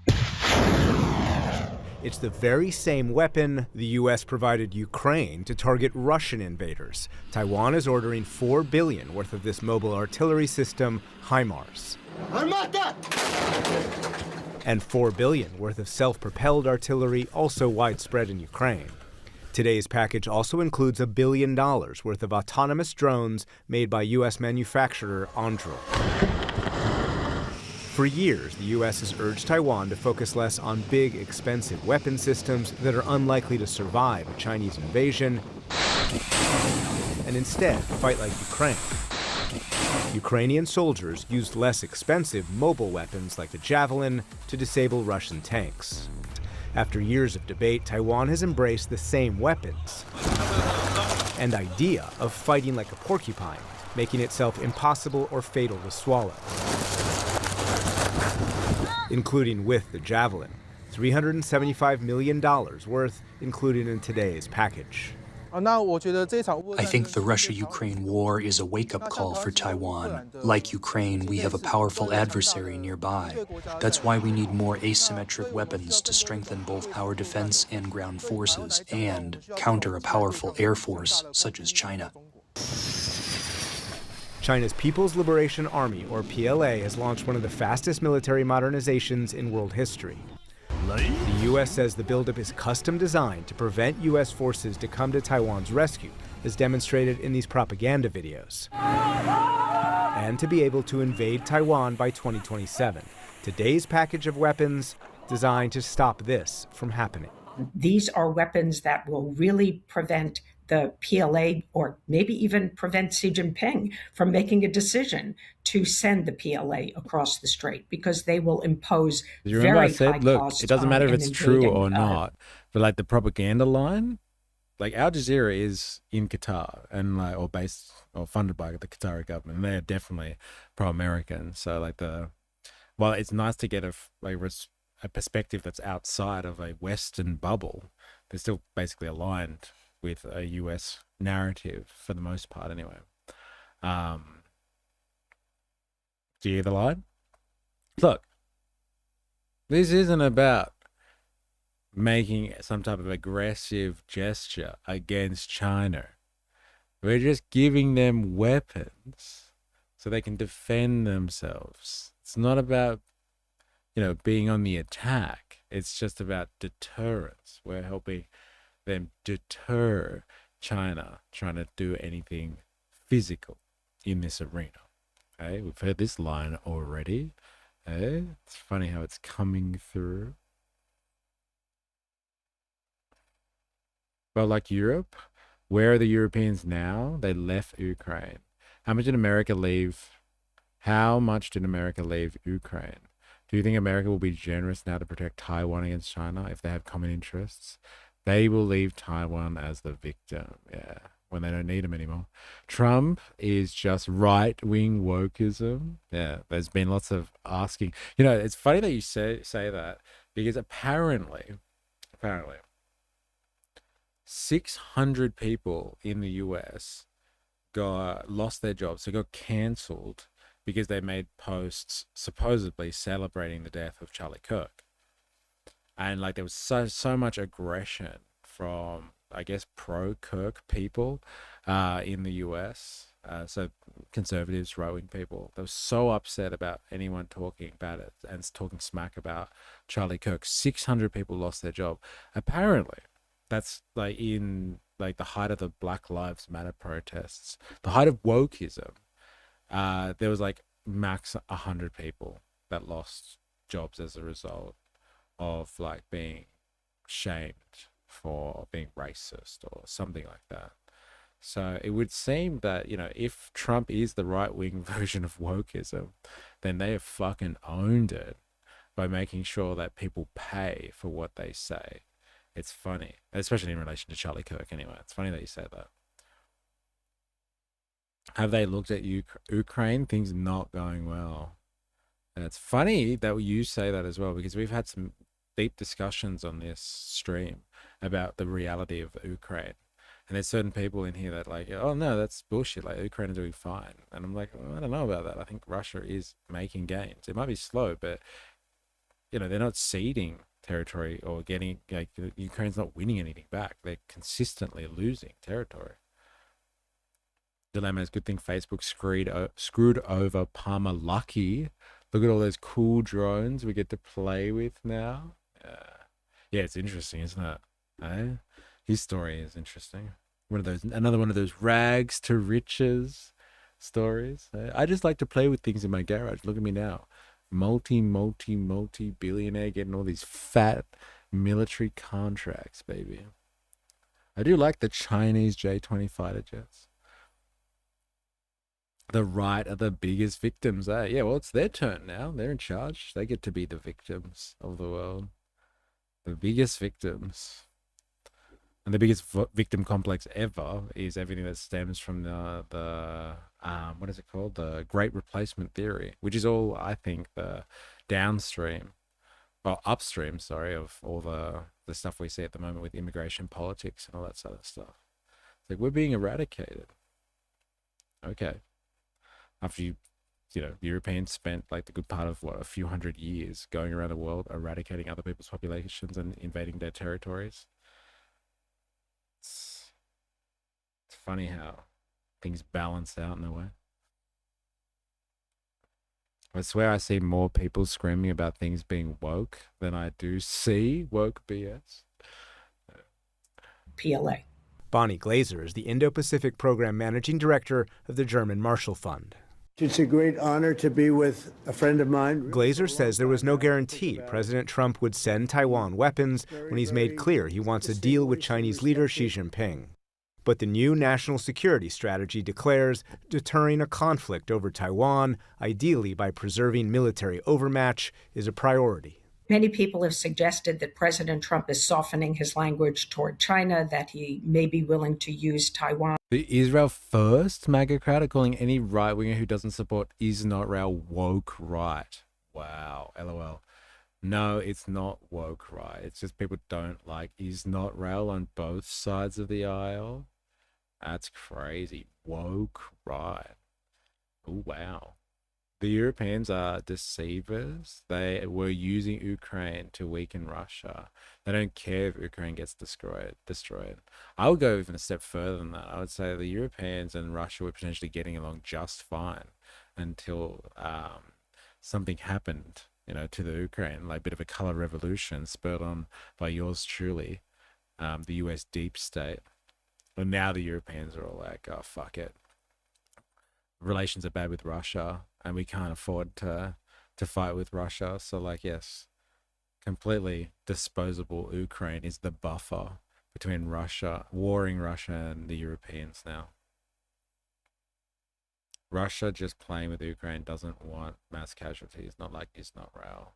S5: It's the very same weapon the U.S. provided Ukraine to target Russian invaders. Taiwan is ordering $4 billion worth of this mobile artillery system, HIMARS. And $4 billion worth of self-propelled artillery, also widespread in Ukraine. Today's package also includes $1 billion worth of autonomous drones made by U.S. manufacturer Anduril. For years, the U.S. has urged Taiwan to focus less on big, expensive weapon systems that are unlikely to survive a Chinese invasion, and instead fight like Ukraine. Ukrainian soldiers used less expensive mobile weapons like the Javelin to disable Russian tanks. After years of debate, Taiwan has embraced the same weapons and idea of fighting like a porcupine, making itself impossible or fatal to swallow, including with the Javelin, $375 million worth included in today's package.
S7: I think the Russia-Ukraine war is a wake-up call for Taiwan. Like Ukraine, we have a powerful adversary nearby. That's why we need more asymmetric weapons to strengthen both our defense and ground forces and counter a powerful air force such as China.
S5: China's People's Liberation Army, or PLA, has launched one of the fastest military modernizations in world history. The U.S. says the buildup is custom designed to prevent U.S. forces to come to Taiwan's rescue, as demonstrated in these propaganda videos, and to be able to invade Taiwan by 2027. Today's package of weapons designed to stop this from happening.
S4: These are weapons that will really prevent the PLA, or maybe even prevent Xi Jinping from making a decision to send the PLA across the strait, because they will impose
S1: You remember I
S4: very
S1: said,
S4: high
S1: look,
S4: costs.
S1: it doesn't matter if
S4: in
S1: it's true
S4: invading,
S1: or not, but like the propaganda line, like Al Jazeera is in Qatar and like, or based or funded by the Qatari government. And they're definitely pro-American. So like well, it's nice to get a perspective that's outside of a Western bubble. They're still basically aligned with a US narrative for the most part anyway. Do you hear the line? Look, this isn't about making some type of aggressive gesture against China. We're just giving them weapons so they can defend themselves. It's not about, being on the attack. It's just about deterrence. We're helping them deter China trying to do anything physical in this arena. Okay, we've heard this line already. It's funny how it's coming through. Well, like Europe, where are the Europeans now? They left Ukraine. How much did America leave? How much did America leave Ukraine? Do you think America will be generous now to protect Taiwan against China if they have common interests? They will leave Taiwan as the victim, when they don't need them anymore. Trump is just right-wing wokeism. Yeah, there's been lots of asking. It's funny that you say that, because apparently, 600 people in the US lost their jobs. They got cancelled because they made posts supposedly celebrating the death of Charlie Kirk. And like there was so much aggression from, I guess, pro-Kirk people in the US. So conservatives, right-wing people, they were so upset about anyone talking about it and talking smack about Charlie Kirk. 600 people lost their job. Apparently, that's like in like the height of the Black Lives Matter protests, the height of wokeism. There was like max 100 people that lost jobs as a result of like being shamed for being racist or something like that. So it would seem that, if Trump is the right-wing version of wokeism, then they have fucking owned it by making sure that people pay for what they say. It's funny, especially in relation to Charlie Kirk anyway. It's funny that you said that. Have they looked at Ukraine? Things not going well. And it's funny that you say that as well, because we've had some deep discussions on this stream about the reality of Ukraine. And there's certain people in here that like, oh no, that's bullshit. Like Ukraine is doing fine. And I'm like, I don't know about that. I think Russia is making gains. It might be slow, but they're not ceding territory or getting, like, Ukraine's not winning anything back. They're consistently losing territory. Dilemma is good thing Facebook screwed over Palmer Lucky. Look at all those cool drones we get to play with now. Yeah, it's interesting, isn't it? His story is interesting. Another one of those rags to riches stories. I just like to play with things in my garage. Look at me now. Multi billionaire getting all these fat military contracts, baby. I do like the Chinese J-20 fighter jets. The right are the biggest victims, eh? Yeah, well, it's their turn now. They're in charge. They get to be the victims of the world. The biggest victims. And the biggest victim complex ever is everything that stems from the what is it called? The Great Replacement Theory, which is all, I think, the upstream, of all the stuff we see at the moment with immigration politics and all that sort of stuff. It's like we're being eradicated. Okay. After Europeans spent like the good part of a few hundred years going around the world eradicating other people's populations and invading their territories. It's funny how things balance out in a way. I swear I see more people screaming about things being woke than I do see woke BS.
S4: PLA.
S5: Bonnie Glaser is the Indo-Pacific Program Managing Director of the German Marshall Fund.
S3: It's a great honor to be with a friend of mine.
S5: Glaser says there was no guarantee President Trump would send Taiwan weapons when he's made clear he wants a deal with Chinese leader Xi Jinping. But the new national security strategy declares deterring a conflict over Taiwan, ideally by preserving military overmatch, is a priority.
S4: Many people have suggested that President Trump is softening his language toward China, that he may be willing to use Taiwan.
S1: The Israel First MAGA crowd are calling any right-winger who doesn't support Israel woke right. Wow, LOL. No, it's not woke right. It's just people don't like Israel on both sides of the aisle. That's crazy. Woke right. Oh, wow. The Europeans are deceivers. They were using Ukraine to weaken Russia. They don't care if Ukraine gets destroyed. I would go even a step further than that. I would say the Europeans and Russia were potentially getting along just fine until something happened, to the Ukraine, like a bit of a color revolution spurred on by yours truly, the US deep state. And now the Europeans are all like, oh, fuck it. Relations are bad with Russia, and we can't afford to fight with Russia. So, yes, completely disposable Ukraine is the buffer between warring Russia and the Europeans now. Russia just playing with Ukraine doesn't want mass casualties, not like Israel.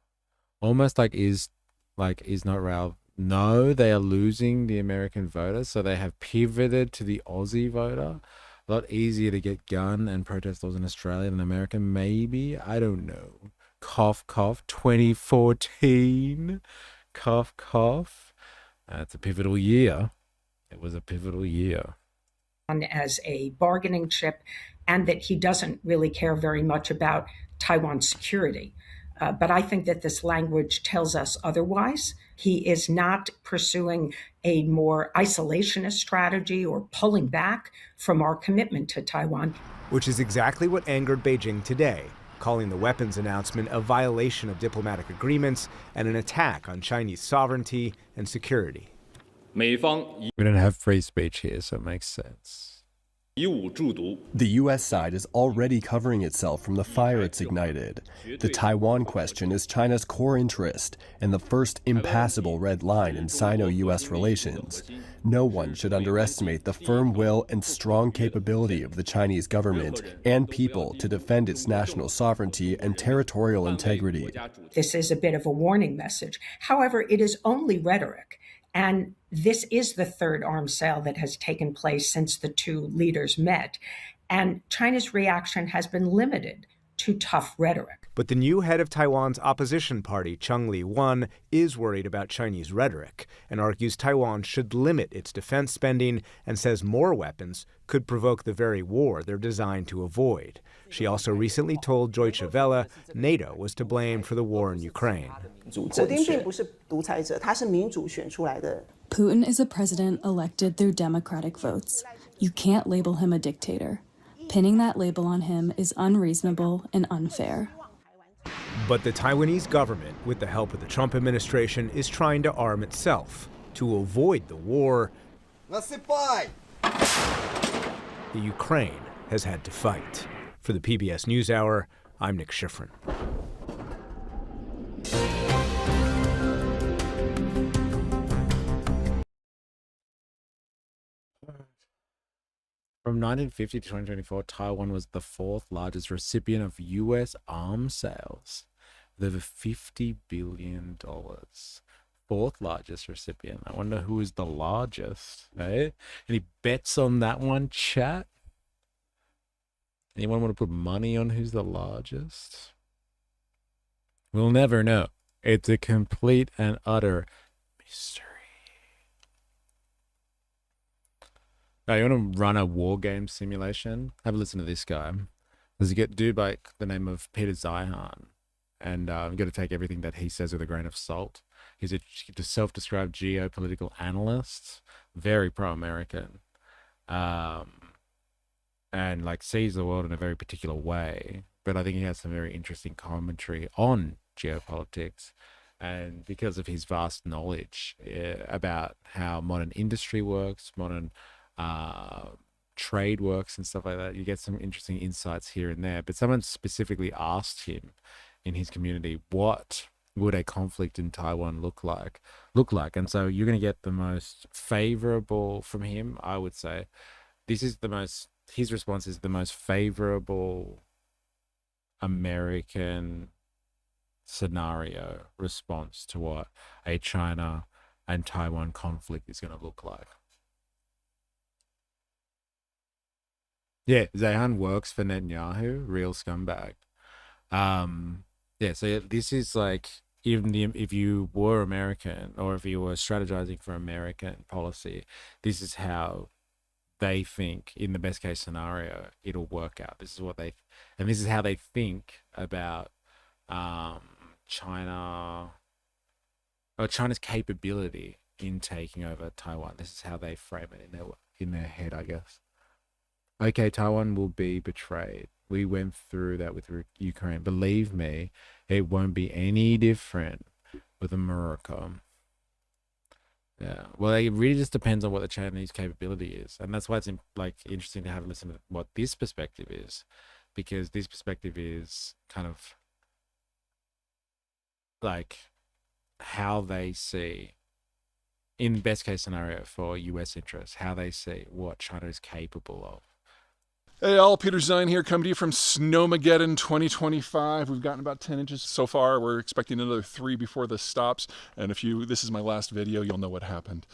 S1: Almost like Israel. No, they are losing the American voter, so they have pivoted to the Aussie voter. A lot easier to get gun and protest laws in Australia than America, maybe. I don't know. Cough, cough. 2014. Cough, cough. It's a pivotal year. It was a pivotal year.
S4: As a bargaining chip, and that he doesn't really care very much about Taiwan's security. But I think that this language tells us otherwise. He is not pursuing a more isolationist strategy or pulling back from our commitment to Taiwan.
S5: Which is exactly what angered Beijing today, calling the weapons announcement a violation of diplomatic agreements and an attack on Chinese sovereignty and security.
S1: We don't have free speech here, so it makes sense.
S8: The U.S. side is already covering itself from the fire it's ignited. The Taiwan question is China's core interest and the first impassable red line in Sino-U.S. relations. No one should underestimate the firm will and strong capability of the Chinese government and people to defend its national sovereignty and territorial integrity.
S4: This is a bit of a warning message. However, it is only rhetoric. And this is the third arms sale that has taken place since the two leaders met. And China's reaction has been limited to tough rhetoric.
S5: But the new head of Taiwan's opposition party, Chung Li-won, is worried about Chinese rhetoric and argues Taiwan should limit its defense spending and says more weapons could provoke the very war they're designed to avoid. She also recently told Deutsche Welle NATO was to blame for the war in Ukraine.
S23: Putin is a president elected through democratic votes. You can't label him a dictator. Pinning that label on him is unreasonable and unfair.
S5: But the Taiwanese government, with the help of the Trump administration, is trying to arm itself to avoid the war the Ukraine has had to fight. For the PBS NewsHour, I'm Nick Schifrin.
S1: From 1950 to 2024, Taiwan was the fourth largest recipient of U.S. arms sales, with over $50 billion. Fourth largest recipient. I wonder who is the largest, eh? Any bets on that one, chat? Anyone want to put money on who's the largest? We'll never know. It's a complete and utter mystery. Now, you want to run a war game simulation? Have a listen to this guy. There's a dude by the name of Peter Zeihan. And you've got to take everything that he says with a grain of salt. He's a self-described geopolitical analyst, very pro-American. And sees the world in a very particular way. but I think he has some very interesting commentary on geopolitics. And because of his vast knowledge about how modern industry works, modern trade works and stuff like that, you get some interesting insights here and there. But someone specifically asked him in his community, what would a conflict in Taiwan look like? And so you're going to get the most favorable from him, I would say. His response is the most favorable American scenario response to what a China and Taiwan conflict is going to look like. Yeah, Zahan works for Netanyahu, real scumbag. Yeah, so this is like, if you were American, or if you were strategizing for American policy, this is how they think in the best case scenario it'll work out. This is how they think about China, or China's capability in taking over Taiwan. This is how they frame it in their head, I guess. Okay, Taiwan will be betrayed. We went through that with Ukraine. Believe me, it won't be any different with America. Yeah, well, it really just depends on what the Chinese capability is, and that's why it's interesting to have a listen to what this perspective is, because this perspective is kind of like how they see, in best case scenario for US interests, how they see what China is capable of.
S6: Hey all, Peter Zine here, coming to you from Snowmageddon 2025. We've gotten about 10 inches so far. We're expecting another 3 before this stops. And if this is my last video, you'll know what happened.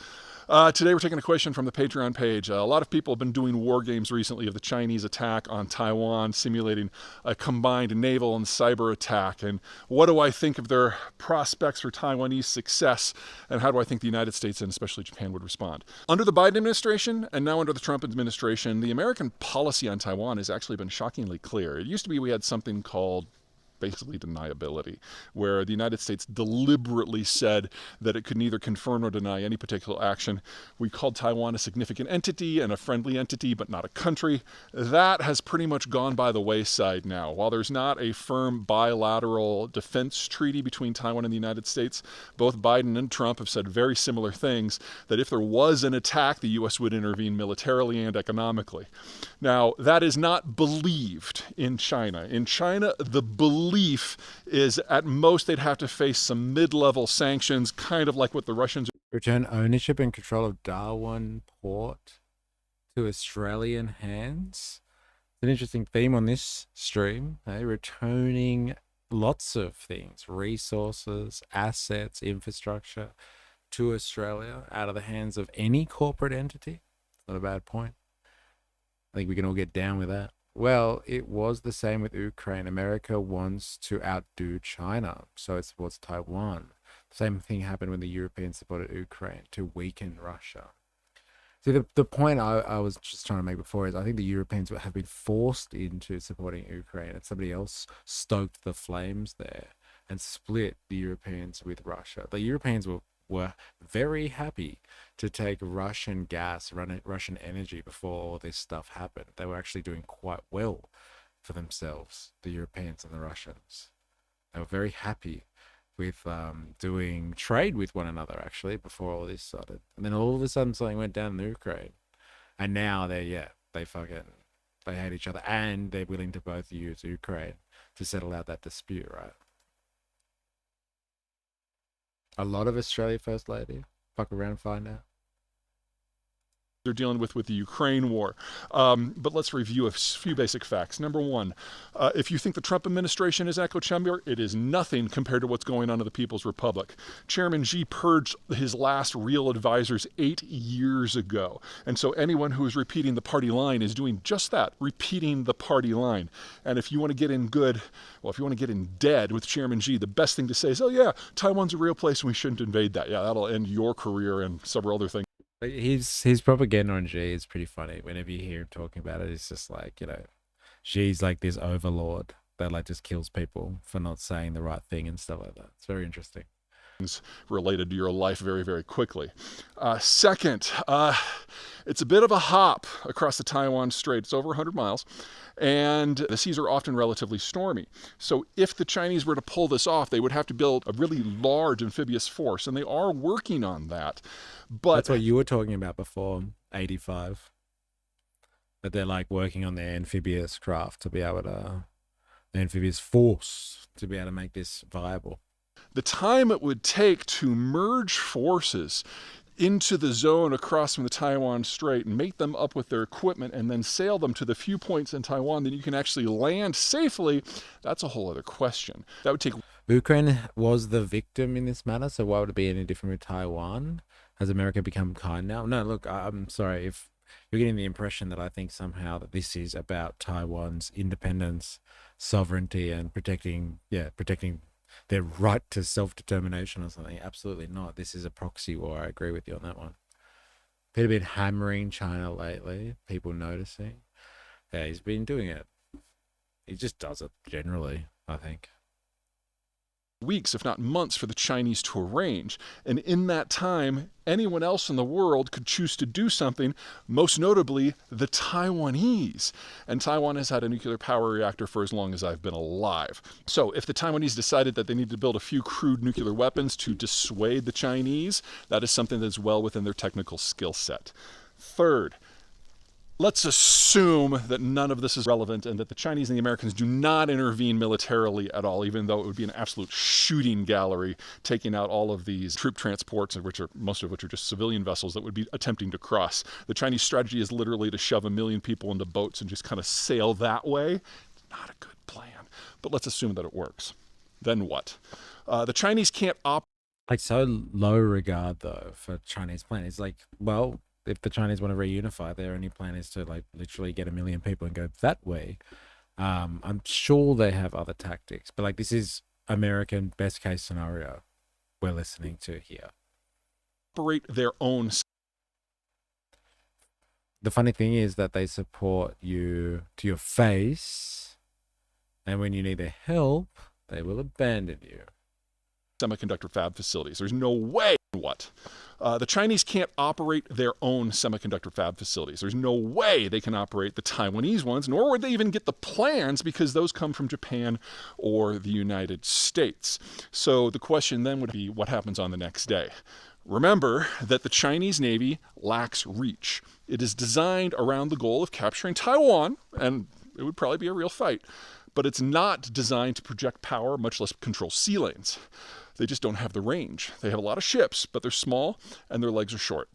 S6: Today we're taking a question from the Patreon page. A lot of people have been doing war games recently of the Chinese attack on Taiwan, simulating a combined naval and cyber attack. And what do I think of their prospects for Taiwanese success? And how do I think the United States and especially Japan would respond? Under the Biden administration and now under the Trump administration, the American policy on Taiwan has actually been shockingly clear. It used to be we had something called basically deniability, where the United States deliberately said that it could neither confirm nor deny any particular action. We called Taiwan a significant entity and a friendly entity, but not a country. That has pretty much gone by the wayside now. While there's not a firm bilateral defense treaty between Taiwan and the United States, both Biden and Trump have said very similar things, that if there was an attack, the U.S. would intervene militarily and economically. Now, that is not believed in China. In China, the belief is at most they'd have to face some mid-level sanctions, kind of like what the Russians...
S1: Return ownership and control of Darwin Port to Australian hands. It's an interesting theme on this stream. Returning lots of things, resources, assets, infrastructure to Australia out of the hands of any corporate entity. Not a bad point. I think we can all get down with that. Well, it was the same with Ukraine. America wants to outdo China, so it supports Taiwan. The same thing happened when the Europeans supported Ukraine, to weaken Russia. See, the point I was just trying to make before is I think the Europeans have been forced into supporting Ukraine, and somebody else stoked the flames there and split the Europeans with Russia. The Europeans were very happy to take Russian gas, Russian energy before all this stuff happened. They were actually doing quite well for themselves, the Europeans and the Russians. They were very happy with doing trade with one another, actually, before all this started. And then all of a sudden something went down in Ukraine. And now they hate each other, and they're willing to both use Ukraine to settle out that dispute, right? A lot of Australia First Lady. Fuck around and find out.
S6: They're dealing with the Ukraine war. But let's review a few basic facts. Number one, if you think the Trump administration is echo chamber, it is nothing compared to what's going on in the People's Republic. Chairman Xi purged his last real advisors 8 years ago. And so anyone who is repeating the party line is doing just that, repeating the party line. And if you want to get in good, well, if you want to get in dead with Chairman Xi, the best thing to say is, oh yeah, Taiwan's a real place and we shouldn't invade that. Yeah, that'll end your career and several other things.
S1: His propaganda on Xi is pretty funny. Whenever you hear him talking about it, it's just like, Xi's like this overlord that just kills people for not saying the right thing and stuff like that. It's very interesting.
S6: related to your life very, very quickly. Second, it's a bit of a hop across the Taiwan Strait. It's over 100 miles, and the seas are often relatively stormy. So if the Chinese were to pull this off, they would have to build a really large amphibious force, and they are working on that. But
S1: that's what you were talking about before, 85. That they're like working on their amphibious craft to be able to, the amphibious force to be able to make this viable.
S6: The time it would take to merge forces into the zone across from the Taiwan Strait and make them up with their equipment and then sail them to the few points in Taiwan that you can actually land safely, that's a whole other question. That would take...
S1: Ukraine was the victim in this matter, so why would it be any different with Taiwan? Has America become kind now? No, look, I'm sorry if you're getting the impression that I think somehow that this is about Taiwan's independence, sovereignty, and protecting their right to self-determination or something. Absolutely not. This is a proxy war. I agree with you on that one. People have been hammering China lately. People noticing. Yeah, he's been doing it. He just does it generally, I think.
S6: Weeks, if not months, for the Chinese to arrange. And in that time, anyone else in the world could choose to do something, most notably the Taiwanese. And Taiwan has had a nuclear power reactor for as long as I've been alive. So if the Taiwanese decided that they need to build a few crude nuclear weapons to dissuade the Chinese, that is something that's well within their technical skill set. Third, let's assume that none of this is relevant and that the Chinese and the Americans do not intervene militarily at all, even though it would be an absolute shooting gallery, taking out all of these troop transports, most of which are just civilian vessels that would be attempting to cross. The Chinese strategy is literally to shove 1 million people into boats and just kind of sail that way. It's not a good plan, but let's assume that it works. Then what? The Chinese can't operate.
S1: Like, so low regard, though, for Chinese plan. It's like, well, if the Chinese want to reunify, their only plan is to like literally get 1 million people and go that way. I'm sure they have other tactics, but like this is American best case scenario we're listening to here.
S6: Operate their own.
S1: The funny thing is that they support you to your face, and when you need their help, they will abandon you.
S6: Semiconductor fab facilities. There's no way. What? The Chinese can't operate their own semiconductor fab facilities. There's no way they can operate the Taiwanese ones, nor would they even get the plans because those come from Japan or the United States. So the question then would be, what happens on the next day? Remember that the Chinese Navy lacks reach. It is designed around the goal of capturing Taiwan, and it would probably be a real fight, but it's not designed to project power, much less control sea lanes. They just don't have the range. They have a lot of ships, but they're small and their legs are short.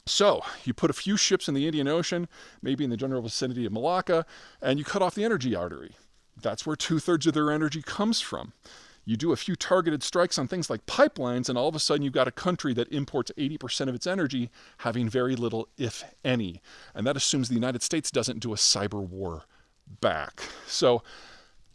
S6: So you put a few ships in the Indian Ocean, maybe in the general vicinity of Malacca, and you cut off the energy artery. That's where 2/3 of their energy comes from. You do a few targeted strikes on things like pipelines, and all of a sudden you've got a country that imports 80% of its energy, having very little, if any. And that assumes the United States doesn't do a cyber war back. So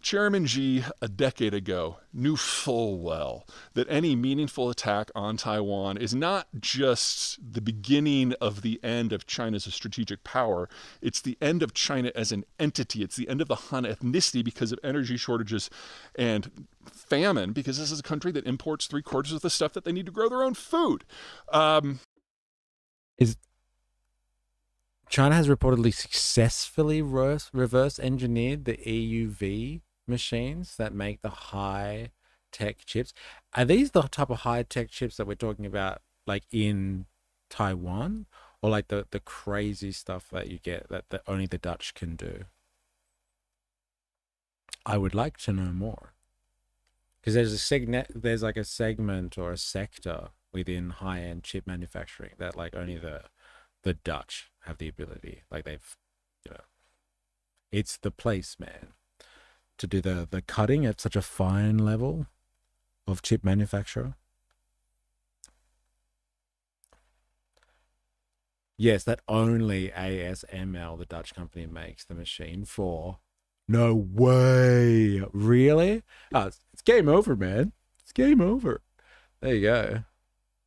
S6: Chairman Xi, a decade ago, knew full well that any meaningful attack on Taiwan is not just the beginning of the end of China as a strategic power. It's the end of China as an entity. It's the end of the Han ethnicity because of energy shortages and famine, because this is a country that imports 3/4 of the stuff that they need to grow their own food.
S1: China has reportedly successfully reverse engineered the EUV machines that make the high-tech chips. Are these the type of high-tech chips that we're talking about, like in Taiwan, or like the crazy stuff that you get that only the Dutch can do? I would like to know more, because there's like a segment or a sector within high-end chip manufacturing that like only the Dutch have the ability. Like they've, it's the place, man, to do the cutting at such a fine level of chip manufacturer. Yes, that only ASML, the Dutch company, makes the machine for. No way. Really? Oh, it's game over, man. It's game over. There you go.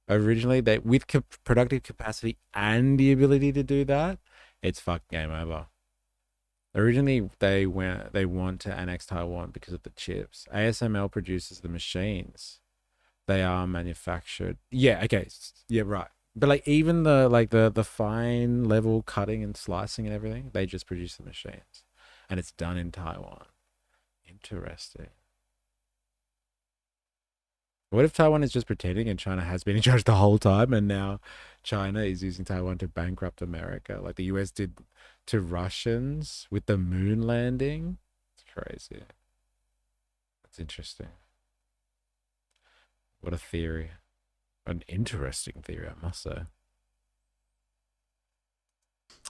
S1: Originally, they with productive capacity and the ability to do that, it's fucking game over. Originally, they want to annex Taiwan because of the chips. ASML produces the machines, They are manufactured. Yeah, okay. Yeah, right. But like even the fine level cutting and slicing and everything, they just produce the machines. And it's done in Taiwan. Interesting. What if Taiwan is just pretending and China has been in charge the whole time and now China is using Taiwan to bankrupt America like the US did to Russians with the moon landing? It's crazy. That's interesting. What a theory. An interesting theory, I must say.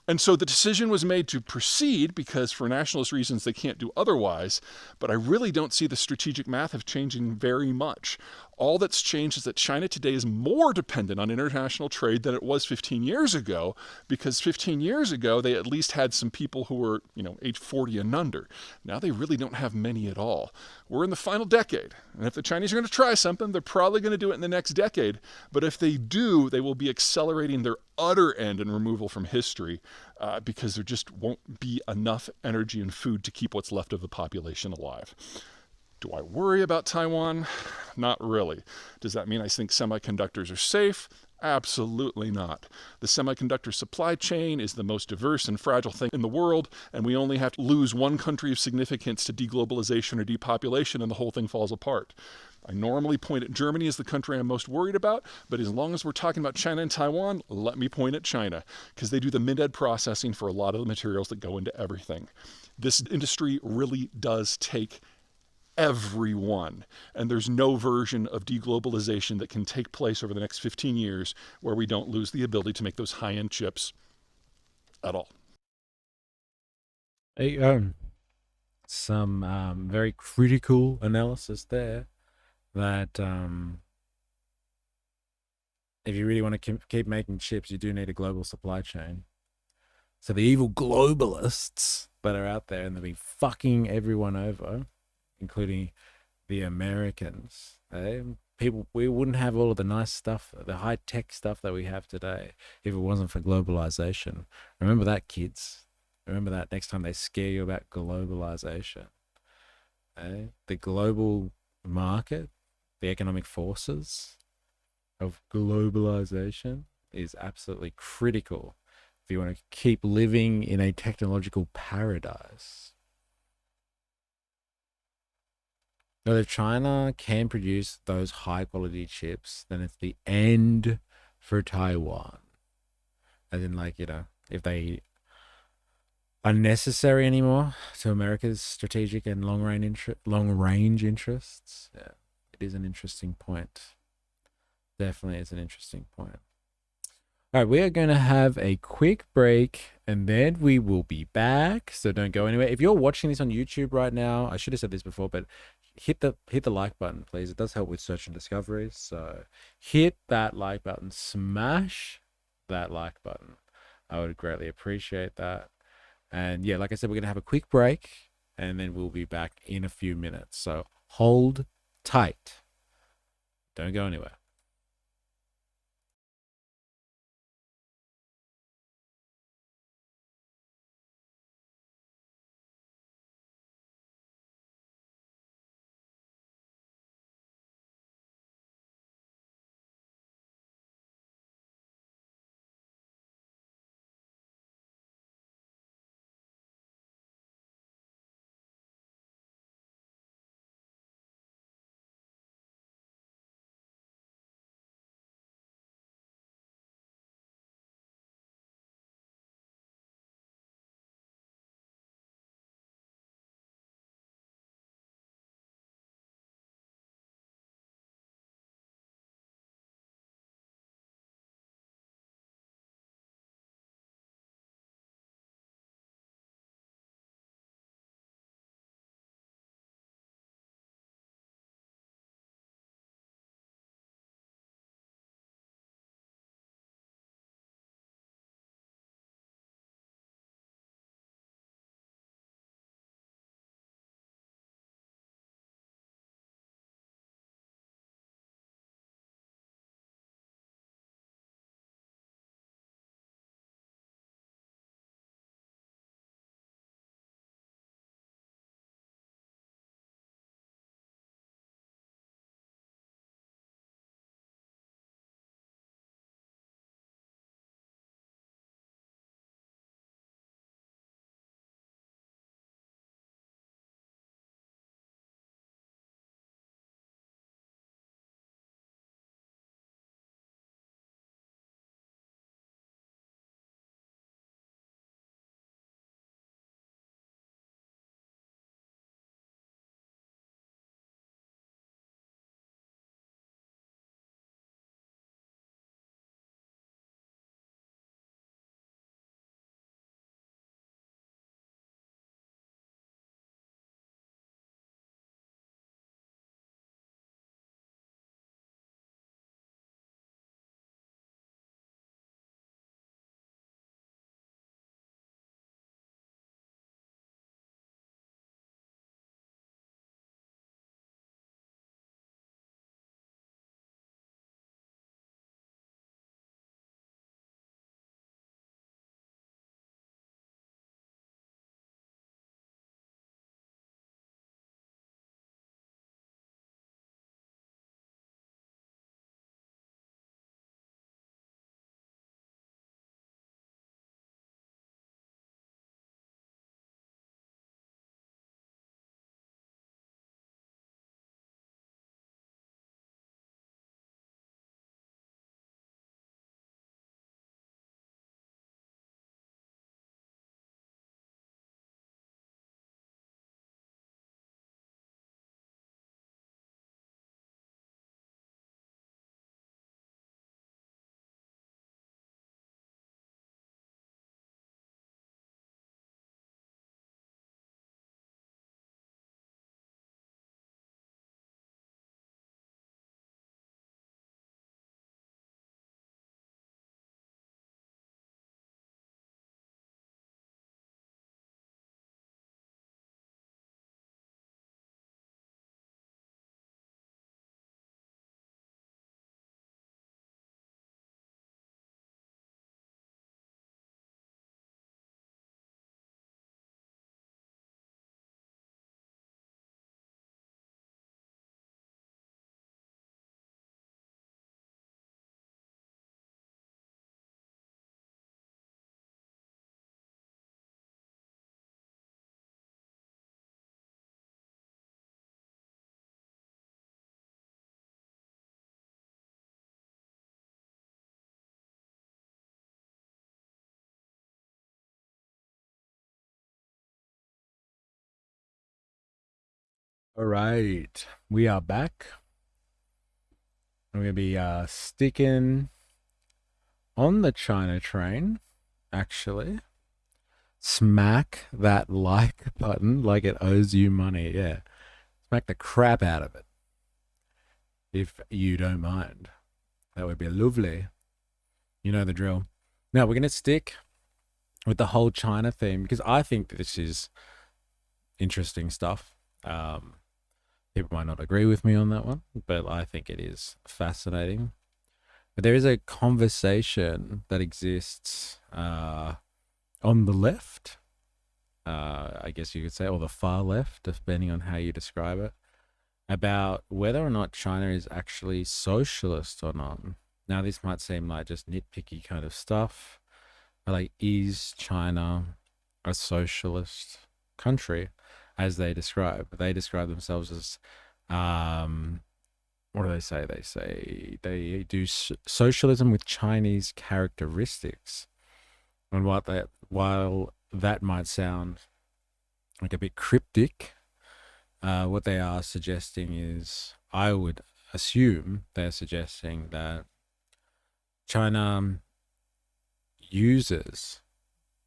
S6: And so the decision was made to proceed because for nationalist reasons they can't do otherwise, but I really don't see the strategic math of changing very much. All that's changed is that China today is more dependent on international trade than it was 15 years ago, because 15 years ago they at least had some people who were, age 40 and under. Now they really don't have many at all. We're in the final decade, and if the Chinese are going to try something, they're probably going to do it in the next decade, but if they do, they will be accelerating their utter end and removal from history because there just won't be enough energy and food to keep what's left of the population alive. Do I worry about Taiwan? Not really. Does that mean I think semiconductors are safe? Absolutely not. The semiconductor supply chain is the most diverse and fragile thing in the world, and we only have to lose one country of significance to deglobalization or depopulation, and the whole thing falls apart. I normally point at Germany as the country I'm most worried about, but as long as we're talking about China and Taiwan, let me point at China, because they do the mid-ed processing for a lot of the materials that go into everything. This industry really does take everyone, and there's no version of deglobalization that can take place over the next 15 years where we don't lose the ability to make those high-end chips at all.
S1: Some very critical analysis there that if you really want to keep making chips, you do need a global supply chain. So the evil globalists that are out there and they'll be fucking everyone over, including the Americans. People, we wouldn't have all of the nice stuff, the high-tech stuff that we have today if it wasn't for globalization. Remember that, kids. Remember that next time they scare you about globalization. The global market, the economic forces of globalization is absolutely critical if you want to keep living in a technological paradise. Now, if China can produce those high-quality chips, then it's the end for Taiwan. As in, if they are necessary anymore to America's strategic and long-range interests, yeah, it is an interesting point. Definitely is an interesting point. All right, we are going to have a quick break and then we will be back. So don't go anywhere. If you're watching this on YouTube right now, I should have said this before, but hit the like button, please. It does help with search and discovery. So hit that like button, smash that like button. I would greatly appreciate that. And yeah, like I said, we're going to have a quick break and then we'll be back in a few minutes. So hold tight. Don't go anywhere. All right, we are back. We're going to be sticking on the China train, actually. Smack that like button like it owes you money. Yeah, smack the crap out of it. If you don't mind. That would be lovely. You know the drill. Now, we're going to stick with the whole China theme because I think this is interesting stuff. People might not agree with me on that one, but I think it is fascinating. But there is a conversation that exists on the left, I guess you could say, or the far left, depending on how you describe it, about whether or not China is actually socialist or not. Now, this might seem like just nitpicky kind of stuff, but like, is China a socialist country, as they describe? They describe themselves as, what do they say? They say they do socialism with Chinese characteristics. And while that might sound like a bit cryptic, what they are suggesting is, I would assume they're suggesting that China uses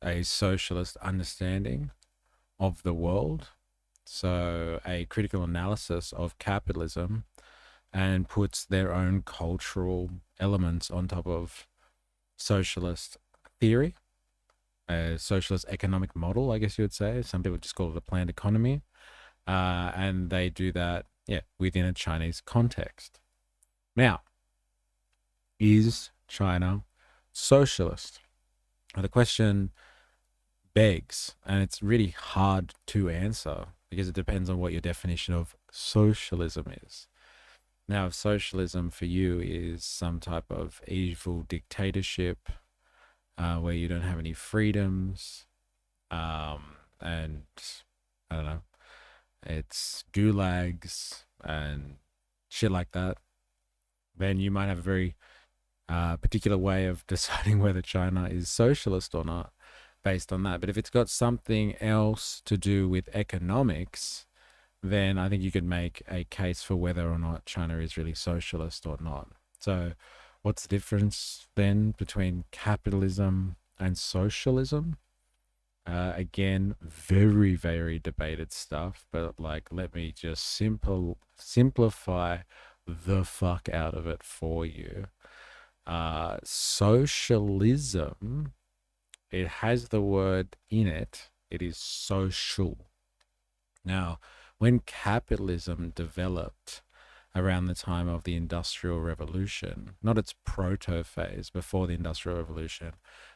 S1: a socialist understanding of the world, so a critical analysis of capitalism, and puts their own cultural elements on top of socialist theory, a socialist economic model, I guess you would say. Some people just call it a planned economy. And they do that, within a Chinese context. Now, is China socialist? Well, the question begs, and it's really hard to answer because it depends on what your definition of socialism is. Now, if socialism for you is some type of evil dictatorship where you don't have any freedoms, and I don't know, it's gulags and shit like that, then you might have a very particular way of deciding whether China is socialist or not based on that. But if it's got something else to do with economics, then I think you could make a case for whether or not China is really socialist or not. So what's the difference then between capitalism and socialism? Again, very, very debated stuff, but like, let me just simplify the fuck out of it for you. Socialism, it has the word in it. It is social. Now, when capitalism developed around the time of the Industrial Revolution, not its proto phase before the Industrial Revolution,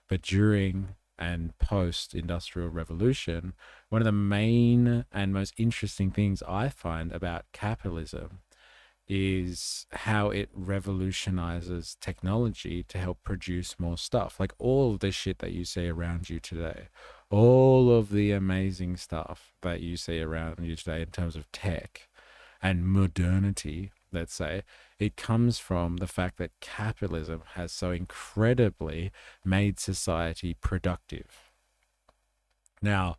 S1: but during and post-Industrial Revolution, one of the main and most interesting things I find about capitalism is how it revolutionizes technology to help produce more stuff. Like all of the shit that you see around you today, all of the amazing stuff that you see around you today in terms of tech and modernity, let's say, it comes from the fact that capitalism has so incredibly made society productive. Now,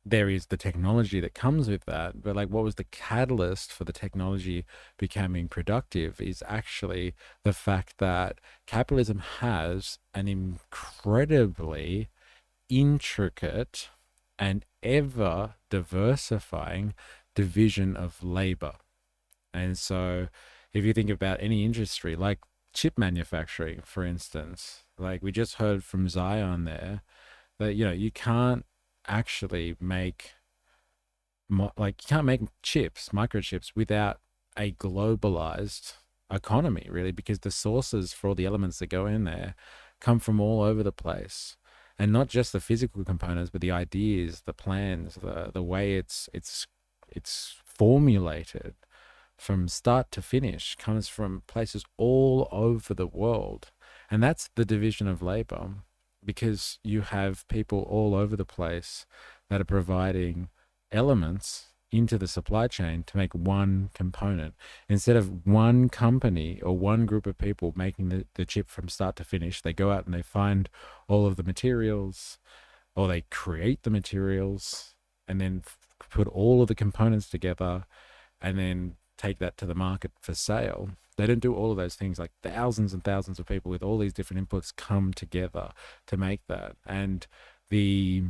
S1: there is the technology that comes with that, but like, what was the catalyst for the technology becoming productive is actually the fact that capitalism has an incredibly intricate and ever diversifying division of labor. And so if you think about any industry like chip manufacturing, for instance, like we just heard from Zion there, that, you can't actually make chips, microchips, without a globalized economy, really, because the sources for all the elements that go in there come from all over the place, and not just the physical components, but the ideas, the plans, the way it's formulated from start to finish comes from places all over the world. And that's the division of labor, because you have people all over the place that are providing elements into the supply chain to make one component, instead of one company or one group of people making the chip from start to finish. They go out and they find all of the materials, or they create the materials and then put all of the components together and then take that to the market for sale. They don't do all of those things. Like thousands and thousands of people with all these different inputs come together to make that. And the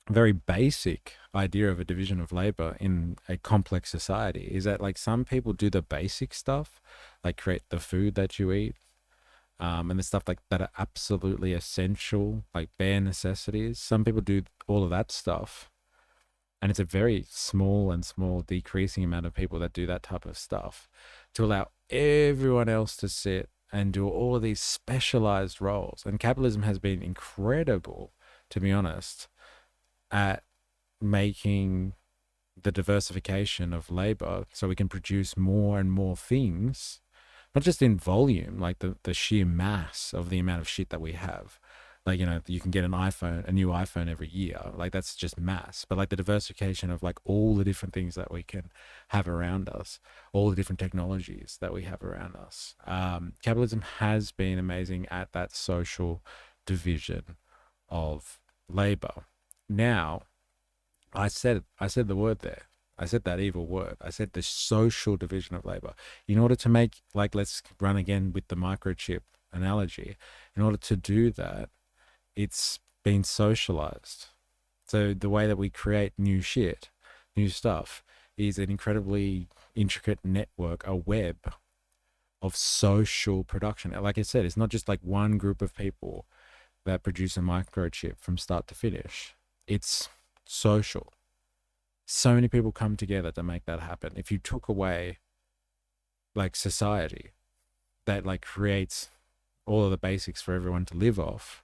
S1: very basic idea of a division of labor in a complex society is that like some people do the basic stuff, like create the food that you eat, and the stuff like that are absolutely essential, like bare necessities. Some people do all of that stuff, and it's a very small decreasing amount of people that do that type of stuff, to allow everyone else to sit and do all of these specialized roles. And capitalism has been incredible, to be honest, at making the diversification of labor so we can produce more and more things, not just in volume, like the sheer mass of the amount of shit that we have. Like, you know, you can get a new iPhone every year. Like, that's just mass. But like the diversification of like all the different things that we can have around us, all the different technologies that we have around us. Capitalism has been amazing at that social division of labor. Now, I said the word there. I said that evil word. I said the social division of labor. In order to make, like, let's run again with the microchip analogy. In order to do that, it's been socialized. So the way that we create new stuff, is an incredibly intricate network, a web of social production. Like I said, it's not just like one group of people that produce a microchip from start to finish. It's social. So many people come together to make that happen. If you took away like society that like creates all of the basics for everyone to live off,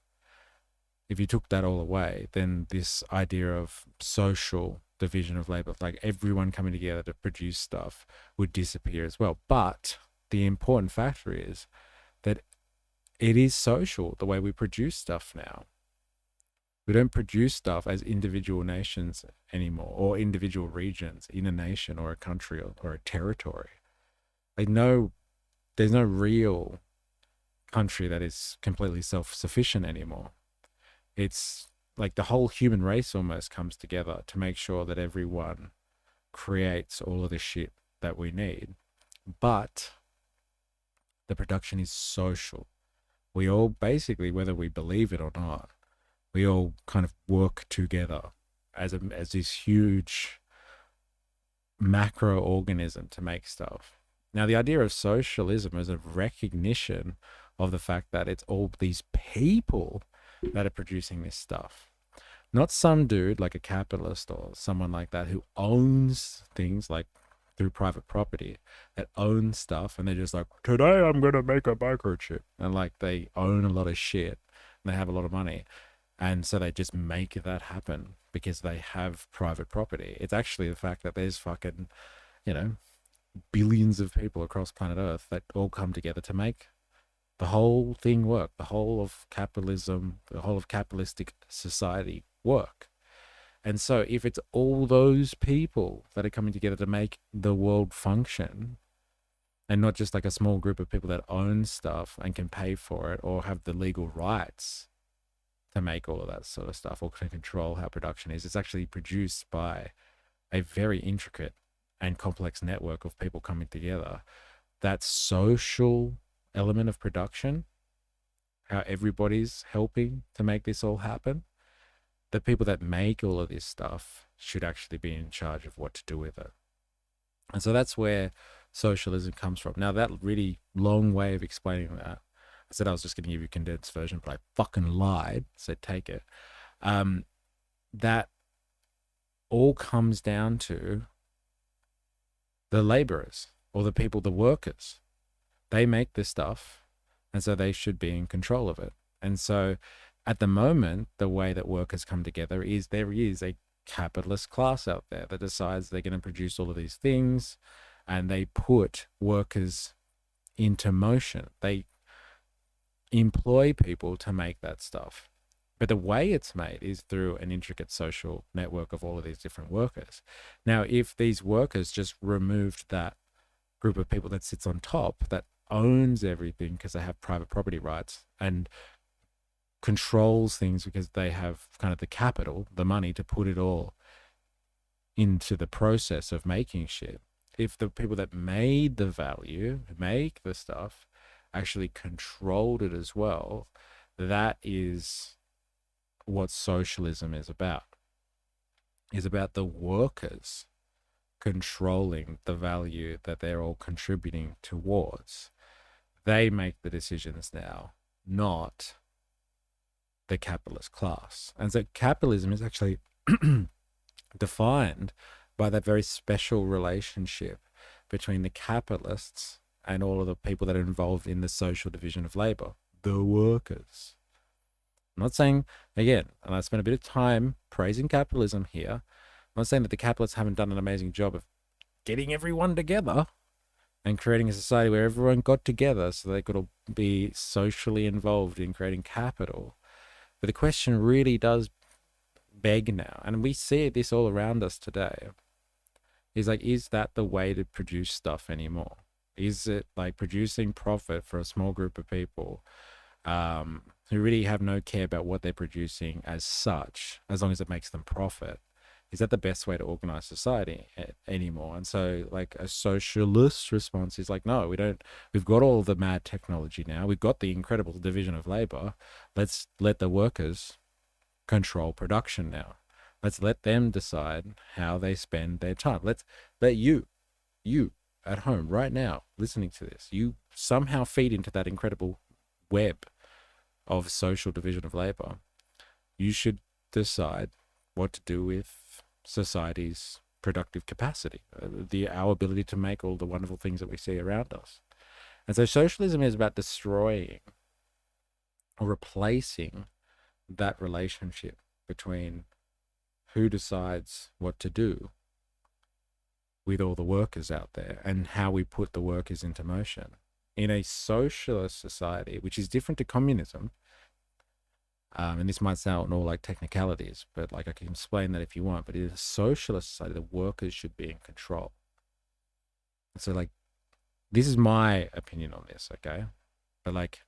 S1: if you took that all away, then this idea of social division of labor, like everyone coming together to produce stuff, would disappear as well. But the important factor is that it is social, the way we produce stuff now. We don't produce stuff as individual nations anymore, or individual regions in a nation or a country or a territory. Like there's no real country that is completely self-sufficient anymore. It's like the whole human race almost comes together to make sure that everyone creates all of the shit that we need. But the production is social. We all basically, whether we believe it or not, we all kind of work together as this huge macro organism to make stuff. Now, the idea of socialism is a recognition of the fact that it's all these people that are producing this stuff. Not some dude like a capitalist or someone like that who owns things like through private property, that owns stuff, and they're just like, today I'm going to make a microchip. And like they own a lot of shit and they have a lot of money. And so they just make that happen because they have private property. It's actually the fact that there's fucking, you know, billions of people across planet Earth that all come together to make the whole thing work, the whole of capitalism, the whole of capitalistic society work. And so if it's all those people that are coming together to make the world function, and not just like a small group of people that own stuff and can pay for it or have the legal rights to make all of that sort of stuff or to control how production is, it's actually produced by a very intricate and complex network of people coming together. That social element of production, how everybody's helping to make this all happen, the people that make all of this stuff should actually be in charge of what to do with it. And so that's where socialism comes from. Now, that really long way of explaining that, I said I was just going to give you a condensed version, but I fucking lied, so take it. That all comes down to the laborers or the people, the workers. They make this stuff, and so they should be in control of it. And so at the moment, the way that workers come together is there is a capitalist class out there that decides they're going to produce all of these things, and they put workers into motion. They employ people to make that stuff. But the way it's made is through an intricate social network of all of these different workers. Now, if these workers just removed that group of people that sits on top, that owns everything because they have private property rights and controls things because they have kind of the capital, the money to put it all into the process of making shit. if the people that made the value, make the stuff, actually controlled it as well, that is what socialism is about. Is about the workers controlling the value that they're all contributing towards. They make the decisions now, not the capitalist class. And so capitalism is actually defined by that very special relationship between the capitalists and all of the people that are involved in the social division of labor, the workers. I'm not saying, again, and I spent a bit of time praising capitalism here, I'm not saying that the capitalists haven't done an amazing job of getting everyone together and creating a society where everyone got together so they could all be socially involved in creating capital. But the question really does beg now, and we see this all around us today, is like, is that the way to produce stuff anymore? Is it like producing profit for a small group of people who really have no care about what they're producing as such, as long as it makes them profit? Is that the best way to organize society anymore? And so like a socialist response is like, no, we don't, we've got all the mad technology now. We've got the incredible division of labor. Let's let the workers control production now. Let's let them decide how they spend their time. Let's let you at home right now listening to this, you somehow feed into that incredible web of social division of labor. You should decide what to do with society's productive capacity, our ability to make all the wonderful things that we see around us. And so socialism is about destroying or replacing that relationship between who decides what to do with all the workers out there and how we put the workers into motion. In a socialist society, which is different to communism, and this might sound all like technicalities, but like I can explain that if you want, but in a socialist society, the workers should be in control. So like, this is my opinion on this, okay? But like,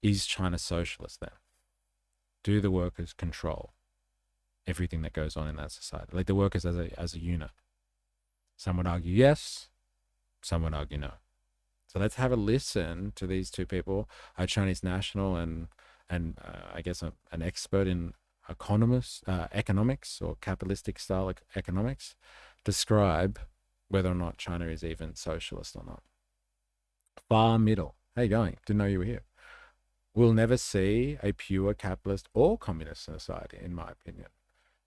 S1: is China socialist then? Do the workers control everything that goes on in that society? Like the workers as a unit? Some would argue yes, some would argue no. So let's have a listen to these two people, a Chinese national and I guess an expert in economics or capitalistic style economics, describe whether or not China is even socialist or not. Far middle. How you going? Didn't know you were here. We'll never see a pure capitalist or communist society, in my opinion.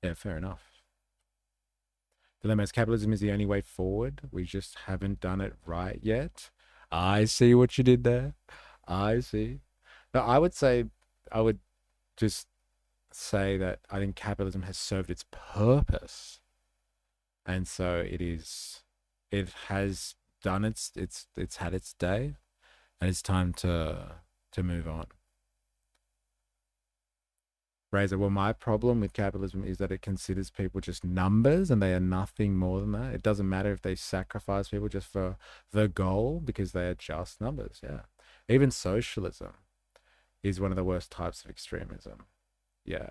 S1: Yeah, fair enough. Dilemma is capitalism is the only way forward. We just haven't done it right yet. I see what you did there. I see. Now, I would just say that I think capitalism has served its purpose. And so it has done it's had its day, and it's time to move on. Razor, well, my problem with capitalism is that it considers people just numbers and they are nothing more than that. It doesn't matter if they sacrifice people just for the goal because they are just numbers. Yeah. Even socialism is one of the worst types of extremism. Yeah.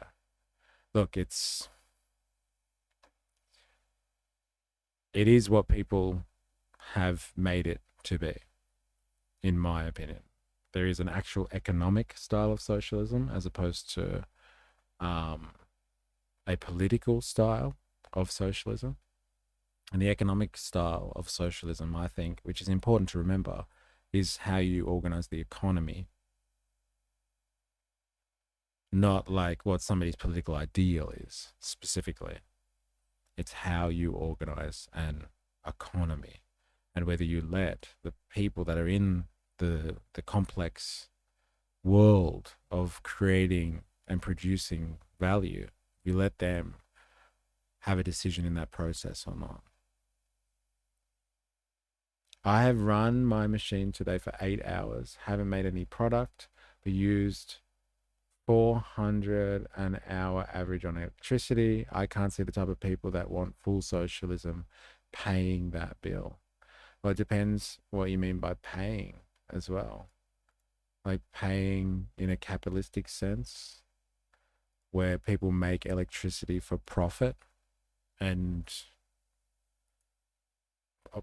S1: Look, it is what people have made it to be, in my opinion. There is an actual economic style of socialism as opposed to a political style of socialism. And the economic style of socialism, I think, which is important to remember, is how you organize the economy, not like what somebody's political ideal is specifically. It's how you organize an economy, and whether you let the people that are in the complex world of creating and producing value, you let them have a decision in that process or not. I have run my machine today for 8 hours, haven't made any product, but used 400 an hour average on electricity. I can't see the type of people that want full socialism paying that bill. Well, it depends what you mean by paying as well. Like paying in a capitalistic sense, where people make electricity for profit and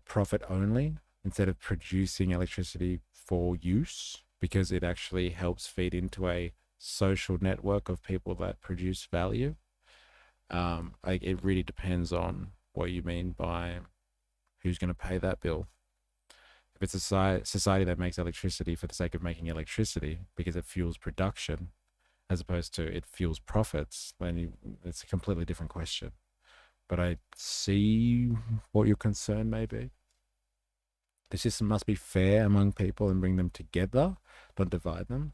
S1: profit only instead of producing electricity for use, because it actually helps feed into a social network of people that produce value. Like, it really depends on what you mean by who's going to pay that bill. If it's a society that makes electricity for the sake of making electricity because it fuels production as opposed to it fuels profits, then it's a completely different question. But I see what your concern may be. The system must be fair among people and bring them together, not divide them.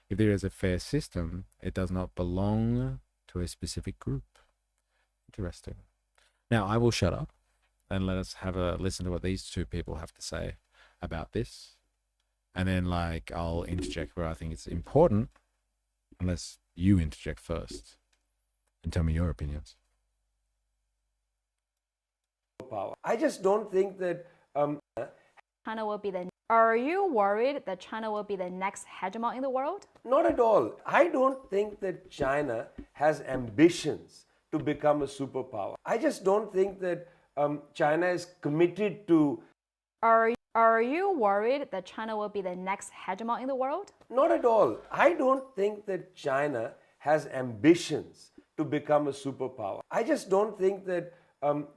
S1: If there is a fair system, it does not belong to a specific group. Interesting. Now, I will shut up and let us have a listen to what these two people have to say about this. And then, like, I'll interject where I think it's important, unless you interject first and tell me your opinions.
S9: I just don't think that
S10: China will be the. Are you worried that China will be the next hegemon in the world?
S9: Not at all. I don't think that China has ambitions to become a superpower. I just don't think that China is committed to.
S10: Are you worried that China will be the next hegemon in the world?
S9: Not at all. I don't think that China has ambitions to become a superpower. I just don't think that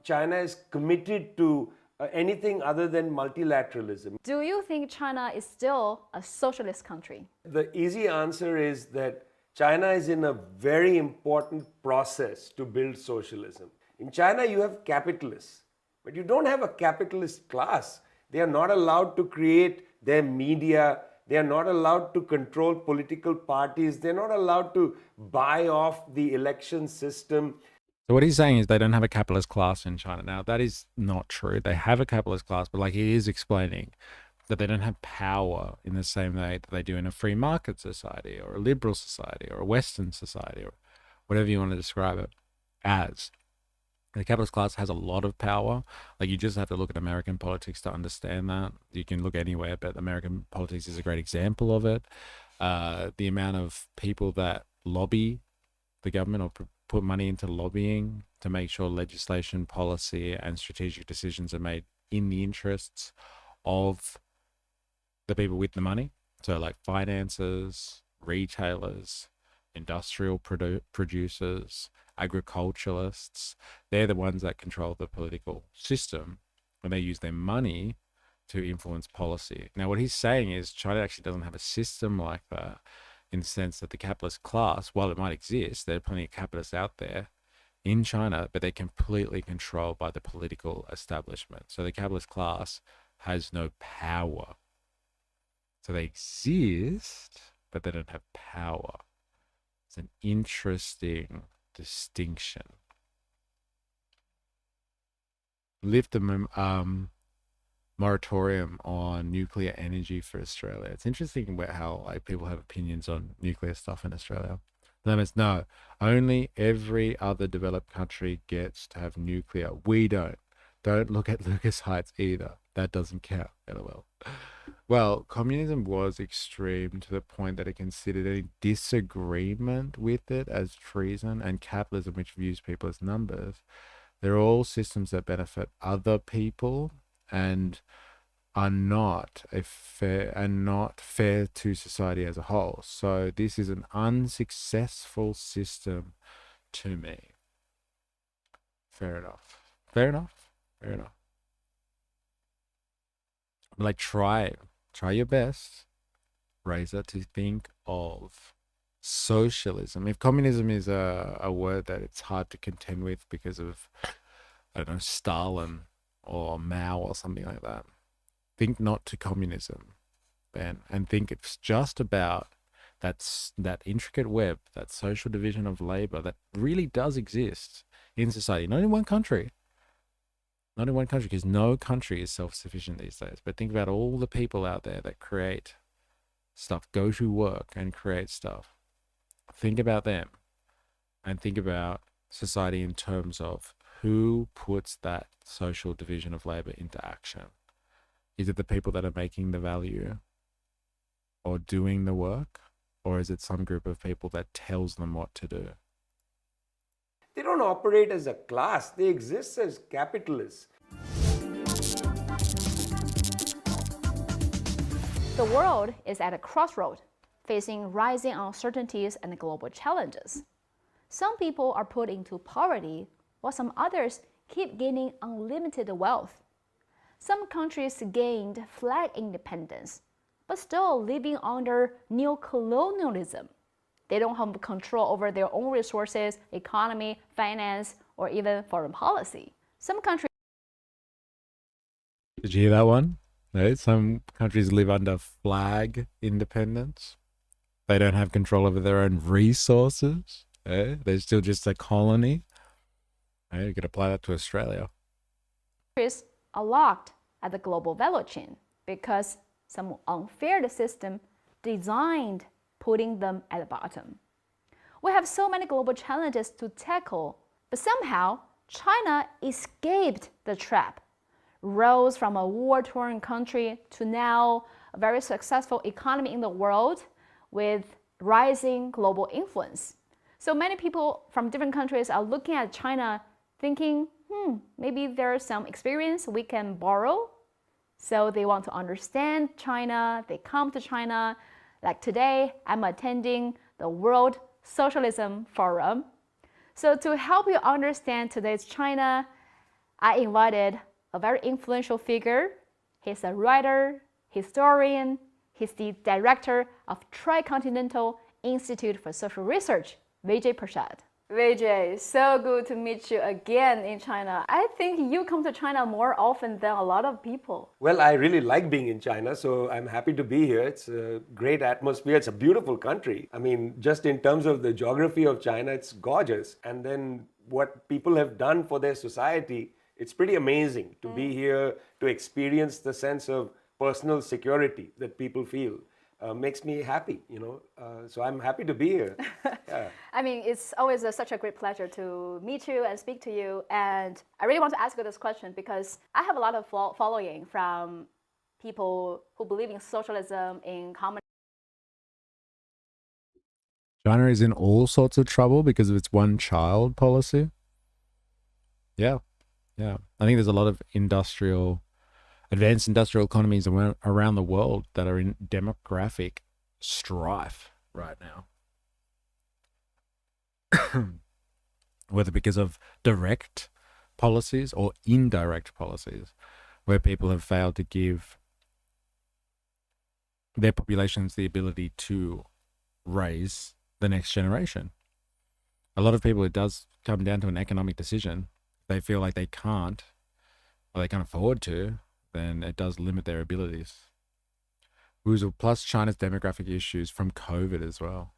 S9: China is committed to anything other than multilateralism.
S10: Do you think China is still a socialist country?
S9: The easy answer is that China is in a very important process to build socialism. In China, you have capitalists, but you don't have a capitalist class. They are not allowed to create their media. They are not allowed to control political parties. They're not allowed to buy off the election system.
S1: So what he's saying is they don't have a capitalist class in China. Now, that is not true. They have a capitalist class, but like he is explaining that they don't have power in the same way that they do in a free market society or a liberal society or a Western society or whatever you want to describe it as. The capitalist class has a lot of power. Like, you just have to look at American politics to understand that. You can look anywhere, but American politics is a great example of it. The amount of people that lobby the government or put money into lobbying to make sure legislation, policy, and strategic decisions are made in the interests of the people with the money. So like financiers, retailers, industrial producers, agriculturalists, they're the ones that control the political system when they use their money to influence policy. Now, what he's saying is China actually doesn't have a system like that, in the sense that the capitalist class, while it might exist, there are plenty of capitalists out there in China, but they're completely controlled by the political establishment. So the capitalist class has no power. So they exist, but they don't have power. It's an interesting distinction. Lift the moratorium on nuclear energy for Australia. It's interesting how like people have opinions on nuclear stuff in Australia. The limits, no, only every other developed country gets to have nuclear. We don't. Don't look at Lucas Heights either. That doesn't count. LOL. Well, communism was extreme to the point that it considered any disagreement with it as treason, and capitalism, which views people as numbers. They're all systems that benefit other people and are not fair to society as a whole. So this is an unsuccessful system to me. Fair enough. Fair enough. Fair enough. Like, try your best, Razor, to think of socialism. If communism is a word that it's hard to contend with because of, I don't know, Stalin or Mao or something like that, think not to communism, Ben, and think it's just about that intricate web, that social division of labor that really does exist in society, not in one country. Not in one country, because no country is self-sufficient these days. But think about all the people out there that create stuff, go to work and create stuff. Think about them and think about society in terms of who puts that social division of labor into action. Is it the people that are making the value or doing the work? Or is it some group of people that tells them what to do?
S9: They don't operate as a class. They exist as capitalists.
S10: The world is at a crossroad, facing rising uncertainties and global challenges. Some people are put into poverty, while some others keep gaining unlimited wealth. Some countries gained flag independence, but still living under neo-colonialism. They don't have control over their own resources, economy, finance, or even foreign policy. Some countries...
S1: Did you hear that one? No, some countries live under flag independence. They don't have control over their own resources. They're still just a colony. You could apply that to Australia.
S10: Countries are locked at the global value chain because some unfair system designed putting them at the bottom. We have so many global challenges to tackle, but somehow China escaped the trap, rose from a war-torn country to now a very successful economy in the world with rising global influence. So many people from different countries are looking at China thinking, maybe there's some experience we can borrow. So they want to understand China, they come to China. Like today, I'm attending the World Socialism Forum. So to help you understand today's China, I invited a very influential figure. He's a writer, historian, he's the director of Tricontinental Institute for Social Research, Vijay Prashad. Vijay, so good to meet you again in China. I think you come to China more often than a lot of people.
S9: Well, I really like being in China, so I'm happy to be here. It's a great atmosphere. It's a beautiful country. I mean, just in terms of the geography of China, it's gorgeous. And then what people have done for their society, it's pretty amazing to be here, to experience the sense of personal security that people feel. Makes me happy, so I'm happy to be here. Yeah.
S10: I mean, it's always such a great pleasure to meet you and speak to you. And I really want to ask you this question because I have a lot of following from people who believe in socialism, in communism.
S1: China is in all sorts of trouble because of its one-child policy. Yeah. I think there's a lot of advanced industrial economies around the world that are in demographic strife right now. Whether because of direct policies or indirect policies, where people have failed to give their populations the ability to raise the next generation. A lot of people, it does come down to an economic decision. They feel like they can't, or they can't afford to, then it does limit their abilities. Plus China's demographic issues from COVID as well.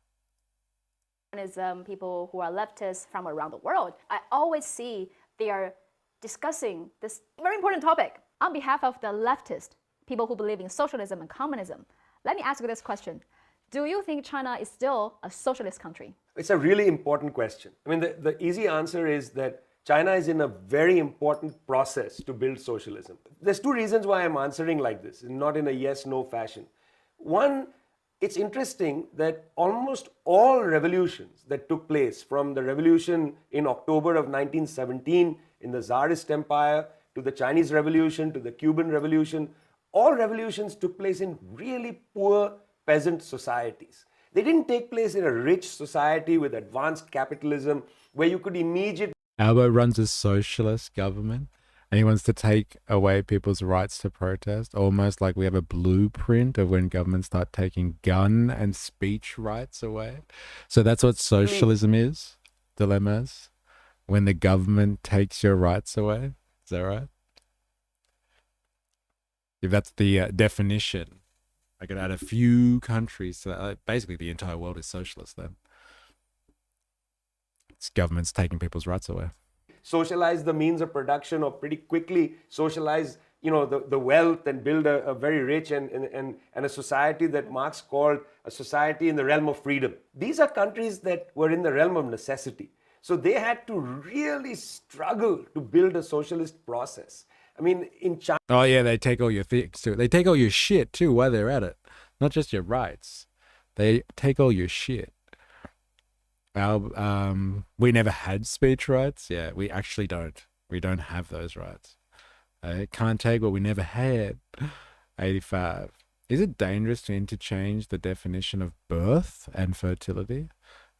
S10: People who are leftists from around the world, I always see they are discussing this very important topic. On behalf of the leftist, people who believe in socialism and communism, let me ask you this question. Do you think China is still a socialist country?
S9: It's a really important question. I mean, the easy answer is that China is in a very important process to build socialism. There's two reasons why I'm answering like this, not in a yes-no fashion. One, it's interesting that almost all revolutions that took place, from the revolution in October of 1917 in the Tsarist Empire, to the Chinese Revolution, to the Cuban Revolution, all revolutions took place in really poor peasant societies. They didn't take place in a rich society with advanced capitalism where you could immediately...
S1: Albo runs a socialist government and he wants to take away people's rights to protest, almost like we have a blueprint of when governments start taking gun and speech rights away. So that's what socialism is, dilemmas, when the government takes your rights away. Is that right? If that's the definition, I could add a few countries to that. Basically, the entire world is socialist then. It's governments taking people's rights away.
S9: Socialize the means of production, or pretty quickly socialize, the wealth, and build a very rich and a society that Marx called a society in the realm of freedom. These are countries that were in the realm of necessity. So they had to really struggle to build a socialist process. I mean, in China...
S1: Oh yeah, they take all your things too. They take all your shit too while they're at it. Not just your rights. They take all your shit. We never had speech rights. Yeah, we actually don't. We don't have those rights. Can't take what we never had. 85. Is it dangerous to interchange the definition of birth and fertility?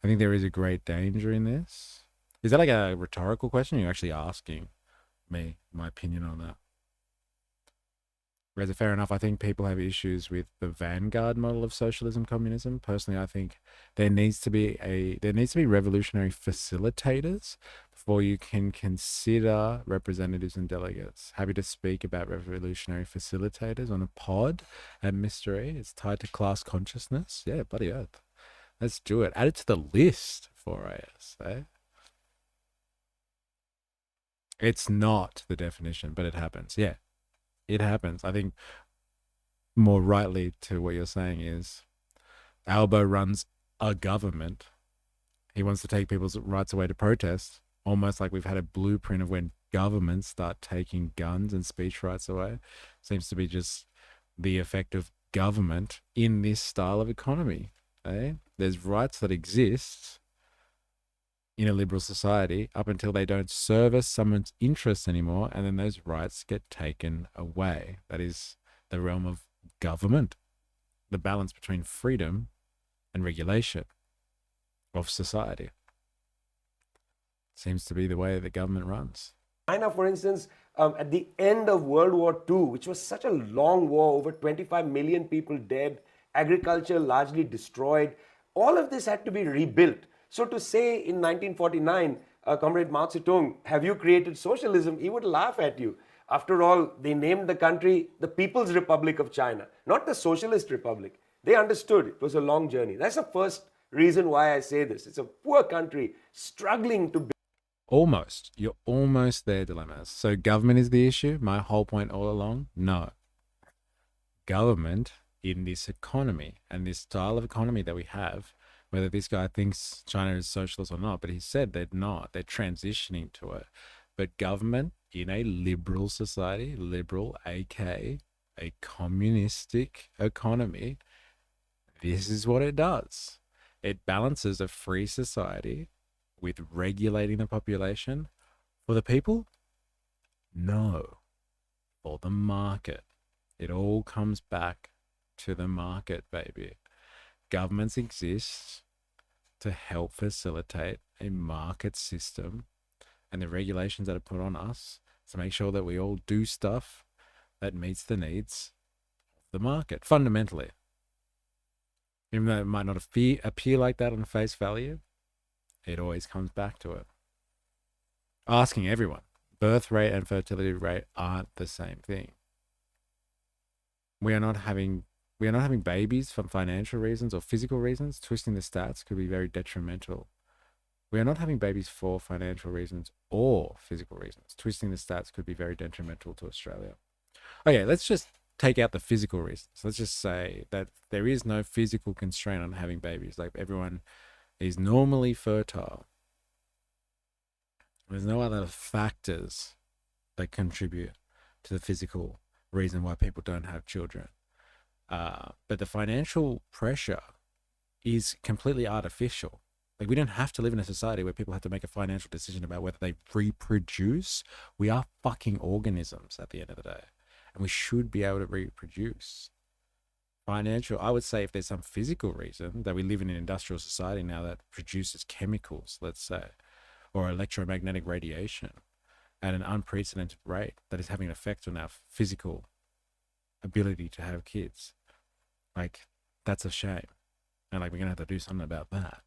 S1: I think there is a great danger in this. Is that like a rhetorical question? You're actually asking me my opinion on that. Whereas, fair enough, I think people have issues with the vanguard model of socialism, communism. Personally, I think there needs to be revolutionary facilitators before you can consider representatives and delegates. Happy to speak about revolutionary facilitators on a pod at Mystery. It's tied to class consciousness. Yeah, bloody earth. Let's do it. Add it to the list for AS, eh? It's not the definition, but it happens. Yeah, it happens. I think more rightly to what you're saying is Albo runs a government. He wants to take people's rights away to protest, almost like we've had a blueprint of when governments start taking guns and speech rights away. Seems to be just the effect of government in this style of economy. Eh? There's rights that exist in a liberal society up until they don't service someone's interests anymore, and then those rights get taken away. That is the realm of government, the balance between freedom and regulation of society. Seems to be the way the government runs.
S9: China, for instance, at the end of World War II, which was such a long war, over 25 million people dead, agriculture largely destroyed, all of this had to be rebuilt. So to say in 1949, Comrade Mao Zedong, have you created socialism? He would laugh at you. After all, they named the country the People's Republic of China, not the Socialist Republic. They understood it was a long journey. That's the first reason why I say this. It's a poor country struggling to build.
S1: Almost. You're almost there, Dilemmas. So government is the issue? My whole point all along? No. Government in this economy and this style of economy that we have, whether this guy thinks China is socialist or not, but he said they're not. They're transitioning to it. But government in a liberal society, liberal, aka a communistic economy, this is what it does. It balances a free society with regulating the population. For the people? No. For the market. It all comes back to the market, baby. Governments exist to help facilitate a market system, and the regulations that are put on us to make sure that we all do stuff that meets the needs of the market, fundamentally. Even though it might not appear like that on face value, it always comes back to it. Asking everyone, birth rate and fertility rate aren't the same thing. We are not having babies for financial reasons or physical reasons. Twisting the stats could be very detrimental. We are not having babies for financial reasons or physical reasons. Twisting the stats could be very detrimental to Australia. Okay, let's just take out the physical reasons. Let's just say that there is no physical constraint on having babies. Like, everyone is normally fertile. There's no other factors that contribute to the physical reason why people don't have children. But the financial pressure is completely artificial. Like, we don't have to live in a society where people have to make a financial decision about whether they reproduce. We are fucking organisms at the end of the day, and we should be able to reproduce. Financial, I would say, if there's some physical reason that we live in an industrial society now that produces chemicals, let's say, or electromagnetic radiation at an unprecedented rate that is having an effect on our physical ability to have kids, like, that's a shame. And like, we're gonna have to do something about that.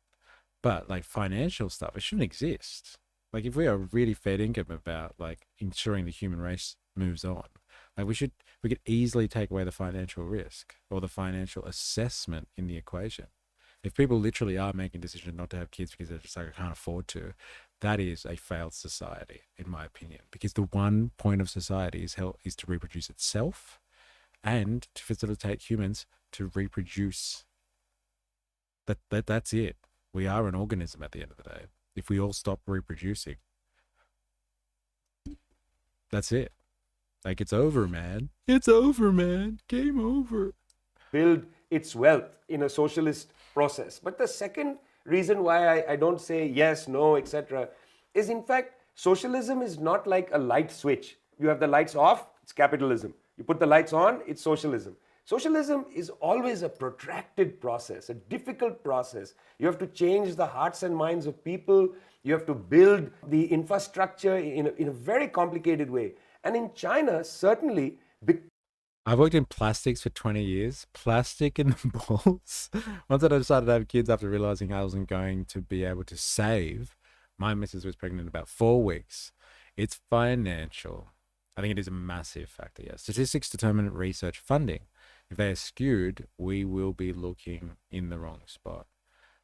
S1: But like, financial stuff, it shouldn't exist. Like, if we are really fair income about like ensuring the human race moves on, like, we could easily take away the financial risk or the financial assessment in the equation. If people literally are making decisions not to have kids because they're just like, I can't afford to, that is a failed society, in my opinion. Because the one point of society is to reproduce itself and to facilitate humans to reproduce. That's it. We are an organism at the end of the day. If we all stop reproducing, that's it. Like, it's over, man. It's over, man. Game over.
S9: Build its wealth in a socialist process. But the second reason why I don't say yes, no, etc., is in fact, socialism is not like a light switch. You have the lights off, it's capitalism. You put the lights on, it's socialism. Socialism is always a protracted process, a difficult process. You have to change the hearts and minds of people. You have to build the infrastructure in a very complicated way. And in China, certainly,
S1: I've worked in plastics for 20 years. Plastic in the balls. Once I decided to have kids after realizing I wasn't going to be able to save, my missus was pregnant about 4 weeks. It's financial. I think it is a massive factor, yes. Statistics determine research funding. If they are skewed, we will be looking in the wrong spot.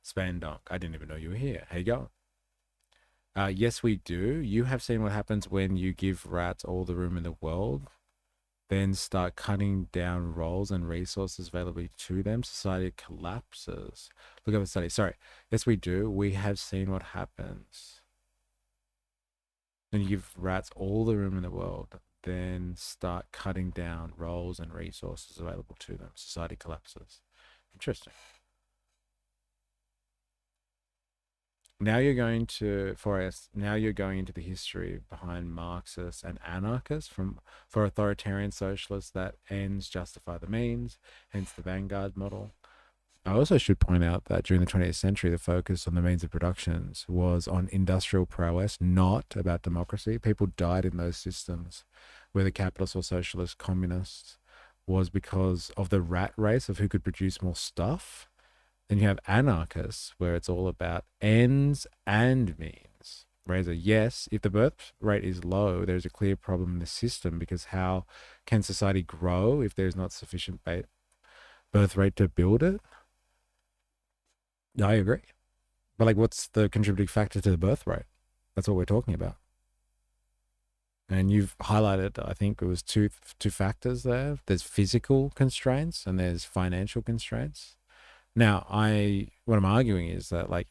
S1: Spandonk, I didn't even know you were here. How you going? Yes, we do. You have seen what happens when you give rats all the room in the world, then start cutting down roles and resources available to them. Society collapses. Look at the study. Sorry. Yes, we do. We have seen what happens when you give rats all the room in the world, then start cutting down roles and resources available to them. Society collapses. Interesting. Now you're going to, now you're going into the history behind Marxists and anarchists for authoritarian socialists that ends justify the means, hence the vanguard model. I also should point out that during the 20th century, the focus on the means of productions was on industrial prowess, not about democracy. People died in those systems, whether capitalist or socialist, communists, was because of the rat race of who could produce more stuff. Then you have anarchists, where it's all about ends and means. Whereas yes, if the birth rate is low, there's a clear problem in the system, because how can society grow if there's not sufficient birth rate to build it? I agree. But like, what's the contributing factor to the birth rate? That's what we're talking about. And you've highlighted, I think it was two factors there. There's physical constraints and there's financial constraints. Now, what I'm arguing is that like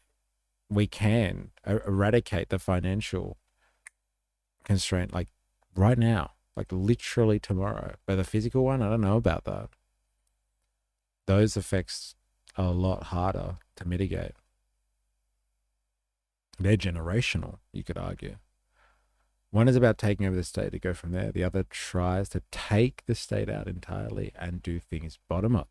S1: we can eradicate the financial constraint like right now, like literally tomorrow. But the physical one, I don't know about that. Those effects are a lot harder to mitigate. They're generational, you could argue. One is about taking over the state to go from there. The other tries to take the state out entirely and do things bottom up.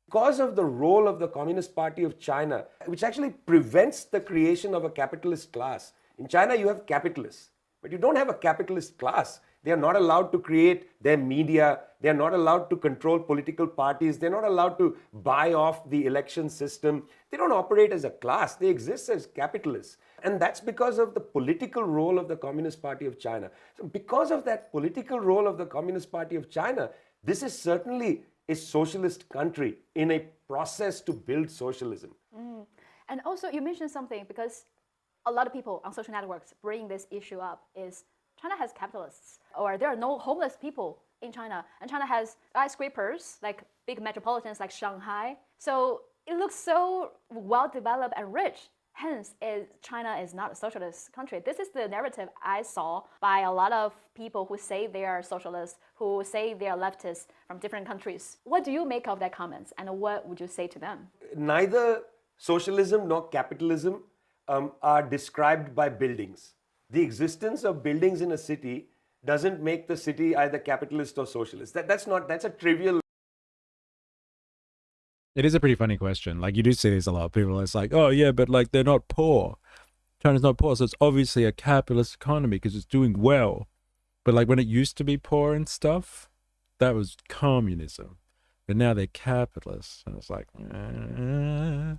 S9: Because of the role of the Communist Party of China, which actually prevents the creation of a capitalist class. In China, you have capitalists, but you don't have a capitalist class. They are not allowed to create their media. They are not allowed to control political parties. They're not allowed to buy off the election system. They don't operate as a class. They exist as capitalists. And that's because of the political role of the Communist Party of China. So because of that political role of the Communist Party of China, this is certainly a socialist country in a process to build socialism.
S10: And also you mentioned something, because a lot of people on social networks bring this issue up, is China has capitalists, or there are no homeless people in China. And China has skyscrapers, like big metropolitans like Shanghai. So it looks so well developed and rich. Hence, China is not a socialist country. This is the narrative I saw by a lot of people who say they are socialists, who say they are leftists from different countries. What do you make of that comments, and what would you say to them?
S9: Neither socialism nor capitalism are described by buildings. The existence of buildings in a city doesn't make the city either capitalist or socialist. That's a trivial.
S1: It is a pretty funny question. Like, you do see this a lot. People are like, oh yeah, but like they're not poor. China's not poor, so it's obviously a capitalist economy because it's doing well. But like when it used to be poor and stuff, that was communism. But now they're capitalists. And it's like, I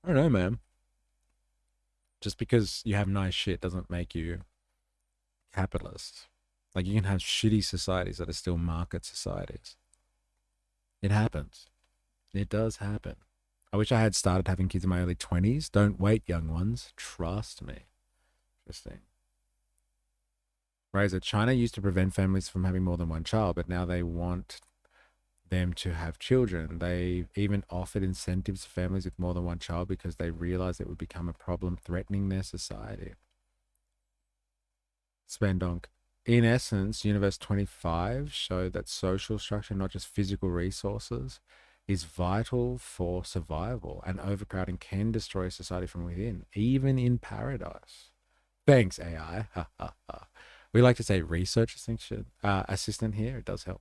S1: don't know, man. Just because you have nice shit doesn't make you capitalist. Like, you can have shitty societies that are still market societies. It happens. It does happen. I wish I had started having kids in my early 20s. Don't wait, young ones. Trust me. Interesting. Whereas China used to prevent families from having more than one child, but now they want them to have children. They even offered incentives for families with more than one child because they realized it would become a problem threatening their society. Spendonk. In essence, Universe 25 showed that social structure, not just physical resources, is vital for survival, and overcrowding can destroy society from within, even in paradise. Thanks, AI. We like to say research assistant here. It does help.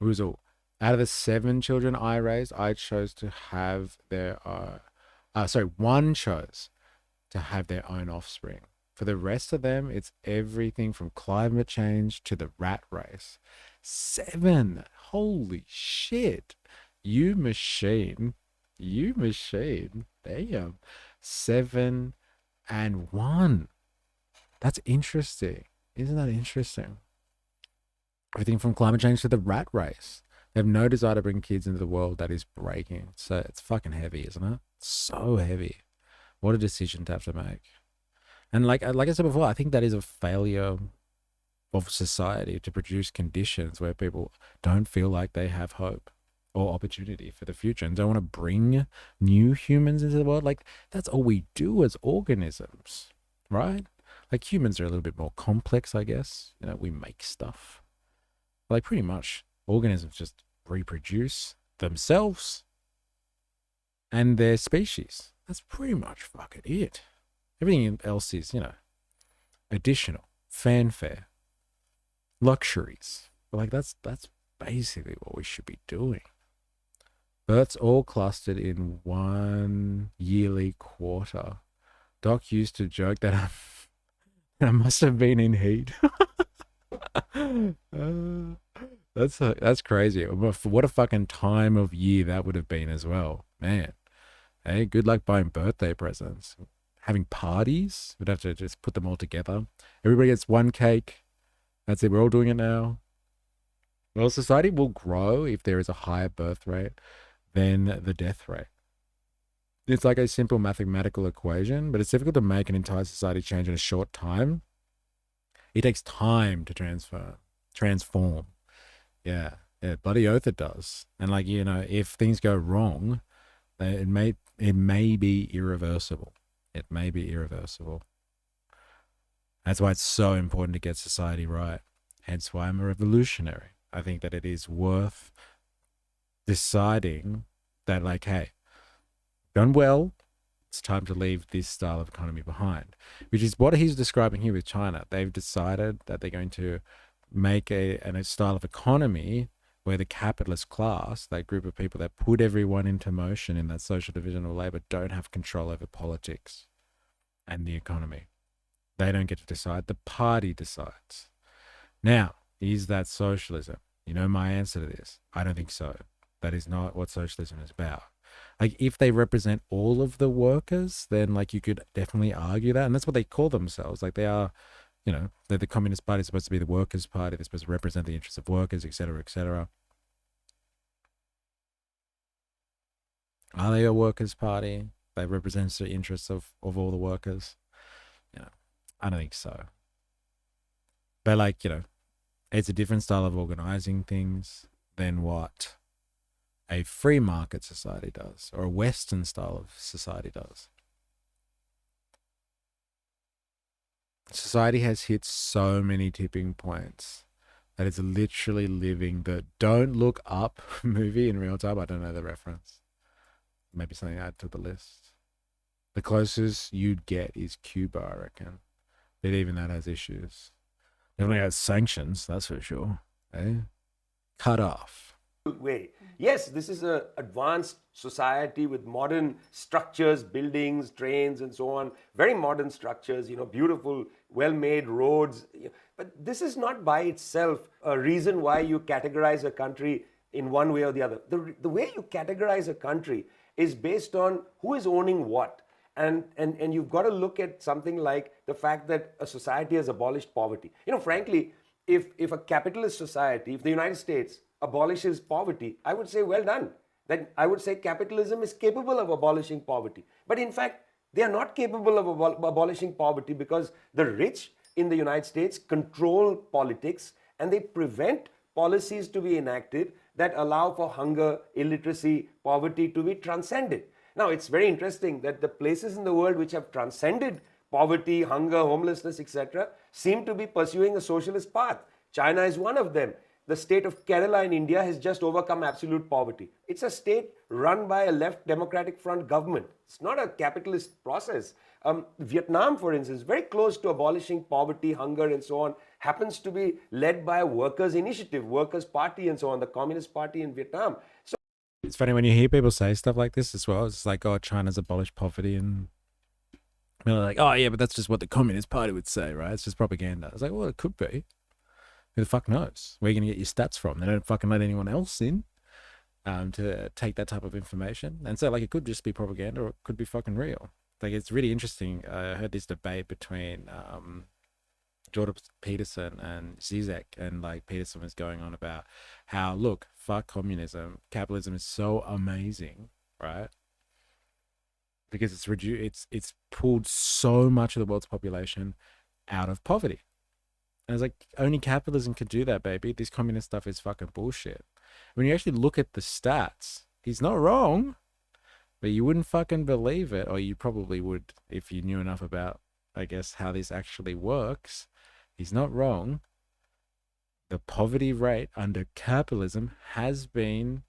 S1: It was all out of the 7 children I raised, I chose to have their one chose to have their own offspring. For the rest of them, it's everything from climate change to the rat race. 7. Holy shit. You machine. Damn. 7 and 1. That's interesting. Isn't that interesting? Everything from climate change to the rat race. They have no desire to bring kids into the world that is breaking. So it's fucking heavy, isn't it? So heavy. What a decision to have to make. And like I said before, I think that is a failure of society to produce conditions where people don't feel like they have hope or opportunity for the future and don't want to bring new humans into the world. Like, that's all we do as organisms, right? Like, humans are a little bit more complex, I guess. You know, we make stuff. Like, pretty much organisms just reproduce themselves and their species. That's pretty much fucking it. Everything else is, you know, additional, fanfare, luxuries. But like, that's basically what we should be doing. Births all clustered in one yearly quarter. Doc used to joke that I must have been in heat. That's crazy. What a fucking time of year that would have been as well, man. Hey, good luck buying birthday presents. Having parties, we'd have to just put them all together. Everybody gets one cake. That's it. We're all doing it now. Well, society will grow if there is a higher birth rate than the death rate. It's like a simple mathematical equation, but it's difficult to make an entire society change in a short time. It takes time to transform. Yeah, bloody oath it does. And like, you know, if things go wrong, it may be irreversible. It may be irreversible. That's why it's so important to get society right. Hence why I'm a revolutionary. I think that it is worth deciding that, like, hey, done well, it's time to leave this style of economy behind, which is what he's describing here with China. They've decided that they're going to make a style of economy where the capitalist class, that group of people that put everyone into motion in that social division of labor, don't have control over politics and the economy. They don't get to decide. The party decides. Now, is that socialism? You know my answer to this. I don't think so. That is not what socialism is about. Like, if they represent all of the workers, then like you could definitely argue that. And that's what they call themselves. Like, they are, you know, the Communist Party is supposed to be the workers' party. They're supposed to represent the interests of workers, etc., etc. Are they a workers' party? They represent the interests of all the workers? You know, I don't think so. But like, you know, it's a different style of organizing things than what a free market society does, or a Western style of society does. Society has hit so many tipping points that it's literally living the Don't Look Up movie in real time. I don't know the reference. Maybe something to add to the list. The closest you'd get is Cuba, I reckon. But even that has issues. Definitely has sanctions, that's for sure. Eh? Cut off.
S9: Way. Yes, this is an advanced society with modern structures, buildings, trains, and so on. Very modern structures, you know, beautiful, well-made roads. But this is not by itself a reason why you categorize a country in one way or the other. The way you categorize a country is based on who is owning what. And you've got to look at something like the fact that a society has abolished poverty. You know, frankly, if a capitalist society, if the United States abolishes poverty, I would say, well done. Then I would say capitalism is capable of abolishing poverty. But in fact, they are not capable of abolishing poverty because the rich in the United States control politics and they prevent policies to be enacted that allow for hunger, illiteracy, poverty to be transcended. Now, it's very interesting that the places in the world which have transcended poverty, hunger, homelessness, etc., seem to be pursuing a socialist path. China is one of them. the state of Kerala in India has just overcome absolute poverty. It's a state run by a left democratic front government. It's not a capitalist process. Vietnam, for instance, very close to abolishing poverty, hunger, and so on, happens to be led by a workers' initiative, workers' party, and so on, the Communist Party in Vietnam. So
S1: it's funny when you hear people say stuff like this as well. It's like, oh, China's abolished poverty, and they're like, oh yeah, but that's just what the Communist Party would say, right? It's just propaganda. It's like, well, it could be. Who the fuck knows? Where are you going to get your stats from? They don't fucking let anyone else in to take that type of information. And so, like, it could just be propaganda, or it could be fucking real. Like, it's really interesting. I heard this debate between Jordan Peterson and Zizek, and like Peterson was going on about how, look, fuck communism. Capitalism is so amazing, right? Because it's pulled so much of the world's population out of poverty. And it's like, only capitalism could do that, baby. This communist stuff is fucking bullshit. When you actually look at the stats, he's not wrong, but you wouldn't fucking believe it, or you probably would if you knew enough about, I guess, how this actually works. He's not wrong. The poverty rate under capitalism has been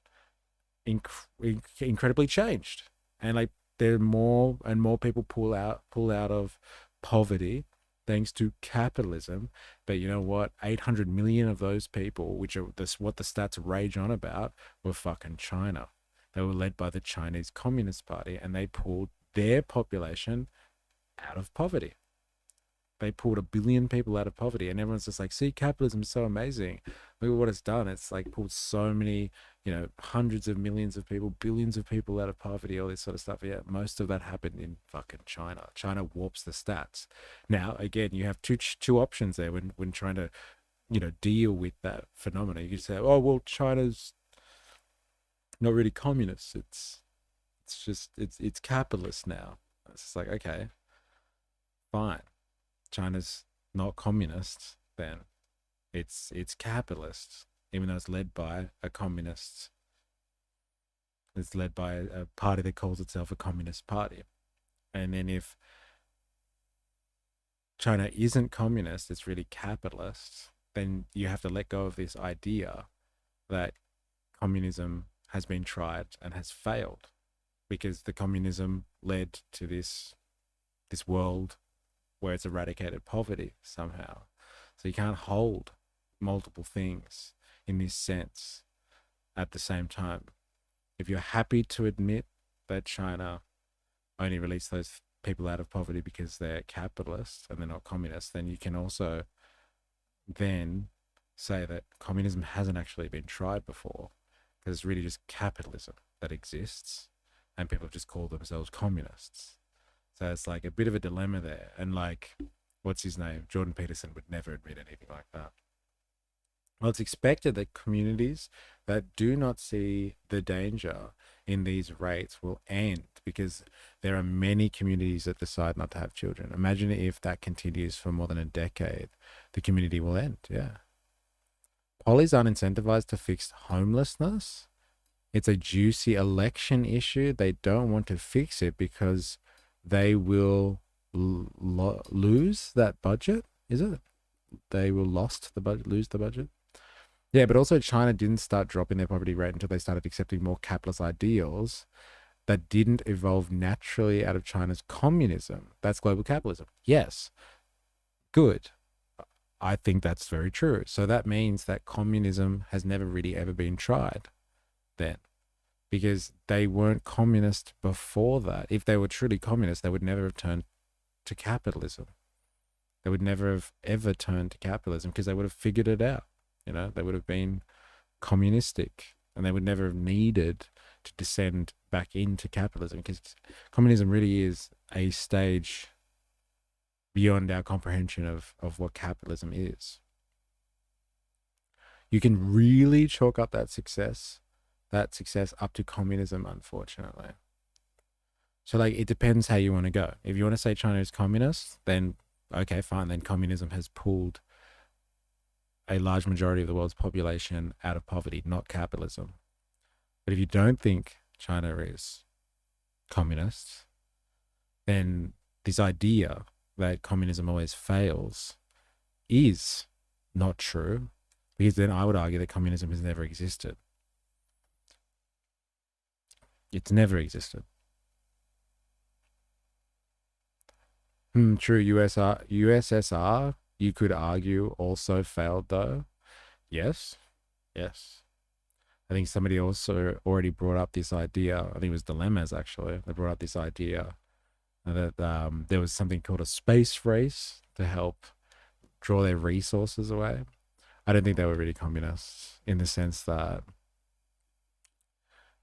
S1: incredibly changed. And like, there are more and more people pull out of poverty thanks to capitalism. But you know what? 800 million of those people, which are what the stats rage on about, were fucking China. They were led by the Chinese Communist Party, and they pulled their population out of poverty. They pulled 1 billion people out of poverty, and everyone's just like, see, capitalism is so amazing. Look at what it's done. It's like pulled so many, hundreds of millions of people, billions of people out of poverty, all this sort of stuff. Yeah, most of that happened in fucking China. China warps the stats. Now, again, you have two options there when trying to, deal with that phenomenon. You could say, oh, well, China's not really communist. It's capitalist now. It's just like, okay, fine. China's not communist, then it's capitalist, even though it's led by a communist. It's led by a party that calls itself a communist party. And then if China isn't communist, it's really capitalist, then you have to let go of this idea that communism has been tried and has failed, because the communism led to this world where it's eradicated poverty somehow. So you can't hold multiple things in this sense at the same time. If you're happy to admit that China only released those people out of poverty because they're capitalists and they're not communists, then you can also then say that communism hasn't actually been tried before, because it's really just capitalism that exists, and people just call themselves communists. So it's like a bit of a dilemma there. And like, what's his name? Jordan Peterson would never admit anything like that. Well, it's expected that communities that do not see the danger in these rates will end, because there are many communities that decide not to have children. Imagine if that continues for more than a decade. The community will end, yeah. Polys aren't incentivized to fix homelessness. It's a juicy election issue. They don't want to fix it because they will lose that budget, is it? They will lose the budget. Yeah, but also China didn't start dropping their poverty rate until they started accepting more capitalist ideals that didn't evolve naturally out of China's communism. That's global capitalism. Yes, good. I think that's very true. So that means that communism has never really ever been tried then, because they weren't communist before that. If they were truly communist, they would never have turned to capitalism. They would never have ever turned to capitalism, because they would have figured it out. They would have been communistic, and they would never have needed to descend back into capitalism, because communism really is a stage beyond our comprehension of what capitalism is. You can really chalk up that success up to communism, unfortunately. So like, it depends how you want to go. If you want to say China is communist, then okay, fine. Then communism has pulled a large majority of the world's population out of poverty, not capitalism. But if you don't think China is communist, then this idea that communism always fails is not true, Because then I would argue that communism has never existed. It's never existed. True, USSR, you could argue, also failed though. Yes. Yes. I think somebody also already brought up this idea. I think it was Dilemmas, actually. They brought up this idea that there was something called a space race to help draw their resources away. I don't think they were really communists in the sense that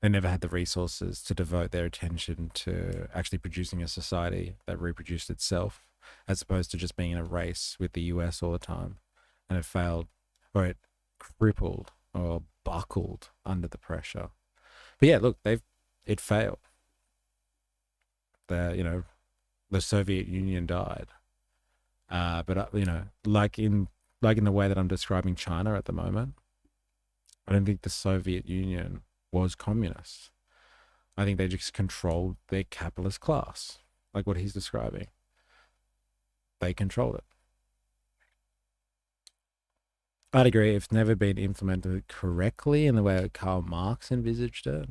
S1: they never had the resources to devote their attention to actually producing a society that reproduced itself, as opposed to just being in a race with the US all the time. And it failed, or it crippled or buckled under the pressure. But yeah, look, it failed. The Soviet Union died. But like in the way that I'm describing China at the moment, I don't think the Soviet Union was communist. I think they just controlled their capitalist class, like what he's describing. They controlled it. I'd agree, it's never been implemented correctly in the way that Karl Marx envisaged it.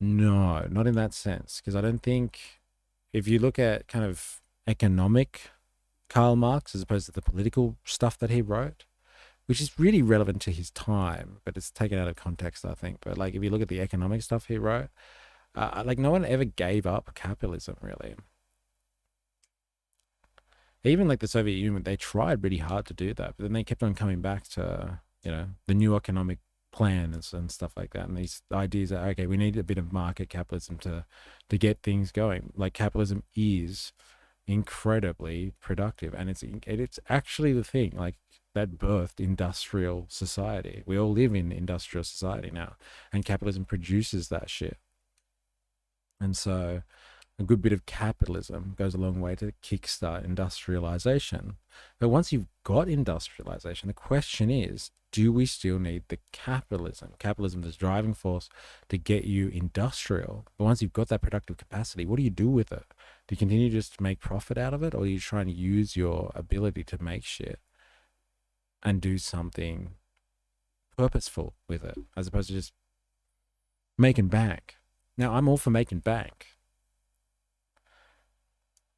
S1: No, not in that sense, because I don't think, if you look at kind of economic Karl Marx as opposed to the political stuff that he wrote, which is really relevant to his time, but it's taken out of context, I think. But like, if you look at the economic stuff he wrote, like no one ever gave up capitalism, really. Even like the Soviet Union, they tried really hard to do that, but then they kept on coming back to, the new economic plan and stuff like that. And these ideas that, okay, we need a bit of market capitalism to get things going. Like capitalism is incredibly productive, and it's actually the thing like that birthed industrial society. We all live in industrial society now, and capitalism produces that shit. And so a good bit of capitalism goes a long way to kickstart industrialization. But once you've got industrialization, the question is, do we still need the capitalism? Capitalism is the driving force to get you industrial. But once you've got that productive capacity, what do you do with it? Do you continue just to make profit out of it, or do you try and use your ability to make shit and do something purposeful with it, as opposed to just making bank? Now, I'm all for making bank.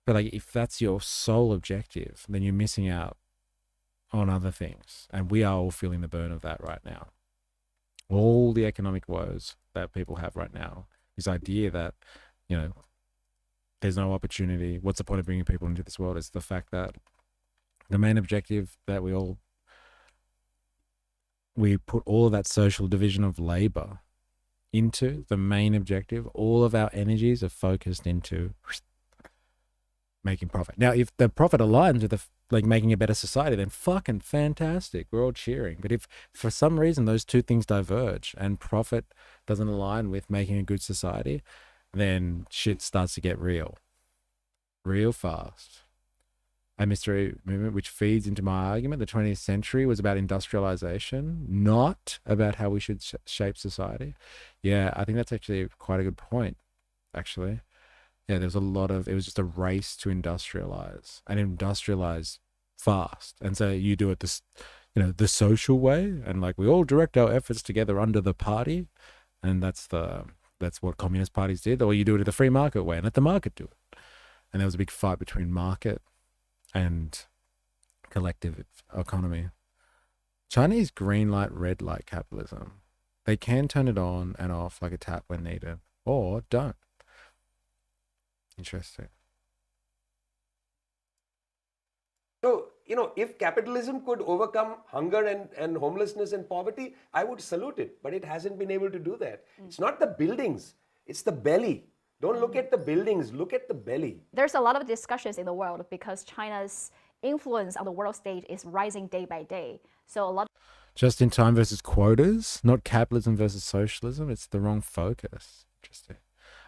S1: But like, if that's your sole objective, then you're missing out on other things. And we are all feeling the burn of that right now. All the economic woes that people have right now, this idea that, there's no opportunity. What's the point of bringing people into this world? It's the fact that the main objective that we put all of that social division of labor into, the main objective, all of our energies are focused into making profit. Now, if the profit aligns with making a better society, then fucking fantastic. We're all cheering. But if for some reason those two things diverge and profit doesn't align with making a good society, then shit starts to get real fast. A mystery movement, which feeds into my argument, the 20th century was about industrialization, not about how we should shape society. Yeah, I think that's actually quite a good point, actually. Yeah, it was just a race to industrialize and industrialize fast. And so you do it the social way, and like we all direct our efforts together under the party, and that's what communist parties did. Or you do it the free market way and let the market do it. And there was a big fight between market and collective economy. Chinese green light, red light capitalism. They can turn it on and off like a tap when needed, or don't. Interesting.
S9: So, if capitalism could overcome hunger and homelessness and poverty, I would salute it. But it hasn't been able to do that. It's not the buildings, it's the belly. Don't look at the buildings, look at the belly.
S10: There's a lot of discussions in the world because China's influence on the world stage is rising day by day. So a lot.
S1: Just in time versus quotas, not capitalism versus socialism. It's the wrong focus. Interesting.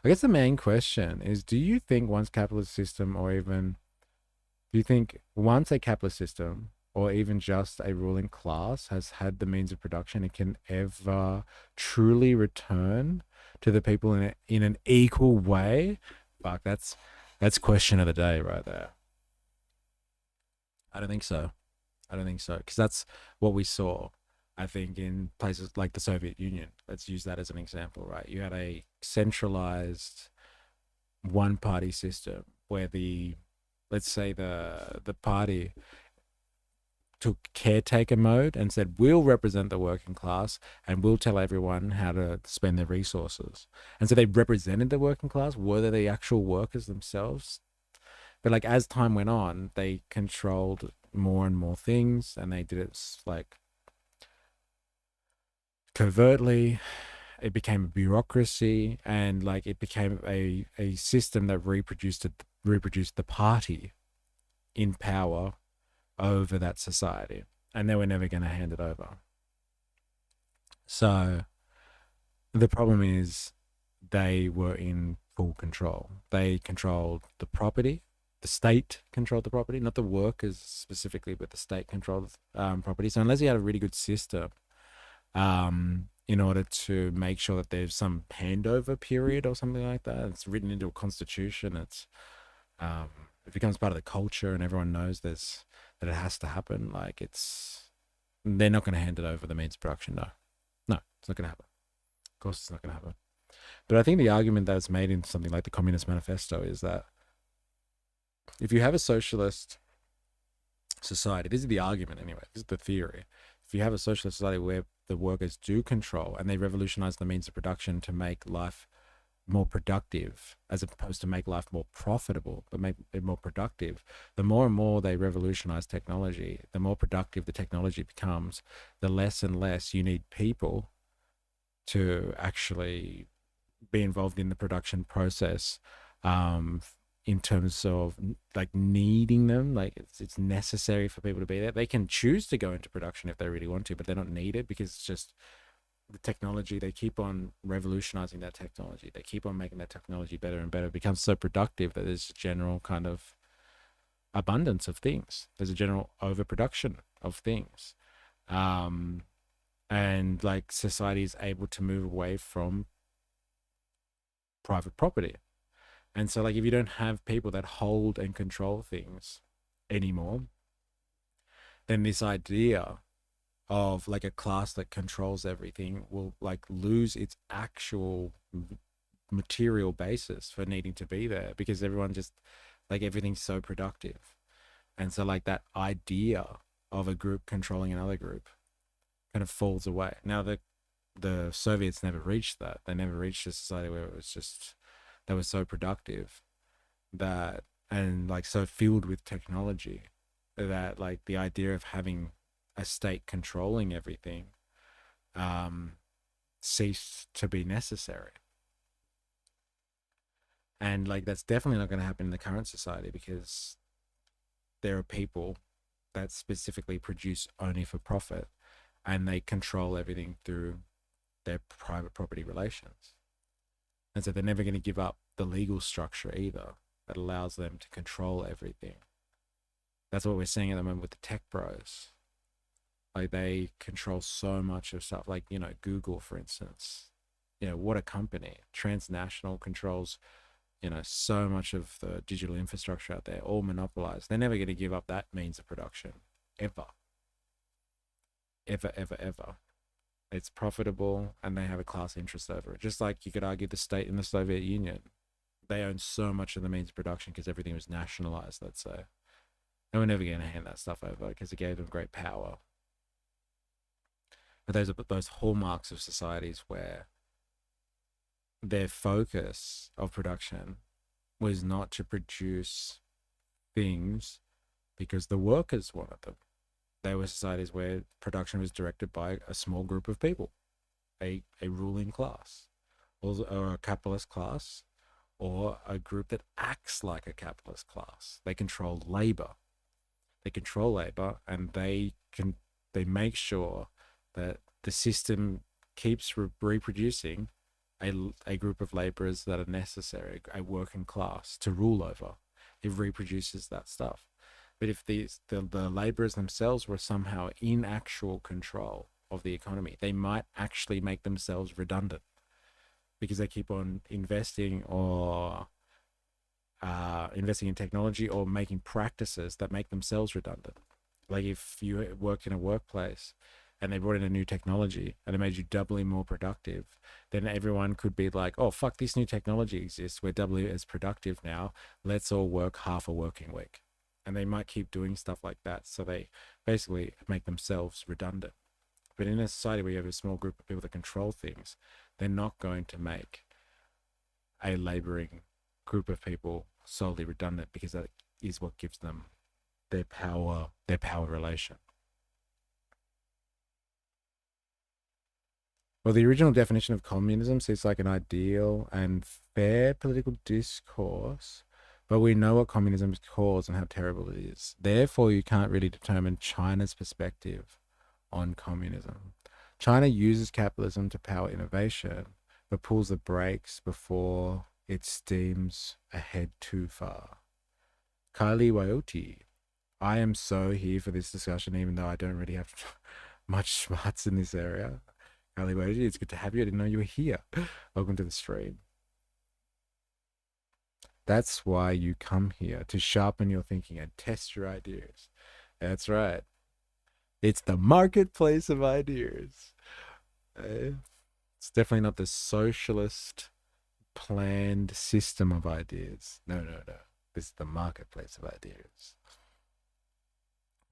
S1: I guess the main question is, do you think once a capitalist system or even just a ruling class has had the means of production, it can ever truly return to the people in an equal way? Fuck, that's question of the day right there. I don't think so. Because that's what we saw. I think in places like the Soviet Union, let's use that as an example, right? You had a centralized one-party system where let's say the party took caretaker mode and said, we'll represent the working class and we'll tell everyone how to spend their resources. And so they represented the working class. Were they the actual workers themselves? But like as time went on, they controlled more and more things, and they did it like covertly. It became a bureaucracy, and like it became a system that reproduced the party in power over that society, and they were never going to hand it over. So the problem is they were in full control. They controlled the property. The state controlled the property, not the workers specifically, but the state controlled property. So unless you had a really good system in order to make sure that there's some handover period or something like that, it's written into a constitution, it becomes part of the culture and everyone knows that it has to happen. Like they're not going to hand it over the means of production. No, it's not going to happen. Of course it's not going to happen. But I think the argument that's made in something like the Communist Manifesto is that if you have a socialist society, this is the argument anyway, this is the theory. If you have a socialist society where the workers do control and they revolutionize the means of production to make life more productive, as opposed to make life more profitable, but make it more productive, the more and more they revolutionize technology, the more productive the technology becomes, the less and less you need people to actually be involved in the production process, in terms of like needing them. Like it's necessary for people to be there. They can choose to go into production if they really want to, but they don't need it because it's just the technology. They keep on revolutionizing that technology. They keep on making that technology better and better. It becomes so productive that there's a general kind of abundance of things. There's a general overproduction of things. And like society is able to move away from private property. And so like if you don't have people that hold and control things anymore, then this idea of like a class that controls everything will like lose its actual material basis for needing to be there, because everyone just like everything's so productive. And so like that idea of a group controlling another group kind of falls away. Now the Soviets never reached that. They never reached a society where it was just, they were so productive that, and like so filled with technology that like the idea of having a state controlling everything ceased to be necessary. And like that's definitely not going to happen in the current society, because there are people that specifically produce only for profit, and they control everything through their private property relations. And so they're never going to give up the legal structure either that allows them to control everything. That's what we're seeing at the moment with the tech bros. Like they control so much of stuff. Like, you know, Google, for instance, you know, what a company. Transnational, controls, you know, so much of the digital infrastructure out there, all monopolized. They're never going to give up that means of production, ever. Ever, ever, ever. It's profitable and they have a class interest over it. Just like you could argue the state in the Soviet Union. They own so much of the means of production because everything was nationalized, let's say. And we're never going to hand that stuff over because it gave them great power. But those are those hallmarks of societies where their focus of production was not to produce things because the workers wanted them. They were societies where production was directed by a small group of people, a ruling class, or a capitalist class, or a group that acts like a capitalist class. They control labor. They control labor, and they make sure that the system keeps reproducing a group of laborers that are necessary, a working class to rule over. It reproduces that stuff. But if the laborers themselves were somehow in actual control of the economy, they might actually make themselves redundant because they keep on investing or investing in technology or making practices that make themselves redundant. Like if you work in a workplace and they brought in a new technology and it made you doubly more productive, then everyone could be like, oh, fuck, this new technology exists. We're doubly as productive now. Let's all work half a working week. And they might keep doing stuff like that. So they basically make themselves redundant. But in a society where you have a small group of people that control things, they're not going to make a laboring group of people solely redundant, because that is what gives them their power relation. Well, the original definition of communism seems like an ideal and fair political discourse, but we know what communism causes and how terrible it is. Therefore, you can't really determine China's perspective on communism. China uses capitalism to power innovation, but pulls the brakes before it steams ahead too far. Kylie Waioti, I am so here for this discussion, even though I don't really have much smarts in this area. Kylie Waioti, it's good to have you. I didn't know you were here. Welcome to the stream. That's why you come here, to sharpen your thinking and test your ideas. That's right. It's the marketplace of ideas. It's definitely not the socialist planned system of ideas. No. This is the marketplace of ideas.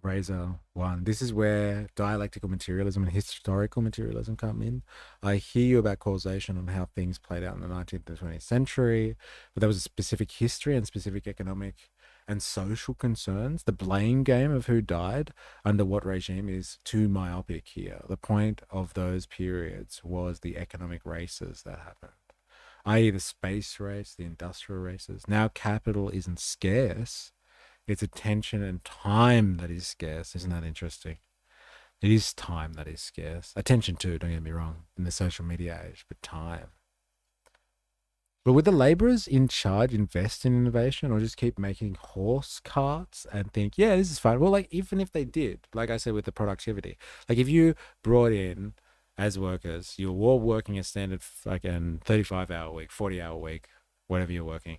S1: Razor 1. This is where dialectical materialism and historical materialism come in. I hear you about causation and how things played out in the 19th and 20th century, but there was a specific history and specific economic and social concerns. The blame game of who died under what regime is too myopic here. The point of those periods was the economic races that happened, i.e. the space race, the industrial races. Now capital isn't scarce. It's attention and time that is scarce. Isn't that interesting? It is time that is scarce. Attention too, don't get me wrong, in the social media age, but time. But would the laborers in charge invest in innovation, or just keep making horse carts and think, yeah, this is fine? Well, like, even if they did, like I said with the productivity, like if you brought in as workers, you're all working a standard fucking 35-hour week, 40-hour week, whatever you're working,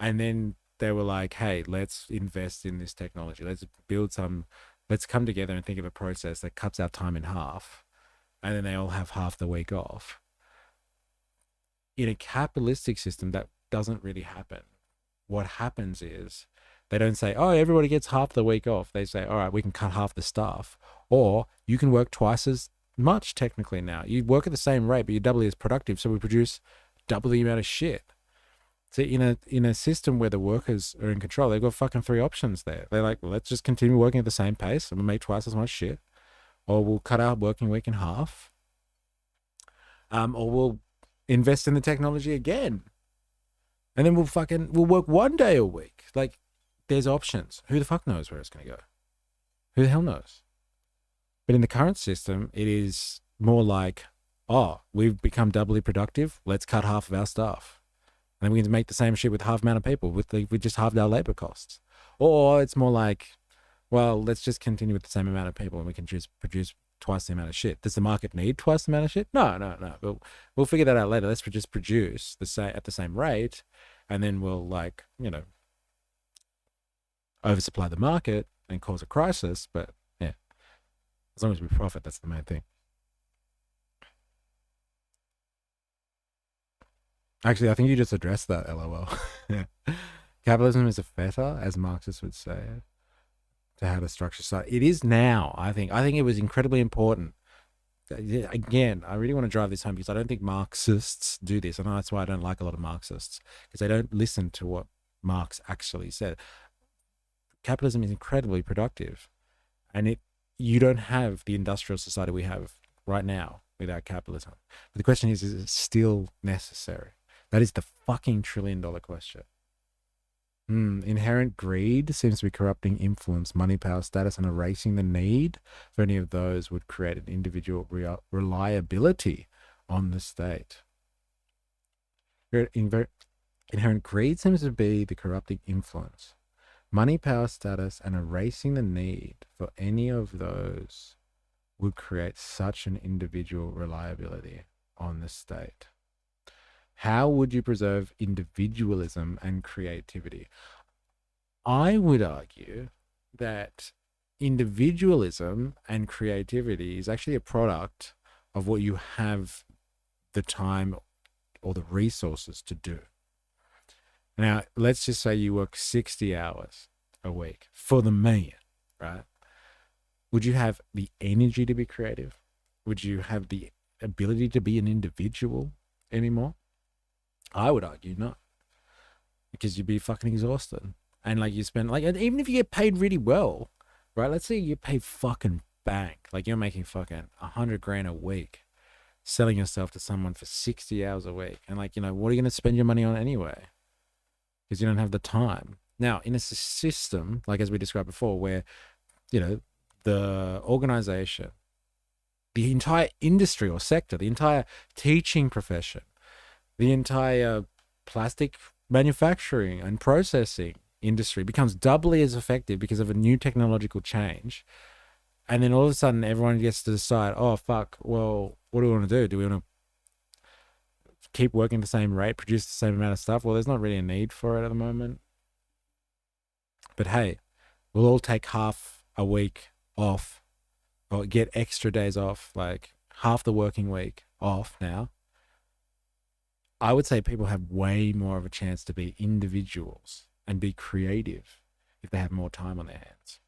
S1: and then they were like, hey, let's invest in this technology. Let's come together and think of a process that cuts our time in half. And then they all have half the week off. In a capitalistic system, that doesn't really happen. What happens is they don't say, oh, everybody gets half the week off. They say, all right, we can cut half the staff. Or you can work twice as much technically now. You work at the same rate, but you're doubly as productive. So we produce double the amount of shit. So in a system where the workers are in control, they've got fucking 3 options there. They're like, well, let's just continue working at the same pace and we'll make twice as much shit. Or we'll cut our working week in half. Or we'll invest in the technology again. And then we'll work 1 day a week. Like, there's options. Who the fuck knows where it's going to go? Who the hell knows? But in the current system, it is more like, oh, we've become doubly productive. Let's cut half of our staff. And we can make the same shit with half amount of people. We just halved our labor costs. Or it's more like, well, let's just continue with the same amount of people and we can just produce twice the amount of shit. Does the market need twice the amount of shit? No. But we'll figure that out later. Let's just produce at the same rate, and then we'll oversupply the market and cause a crisis. But yeah, as long as we profit, that's the main thing. Actually, I think you just addressed that, LOL. Yeah. Capitalism is a fetter, as Marxists would say, to how to structure society. It is now, I think. I think it was incredibly important. Again, I really want to drive this home because I don't think Marxists do this. And that's why I don't like a lot of Marxists, because they don't listen to what Marx actually said. Capitalism is incredibly productive. And you don't have the industrial society we have right now without capitalism. But the question is it still necessary? That is the fucking $1 trillion question. Inherent greed seems to be corrupting influence, money, power, status, and erasing the need for any of those would create an individual reliability on the state. Inherent greed seems to be the corrupting influence, money, power, status, and erasing the need for any of those would create such an individual reliability on the state. How would you preserve individualism and creativity? I would argue that individualism and creativity is actually a product of what you have the time or the resources to do. Now, let's just say you work 60 hours a week for the million, right? Would you have the energy to be creative? Would you have the ability to be an individual anymore? I would argue not, because you'd be fucking exhausted. And like you spend, like, even if you get paid really well, right? Let's say you get paid fucking bank, like you're making fucking 100 grand a week, selling yourself to someone for 60 hours a week. And like, you know, what are you going to spend your money on anyway? Because you don't have the time. Now, in a system, like as we described before, where, you know, the organization, the entire industry or sector, the entire teaching profession, the entire plastic manufacturing and processing industry becomes doubly as effective because of a new technological change. And then all of a sudden everyone gets to decide, oh, fuck, well, what do we want to do? Do we want to keep working the same rate, produce the same amount of stuff? Well, there's not really a need for it at the moment. But hey, we'll all take half a week off or get extra days off, like half the working week off now. I would say people have way more of a chance to be individuals and be creative if they have more time on their hands.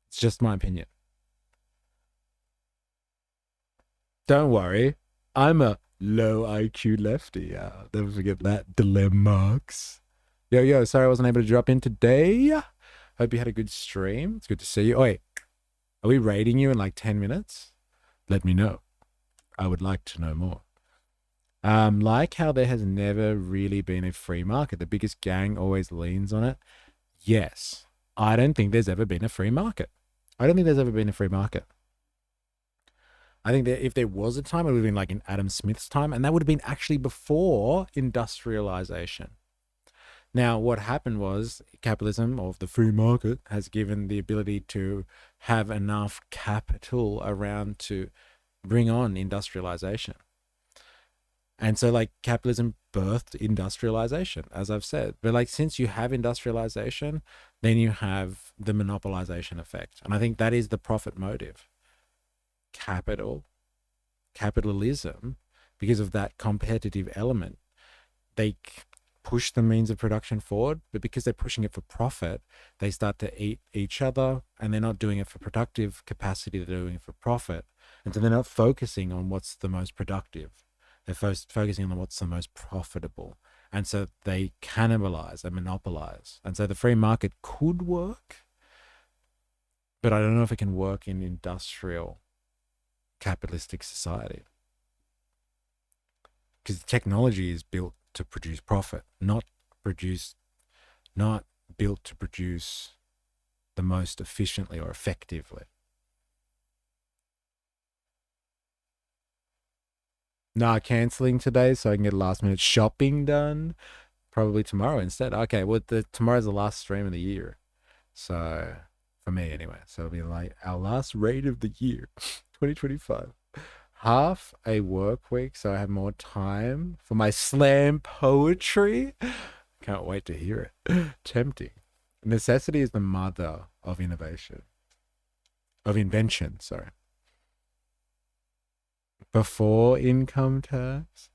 S1: It's just my opinion. Don't worry, I'm a low IQ lefty. Never forget that, dilemmas. Yo, sorry I wasn't able to drop in today. Hope you had a good stream. It's good to see you. Oh, wait, are we rating you in like 10 minutes? Let me know. I would like to know more. Like how there has never really been a free market. The biggest gang always leans on it. Yes, I don't think there's ever been a free market. I don't think there's ever been a free market. I think that if there was a time, it would have been like in Adam Smith's time, and that would have been actually before industrialization. Now, what happened was capitalism, or the free market, has given the ability to have enough capital around to bring on industrialization. And so like capitalism birthed industrialization, as I've said. But like since you have industrialization, then you have the monopolization effect. And I think that is the profit motive. Capitalism, because of that competitive element, they push the means of production forward, but because they're pushing it for profit, they start to eat each other, and they're not doing it for productive capacity, they're doing it for profit. And so they're not focusing on what's the most productive. They're focusing on what's the most profitable. And so they cannibalize and monopolize. And so the free market could work, but I don't know if it can work in industrial capitalistic society. Because technology is built to produce profit, not built to produce the most efficiently or effectively. Nah, cancelling today so I can get last minute shopping done. Probably tomorrow instead. Okay, well, tomorrow's the last stream of the year. So, for me anyway. So it'll be like our last raid of the year, 2025. Half a work week, so I have more time for my slam poetry. Can't wait to hear it. Tempting. Necessity is the mother of innovation. Of invention, sorry. Before income tax.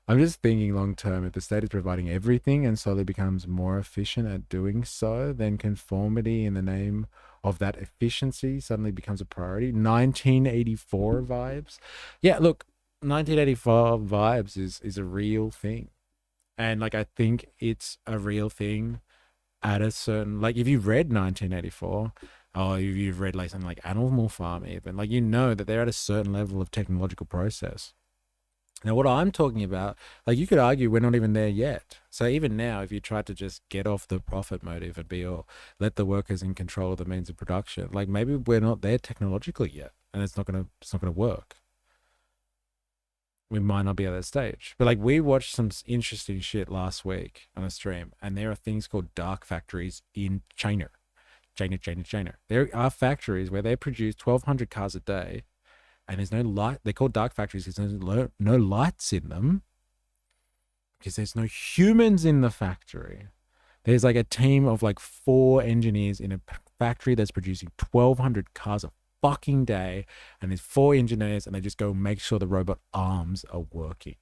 S1: I'm just thinking long term, if the state is providing everything and slowly becomes more efficient at doing so, then conformity in the name of that efficiency suddenly becomes a priority. 1984 vibes. Yeah, look, 1984 vibes is a real thing. And like, I think it's a real thing at a certain, like if you've read 1984, or if you've read like something like Animal Farm even, like you know that they're at a certain level of technological process. Now, what I'm talking about, like you could argue we're not even there yet. So even now, if you try to just get off the profit motive and be all, let the workers in control of the means of production, like maybe we're not there technologically yet, and it's not gonna work. We might not be at that stage. But like we watched some interesting shit last week on a stream, and there are things called dark factories in China. China. There are factories where they produce 1,200 cars a day, and there's no light. They're called dark factories because there's no lights in them, because there's no humans in the factory. There's like a team of like 4 engineers in a factory that's producing 1,200 cars a fucking day, and there's 4 engineers, and they just go make sure the robot arms are working.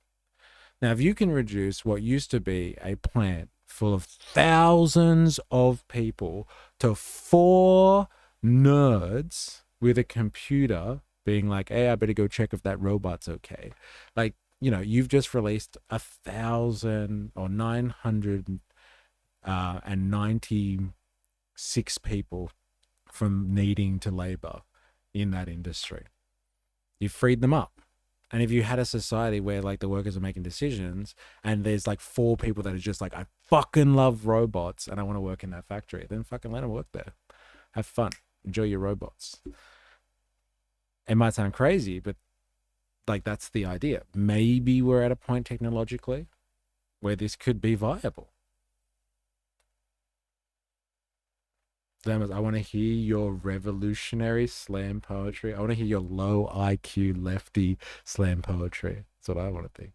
S1: Now, if you can reduce what used to be a plant full of thousands of people to 4 nerds with a computer being like, hey, I better go check if that robot's okay. Like, you know, you've just released 1,000 or 996 people from needing to labor in that industry. You freed them up. And if you had a society where like the workers are making decisions and there's like 4 people that are just like, I fucking love robots and I want to work in that factory, then fucking let them work there. Have fun. Enjoy your robots. It might sound crazy, but like that's the idea. Maybe we're at a point technologically where this could be viable. I want to hear your revolutionary slam poetry. I want to hear your low IQ lefty slam poetry. That's what I want to think.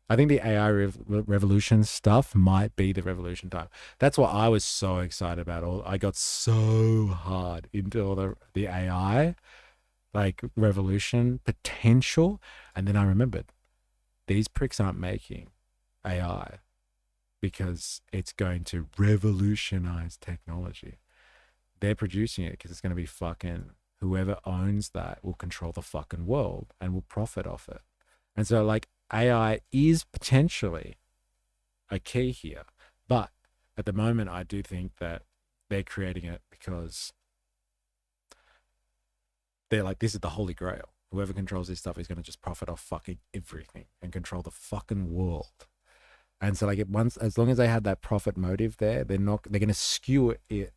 S1: I think the AI revolution stuff might be the revolution time. That's what I was so excited about. I got so hard into all the AI, like revolution potential. And then I remembered these pricks aren't making AI because it's going to revolutionize technology. They're producing it because it's going to be fucking whoever owns that will control the fucking world and will profit off it. And so like AI is potentially a key here. But at the moment, I do think that they're creating it because they're like, this is the holy grail. Whoever controls this stuff is going to just profit off fucking everything and control the fucking world. And so like as long as they have that profit motive there, they're going to skew it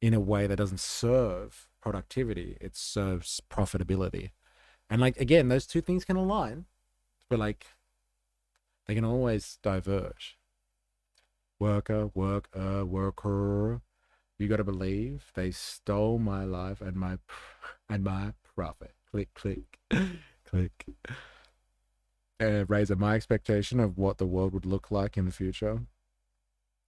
S1: in a way that doesn't serve productivity. It serves profitability. And like, again, those two things can align, but like they can always diverge. Worker. You got to believe they stole my life and my profit. Click, click, click. Razor, my expectation of what the world would look like in the future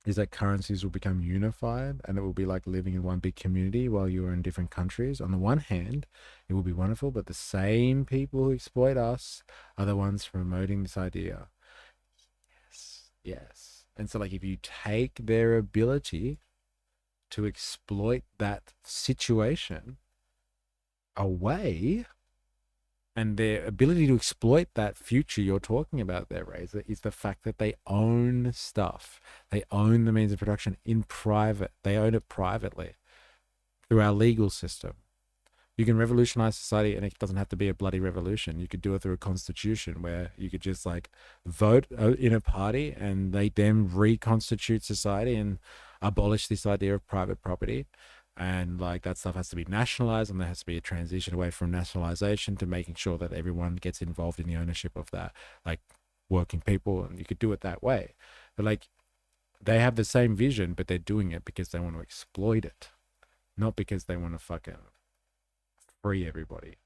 S1: is that currencies will become unified and it will be like living in one big community while you are in different countries. On the one hand, it will be wonderful, but the same people who exploit us are the ones promoting this idea. Yes. And so like if you take their ability to exploit that situation away, and their ability to exploit that future you're talking about there, Razor, is the fact that they own stuff. They own the means of production in private. They own it privately through our legal system. You can revolutionize society and it doesn't have to be a bloody revolution. You could do it through a constitution where you could just like vote in a party and they then reconstitute society and abolish this idea of private property. And like that stuff has to be nationalized, and there has to be a transition away from nationalization to making sure that everyone gets involved in the ownership of that, like working people, and you could do it that way. But like they have the same vision, but they're doing it because they want to exploit it, not because they want to fucking free everybody.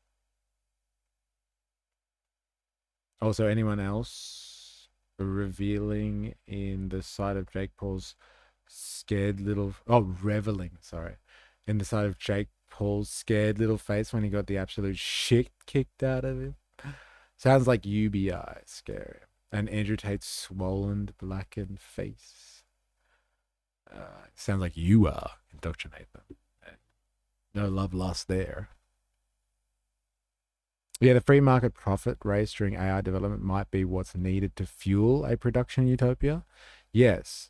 S1: Also, anyone else reveling in the sight of Jake Paul's reveling, in the sight of Jake Paul's scared little face when he got the absolute shit kicked out of him. Sounds like UBI, scary. And Andrew Tate's swollen, blackened face. Sounds like you are. Indoctrinate them. No love lost there. Yeah, the free market profit race during AI development might be what's needed to fuel a production utopia. Yes,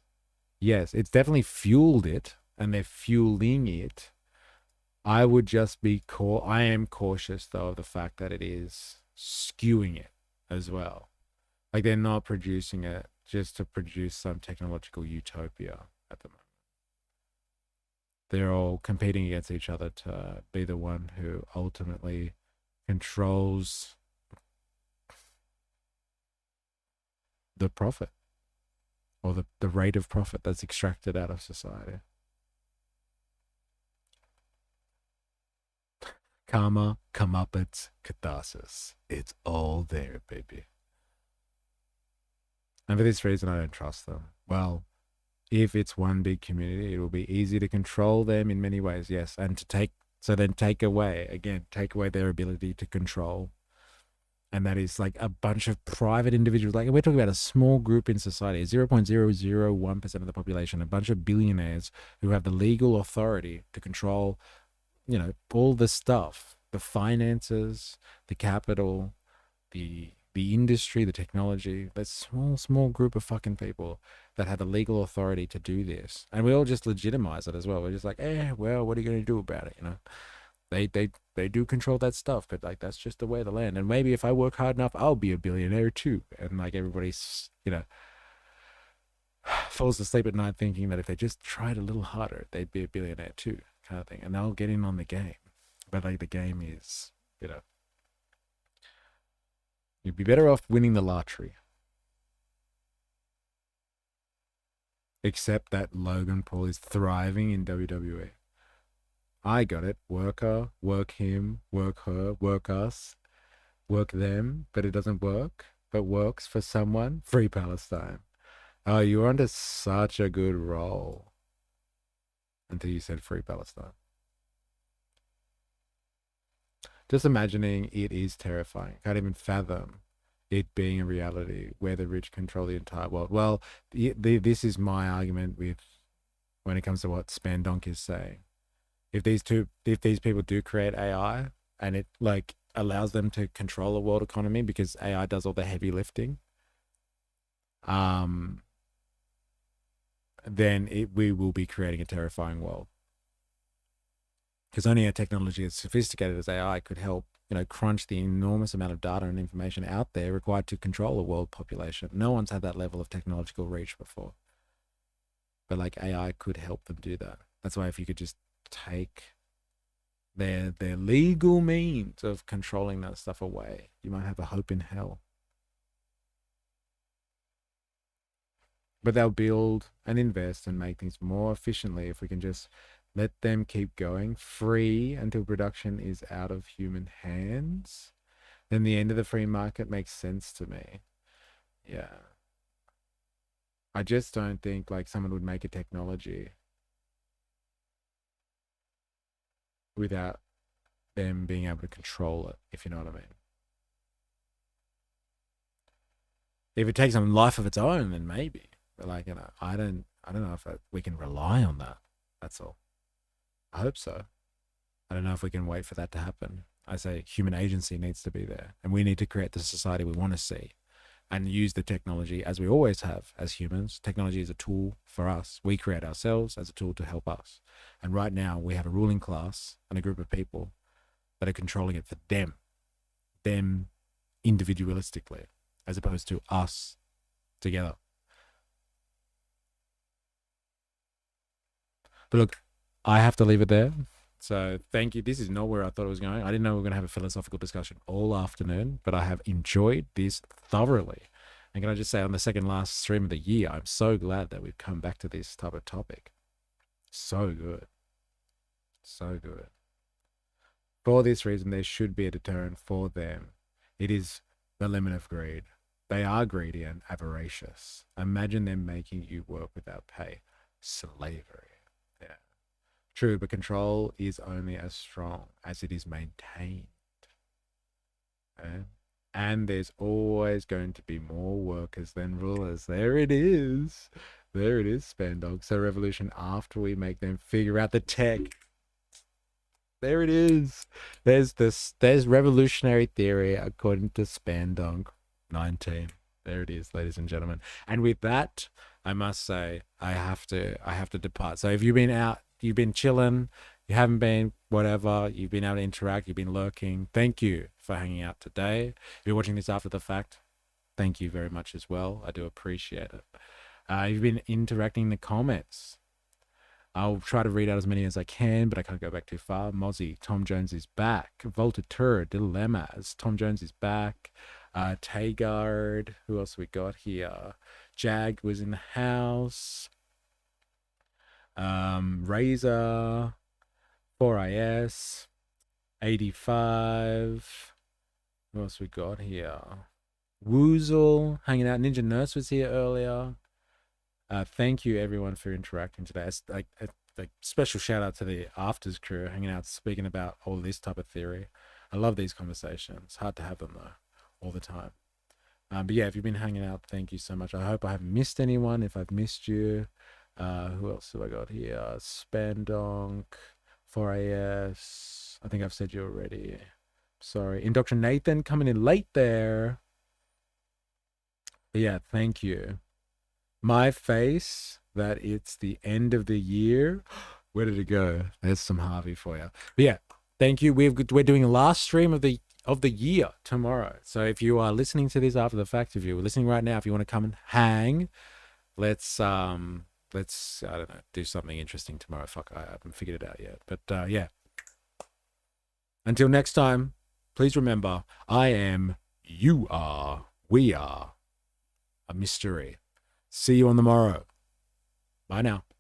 S1: it's definitely fueled it, and they're fueling it. I would just be I am cautious though of the fact that it is skewing it as well. Like they're not producing it just to produce some technological utopia at the moment. They're all competing against each other to be the one who ultimately controls the profit or the rate of profit that's extracted out of society. Karma, comeuppance, catharsis. It's all there, baby. And for this reason, I don't trust them. Well, If it's one big community, it will be easy to control them in many ways, yes. And to take away their ability to control. And that is like a bunch of private individuals. Like we're talking about a small group in society, 0.001% of the population, a bunch of billionaires who have the legal authority to control, all the stuff, the finances, the capital, the industry, the technology. That small group of fucking people that have the legal authority to do this. And we all just legitimize it as well. We're just like, well, what are you going to do about it, They do control that stuff, but like that's just the way of the land. And maybe if I work hard enough, I'll be a billionaire too. And like everybody's, falls asleep at night thinking that if they just tried a little harder, they'd be a billionaire too, kind of thing. And they'll get in on the game. But like the game is, you'd be better off winning the lottery. Except that Logan Paul is thriving in WWE. I got it. Work her, work him, work her, work us, work them, but it doesn't work, but works for someone. Free Palestine. Oh, you were under such a good roll until you said Free Palestine. Just imagining it is terrifying. Can't even fathom it being a reality where the rich control the entire world. Well, this is my argument when it comes to what Spandonk is saying. If these people do create AI and it like allows them to control the world economy because AI does all the heavy lifting, then we will be creating a terrifying world. Because only a technology as sophisticated as AI could help, crunch the enormous amount of data and information out there required to control a world population. No one's had that level of technological reach before. But like AI could help them do that. That's why if you could just take their legal means of controlling that stuff away, you might have a hope in hell. But they'll build and invest and make things more efficiently if we can just let them keep going free until production is out of human hands. Then the end of the free market makes sense to me. Yeah. I just don't think like someone would make a technology without them being able to control it, if you know what I mean. If it takes a life of its own, then maybe. But like, I don't know if we can rely on that. That's all. I hope so. I don't know if we can wait for that to happen. I say human agency needs to be there, and we need to create the society we want to see and use the technology as we always have as humans. Technology is a tool for us. We create ourselves as a tool to help us. And right now we have a ruling class and a group of people that are controlling it for them individualistically, as opposed to us together. But look, I have to leave it there. So thank you. This is not where I thought it was going. I didn't know we were going to have a philosophical discussion all afternoon, but I have enjoyed this thoroughly. And can I just say, on the second last stream of the year, I'm so glad that we've come back to this type of topic. So good. So good. For this reason, there should be a deterrent for them. It is the limit of greed. They are greedy and avaricious. Imagine them making you work without pay. Slavery. Yeah. True, but control is only as strong as it is maintained. Okay? And there's always going to be more workers than rulers. There it is. There it is, Spandog. So revolution after we make them figure out the tech. There it is. There's revolutionary theory according to Spandog 19. There it is, ladies and gentlemen. And with that, I must say I have to depart. So if you've been out, you've been chilling, you haven't been whatever, you've been able to interact, you've been lurking, thank you for hanging out today. If you're watching this after the fact, thank you very much as well. I do appreciate it. You've been interacting in the comments. I'll try to read out as many as I can, but I can't go back too far. Mozzie, Tom Jones is back. Voltature, Dilemmas, Tom Jones is back. Taygard, who else we got here? Jag was in the house. Razor, 4IS, 85. Who else we got here? Woozle, hanging out. Ninja Nurse was here earlier. Thank you everyone for interacting today. It's like special shout out to the Afters crew hanging out, speaking about all this type of theory. I love these conversations. Hard to have them though, all the time. But yeah, if you've been hanging out, thank you so much. I hope I haven't missed anyone. If I've missed you, who else have I got here? Spandonk, 4AS. I think I've said you already. Sorry. Indoctrinathan coming in late there. But yeah, thank you. My face that it's the end of the year. Where did it go? There's some Harvey for you. But yeah, thank you. We're doing a last stream of the year tomorrow. So if you are listening to this after the fact, if you're listening right now, if you want to come and hang, let's I don't know, do something interesting tomorrow. Fuck, I haven't figured it out yet. But yeah. Until next time, please remember, I am, you are, we are a mystery. See you on the morrow. Bye now.